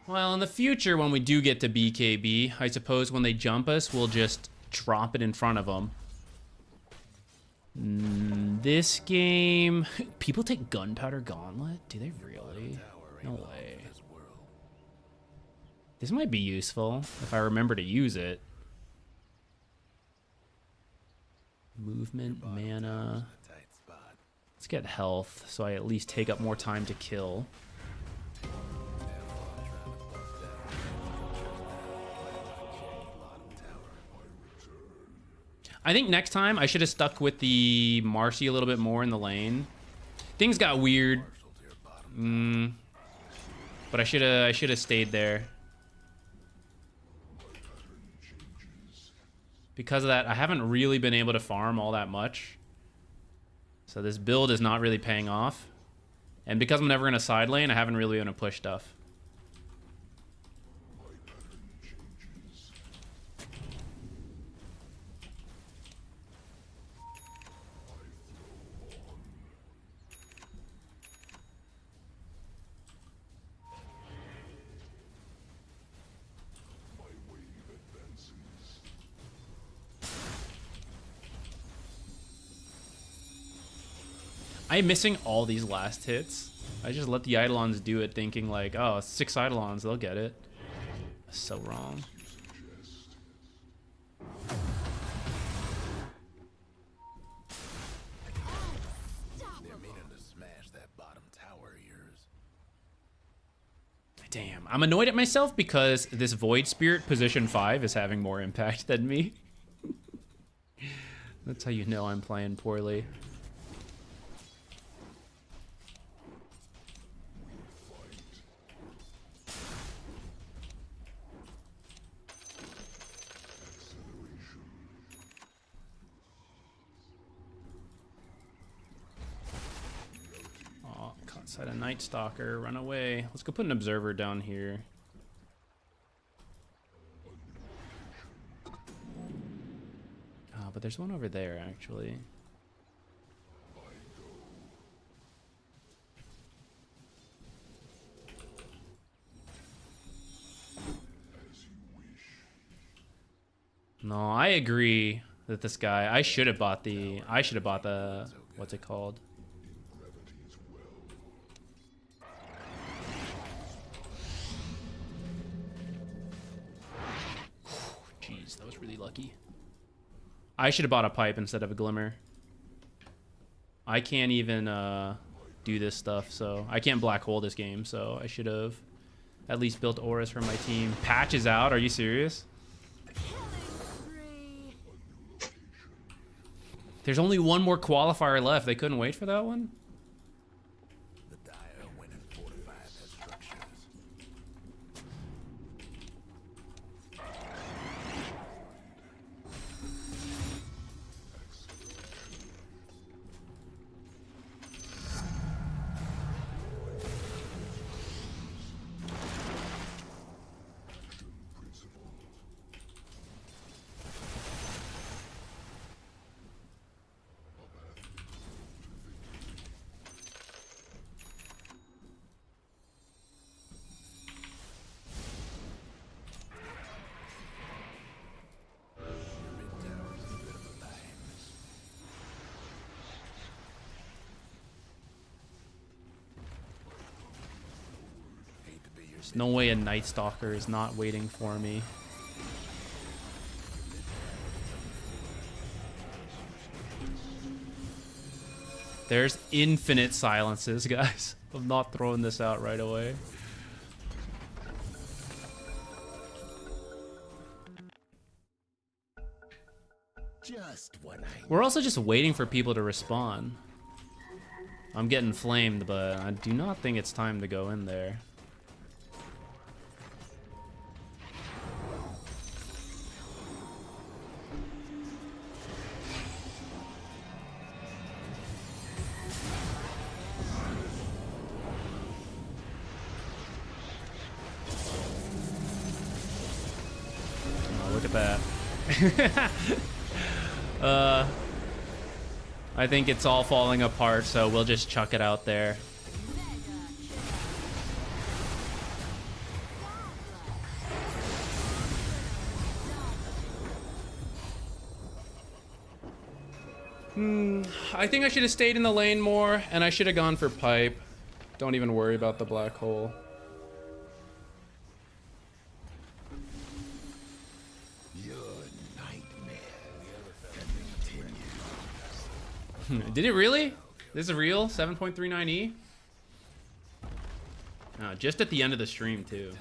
Well, in the future, when we do get to BKB, I suppose when they jump us, we'll just drop it in front of them. This game... People take Gunpowder Gauntlet? Do they really? No way. This might be useful, if I remember to use it. Movement, mana... Let's get health, so I at least take up more time to kill. I think next time I should have stuck with the Marcy a little bit more in the lane. Things got weird. But I should have stayed there. Because of that, I haven't really been able to farm all that much. So this build is not really paying off. And because I'm never in a side lane, I haven't really been able to push stuff. I'm missing all these last hits. I just let the Eidolons do it thinking like, oh, 6 Eidolons, they'll get it. So wrong. Meaning to smash that bottom tower of yours. Damn, I'm annoyed at myself because this Void Spirit position 5 is having more impact than me. That's how you know I'm playing poorly. Oh, caught inside a Night Stalker. Run away. Let's go put an observer down here. But there's one over there, actually. No, I agree that this guy. I should have bought the. What's it called? Jeez, that was really lucky. I should have bought a pipe instead of a glimmer. I can't even do this stuff, so I can't black hole this game, so I should have at least built auras for my team. Patch is out, are you serious? There's only one more qualifier left. They couldn't wait for that one? The dire went and fortified their structures. There's no way a Night Stalker is not waiting for me. There's infinite silences, guys. I'm not throwing this out right away. Just what I We're also just waiting for people to respawn. I'm getting flamed, but I do not think it's time to go in there. Look at that. I think it's all falling apart, so we'll just chuck it out there. I think I should have stayed in the lane more, and I should have gone for pipe. Don't even worry about the black hole. Did it really? This is real? 7.39E? Oh, just at the end of the stream, too.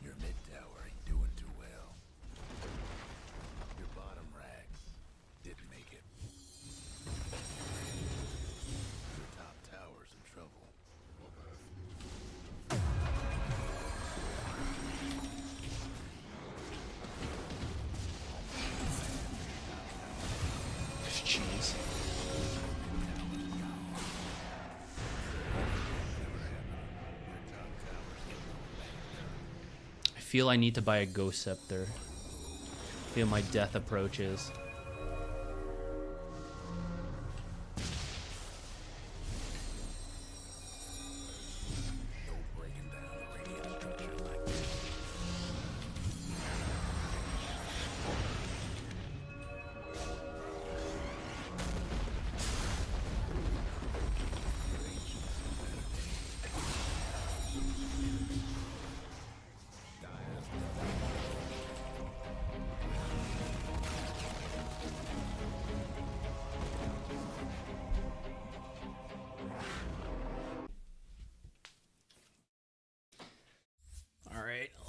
Your mid tower ain't doing too well. Your bottom rags didn't make it. Your top tower's in trouble. Jeez. I feel I need to buy a Ghost Scepter. I feel my death approaches. Breaking down the radiant structures like this.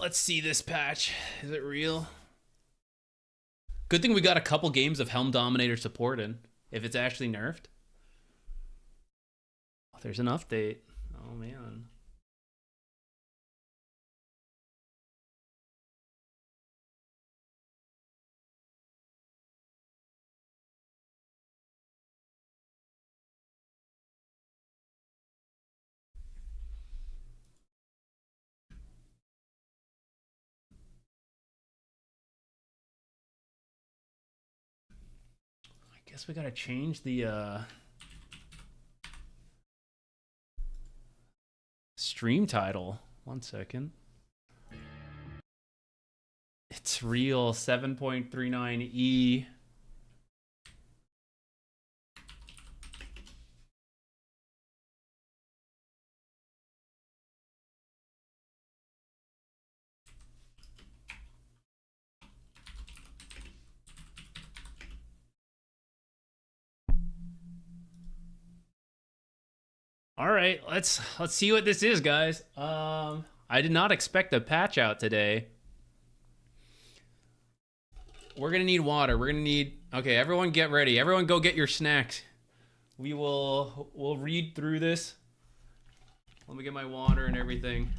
Let's see this patch. Is it real? Good thing we got a couple games of Helm Dominator support in. If it's actually nerfed. Oh, there's an update. Oh, man. I guess we gotta change the stream title. 1 second. It's real 7.39E. All right, let's see what this is, guys. I did not expect a patch out today. We're gonna need water. We're gonna need. Okay, everyone, get ready. Everyone, go get your snacks. We'll read through this. Let me get my water and everything.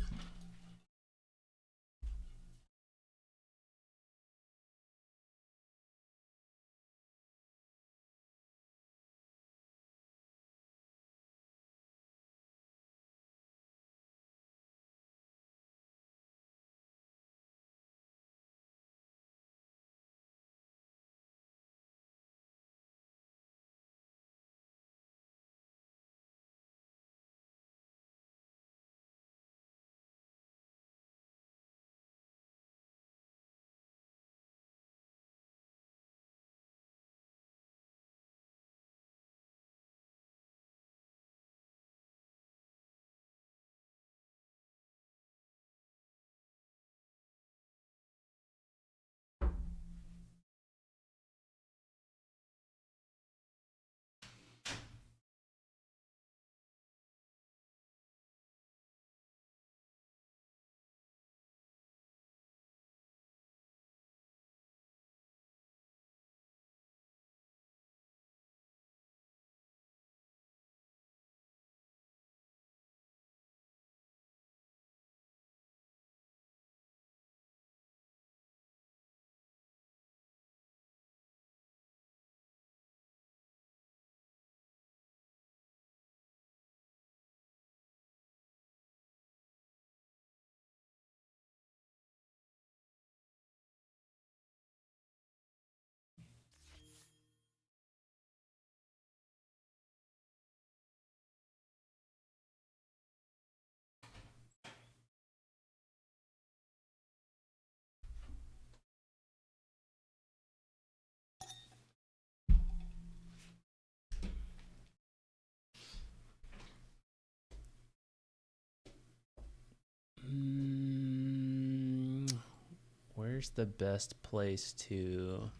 Where's the best place to...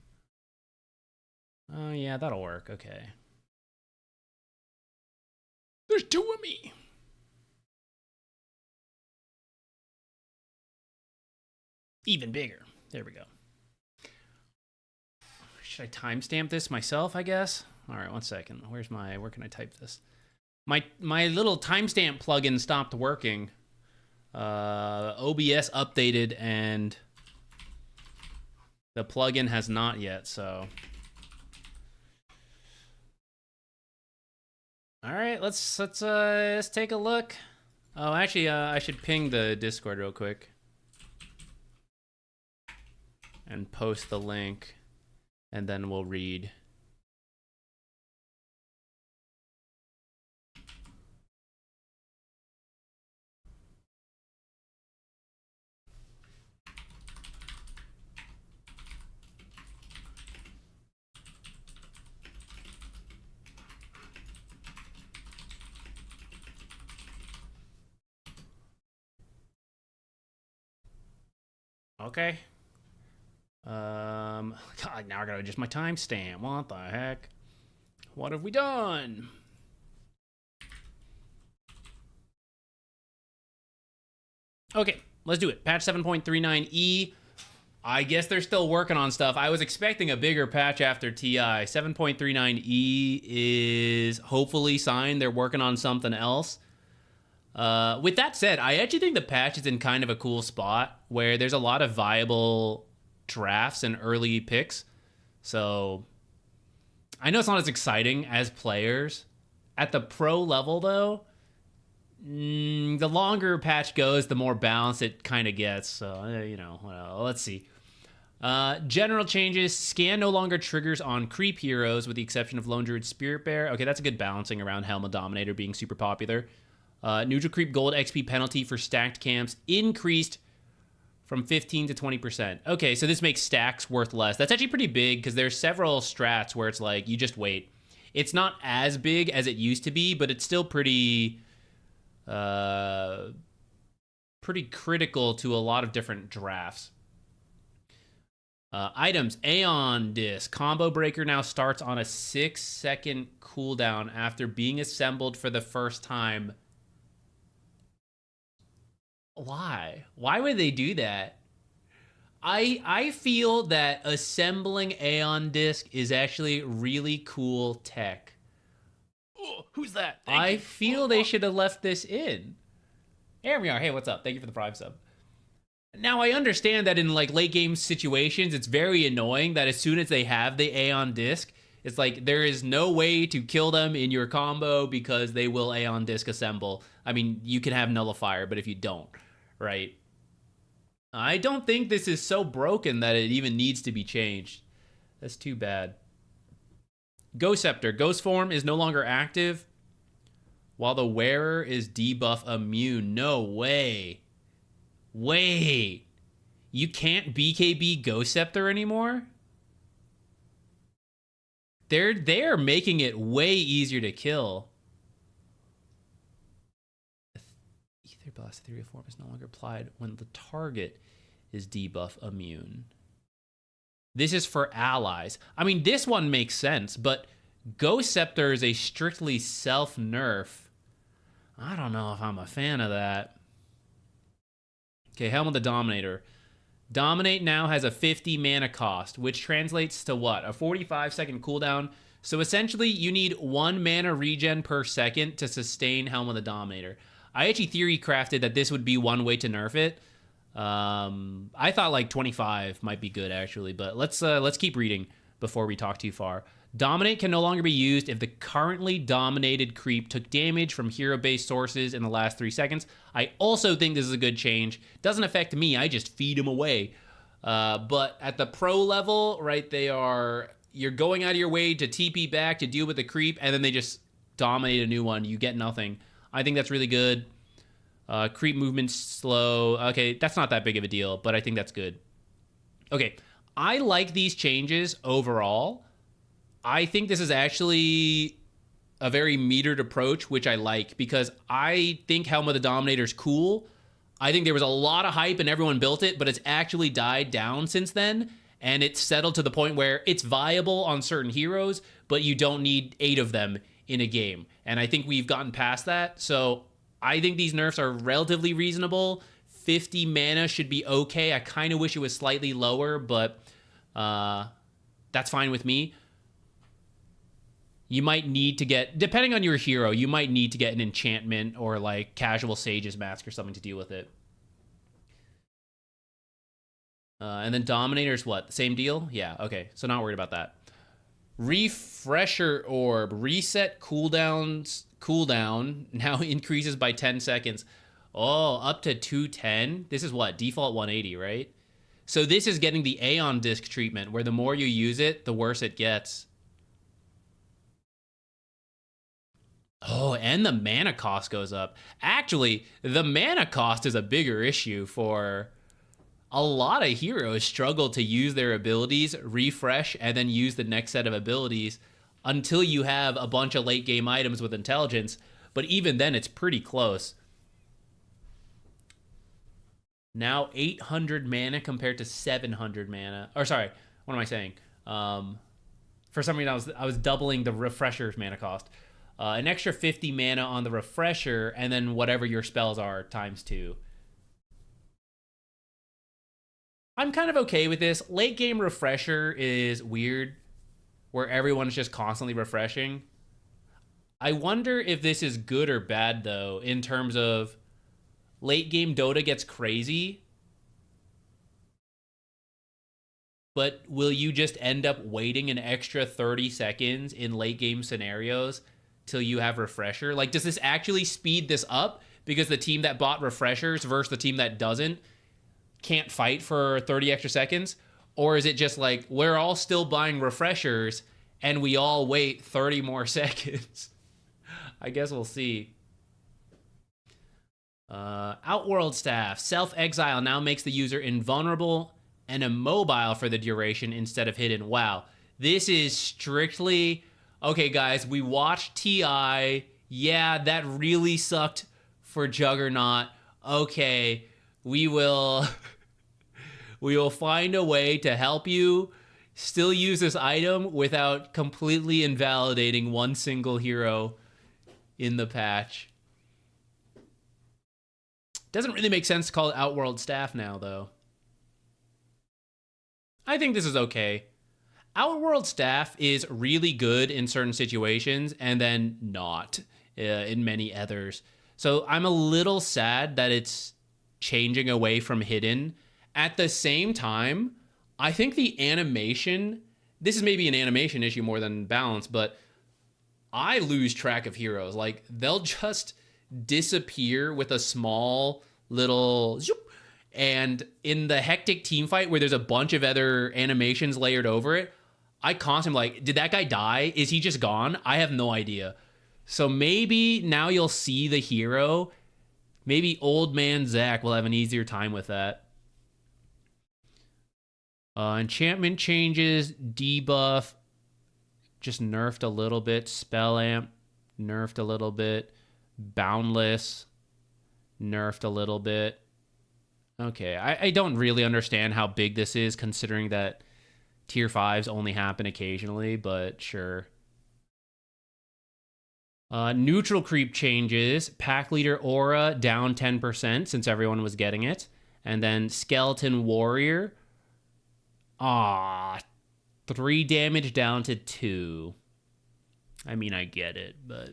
Oh, yeah, that'll work. Okay. There's two of me. Even bigger. There we go. Should I timestamp this myself, I guess? All right, 1 second. Where can I type this? My little timestamp plugin stopped working. OBS updated and the plugin has not yet, so. All right, let's take a look. Oh, actually, I should ping the Discord real quick and post the link, and then we'll read. Okay. God, now I gotta adjust my timestamp. What the heck? What have we done? Okay. let's do it. Patch 7.39E. I guess they're still working on stuff. I was expecting a bigger patch after TI. 7.39E is hopefully signed. They're working on something else. With that said, I actually think the patch is in kind of a cool spot where there's a lot of viable drafts and early picks. So I know it's not as exciting as players. At the pro level, though, the longer patch goes, the more balanced it kind of gets. So, you know, let's see. General changes. Scan no longer triggers on creep heroes with the exception of Lone Druid Spirit Bear. Okay, that's a good balancing around Helm of Dominator being super popular. Neutral creep gold XP penalty for stacked camps increased from 15 to 20%. Okay, so this makes stacks worth less. That's actually pretty big because there's several strats where it's like, you just wait. It's not as big as it used to be, but it's still pretty critical to a lot of different drafts. Items, Aeon Disc. Combo Breaker now starts on a 6-second cooldown after being assembled for the first time. Why? Why would they do that? I feel that assembling Aeon Disc is actually really cool tech. Oh, who's that? I feel they should have left this in. Here we are. Hey, what's up? Thank you for the Prime sub. Now, I understand that in like late game situations, it's very annoying that as soon as they have the Aeon Disc, it's like there is no way to kill them in your combo because they will Aeon Disc assemble. I mean, you can have Nullifier, but if you don't, right? I don't think this is so broken that it even needs to be changed. That's too bad. Ghost Scepter. Ghost form is no longer active while the wearer is debuff immune. No way. Wait. You can't BKB Ghost Scepter anymore? They're making it way easier to kill. Ether Blast Ethereal form is no longer applied when the target is debuff immune. This is for allies. I mean, this one makes sense, but Ghost Scepter is a strictly self-nerf. I don't know if I'm a fan of that. Okay, Helm of the Dominator. Dominate now has a 50 mana cost, which translates to what? A 45-second cooldown. So essentially, you need 1 mana regen per second to sustain Helm of the Dominator. I actually theory crafted that this would be one way to nerf it. I thought like 25 might be good actually, but let's keep reading before we talk too far. Dominate can no longer be used if the currently dominated creep took damage from hero-based sources in the last 3 seconds. I also think this is a good change. Doesn't affect me, I just feed him away. But at the pro level, right, you're going out of your way to TP back to deal with the creep, and then they just dominate a new one. You get nothing. I think that's really good. Creep movement slow. Okay, that's not that big of a deal, but I think that's good. Okay, I like these changes overall. I think this is actually a very metered approach, which I like, because I think Helm of the Dominator is cool. I think there was a lot of hype and everyone built it, but it's actually died down since then, and it's settled to the point where it's viable on certain heroes, but you don't need 8 of them in a game. And I think we've gotten past that, so I think these nerfs are relatively reasonable. 50 mana should be okay. I kind of wish it was slightly lower, but that's fine with me. You might need to get, depending on your hero, you might need to get an enchantment or like casual Sage's Mask or something to deal with it. And then Dominator's what? The same deal? Yeah, okay. So not worried about that. Refresher Orb. Reset cooldown now increases by 10 seconds. Oh, up to 210? This is what? Default 180, right? So this is getting the Aeon Disc treatment, where the more you use it, the worse it gets. Oh, and the mana cost goes up. Actually, the mana cost is a bigger issue for a lot of heroes. Struggle to use their abilities, refresh, and then use the next set of abilities until you have a bunch of late game items with intelligence. But even then, it's pretty close. Now 800 mana compared to 700 mana. Or sorry, what am I saying? For some reason, I was doubling the refresher's mana cost. An extra 50 mana on the refresher, and then whatever your spells are times 2. I'm kind of okay with this. Late game refresher is weird, where everyone's just constantly refreshing. I wonder if this is good or bad, though, in terms of late game Dota gets crazy, but will you just end up waiting an extra 30 seconds in late game scenarios till you have refresher? Like, does this actually speed this up because the team that bought refreshers versus the team that doesn't can't fight for 30 extra seconds? Or is it just like, we're all still buying refreshers and we all wait 30 more seconds? I guess we'll see. Outworld staff. Self-exile now makes the user invulnerable and immobile for the duration instead of hidden. Wow. This is strictly... Okay, guys, we watched TI. Yeah, that really sucked for Juggernaut. Okay, we will... we will find a way to help you still use this item without completely invalidating one single hero in the patch. Doesn't really make sense to call it Outworld staff now, though. I think this is okay. Outworld staff is really good in certain situations and then not in many others. So I'm a little sad that it's changing away from hidden. At the same time, I think the animation, this is maybe an animation issue more than balance, but I lose track of heroes. Like, they'll just disappear with a small little zoop. And in the hectic team fight where there's a bunch of other animations layered over it, I constantly like, did that guy die? Is he just gone? I have no idea. So maybe now you'll see the hero. Maybe old man Zach will have an easier time with that. Enchantment changes, debuff, just nerfed a little bit. Spell amp, nerfed a little bit. Boundless, nerfed a little bit. Okay, I don't really understand how big this is, considering that tier 5s only happen occasionally, but sure. Neutral creep changes. Pack leader aura down 10% since everyone was getting it. And then skeleton warrior. 3 damage down to 2. I mean, I get it, but...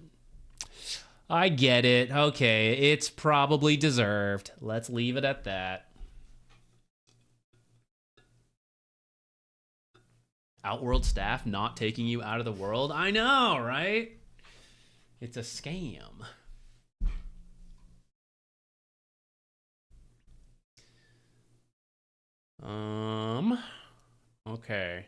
I get it. Okay, it's probably deserved. Let's leave it at that. Outworld staff not taking you out of the world? I know, right? It's a scam. Okay.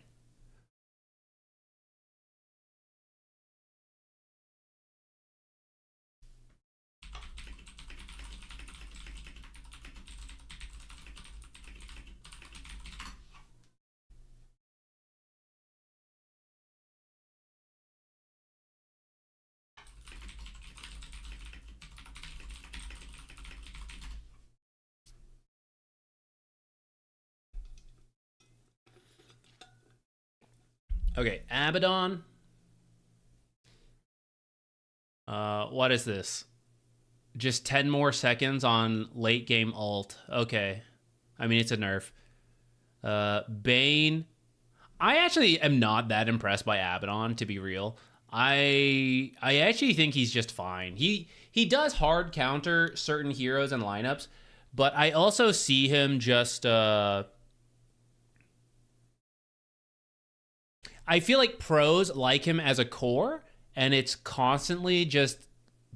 Okay, Abaddon. What is this? Just 10 more seconds on late game ult. Okay. I mean, it's a nerf. Bane. I actually am not that impressed by Abaddon, to be real. I actually think he's just fine. He does hard counter certain heroes and lineups, but I also see him just... I feel like pros like him as a core, and it's constantly just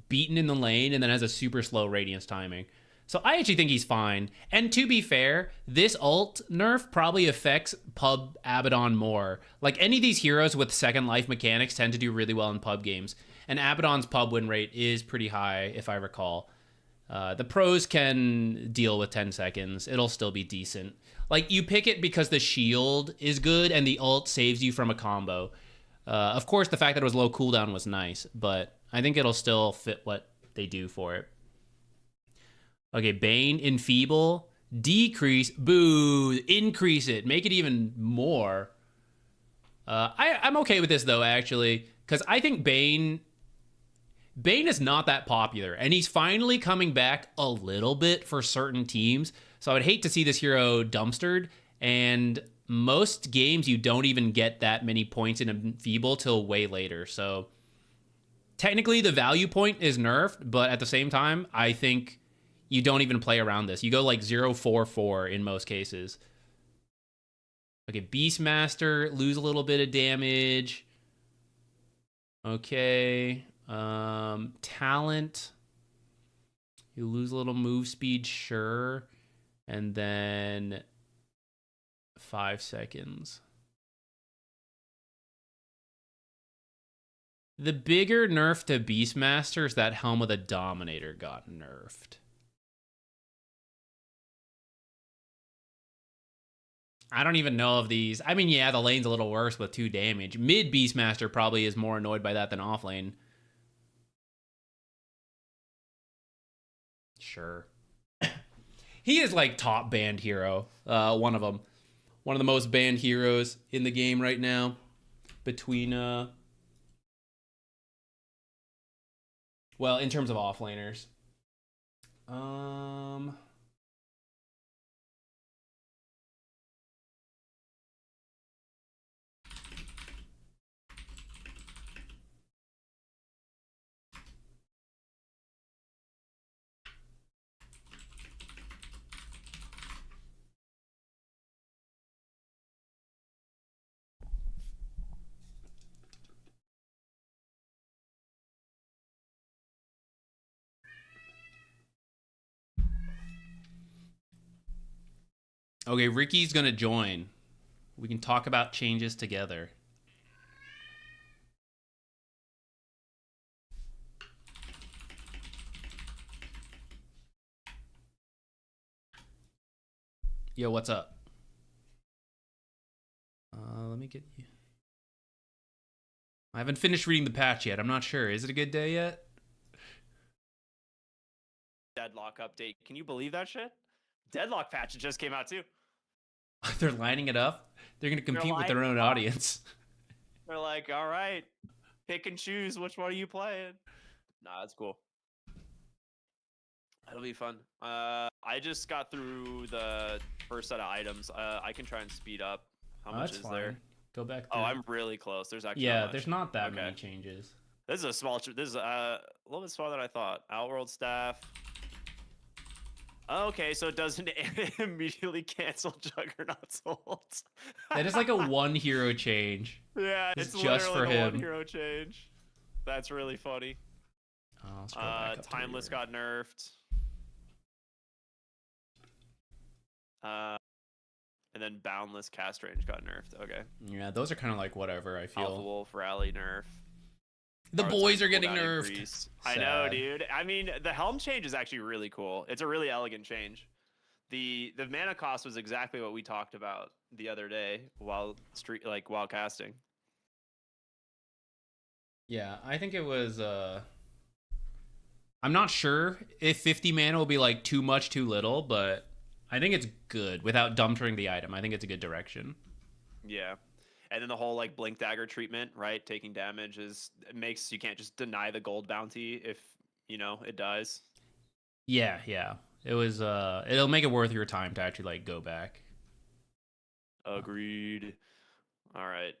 beaten in the lane and then has a super slow radiance timing. So I actually think he's fine. And to be fair, this ult nerf probably affects pub Abaddon more. Like, any of these heroes with second life mechanics tend to do really well in pub games. And Abaddon's pub win rate is pretty high, if I recall. The pros can deal with 10 seconds. It'll still be decent. Like, you pick it because the shield is good and the ult saves you from a combo. Of course, the fact that it was low cooldown was nice, but I think it'll still fit what they do for it. Okay, Bane, enfeeble, decrease, boo, increase it, make it even more. I'm okay with this, though, actually, because I think Bane is not that popular, and he's finally coming back a little bit for certain teams. So I would hate to see this hero dumpstered, And most games you don't even get that many points in Enfeeble till way later. So technically the value point is nerfed, but at the same time, I think you don't even play around this. You go like 0-4-4 in most cases. Okay, Beastmaster, lose a little bit of damage. Okay. Talent. You lose a little move speed, sure. And then 5 seconds. The bigger nerf to Beastmaster is that Helm of the Dominator got nerfed. I don't even know of these. I mean, yeah, the lane's a little worse with 2 damage. Mid Beastmaster probably is more annoyed by that than off lane. Sure. He is like top banned hero. One of them. One of the most banned heroes in the game right now. Between, well, in terms of offlaners. Okay, Ricky's gonna join. We can talk about changes together. Yo, what's up? Let me get you. I haven't finished reading the patch yet. I'm not sure. Is it a good day yet? Deadlock update. Can you believe that shit? Deadlock patch just came out too. They're lining it up. They're gonna compete with their own audience. They're like, all right, pick and choose which one are you playing. Nah, that's cool. That'll be fun. I just got through the first set of items. I can try and speed up. How much is there? Go back. Oh, I'm really close. There's actually there's not that many changes. This is a small. This is a little bit smaller than I thought. Outworld staff. Okay, so it doesn't immediately cancel Juggernaut's ult. That is like a 1 hero change. Yeah, it's just for literally him. 1 hero change. That's really funny. Timeless got nerfed. And then Boundless cast range got nerfed. Okay. Yeah, those are kind of like whatever, I feel. Alpha Wolf Rally nerf. The boys are getting nerfed. Increased. I know, dude. I mean, the helm change is actually really cool. It's a really elegant change. The mana cost was exactly what we talked about the other day while casting. Yeah, I think it was I'm not sure if 50 mana will be like too much, too little, but I think it's good without dumpstering the item. I think it's a good direction. Yeah. And then the whole like blink dagger treatment, right? Taking damage makes you can't just deny the gold bounty if it dies. Yeah. It was it'll make it worth your time to actually like go back. Agreed. All right.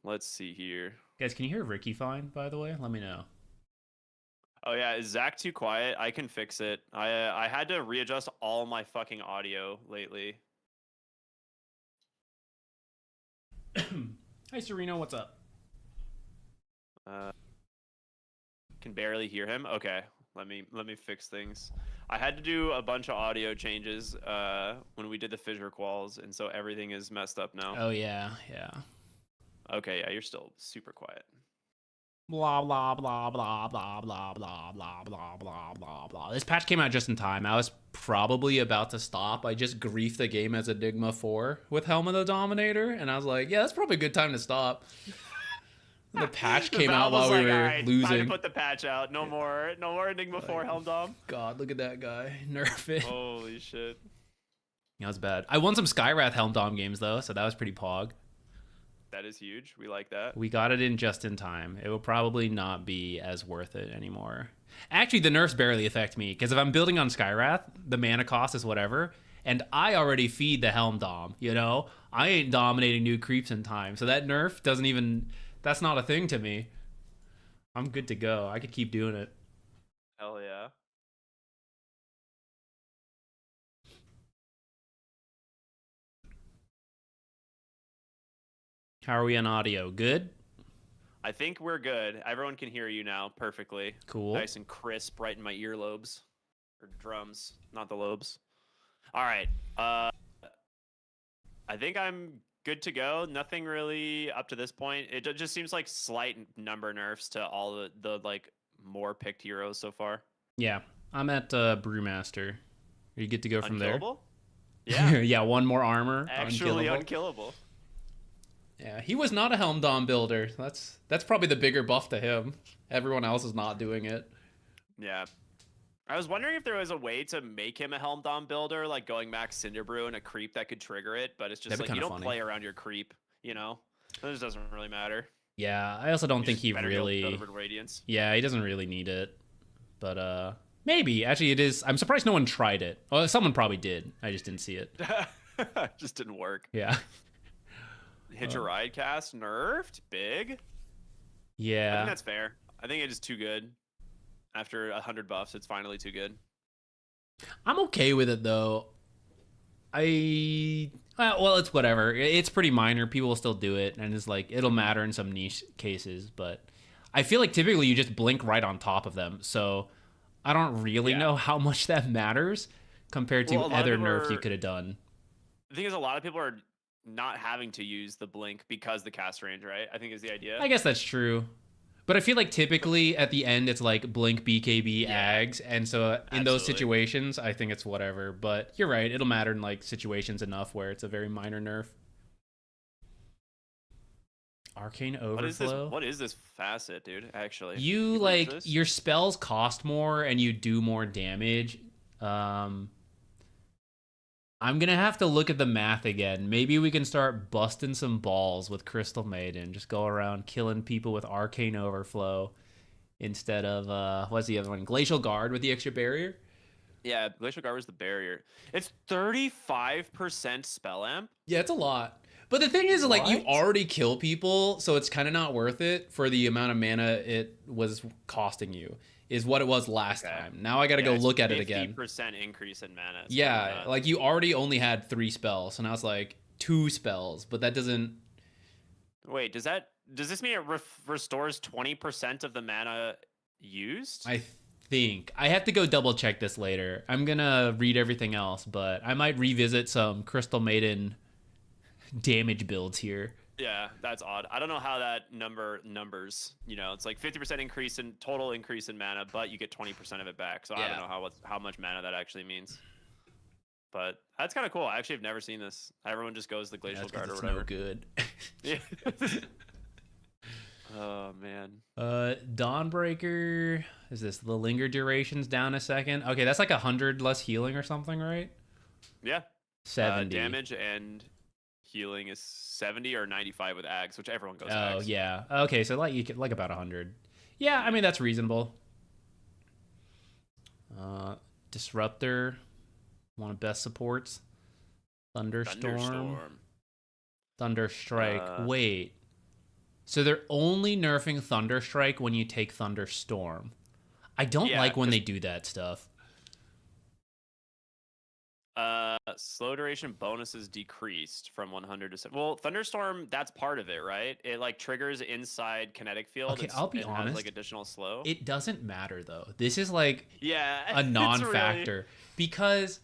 Let's see here. Guys, can you hear Ricky fine, by the way? Let me know. Oh yeah, is Zach too quiet? I can fix it. I had to readjust all my fucking audio lately. Hi Sereno, what's up? Can barely hear him. Okay, let me fix things. I had to do a bunch of audio changes when we did the fissure quals, and so everything is messed up now. Oh yeah. Okay, yeah, you're still super quiet. Blah blah blah blah blah blah blah blah blah blah blah blah. This patch came out just in time. I was probably about to stop. I just griefed the game as Enigma 4 with Helm of the Dominator, and I was like, yeah, that's probably a good time to stop. The patch came out while we were losing. Time to put the patch out. No more Enigma 4 Helm Dom. God, look at that guy. Nerf it. Holy shit. That was bad. I won some Skywrath Helm Dom games though, so that was pretty pog. That is huge. We like that. We got it in just in time. It will probably not be as worth it anymore. Actually, the nerfs barely affect me, because if I'm building on Skywrath, the mana cost is whatever, and I already feed the Helm Dom, you know? I ain't dominating new creeps in time, so that nerf doesn't even... That's not a thing to me. I'm good to go. I could keep doing it. Hell yeah. How are we on audio? Good? I think we're good. Everyone can hear you now perfectly. Cool. Nice and crisp right in my earlobes. Or drums, not the lobes. All right. I think I'm good to go. Nothing really up to this point. It just seems like slight number nerfs to all the like more picked heroes so far. Yeah. I'm at Brewmaster. Are you good to go from Unkillable? there? Yeah. Yeah, one more armor. Actually unkillable. Yeah, he was not a Helm Dom builder. That's probably the bigger buff to him. Everyone else is not doing it. Yeah. I was wondering if there was a way to make him a Helm Dom builder, like going max Cinderbrew and a creep that could trigger it, but it's just That'd be like you don't funny. play around your creep, you know? It just doesn't really matter. Yeah, I also don't think he really... Delivered Radiance. Yeah, he doesn't really need it. But, maybe. Actually, it is... I'm surprised no one tried it. Well, someone probably did. I just didn't see it. Just didn't work. Yeah. Hitch a Ride cast nerfed? Big? I Yeah. think that's fair. I think it is too good. After 100 buffs, it's finally too good. I'm okay with it, though. Well, it's whatever. It's pretty minor. People will still do it, and it's like, it'll matter in some niche cases, but I feel like typically you just blink right on top of them, so I don't really know how much that matters compared to other nerfs you could have done. The thing is, a lot of people are not having to use the blink because the cast range, right? I think is the idea. I guess that's true. But I feel like typically at the end it's like blink BKB Ags, and so in those situations I think it's whatever. But you're right, it'll matter in like situations enough where it's a very minor nerf. Arcane Overflow. What is this facet, dude? Actually, you like your spells cost more and you do more damage. I'm gonna have to look at the math again. Maybe we can start busting some balls with Crystal Maiden. Just go around killing people with Arcane Overflow instead of what's the other one? Glacial Guard with the extra barrier. Yeah, Glacial Guard was the barrier. It's 35% spell amp. Yeah, it's a lot. But the thing is, like, you already kill people, so it's kind of not worth it for the amount of mana it was costing you. Is what it was last time. Now I gotta go look at it again. 50% increase in mana. Yeah, like you already only had 3 spells, so now it's like 2 spells, but that doesn't... Wait, does this mean it restores 20% of the mana used? I think. I have to go double check this later. I'm gonna read everything else, but I might revisit some Crystal Maiden damage builds here. Yeah, that's odd. I don't know how that numbers. You know, it's like 50% increase in total increase in mana, but you get 20% of it back. So I don't know how much mana that actually means. But that's kind of cool. I actually have never seen this. Everyone just goes the Glacial Guard or whatever. No good. Yeah. Oh man. Dawnbreaker. Is this the linger duration's down a second? Okay, that's like 100 less healing or something, right? Yeah. 70 damage and healing is 70 or 95 with Ags, which everyone goes Oh, Ags. yeah. Okay, so like you could like about 100. Yeah, I mean that's reasonable. Disruptor, one of best supports. Thunderstrike. Wait. So they're only nerfing Thunderstrike when you take Thunderstorm. I don't like when they do that stuff. Slow duration bonuses decreased from 100 to 7. Well, Thunderstorm, that's part of it, right? It like triggers inside kinetic field. Okay, I'll be honest. Has, like additional slow. It doesn't matter though. This is like a non-factor because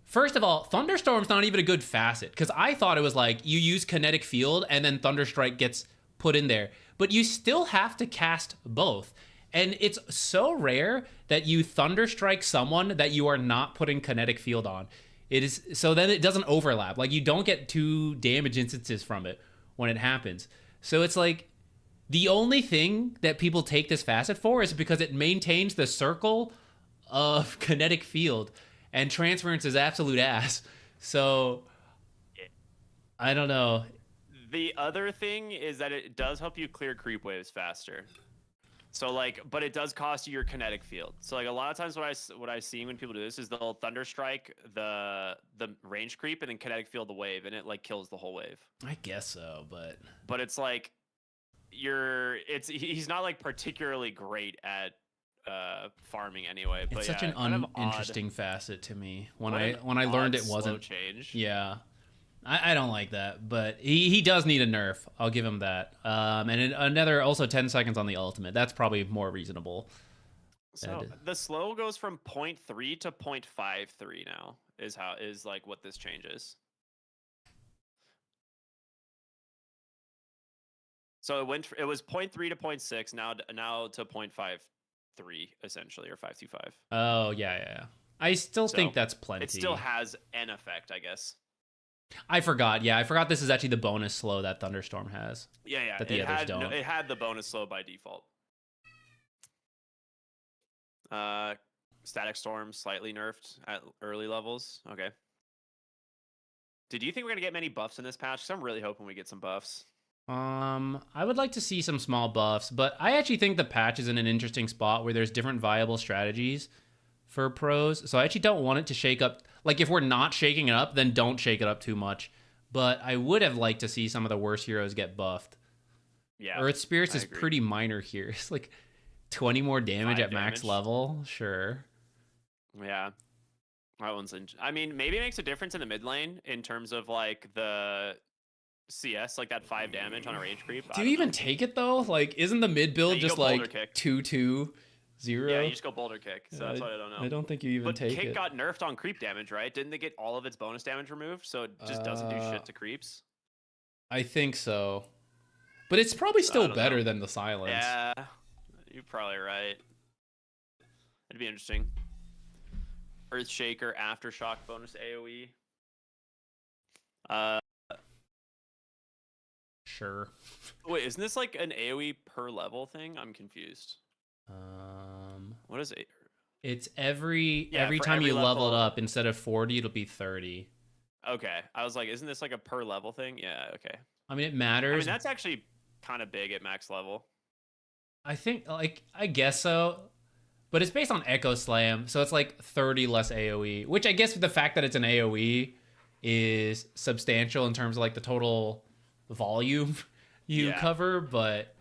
first of all, Thunderstorm's not even a good facet because I thought it was like you use kinetic field and then Thunderstrike gets put in there, but you still have to cast both. And it's so rare that you Thunderstrike someone that you are not putting kinetic field on. It is so then it doesn't overlap. Like you don't get 2 damage instances from it when it happens. So it's like the only thing that people take this facet for is because it maintains the circle of kinetic field, and transference is absolute ass. So I don't know. The other thing is that it does help you clear creep waves faster. So like, but it does cost you your kinetic field. So like a lot of times what I see when people do this is they'll thunder strike the range creep and then kinetic field the wave, and it like kills the whole wave. I guess so, But it's like he's not like particularly great at farming anyway. But it's such yeah, an kind of uninteresting facet to me. When What I an learned odd it slow wasn't. change. Yeah. I don't like that, but he does need a nerf. I'll give him that. And another also 10 seconds on the ultimate. That's probably more reasonable. So the slow goes from 0.3 to 0.53 now is like what this changes. So it was 0.3 to 0.6 now to 0.53 essentially, or 525. Oh yeah. I still think that's plenty. It still has an effect, I guess. I forgot. Yeah, I forgot this is actually the bonus slow that Thunderstorm has. Yeah. That the others don't. It had the bonus slow by default. Static Storm slightly nerfed at early levels. Okay. Did you think we're gonna get many buffs in this patch? Because I'm really hoping we get some buffs. I would like to see some small buffs, but I actually think the patch is in an interesting spot where there's different viable strategies for pros. So I actually don't want it to shake up. Like, if we're not shaking it up, then don't shake it up too much. But I would have liked to see some of the worst heroes get buffed. Yeah. Earth Spirits is pretty minor here. It's like 20 more damage at max level. Sure. Yeah. That one's I mean, maybe it makes a difference in the mid lane in terms of like the CS, like that 5 damage on a range creep. Do you even take it though? Like, isn't the mid build just like 2-2-0? Yeah, you just go boulder kick. So that's what I don't know. I don't think you even take it. But kick got nerfed on creep damage, right? Didn't they get all of its bonus damage removed? So it just doesn't do shit to creeps. I think so. But it's probably still better than the silence. Yeah, you're probably right. It'd be interesting. Earthshaker Aftershock bonus AoE. Sure. Wait, isn't this like an AoE per level thing? I'm confused. What is it? It's every time you level it up, instead of 40, it'll be 30. Okay. I was like, isn't this like a per level thing? Yeah, okay. I mean, it matters. I mean, that's actually kind of big at max level. I think, like, I guess so. But it's based on Echo Slam, so it's like 30 less AoE, which I guess with the fact that it's an AoE is substantial in terms of like the total volume you cover, but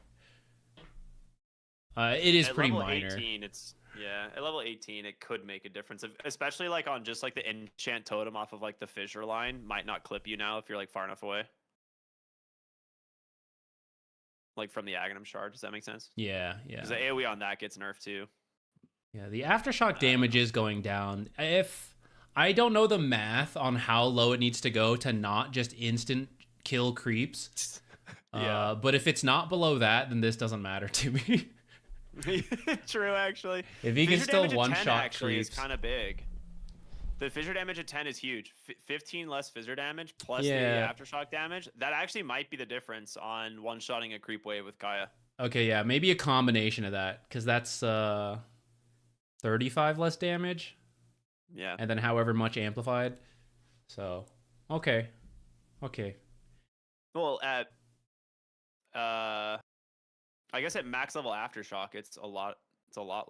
it is pretty minor. 18, at level 18, it could make a difference, especially like on just like the enchant totem off of like the fissure line might not clip you now if you're like far enough away. Like from the Aghanim shard, does that make sense? Yeah. Because the AoE on that gets nerfed too. Yeah, the aftershock damage is going down. If I don't know the math on how low it needs to go to not just instant kill creeps. But if it's not below that, then this doesn't matter to me. True, actually. If you can still one-shot actually creeps, is kind of big. The fissure damage at 10 is huge. 15 less fissure damage plus the aftershock damage. That actually might be the difference on one-shotting a creep wave with Kaya. Okay, yeah, maybe a combination of that, because that's 35 less damage. Yeah. And then however much amplified. So, okay. Well, at I guess at max level aftershock, it's a lot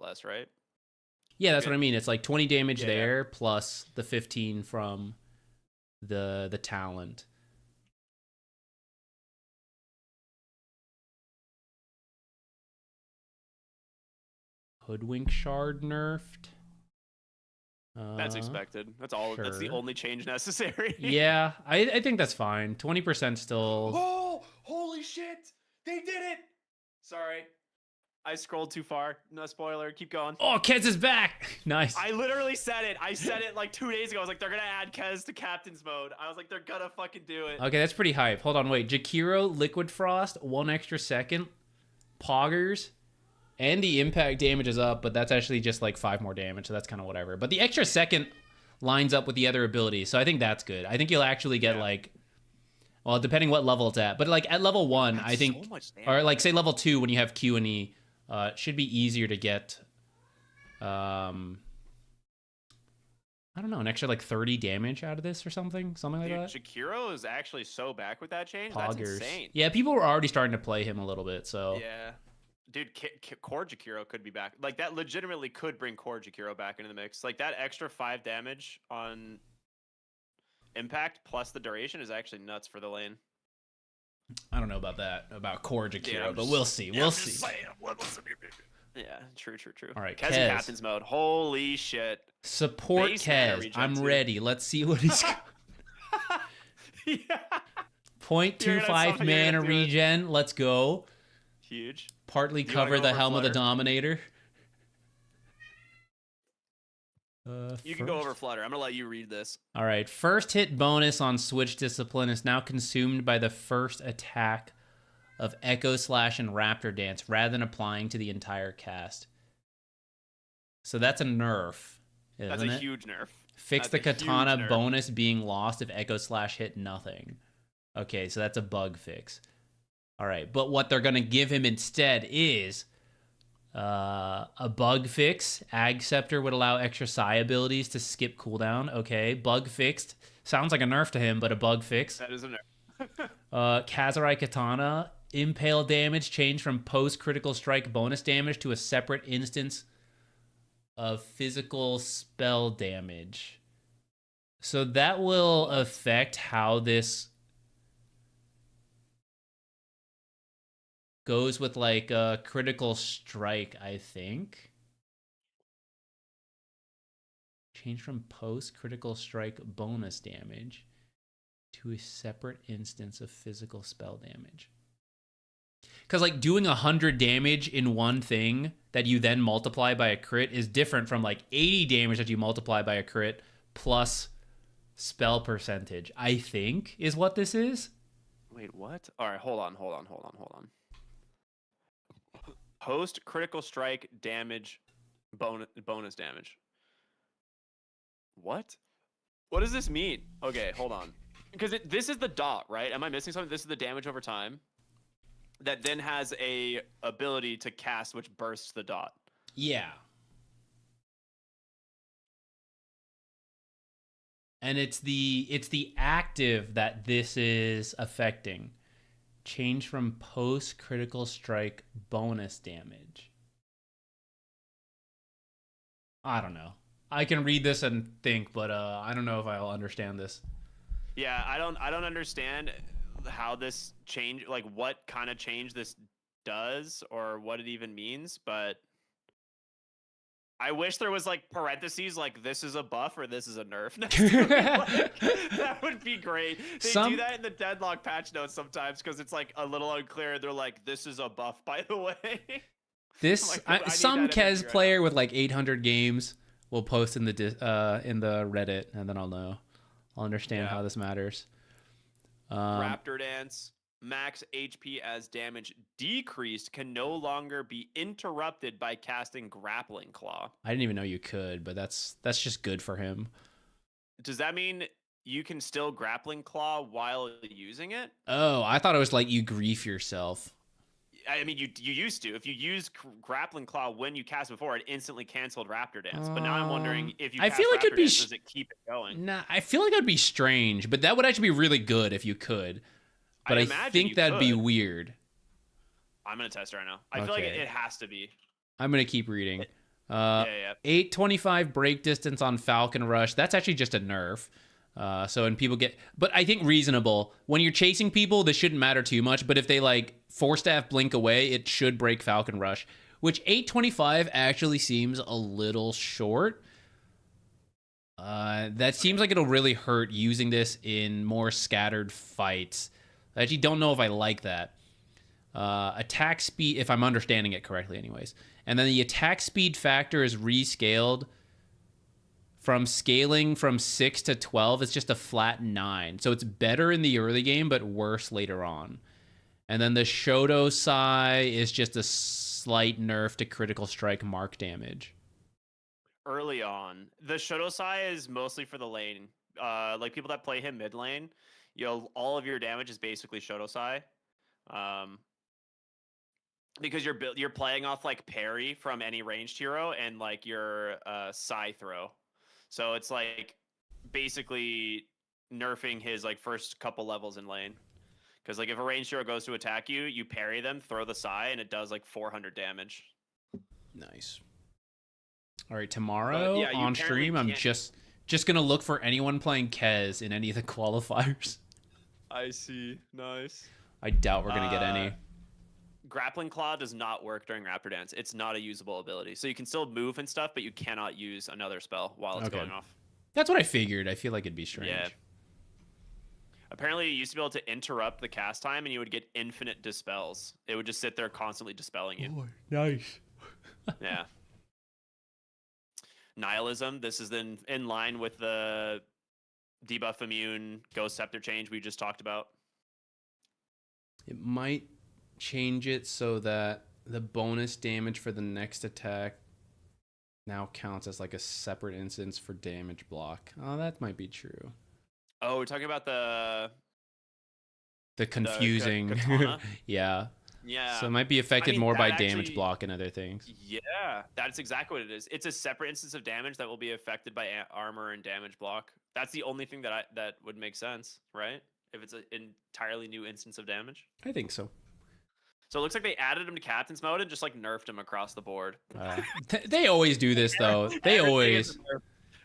less, right? Yeah, that's what I mean. It's like 20 damage there plus the 15 from the talent. Hoodwink shard nerfed. That's expected. That's all. That's the only change necessary. Yeah, I think that's fine. 20% still. Oh, holy shit! They did it. Sorry, I scrolled too far. No spoiler. Keep going. Oh, Kez is back. Nice. I literally said it. I said it like 2 days ago. I was like, they're gonna add Kez to Captain's mode. I was like, they're gonna fucking do it. Okay, that's pretty hype. Hold on, wait. Jakiro, Liquid Frost, 1 extra second, Poggers. And the impact damage is up, but that's actually just like 5 more damage, so that's kind of whatever. But the extra second lines up with the other abilities, so I think that's good. I think you'll actually get like, well, depending what level it's at, but like at level 1, I think, so much or like say level 2 when you have Q and E, it should be easier to get, I don't know, an extra like 30 damage out of this or something like that. Jakiro is actually so back with that change. Poggers. That's insane. Yeah, people were already starting to play him a little bit, so yeah. Dude, Core Jakiro could be back. Like that legitimately could bring Core Jakiro back into the mix. Like that extra 5 damage on impact plus the duration is actually nuts for the lane. I don't know about that, about Core Jakiro, Yeah, but we'll see. We'll see. Yeah, true. All right, Kez in Kez. Captain's mode. Holy shit. Support Base mana Kez. regen I'm too. ready. Let's see what he's got. Yeah. 0.25 you're gonna mana do it. regen. Let's go. Huge. Partly Do you wanna cover go the over Helm of the Flutter? Dominator. You can go over Flutter. I'm gonna let you read this. All right. First hit bonus on Switch Discipline is now consumed by the first attack of Echo Slash and Raptor Dance rather than applying to the entire cast. So that's a nerf, isn't That's it? a huge nerf. Fix That's the a huge Katana nerf. bonus being lost if Echo Slash hit nothing. Okay, so that's a bug fix. All right, but what they're going to give him instead is a bug fix. Ag Scepter would allow extra Psi abilities to skip cooldown. Okay, bug fixed. Sounds like a nerf to him, but a bug fix. That is a nerf. Kazurai Katana. Impale damage changed from post-critical strike bonus damage to a separate instance of physical spell damage. So that will affect how this goes with like a critical strike, I think. Change from post-critical strike bonus damage to a separate instance of physical spell damage. Because like doing 100 damage in one thing that you then multiply by a crit is different from like 80 damage that you multiply by a crit plus spell percentage, I think is what this is. Wait, what? All right, hold on. Post critical strike damage bonus damage. What? What does this mean? Okay, hold on. Because this is the dot, right? Am I missing something? This is the damage over time that then has a ability to cast which bursts the dot. Yeah. And it's the active that this is affecting. Change from post critical strike bonus damage. I don't know. I can read this and think, but I don't know if I'll understand this. Yeah, I don't understand how this change, like what kind of change this does or what it even means, but I wish there was like parentheses like this is a buff or this is a nerf next to it. Like, that would be great. They do that in the Deadlock patch notes sometimes because it's like a little unclear. They're like, this is a buff, by the way. This like, some that imagery Kez right player with like 800 games will post in the Reddit, and then I'll know. I'll understand how this matters. Raptor Dance. Max HP as damage decreased can no longer be interrupted by casting Grappling Claw. I didn't even know you could, but that's just good for him. Does that mean you can still Grappling Claw while using it? Oh, I thought it was like you grief yourself. I mean, you used to. If you use Grappling Claw when you cast before, it instantly canceled Raptor Dance. But now I'm wondering if you I cast feel like Raptor it'd be Dance, does it keep it going? Nah, I feel like it would be strange, but that would actually be really good if you could. But I imagine think you that'd be could. weird. I'm going to test right now. I feel like Okay. it has to be. I'm gonna keep reading. Yeah. 825 break distance on Falcon Rush. That's actually just a nerf. So when people get, but I think reasonable. When you're chasing people, this shouldn't matter too much. But if they like 4-staff blink away, it should break Falcon Rush. Which 825 actually seems a little short. That seems like it'll really hurt using this in more scattered fights. I actually don't know if I like that. Attack speed, if I'm understanding it correctly anyways. And then the attack speed factor is rescaled from scaling from 6 to 12. It's just a flat 9. So it's better in the early game, but worse later on. And then the Shoto Sai is just a slight nerf to critical strike mark damage. Early on, the Shotosai is mostly for the lane. Like people that play him mid lane, all of your damage is basically Shotosai. Because you're playing off like parry from any ranged hero and like your Sai throw. So it's like basically nerfing his like first couple levels in lane. Because like if a ranged hero goes to attack you, you parry them, throw the Psy, and it does like 400 damage. Nice. All right, tomorrow yeah, you on apparently stream, I'm can't- just gonna look for anyone playing Kez in any of the qualifiers. I see. Nice. I doubt we're gonna get any. Grappling Claw does not work during Raptor Dance. It's not a usable ability. So you can still move and stuff, but you cannot use another spell while it's Okay. going off. That's what I figured. I feel like it'd be strange. Yeah. Apparently, you used to be able to interrupt the cast time, and you would get infinite dispels. It would just sit there constantly dispelling you. Oh, nice. Yeah. Nihilism. This is then in line with the debuff immune Ghost Scepter change we just talked about. It might change it so that the bonus damage for the next attack now counts as like a separate instance for damage block. Oh, that might be true. Oh, we're talking about the Confusing. katana? Yeah. Yeah. So it might be affected mean, more by that damage actually- block and other things. Yeah, that's exactly what it is. It's a separate instance of damage that will be affected by armor and damage block. That's the only thing that would make sense, right? If it's an entirely new instance of damage. I think so. So it looks like they added him to captain's mode and just like nerfed him across the board. They always do this though. They Everything always. is a nerf.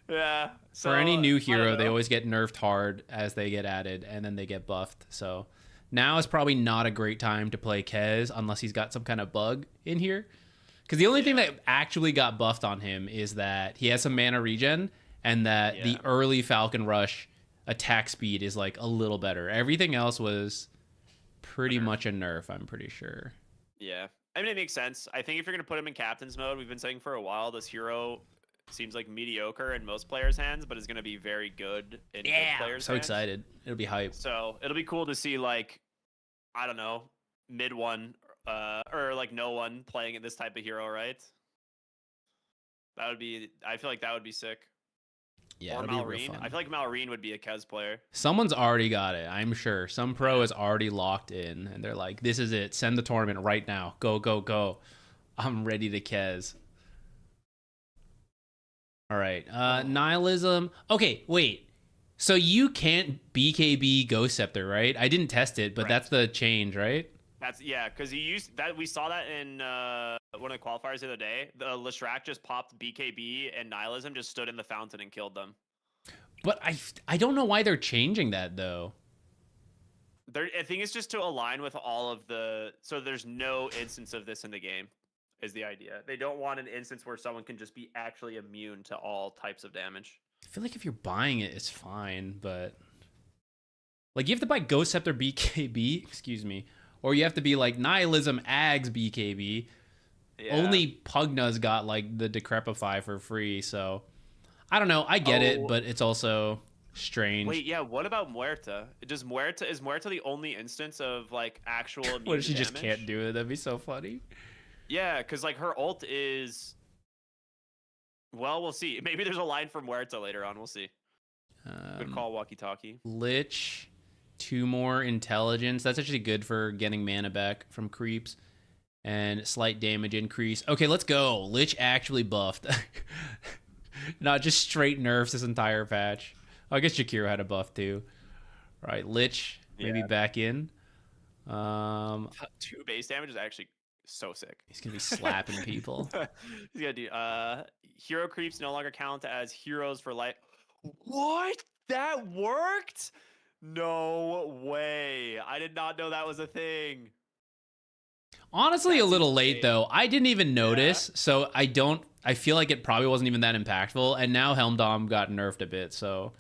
Yeah. For any so, new I hero, don't they know. always get nerfed hard as they get added, and then they get buffed. So now is probably not a great time to play Kez unless he's got some kind of bug in here. Because the only thing that actually got buffed on him is that he has some mana regen, and that the early Falcon Rush attack speed is like a little better. Everything else was pretty much a nerf, I'm pretty sure. Yeah. I mean, it makes sense. I think if you're going to put him in captain's mode, we've been saying for a while, this hero seems like mediocre in most players' hands, but is going to be very good in good players' So hands. excited. It'll be hype. So it'll be cool to see, like, I don't know, mid one or like no one playing in this type of hero, right? That would be, I feel like that would be sick. Yeah, or it'll be real Malrine. fun. I feel like Malrine would be a Kez player. Someone's already got it, I'm sure. Some pro is already locked in, and they're like, this is it. Send the tournament right now. Go, go, go. I'm ready to Kez. All right. Nihilism. Okay, wait. So you can't BKB Ghost Scepter, right? I didn't test it, but that's the change, right? That's because he used that. We saw that in one of the qualifiers the other day. The Leshrac just popped BKB and Nihilism just stood in the fountain and killed them. But I don't know why they're changing that though. I think it's just to align with all of the. So there's no instance of this in the game, is the idea. They don't want an instance where someone can just be actually immune to all types of damage. I feel like if you're buying it, it's fine, but like you have to buy Ghost Scepter BKB, excuse me, or you have to be like Nihilism Ags BKB. Yeah. Only Pugna's got like the Decrepify for free, so I don't know. I get it, but it's also strange. Wait, yeah. What about Muerta? Is Muerta the only instance of like actual immune What if she to just damage? can't do it? That'd be so funny. Yeah, because like her ult is. Well, we'll see. Maybe there's a line from Muerta later on. We'll see. Good call, walkie-talkie. Lich, 2 more intelligence. That's actually good for getting mana back from creeps. And slight damage increase. Okay, let's go. Lich actually buffed. Not just straight nerfs this entire patch. I guess Jakiro had a buff too. All right, Lich maybe back in. 2 base damage is actually so sick. He's gonna be slapping people. He's gonna do hero creeps no longer count as heroes for life. What? That worked? No way. I did not know that was a thing. Honestly, That's a little late insane. though. I didn't even notice, so I feel like it probably wasn't even that impactful. And now Helmdom got nerfed a bit, so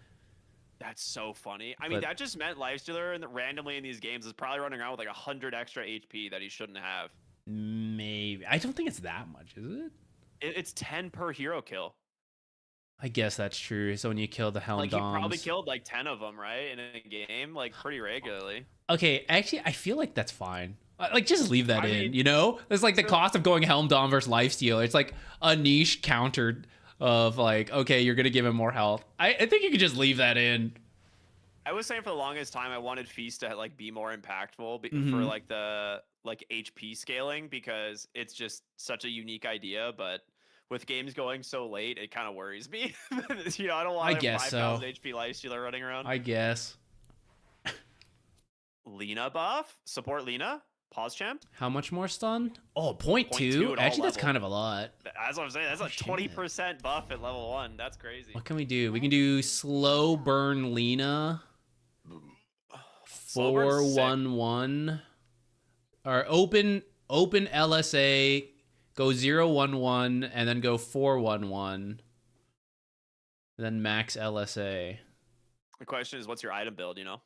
That's so funny. I mean, But- that just meant Lifestealer randomly in these games is probably running around with like 100 extra HP that he shouldn't have. maybe I don't think it's that much, is it? It's 10 per hero kill. I guess that's true. So when you kill the Like he probably Helmdoms, killed like 10 of them, right, in a game, like pretty regularly. okay, actually, I feel like that's fine. Like, just leave that I in, mean, you know? It's like the cost of going Helmdom versus Lifestealer. It's like a niche counter of like, okay, you're gonna give him more health. I think you could just leave that in. I was saying for the longest time I wanted Feast to like be more impactful for Mhm. like the like HP scaling because it's just such a unique idea, but with games going so late, it kind of worries me. You know, I don't want I guess 5,000 so. HP Lifestealer running around. I guess. Lena buff. Support Lena. Pause champ. How much more stun? Oh, 0.2? 0.2 at all Actually, that's level. kind of a lot. That's what I'm saying. That's a 20% buff at level 1. That's crazy. What can we do? We can do slow burn Lena. Slow burn's sick. 4-1-1. Or open LSA, go 0-1-1, and then go 4-1-1. Then max LSA. The question is, what's your item build, you know?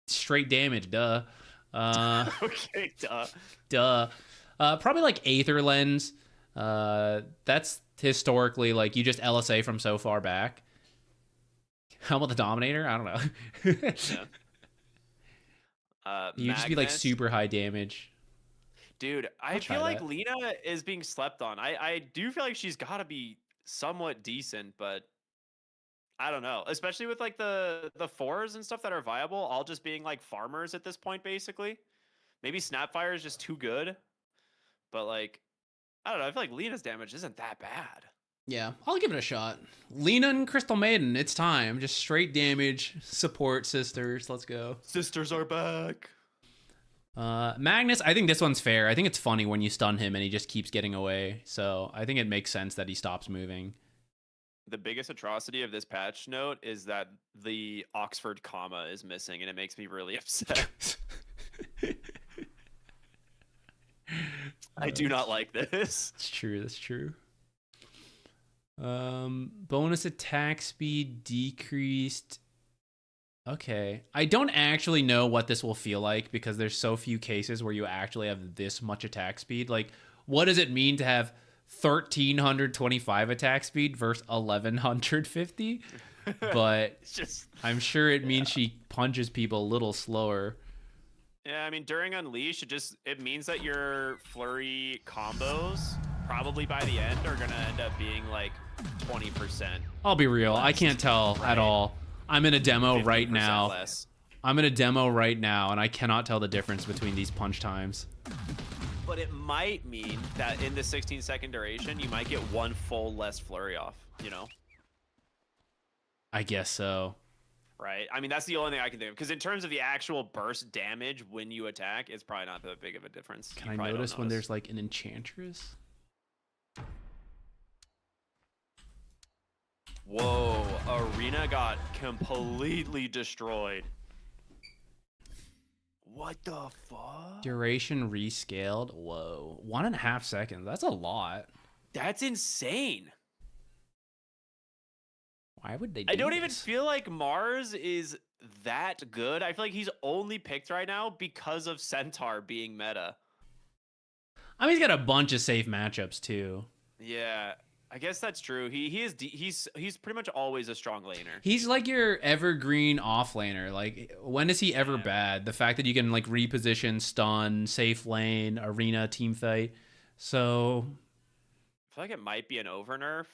Straight damage, duh. Okay, duh. Duh. Probably like Aether Lens. That's historically like you just LSA from so far back. How about the Dominator? I don't know. Yeah. You just be like Magnus. super high damage. Dude, I I'll try feel like that. Lena is being slept on. I do feel like she's got to be somewhat decent, but I don't know. Especially with like the fours and stuff that are viable, all just being like farmers at this point, basically. Maybe Snapfire is just too good, but like I don't know. I feel like Lena's damage isn't that bad. Yeah, I'll give it a shot. Lena and Crystal Maiden, it's time. Just straight damage, support sisters. Let's go. Sisters are back. Magnus, I think this one's fair. I think it's funny when you stun him and he just keeps getting away. So I think it makes sense that he stops moving. The biggest atrocity of this patch note is that the Oxford comma is missing, and it makes me really upset. I do not like this. It's true. That's true. Bonus attack speed decreased. Okay. I don't actually know what this will feel like because there's so few cases where you actually have this much attack speed. Like, what does it mean to have 1,325 attack speed versus 1,150? But It's just I'm sure it means she punches people a little slower. yeah. I mean, during Unleash, it means that your flurry combos probably by the end are gonna end up being like 20%. I'll be real. I can't tell at all. I'm in a demo right 15% now. less. I'm in a demo right now, and I cannot tell the difference between these punch times. But it might mean that in the 16-second duration, you might get one full less flurry off. You know, I guess so. right? I mean, that's the only thing I can think of. Because in terms of the actual burst damage when you attack, it's probably not that big of a difference. Can You I probably don't notice when there's like an Enchantress? Whoa, Arena got completely destroyed. What the fuck? Duration rescaled. Whoa. 1.5 seconds. That's a lot. That's insane. Why would they do I don't even this? feel like Mars is that good. I feel like he's only picked right now because of Centaur being meta. I mean, he's got a bunch of safe matchups too. Yeah, I guess that's true. He's pretty much always a strong laner. He's like your evergreen offlaner. Like, when is he ever bad? The fact that you can like reposition, stun, safe lane, arena, team fight. So I feel like it might be an over nerf,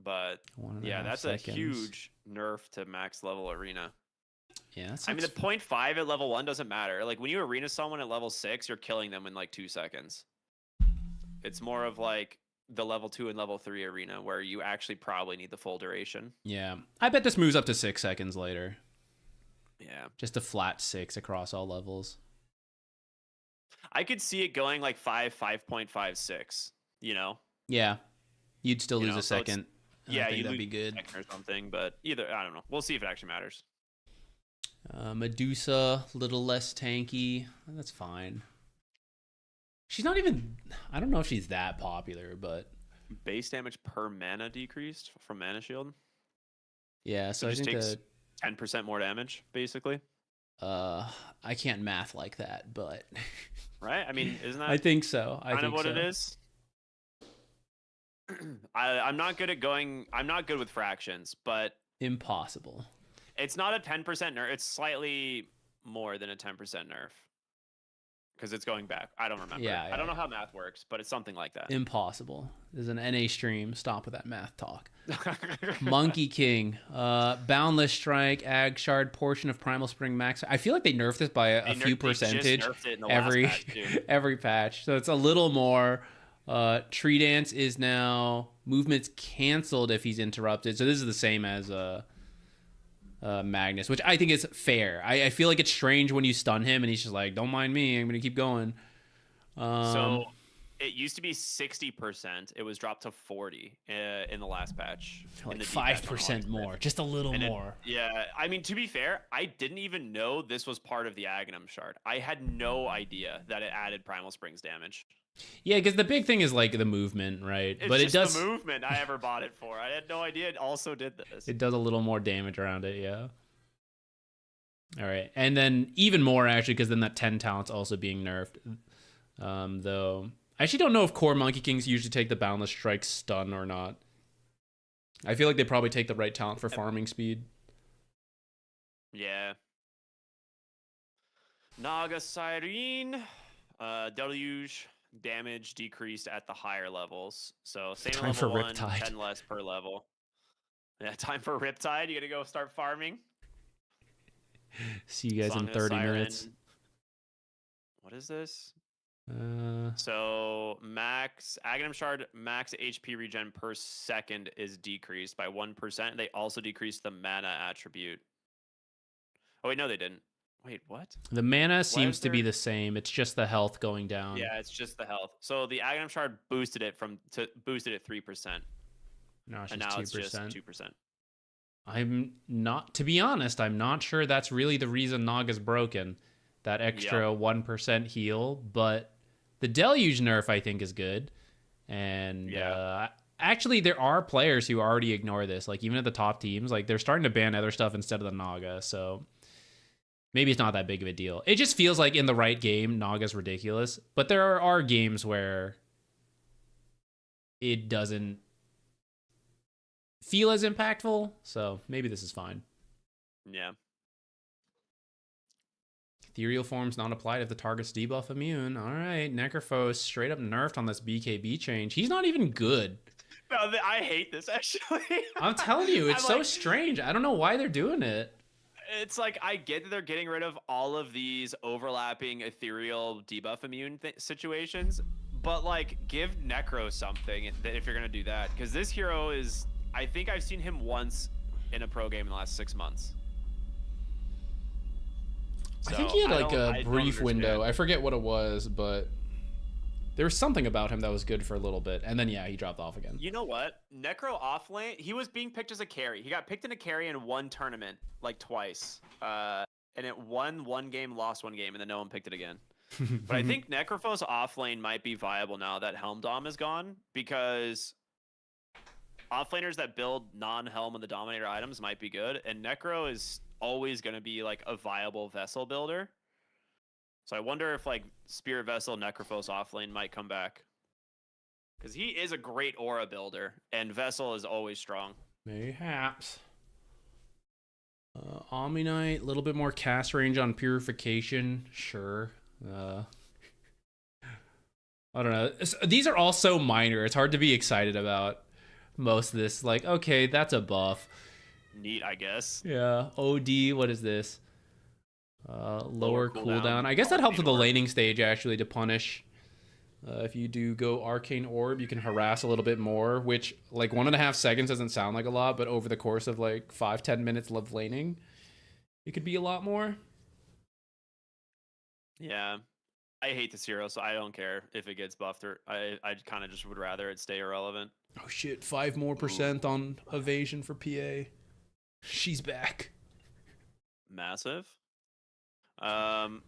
but 1.5 yeah, that's seconds. a huge nerf to max level arena. Yeah, I mean, the 0.5 at level 1 doesn't matter. Like, when you arena someone at level 6, you're killing them in like 2 seconds. It's more of like the level 2 and level 3 arena where you actually probably need the full duration. Yeah, I bet this moves up to 6 seconds later. Yeah. Just a flat 6 across all levels. I could see it going like 5.56, you know? Yeah, you'd still You lose know, a so it's- second. Yeah, I think you that'd be lose good. a second or something, but either, I don't know. We'll see if it actually matters. Medusa, little less tanky. That's fine. She's not even... I don't know if she's that popular, but... Base damage per mana decreased from Mana Shield. Yeah, so it I just think takes 10% more damage, basically. I can't math like that, but... Right? I mean, isn't that I think so. I kind think of what so. it is? I'm not good at going... I'm not good with fractions, but... Impossible. It's not a 10% nerf. It's slightly more than a 10% nerf. Because it's going back. I don't remember. Yeah, I don't know how math works, but it's something like that. Impossible. This is an NA stream. Stop with that math talk. Monkey King. Boundless Strike, Ag Shard, portion of Primal Spring Max. I feel like they nerfed this by a few percentage nerfed it in the every last patch, too. every patch. So it's a little more. Tree Dance is now movement's canceled if he's interrupted. So this is the same as Magnus, which I think is fair. I feel like it's strange when you stun him and he's just like, don't mind me, I'm gonna keep going. So it used to be 60%. It was dropped to 40 in the last patch. Like 5% more, just a little more. Yeah, I mean, to be fair, I didn't even know this was part of the Aghanim shard. I had no idea that it added Primal Springs damage. Yeah, because the big thing is like the movement, right? It's but just it does the movement I ever bought it for. I had no idea it also did this. It does a little more damage around it, yeah. All right, and then even more actually, because then that 10 talent's also being nerfed. Though I actually don't know if core Monkey Kings usually take the Boundless Strike stun or not. I feel like they probably take the right talent for farming speed. Yeah. Naga Siren, Deluge damage decreased at the higher levels. So same Time level for 1, Riptide. 10 less per level. Yeah, time for Riptide. You gotta go start farming. See you guys Song in of 30 Siren. minutes. What is this? Uh, So max Aghanim Shard max HP regen per second is decreased by 1%. They also decreased the mana attribute. Oh wait, no, they didn't. Wait, what? the mana seems is to be there- the same. It's just the health going down. Yeah, it's just the health. So the Aghanim Shard boosted it 3%, No, it's and just now 2%. it's just 2%. I'm not, to be honest, I'm not sure that's really the reason Naga's broken. That extra 1% heal, but the Deluge nerf I think is good. And actually there are players who already ignore this. Like even at the top teams, like they're starting to ban other stuff instead of the Naga. So maybe it's not that big of a deal. It just feels like in the right game, Naga's ridiculous. But there are games where it doesn't feel as impactful. So maybe this is fine. Yeah. Ethereal form's not applied if the target's debuff immune. All right, Necrophos straight up nerfed on this BKB change. He's not even good. No, I hate this actually. I'm telling you, it's I'm so like- strange. I don't know why they're doing it. It's like I get that they're getting rid of all of these overlapping ethereal debuff immune situations, but like give Necro something if you're gonna do that, because this hero is. I think I've seen him once in a pro game in the last 6 months. I think So, he had I like don't- I a don't brief window. understand. I forget what it was, but there was something about him that was good for a little bit, and then yeah, he dropped off again. You know what? Necro off lane, he was being picked as a carry. He got picked in a carry in one tournament, like twice. And it won one game, lost one game, and then no one picked it again. But I think Necrophos off lane might be viable now that Helm Dom is gone, because offlaners that build non-Helm and the Dominator items might be good, and Necro is always going to be like a viable vessel builder. So I wonder if like Spirit Vessel Necrophos offlane might come back, because he is a great aura builder, and Vessel is always strong. Mayhaps. Omni Knight, a little bit more cast range on Purification, sure. I don't know. These are all so minor. It's hard to be excited about most of this. Like, okay, that's a buff. Neat, I guess. Yeah. OD, what is this? Lower cooldown. cooldown. I guess that helps with the Orb. laning stage, actually, to punish. If you do go Arcane Orb, you can harass a little bit more, which, like, 1.5 seconds doesn't sound like a lot, but over the course of, like, 5-10 minutes of laning, it could be a lot more. Yeah. I hate this hero, so I don't care if it gets buffed, or I kind of just would rather it stay irrelevant. Oh, shit. 5% more on evasion for PA. She's back. Massive. Aghanim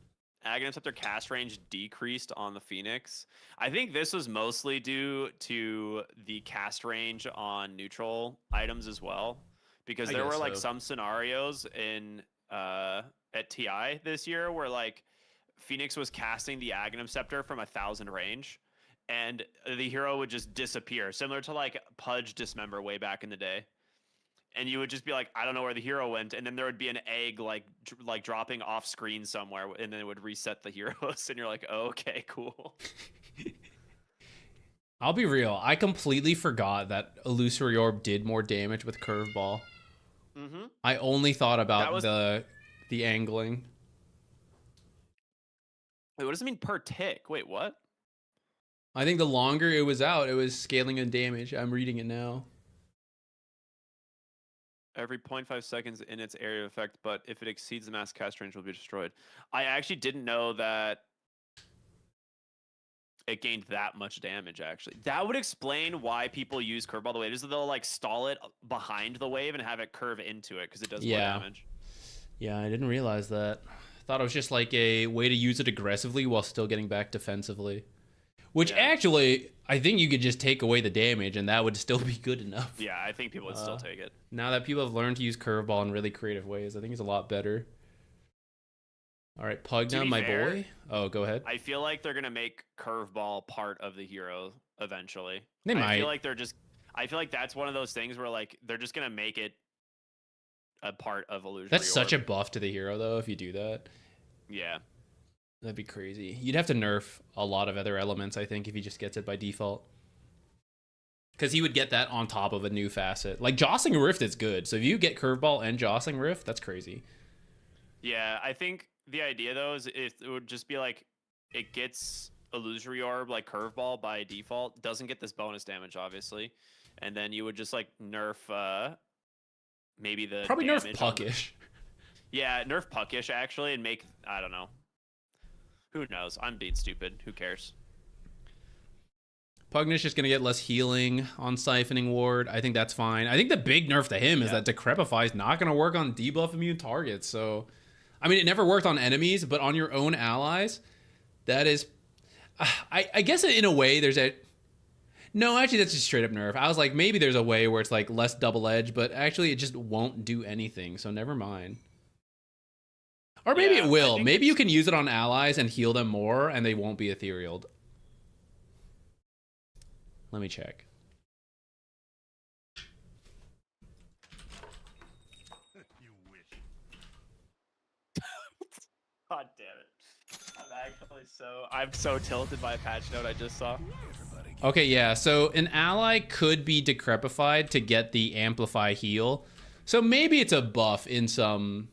Scepter cast range decreased on the Phoenix. I think this was mostly due to the cast range on neutral items as well, because I there were guess like so. some scenarios in at TI this year where like Phoenix was casting the Aghanim Scepter from 1,000 range, and the hero would just disappear, similar to like Pudge Dismember way back in the day. And you would just be like, I don't know where the hero went, and then there would be an egg like dropping off screen somewhere, and then it would reset the heroes, and you're like, oh, okay, cool. I'll be real. I completely forgot that Illusory Orb did more damage with Curveball. Mm-hmm. I only thought about That was- the angling. Wait, what does it mean per tick? Wait, what? I think the longer it was out, it was scaling in damage. I'm reading it now. every 0.5 seconds in its area of effect, but if it exceeds the mass cast range, will be destroyed. I actually didn't know that it gained that much damage, actually. That would explain why people use Curveball the way it is. They'll like stall it behind the wave and have it curve into it because it does more damage. Yeah, I didn't realize that. I thought it was just like a way to use it aggressively while still getting back defensively. Which actually, I think you could just take away the damage and that would still be good enough. Yeah, I think people would still take it. Now that people have learned to use Curveball in really creative ways, I think it's a lot better. All right, Pugna, my boy. Oh, go ahead. I feel like they're gonna make Curveball part of the hero eventually. They might. I feel like they're just. I feel like that's one of those things where like they're just gonna make it a part of Illusory That's such a Orb. buff to the hero, though. If you do that, Yeah. that'd be crazy. You'd have to nerf a lot of other elements, I think, if he just gets it by default. Because he would get that on top of a new facet. Like Jostling Rift is good, so if you get Curveball and Jostling Rift, that's crazy. Yeah, I think the idea though is it would just be like it gets Illusory Orb like Curveball by default, doesn't get this bonus damage obviously, and then you would just like nerf maybe the Probably nerf damage on Puckish. Yeah, nerf Puckish actually and make I don't know. Who knows? I'm being stupid. Who cares? Pugnish is going to get less healing on Siphoning Ward. I think that's fine. I think the big nerf to him is that Decrepify is not going to work on debuff immune targets. So, I mean, it never worked on enemies, but on your own allies, that is... I guess in a way there's a... No, actually, that's just straight up nerf. I was like, maybe there's a way where it's like less double edge, but actually it just won't do anything. So never mind. Or maybe it will. Maybe you can use it on allies and heal them more, and they won't be ethereal. Let me check. You wish. God damn it. I'm so tilted by a patch note I just saw. Okay, yeah, so an ally could be decrepified to get the amplify heal. So maybe it's a buff in some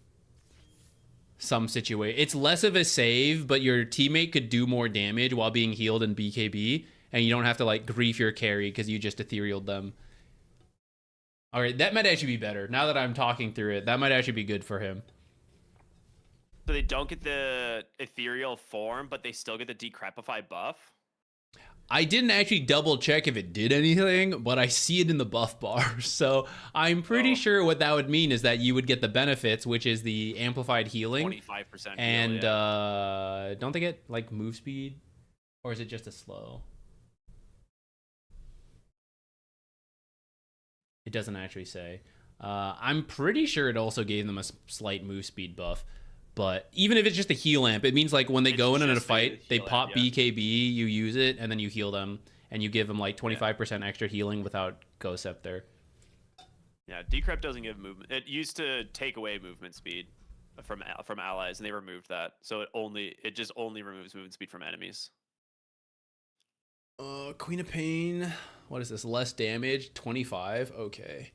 situation. It's less of a save, but your teammate could do more damage while being healed in BKB, and you don't have to like grief your carry because you just etherealed them. All right, that might actually be better. Now that I'm talking through it, that might actually be good for him. So they don't get the ethereal form, but they still get the decrepify buff? I didn't actually double check if it did anything, but I see it in the buff bar. So I'm pretty sure what that would mean is that you would get the benefits, which is the amplified healing. 25% and heal, yeah. Don't they get like move speed? Or is it just a slow? It doesn't actually say. I'm pretty sure it also gave them a slight move speed buff. But even if it's just a heal amp, it means like when they go in a fight, they pop BKB, you use it, and then you heal them, and you give them like 25% extra healing without Ghost Scepter. Yeah, Decrep doesn't give movement. It used to take away movement speed from allies, and they removed that. So it just only removes movement speed from enemies. Queen of Pain. What is this? Less damage, 25. Okay,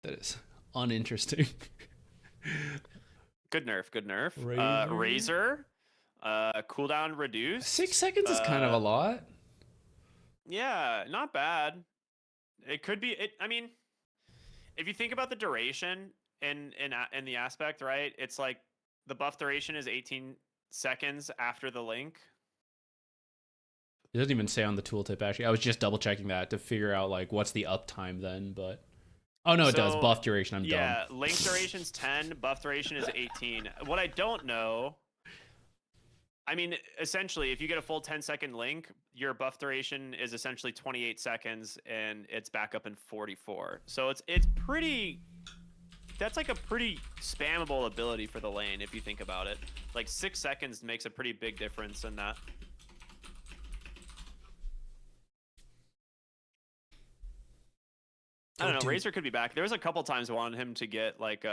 that is uninteresting. Good nerf, good nerf. Razor. Razor, cooldown reduced. 6 seconds is kind of a lot. Yeah, not bad. It could be. I mean, if you think about the duration in the aspect, right? It's like the buff duration is 18 seconds after the link. It doesn't even say on the tooltip. Actually, I was just double checking that to figure out like what's the uptime then, but. Oh, no, it does. Buff duration. I'm dumb. Yeah, link duration's 10. Buff duration is 18. What I don't know... I mean, essentially, if you get a full 10-second link, your buff duration is essentially 28 seconds, and it's back up in 44. So it's pretty... That's like a pretty spammable ability for the lane, if you think about it. Like, 6 seconds makes a pretty big difference in that. I don't know. Razor could be back. There was a couple times I wanted him to get like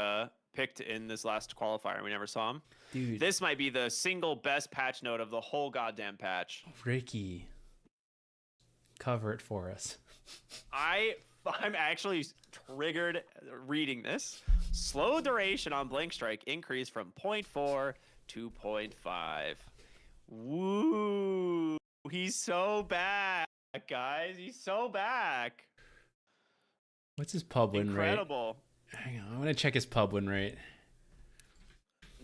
picked in this last qualifier, and we never saw him. Dude, this might be the single best patch note of the whole goddamn patch. Ricky, cover it for us. I'm actually triggered reading this. Slow duration on Blink Strike increased from 0.4 to 0.5. Woo! He's so back, guys. He's so back. What's his pub win rate? Incredible. Hang on, I'm gonna check his pub win rate.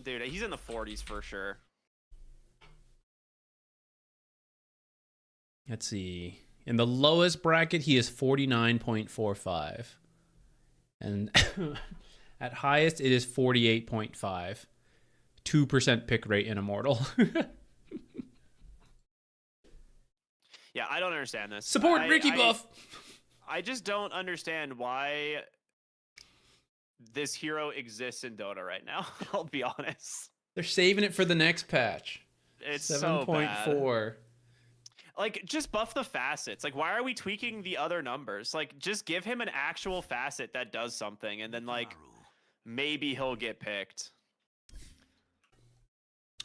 Dude, he's in the 40s for sure. Let's see. In the lowest bracket, he is 49.45. And at highest, it is 48.5. 2% pick rate in Immortal. Yeah, I don't understand this. Support Ricky Buff! I just don't understand why this hero exists in Dota right now. I'll be honest. They're saving it for the next patch. It's so bad. 7.4. Like, just buff the facets. Like, why are we tweaking the other numbers? Like, just give him an actual facet that does something, and then, like, maybe he'll get picked.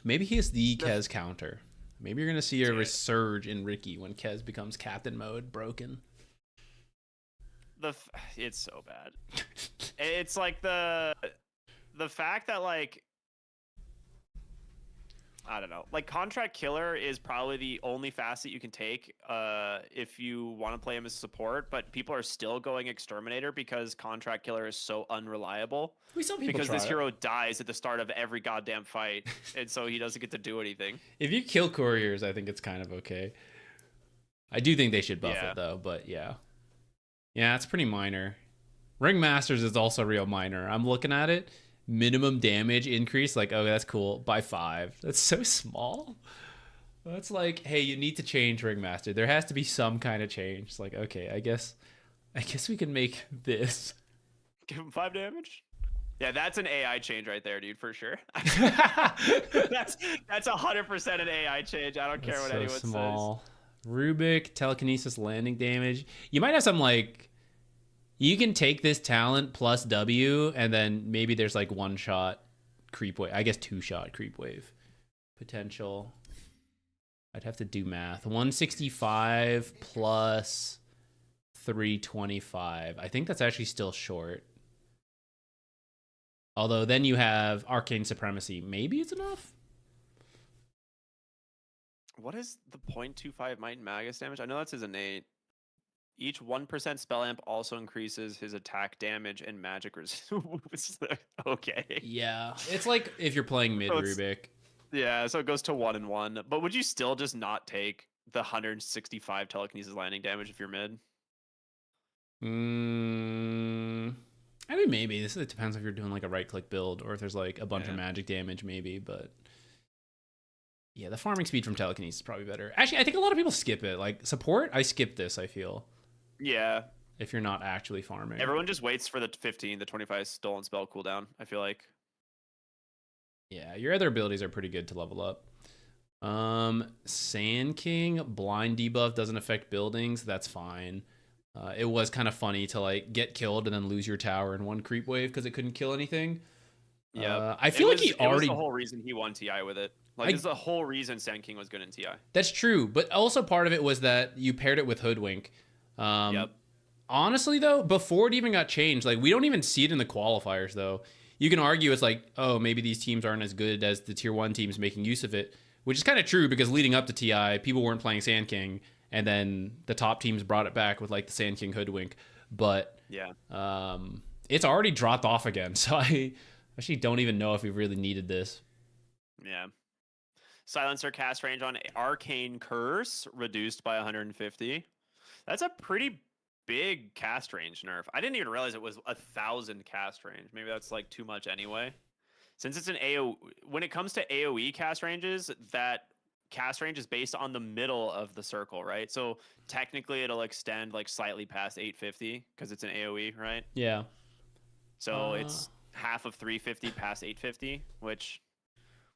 Maybe he is the Kez counter. Maybe you're going to see a resurge in Ricky when Kez becomes captain mode broken. It's so bad. It's like the fact that, like, I don't know. Like, Contract Killer is probably the only facet you can take if you want to play him as support, but people are still going Exterminator because Contract Killer is so unreliable. Because this hero dies at the start of every goddamn fight, and so he doesn't get to do anything. If you kill couriers, I think it's kind of okay. I do think they should buff it, though, but yeah. Yeah, it's pretty minor. Ringmasters is also real minor. I'm looking at it. Minimum damage increase, like, oh, that's cool, by 5. That's so small. That's like, hey, you need to change Ringmaster. There has to be some kind of change. It's like, okay, I guess we can make this. Give him 5 damage? Yeah, that's an AI change right there, dude, for sure. That's 100% an AI change. I don't care what anyone says. Rubik, telekinesis landing damage. You might have some, like, you can take this talent plus W, and then maybe there's like 1-shot creep wave. I guess 2-shot creep wave potential. I'd have to do math. 165 plus 325. I think that's actually still short. Although then you have Arcane Supremacy. Maybe it's enough? What is the 0.25 Might and Magus damage? I know that's his innate. Each 1% spell amp also increases his attack damage and magic resistance. Okay. Yeah. It's like if you're playing mid Rubik. Yeah, so it goes to 1 and 1. But would you still just not take the 165 telekinesis landing damage if you're mid? I mean, maybe. It depends if you're doing like a right-click build or if there's like a bunch of magic damage, maybe. But yeah, the farming speed from telekinesis is probably better. Actually, I think a lot of people skip it. Like support, I skip this, I feel. Yeah. If you're not actually farming. Everyone just waits for the 25 stolen spell cooldown, I feel like. Yeah, your other abilities are pretty good to level up. Sand King, blind debuff doesn't affect buildings. That's fine. It was kind of funny to like get killed and then lose your tower in one creep wave because it couldn't kill anything. Yeah, I feel like he already. It was the whole reason he won TI with it. Like, this is the whole reason Sand King was good in TI. That's true, but also part of it was that you paired it with Hoodwink. Honestly, though, before it even got changed, like we don't even see it in the qualifiers, though. You can argue it's like, oh, maybe these teams aren't as good as the tier 1 teams making use of it, which is kind of true because leading up to TI, people weren't playing Sand King, and then the top teams brought it back with like the Sand King Hoodwink. But yeah, it's already dropped off again, so I actually don't even know if we really needed this. Yeah. Silencer cast range on Arcane Curse reduced by 150. That's a pretty big cast range nerf. I didn't even realize it was 1,000 cast range. Maybe that's like too much anyway. Since it's an AoE, when it comes to AoE cast ranges, that cast range is based on the middle of the circle, right? So technically it'll extend like slightly past 850 because it's an AoE, right? Yeah. So it's half of 350 past 850, which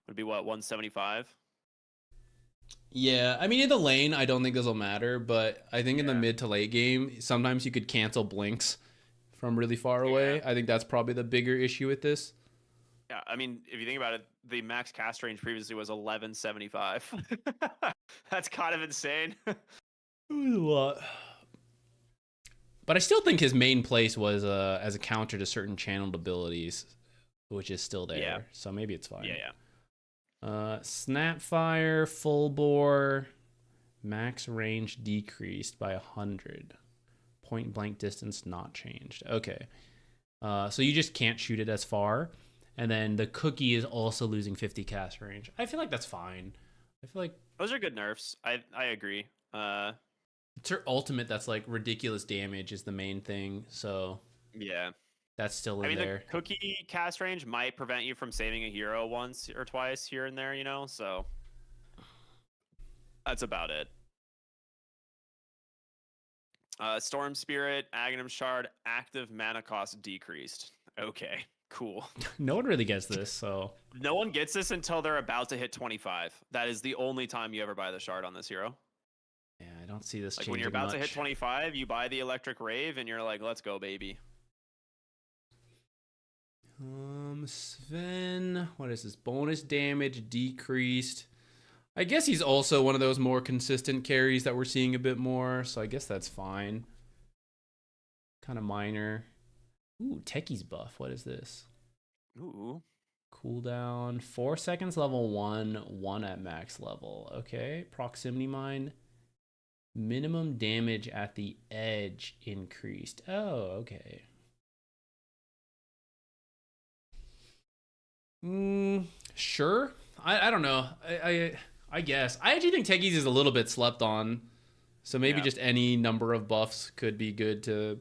would be what, 175? Yeah, I mean, in the lane, I don't think this will matter, but I think in the mid to late game, sometimes you could cancel blinks from really far away. I think that's probably the bigger issue with this. Yeah, I mean, if you think about it, the max cast range previously was 1175. That's kind of insane. It was a lot. But I still think his main place was as a counter to certain channeled abilities, which is still there. Yeah. So maybe it's fine. Yeah. Snapfire, full bore, max range decreased by 100. Point blank distance not changed. Okay. So you just can't shoot it as far. And then the cookie is also losing 50 cast range. I feel like that's fine. I feel like those are good nerfs. I agree. It's her ultimate that's like ridiculous damage is the main thing. So yeah, that's still in there. The cookie cast range might prevent you from saving a hero once or twice here and there, you know. So that's about it. Storm Spirit, Aghanim Shard, active mana cost decreased. Okay, cool. No one really gets this, so no one gets this until they're about to hit 25. That is the only time you ever buy the shard on this hero. Yeah, I don't see this like changing when you're about much. to hit 25, you buy the Electric Rave and you're like, let's go, baby. Sven, what is this? Bonus damage decreased. I guess he's also one of those more consistent carries that we're seeing a bit more, so I guess that's fine. Kind of minor. Ooh, Techie's buff. What is this? Ooh. Cooldown 4 seconds level 1, 1 at max level. Okay. Proximity mine. Minimum damage at the edge increased. Oh, okay. Sure. I don't know. I guess. I actually think Techie's is a little bit slept on. So maybe just any number of buffs could be good to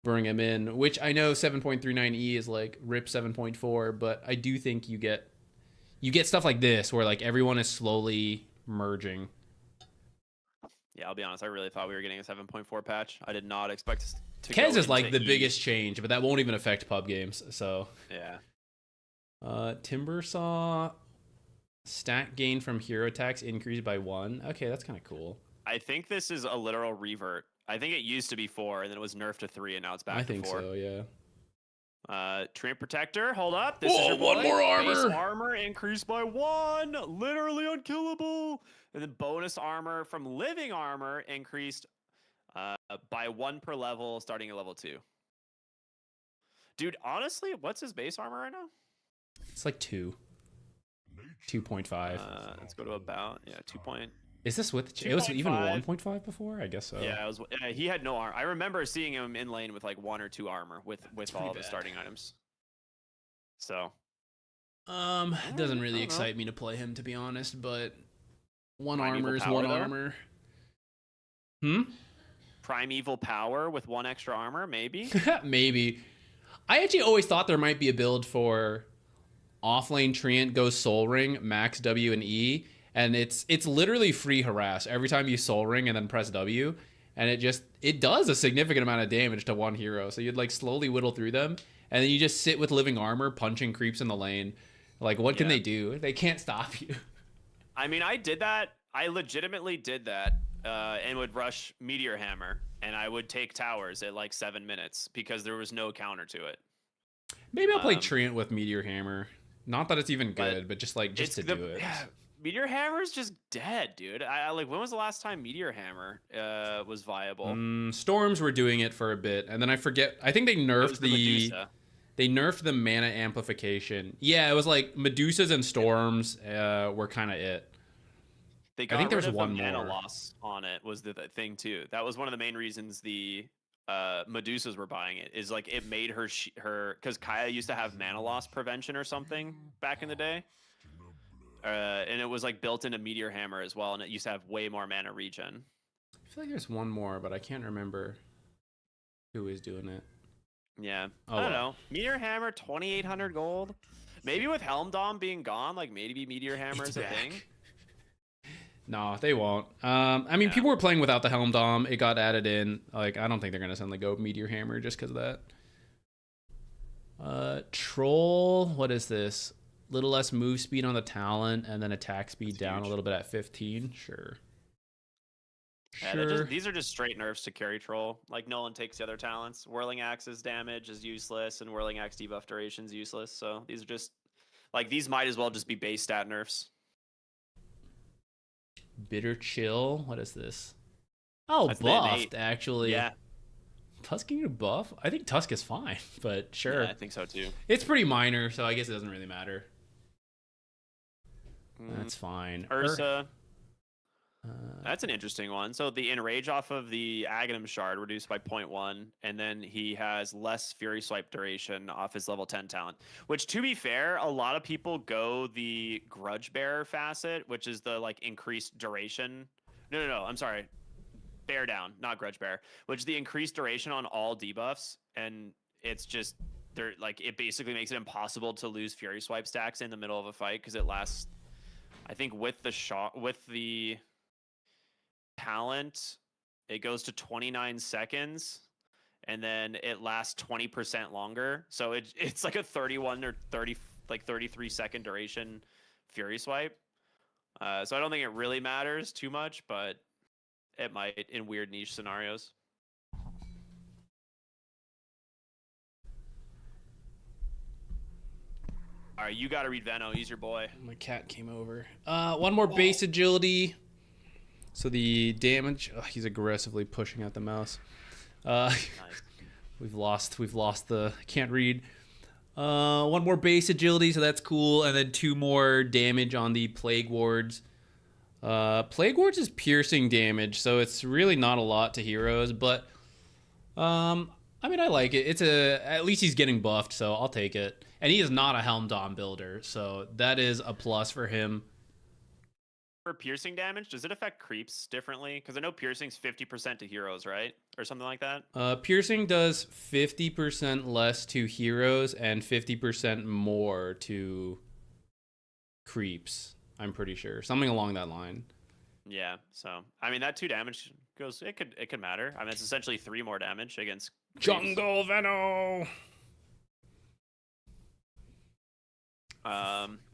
bring him in, which I know 7.39E is like RIP 7.4, but I do think you get stuff like this where like everyone is slowly merging. Yeah, I'll be honest. I really thought we were getting a 7.4 patch. I did not expect to Kez go is like into the biggest change, but that won't even affect pub games. So yeah. Timbersaw stat gain from hero attacks increased by 1. Okay, that's kind of cool. I think this is a literal revert. I think it used to be 4, and then it was nerfed to 3, and now it's back to 4. I think so, yeah. Treant Protector, hold up. This is your boy. One more armor. Base armor increased by 1. Literally unkillable. And then bonus armor from living armor increased by 1 per level, starting at level 2. Dude, honestly, what's his base armor right now? It's like 2. 2.5. Let's go to about, 2 point. Is this with... It was even 1.5 before? I guess so. Yeah, it was. He had no armor. I remember seeing him in lane with like 1 or 2 armor with all of his starting items. So... it doesn't really excite me to play him, to be honest, but... One Primeval armor is power, one though? armor. Primeval power with 1 extra armor, maybe? Maybe. I actually always thought there might be a build for offlane Treant goes Soul Ring, max W and E, and it's literally free harass every time you Soul Ring and then press W, and it does a significant amount of damage to one hero. So you'd like slowly whittle through them, and then you just sit with living armor punching creeps in the lane. Like, what can they do? They can't stop you. I mean, I did that. I legitimately did that and would rush Meteor Hammer, and I would take towers at like 7 minutes because there was no counter to it. Maybe I'll play Treant with Meteor Hammer. Not that it's even good, but just to do it. Yeah, Meteor Hammer is just dead, dude. I like, when was the last time Meteor Hammer was viable? Storms were doing it for a bit, and then I forget. I think they nerfed they nerfed the mana amplification. Yeah, it was like Medusas and Storms were kind of it. They got rid of the mana loss on it was the thing too. That was one of the main reasons the Medusas were buying it. Is like it made her because Kaya used to have mana loss prevention or something back in the day, and it was like built into Meteor Hammer as well, and it used to have way more mana regen. I feel like there's one more, but I can't remember who is doing it. Yeah, I don't know. Meteor Hammer, 2,800 gold. Maybe with Helm Dom being gone, like maybe Meteor Hammer is a thing. No, they won't. I mean, people were playing without the Helm Dom. It got added in. Like, I don't think they're gonna suddenly go Meteor Hammer just because of that. Troll. What is this? Little less move speed on the talent, and then attack speed down a little bit at 15. Sure. Yeah, these are just straight nerfs to carry Troll. Like, Nolan takes the other talents. Whirling Axe's damage is useless, and Whirling Axe debuff duration is useless. So these are just like, these might as well just be base stat nerfs. Bitter Chill. What is this? Oh, That's buffed, actually. Yeah. Tusk can you buff? I think Tusk is fine, but sure. Yeah, I think so too. It's pretty minor, so I guess it doesn't really matter. That's fine. Ursa. That's an interesting one. So the enrage off of the Aghanim shard reduced by 0.1, and then he has less Fury Swipe duration off his level 10 talent. Which, to be fair, a lot of people go the Grudge Bearer facet, which is the like increased duration. No. I'm sorry, Bear down, not Grudge Bearer, which is the increased duration on all debuffs, and it's just there like it basically makes it impossible to lose Fury Swipe stacks in the middle of a fight because it lasts. I think with the talent, it goes to 29 seconds, and then it lasts 20% longer. So it's like a 31 or 33 second duration Fury Swipe. So I don't think it really matters too much, but it might in weird niche scenarios. All right, you got to read Veno. He's your boy. My cat came over. One more base agility. So the damage. Oh, he's aggressively pushing at the mouse. Nice. We've lost the. Can't read. One more base agility, so that's cool, and then 2 more damage on the Plague Wards. Plague Wards is piercing damage, so it's really not a lot to heroes, but I mean, I like it. At least he's getting buffed, so I'll take it. And he is not a Helm Dom builder, so that is a plus for him. For piercing damage, does it affect creeps differently? Because I know piercing's 50% to heroes, right? Or something like that? Piercing does 50% less to heroes and 50% more to creeps, I'm pretty sure. Something along that line. Yeah, so I mean that 2 damage goes it could matter. I mean it's essentially 3 more damage against creeps. Jungle Veno.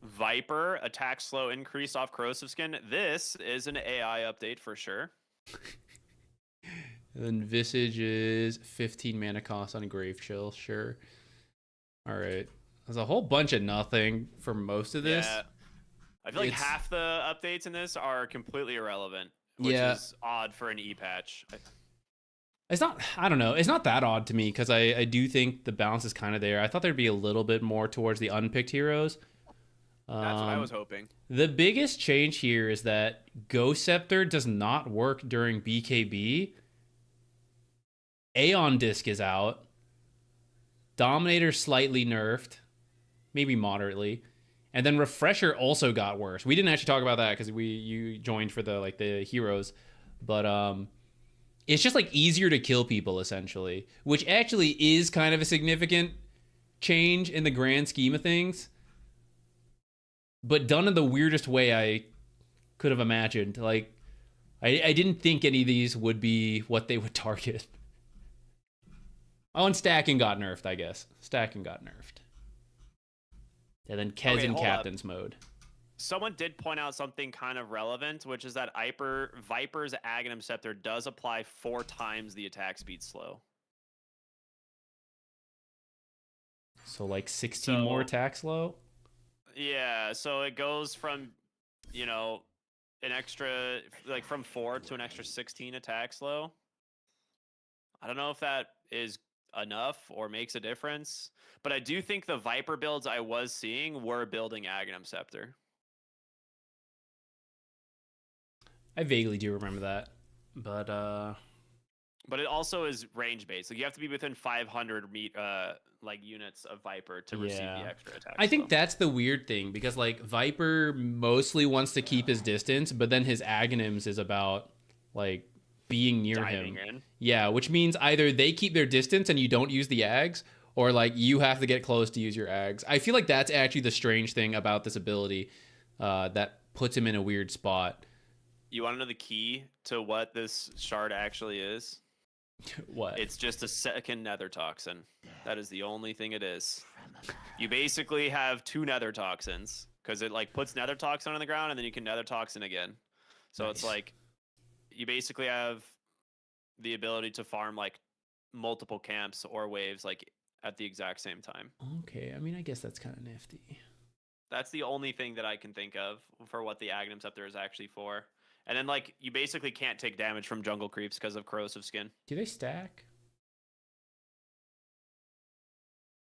Viper attack slow increase off corrosive skin. This is an AI update for sure. And then Visage is 15 mana cost on Grave Chill, sure. All right. There's a whole bunch of nothing for most of this. Yeah. I feel like half the updates in this are completely irrelevant, which is odd for an E-patch. It's not, I don't know. It's not that odd to me because I do think the balance is kind of there. I thought there'd be a little bit more towards the unpicked heroes. That's what I was hoping. The biggest change here is that Ghost Scepter does not work during BKB. Aeon Disc is out. Dominator slightly nerfed. Maybe moderately. And then Refresher also got worse. We didn't actually talk about that because you joined for the heroes. But it's just like easier to kill people essentially, which actually is kind of a significant change in the grand scheme of things, but done in the weirdest way I could have imagined. Like I didn't think any of these would be what they would target. Oh, and stacking got nerfed, I guess. Stacking got nerfed. And then Kez in Captain's mode. Someone did point out something kind of relevant, which is that Viper's Aghanim Scepter does apply 4 times the attack speed slow. So like 16 more attack slow? Yeah, so it goes from, you know, an extra, like from 4 to an extra 16 attack slow. I don't know if that is enough or makes a difference, but I do think the Viper builds I was seeing were building Aghanim Scepter. I vaguely do remember that, but it also is range based. Like you have to be within 500 like units of Viper to receive the extra attack. I think that's the weird thing because like Viper mostly wants to keep his distance, but then his Aghanims is about like being near him. Yeah, which means either they keep their distance and you don't use the Ags, or like you have to get close to use your Ags. I feel like that's actually the strange thing about this ability that puts him in a weird spot. You want to know the key to what this shard actually is? What? It's just a second nether toxin. That is the only thing it is. You basically have 2 nether toxins because it like puts nether toxin on the ground and then you can nether toxin again. So It's like you basically have the ability to farm like multiple camps or waves like at the exact same time. Okay, I mean, I guess that's kind of nifty. That's the only thing that I can think of for what the Aghanim Scepter is actually for. And then, like, you basically can't take damage from jungle creeps because of corrosive skin. Do they stack?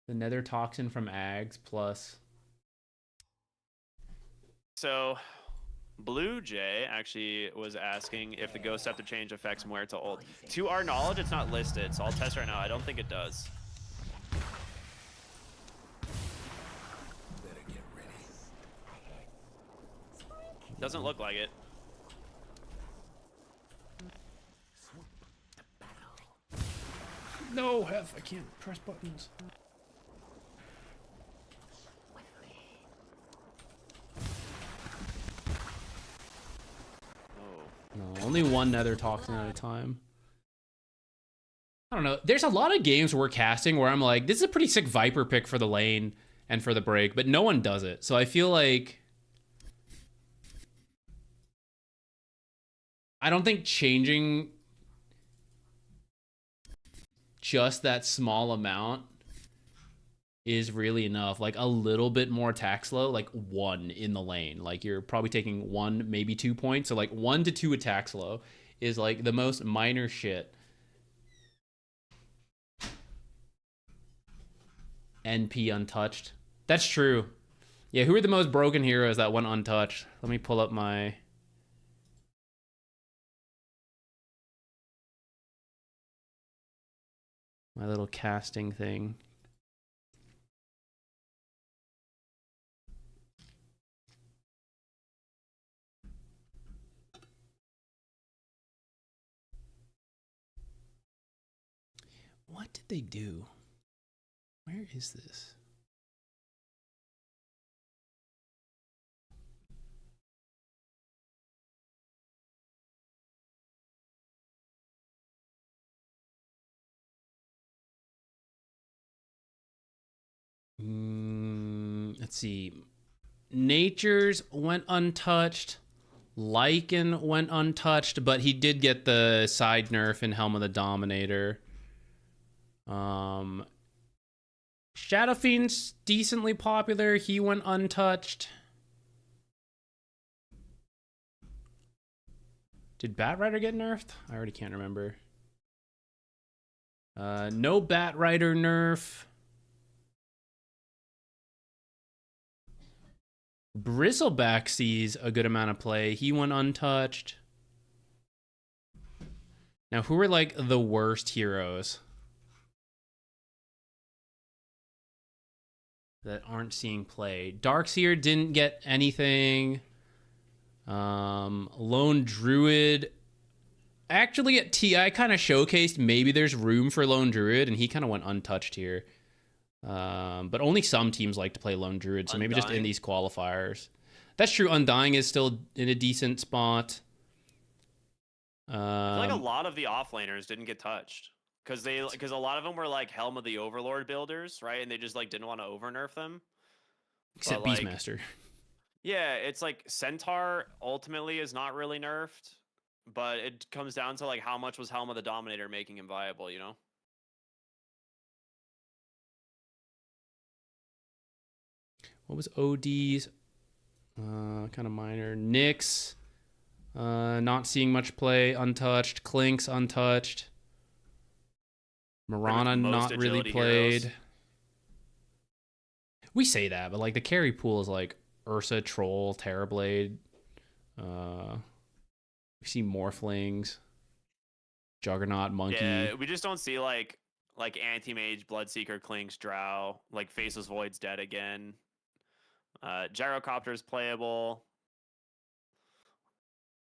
The nether toxin from Ags plus... So, Blue Jay actually was asking if the Ghost Scepter change affects where to ult. To our knowledge, it's not listed, so I'll test right now. I don't think it does. Better get ready. Doesn't look like it. No, Hef, I can't press buttons. No, only one nether toxin at a time. I don't know. There's a lot of games we're casting where I'm like, this is a pretty sick Viper pick for the lane and for the break, but no one does it. So I feel like I don't think changing just that small amount is really enough. Like a little bit more attack slow, like 1 in the lane. Like you're probably taking 1, maybe 2 points. So like 1 to 2 attack slow is like the most minor shit. NP untouched. That's true. Yeah, who are the most broken heroes that went untouched? Let me pull up my... my little casting thing. What did they do? Where is this? Let's see. Nature's went untouched. Lycan went untouched, but he did get the side nerf in Helm of the Dominator. Shadow Fiend's decently popular. He went untouched. Did Batrider get nerfed? I already can't remember. No Batrider nerf. Bristleback sees a good amount of play. He went untouched. Now, who are like the worst heroes that aren't seeing play? Darkseer didn't get anything. Lone Druid. Actually, at TI kind of showcased maybe there's room for Lone Druid, and he kind of went untouched here. But only some teams like to play Lone Druid, so maybe just in these qualifiers. That's true. Undying is still in a decent spot. I feel like a lot of the offlaners didn't get touched because a lot of them were like Helm of the Overlord builders, right? And they just like didn't want to over nerf them. Except but, Beastmaster. Yeah, it's like Centaur ultimately is not really nerfed, but it comes down to like how much was Helm of the Dominator making him viable, you know? What was OD's? Kind of minor. Nyx. Not seeing much play. Untouched. Clink's untouched. Mirana not really played. Heroes. We say that, but like the carry pool is like Ursa, Troll, Terrorblade. We see Morphlings. Juggernaut, Monkey. Yeah, we just don't see like Anti-Mage, Bloodseeker, Clink's, Drow, like Faceless Void's dead again. Gyrocopter's playable.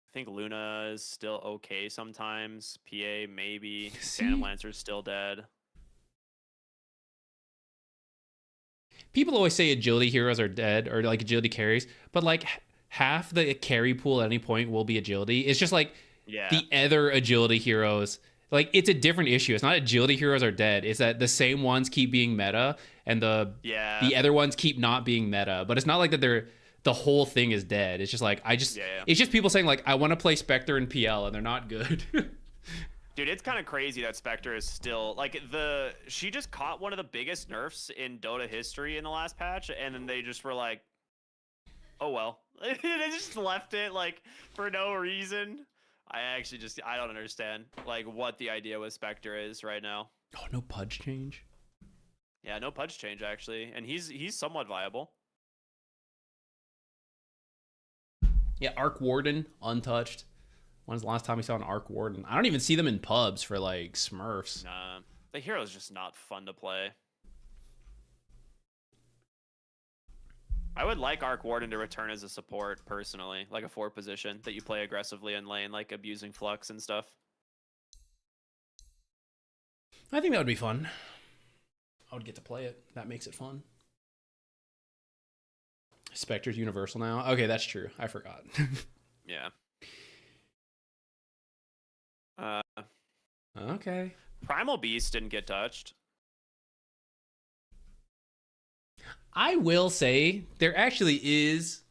I think Luna is still okay sometimes. PA maybe. Phantom Lancer's still dead. People always say agility heroes are dead or like agility carries, but like half the carry pool at any point will be agility. It's just like the other agility heroes. Like it's a different issue. It's not agility heroes are dead. It's that the same ones keep being meta and the other ones keep not being meta. But it's not like that the whole thing is dead. It's just like it's just people saying like I want to play Spectre and PL and they're not good. Dude, it's kind of crazy that Spectre is still like she just caught one of the biggest nerfs in Dota history in the last patch, and then they just were like, oh well. They just left it like for no reason. I don't understand like what the idea with Spectre is right now. Oh, no pudge change? Yeah, no pudge change actually, and he's somewhat viable. Yeah, Arc Warden, untouched. When's the last time we saw an Arc Warden? I don't even see them in pubs for like Smurfs. Nah, the hero's just not fun to play. I would like Arc Warden to return as a support personally, like a 4 position that you play aggressively in lane, like abusing Flux and stuff. I think that would be fun. I would get to play it. That makes it fun. Spectre's universal now. Okay, that's true. I forgot. Yeah. Okay. Primal Beast didn't get touched. I will say there actually is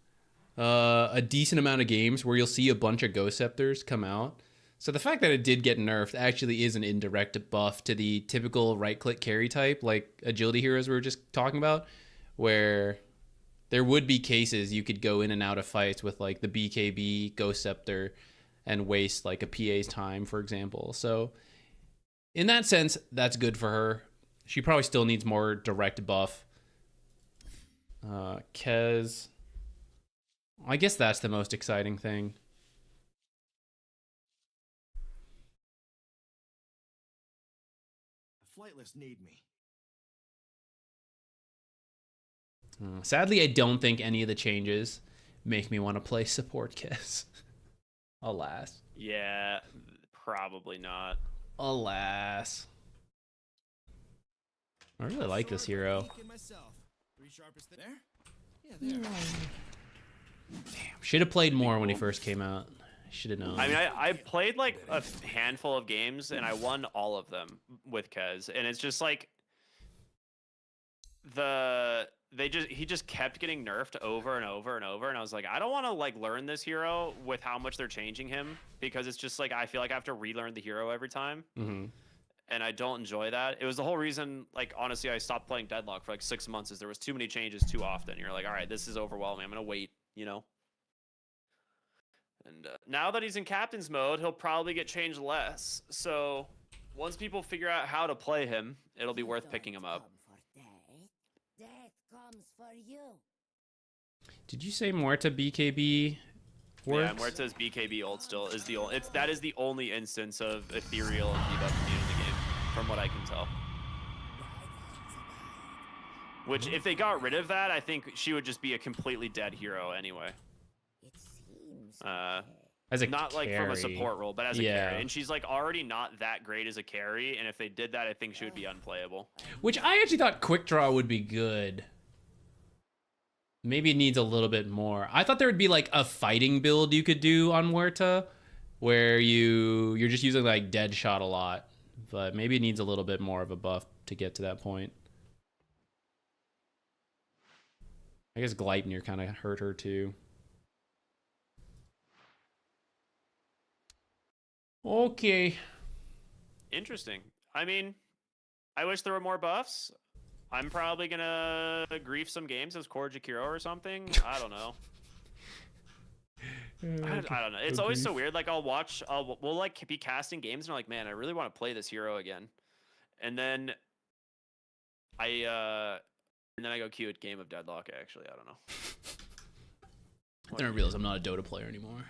a decent amount of games where you'll see a bunch of Ghost Scepters come out. So the fact that it did get nerfed actually is an indirect buff to the typical right-click carry type, like agility heroes we were just talking about, where there would be cases you could go in and out of fights with like the BKB Ghost Scepter and waste like a PA's time, for example. So in that sense, that's good for her. She probably still needs more direct buff. Kez, I guess that's the most exciting thing. The flightless need me. Sadly, I don't think any of the changes make me want to play support Kez. Alas. Yeah, probably not. Alas. I really like this hero. Damn, should have played more when he first came out. Should have known. I mean, I played like a handful of games and I won all of them with Kez, and it's just like he just kept getting nerfed over and over and over, and I was like, I don't want to like learn this hero with how much they're changing him, because it's just like I feel like I have to relearn the hero every time. And I don't enjoy that. It was the whole reason, like, honestly, I stopped playing Deadlock for like 6 months, is there was too many changes too often. You're like, all right, this is overwhelming. I'm going to wait, you know? And now that he's in Captain's mode, he'll probably get changed less. So once people figure out how to play him, it'll be worth picking him up. Death comes for you. Did you say Muerta BKB works? Yeah, Muerta's BKB ult still is the only, that is the only instance of ethereal and debuff immune in the game, from what I can tell. Which, if they got rid of that, I think she would just be a completely dead hero anyway. As a not carry. like from a support role, but as a Yeah. carry. And she's like already not that great as a carry, and if they did that, I think she would be unplayable. Which I actually thought Quick Draw would be good. Maybe it needs a little bit more. I thought there would be like a fighting build you could do on Muerta, where you're just using like dead shot a lot. But maybe it needs a little bit more of a buff to get to that point. I guess Gleipnir kind of hurt her too. Okay. Interesting. I mean, I wish there were more buffs. I'm probably gonna grief some games as Core Jakiro or something. I don't know. I don't know. It's always so weird. Like we'll like be casting games and I'm like, man, I really want to play this hero again. And then I go queue at Game of Deadlock. Actually, I don't know. Then I realize I'm not a Dota player anymore.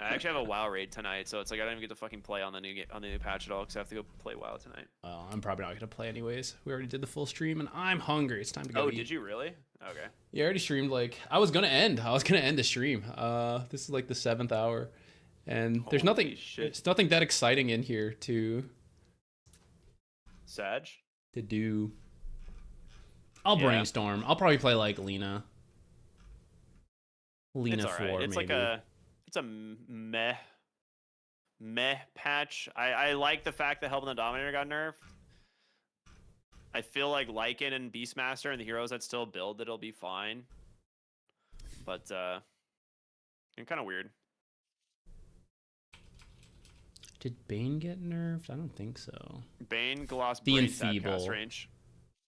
I actually have a WoW raid tonight, so it's like I don't even get to fucking play on the new patch at all because I have to go play WoW tonight. Well, I'm probably not gonna play anyways. We already did the full stream, and I'm hungry. It's time to go. Oh, eat. did you really? Okay. Yeah, I already streamed. Like I was gonna end the stream. This is like the 7th hour, and there's Holy nothing. shit. It's nothing that exciting in here to Sag? do. I'll Yeah. brainstorm. I'll probably play like Lena. Lena It's alright. 4, It's maybe. it's a meh patch. I like the fact that Help in the Dominator got nerfed. I feel like Lycan and Beastmaster and the heroes that still build it'll be fine. But it's kind of weird. Did Bane get nerfed? I don't think so. Bane, Gloss, The Brace at Enfeeble. cast range.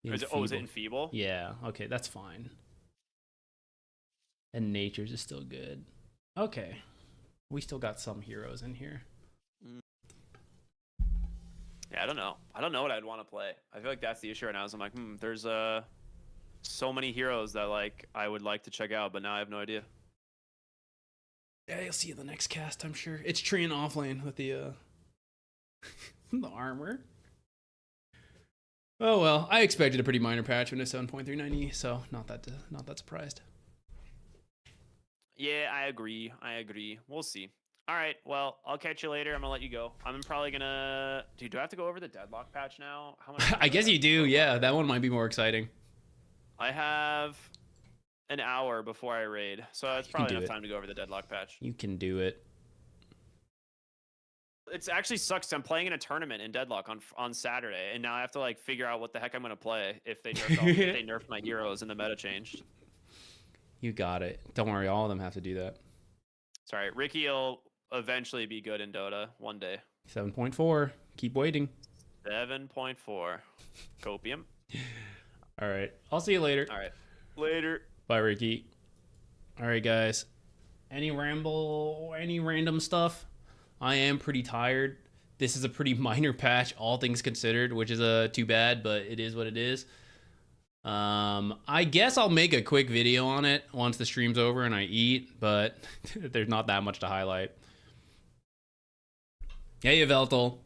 The Is it Enfeeble? Yeah. Okay, that's fine. And Nature's is still good. Okay. We still got some heroes in here. Yeah, I don't know. I don't know what I'd want to play. I feel like that's the issue right now. Is I'm like, there's so many heroes that like I would like to check out, but now I have no idea. Yeah, you'll see in the next cast, I'm sure. It's Tree and offlane with the the armor. Oh well, I expected a pretty minor patch when it's 7.390, so not that surprised. Yeah, I agree. We'll see. All right, well, I'll catch you later. I'm gonna let you go. I'm probably gonna. Dude, do I have to go over the deadlock patch now? How much? I guess you do. Yeah, that one might be more exciting. I have an hour before I raid, so that's probably enough time to go over the deadlock patch. You can do it. It's actually sucks. I'm playing in a tournament in Deadlock on Saturday, and now I have to like figure out what the heck I'm gonna play if they nerfed my heroes and the meta changed. You got it. Don't worry, all of them have to do that. Sorry, Ricky will eventually be good in Dota one day. 7.4. Keep waiting. 7.4. Copium. All right. I'll see you later. All right. Later. Bye, Ricky. All right, guys. Any random stuff? I am pretty tired. This is a pretty minor patch, all things considered, which is too bad, but it is what it is. I guess I'll make a quick video on it once the stream's over and I eat, but there's not that much to highlight. Hey, Veltel.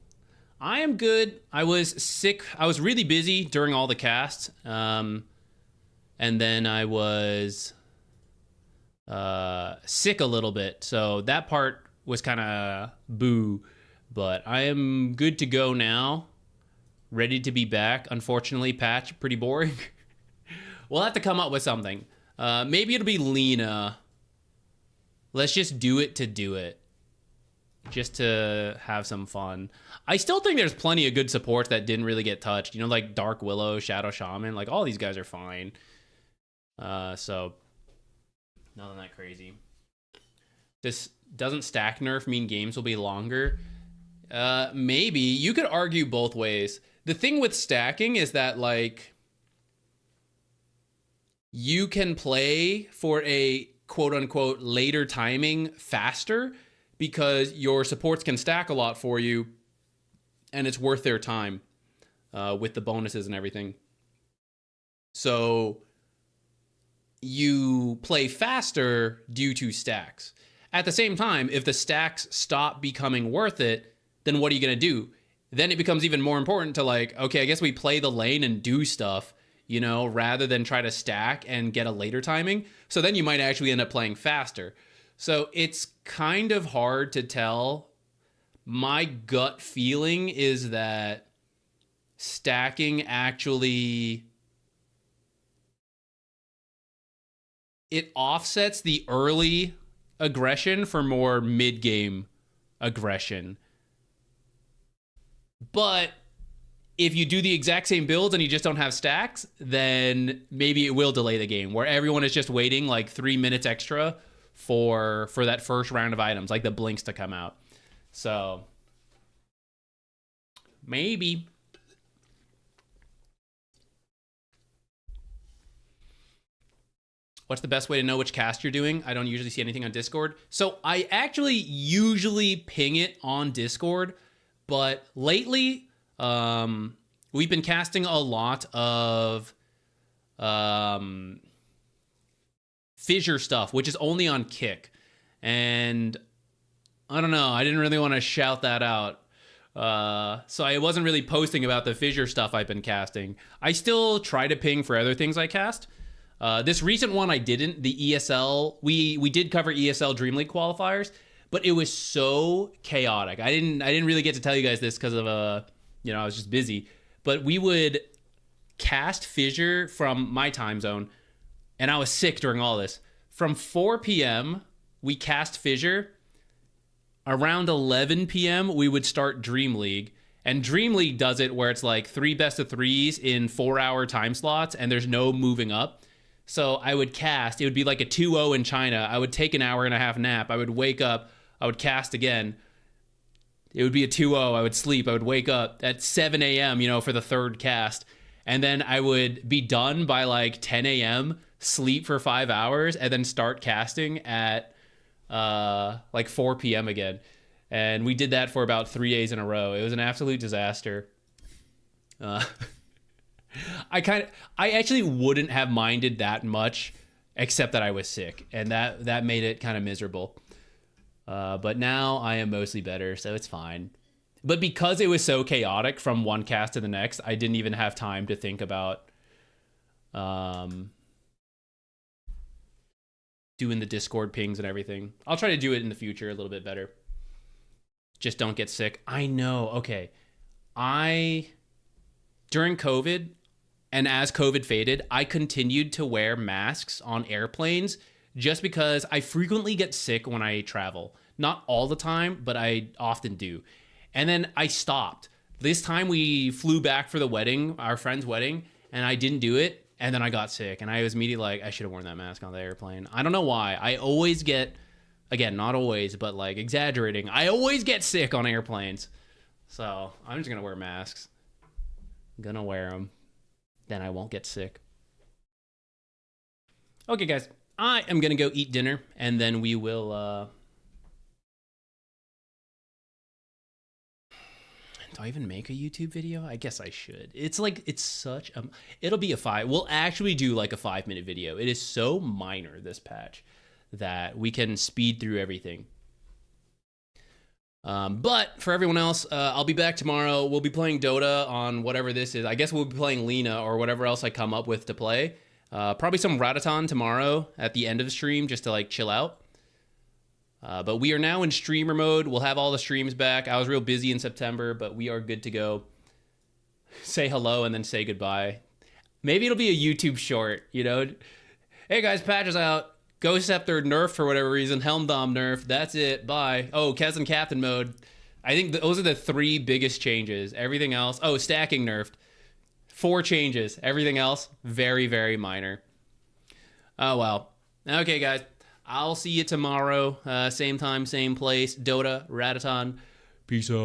I am good. I was sick. I was really busy during all the casts. And then I was sick a little bit. So that part was kind of boo. But I am good to go now. Ready to be back. Unfortunately, patch, pretty boring. We'll have to come up with something. Maybe it'll be Lena. Let's just do it to do it. Just to have some fun. I still think there's plenty of good supports that didn't really get touched. You know, like Dark Willow, Shadow Shaman. Like, all these guys are fine. So, nothing that crazy. This doesn't stack nerf mean games will be longer? Maybe. You could argue both ways. The thing with stacking is that, like, you can play for a quote-unquote later timing faster because your supports can stack a lot for you, and it's worth their time with the bonuses and everything. So you play faster due to stacks. At the same time, if the stacks stop becoming worth it, then what are you going to do? Then it becomes even more important to, like, okay, I guess we play the lane and do stuff, you know, rather than try to stack and get a later timing. So then you might actually end up playing faster. So it's kind of hard to tell. My gut feeling is that stacking actually, it offsets the early aggression for more mid-game aggression. But if you do the exact same builds and you just don't have stacks, then maybe it will delay the game, where everyone is just waiting like 3 minutes extra for that first round of items, like the blinks to come out. So maybe. What's the best way to know which cast you're doing? I don't usually see anything on Discord. So I actually usually ping it on Discord, but lately we've been casting a lot of fissure stuff, which is only on Kick. And I don't know, I didn't really want to shout that out. So I wasn't really posting about the fissure stuff I've been casting. I still try to ping for other things I cast. This recent one I didn't. The ESL, we did cover ESL Dream League qualifiers, but it was so chaotic. I didn't really get to tell you guys this because of I was just busy. But we would cast fissure from my time zone, and I was sick during all this. From 4 p.m. we cast fissure. Around 11 p.m. we would start Dream League. And Dream League does it where it's like 3 best of 3s in 4-hour time slots, and there's no moving up. So I would cast. It would be like a 2-0 in China. I would take an hour and a half nap. I would wake up. I would cast again. It would be a 2-0. I would sleep. I would wake up at 7 a.m., for the third cast. And then I would be done by like 10 a.m., sleep for 5 hours, and then start casting at like 4 p.m. again. And we did that for about 3 days in a row. It was an absolute disaster. I actually wouldn't have minded that much, except that I was sick, and that made it kind of miserable. But now I am mostly better, so it's fine. But because it was so chaotic from one cast to the next, I didn't even have time to think about doing the Discord pings and everything. I'll try to do it in the future a little bit better. Just don't get sick. I know. Okay. During COVID, and as COVID faded, I continued to wear masks on airplanes just because I frequently get sick when I travel. Not all the time, but I often do. And then I stopped. This time we flew back for the wedding, our friend's wedding, and I didn't do it. And then I got sick, and I was immediately like, I should have worn that mask on the airplane. I don't know why. I always get, again, not always, but like exaggerating, I always get sick on airplanes. So I'm just going to wear masks. I'm going to wear them. Then I won't get sick. Okay, guys. I am going to go eat dinner, and then we will... Do I even make a YouTube video? I guess I should. It's like, it's such a... It'll be a 5... We'll actually do like a 5-minute video. It is so minor, this patch, that we can speed through everything. But for everyone else, I'll be back tomorrow. We'll be playing Dota on whatever this is. I guess we'll be playing Lena or whatever else I come up with to play. Probably some Rataton tomorrow at the end of the stream just to like chill out. But we are now in streamer mode. We'll have all the streams back. I was real busy in September, but we are good to go. Say hello and then say goodbye. Maybe it'll be a YouTube short, you know? Hey guys, patch is out. Ghost Scepter nerfed for whatever reason. Helm Dom nerfed. That's it. Bye. Oh, Kez and Captain mode. I think those are the 3 biggest changes. Everything else... Oh, stacking nerfed. 4 changes. Everything else, very, very minor. Oh, well. Okay, guys. I'll see you tomorrow. Same time, same place. Dota, Rataton. Peace out.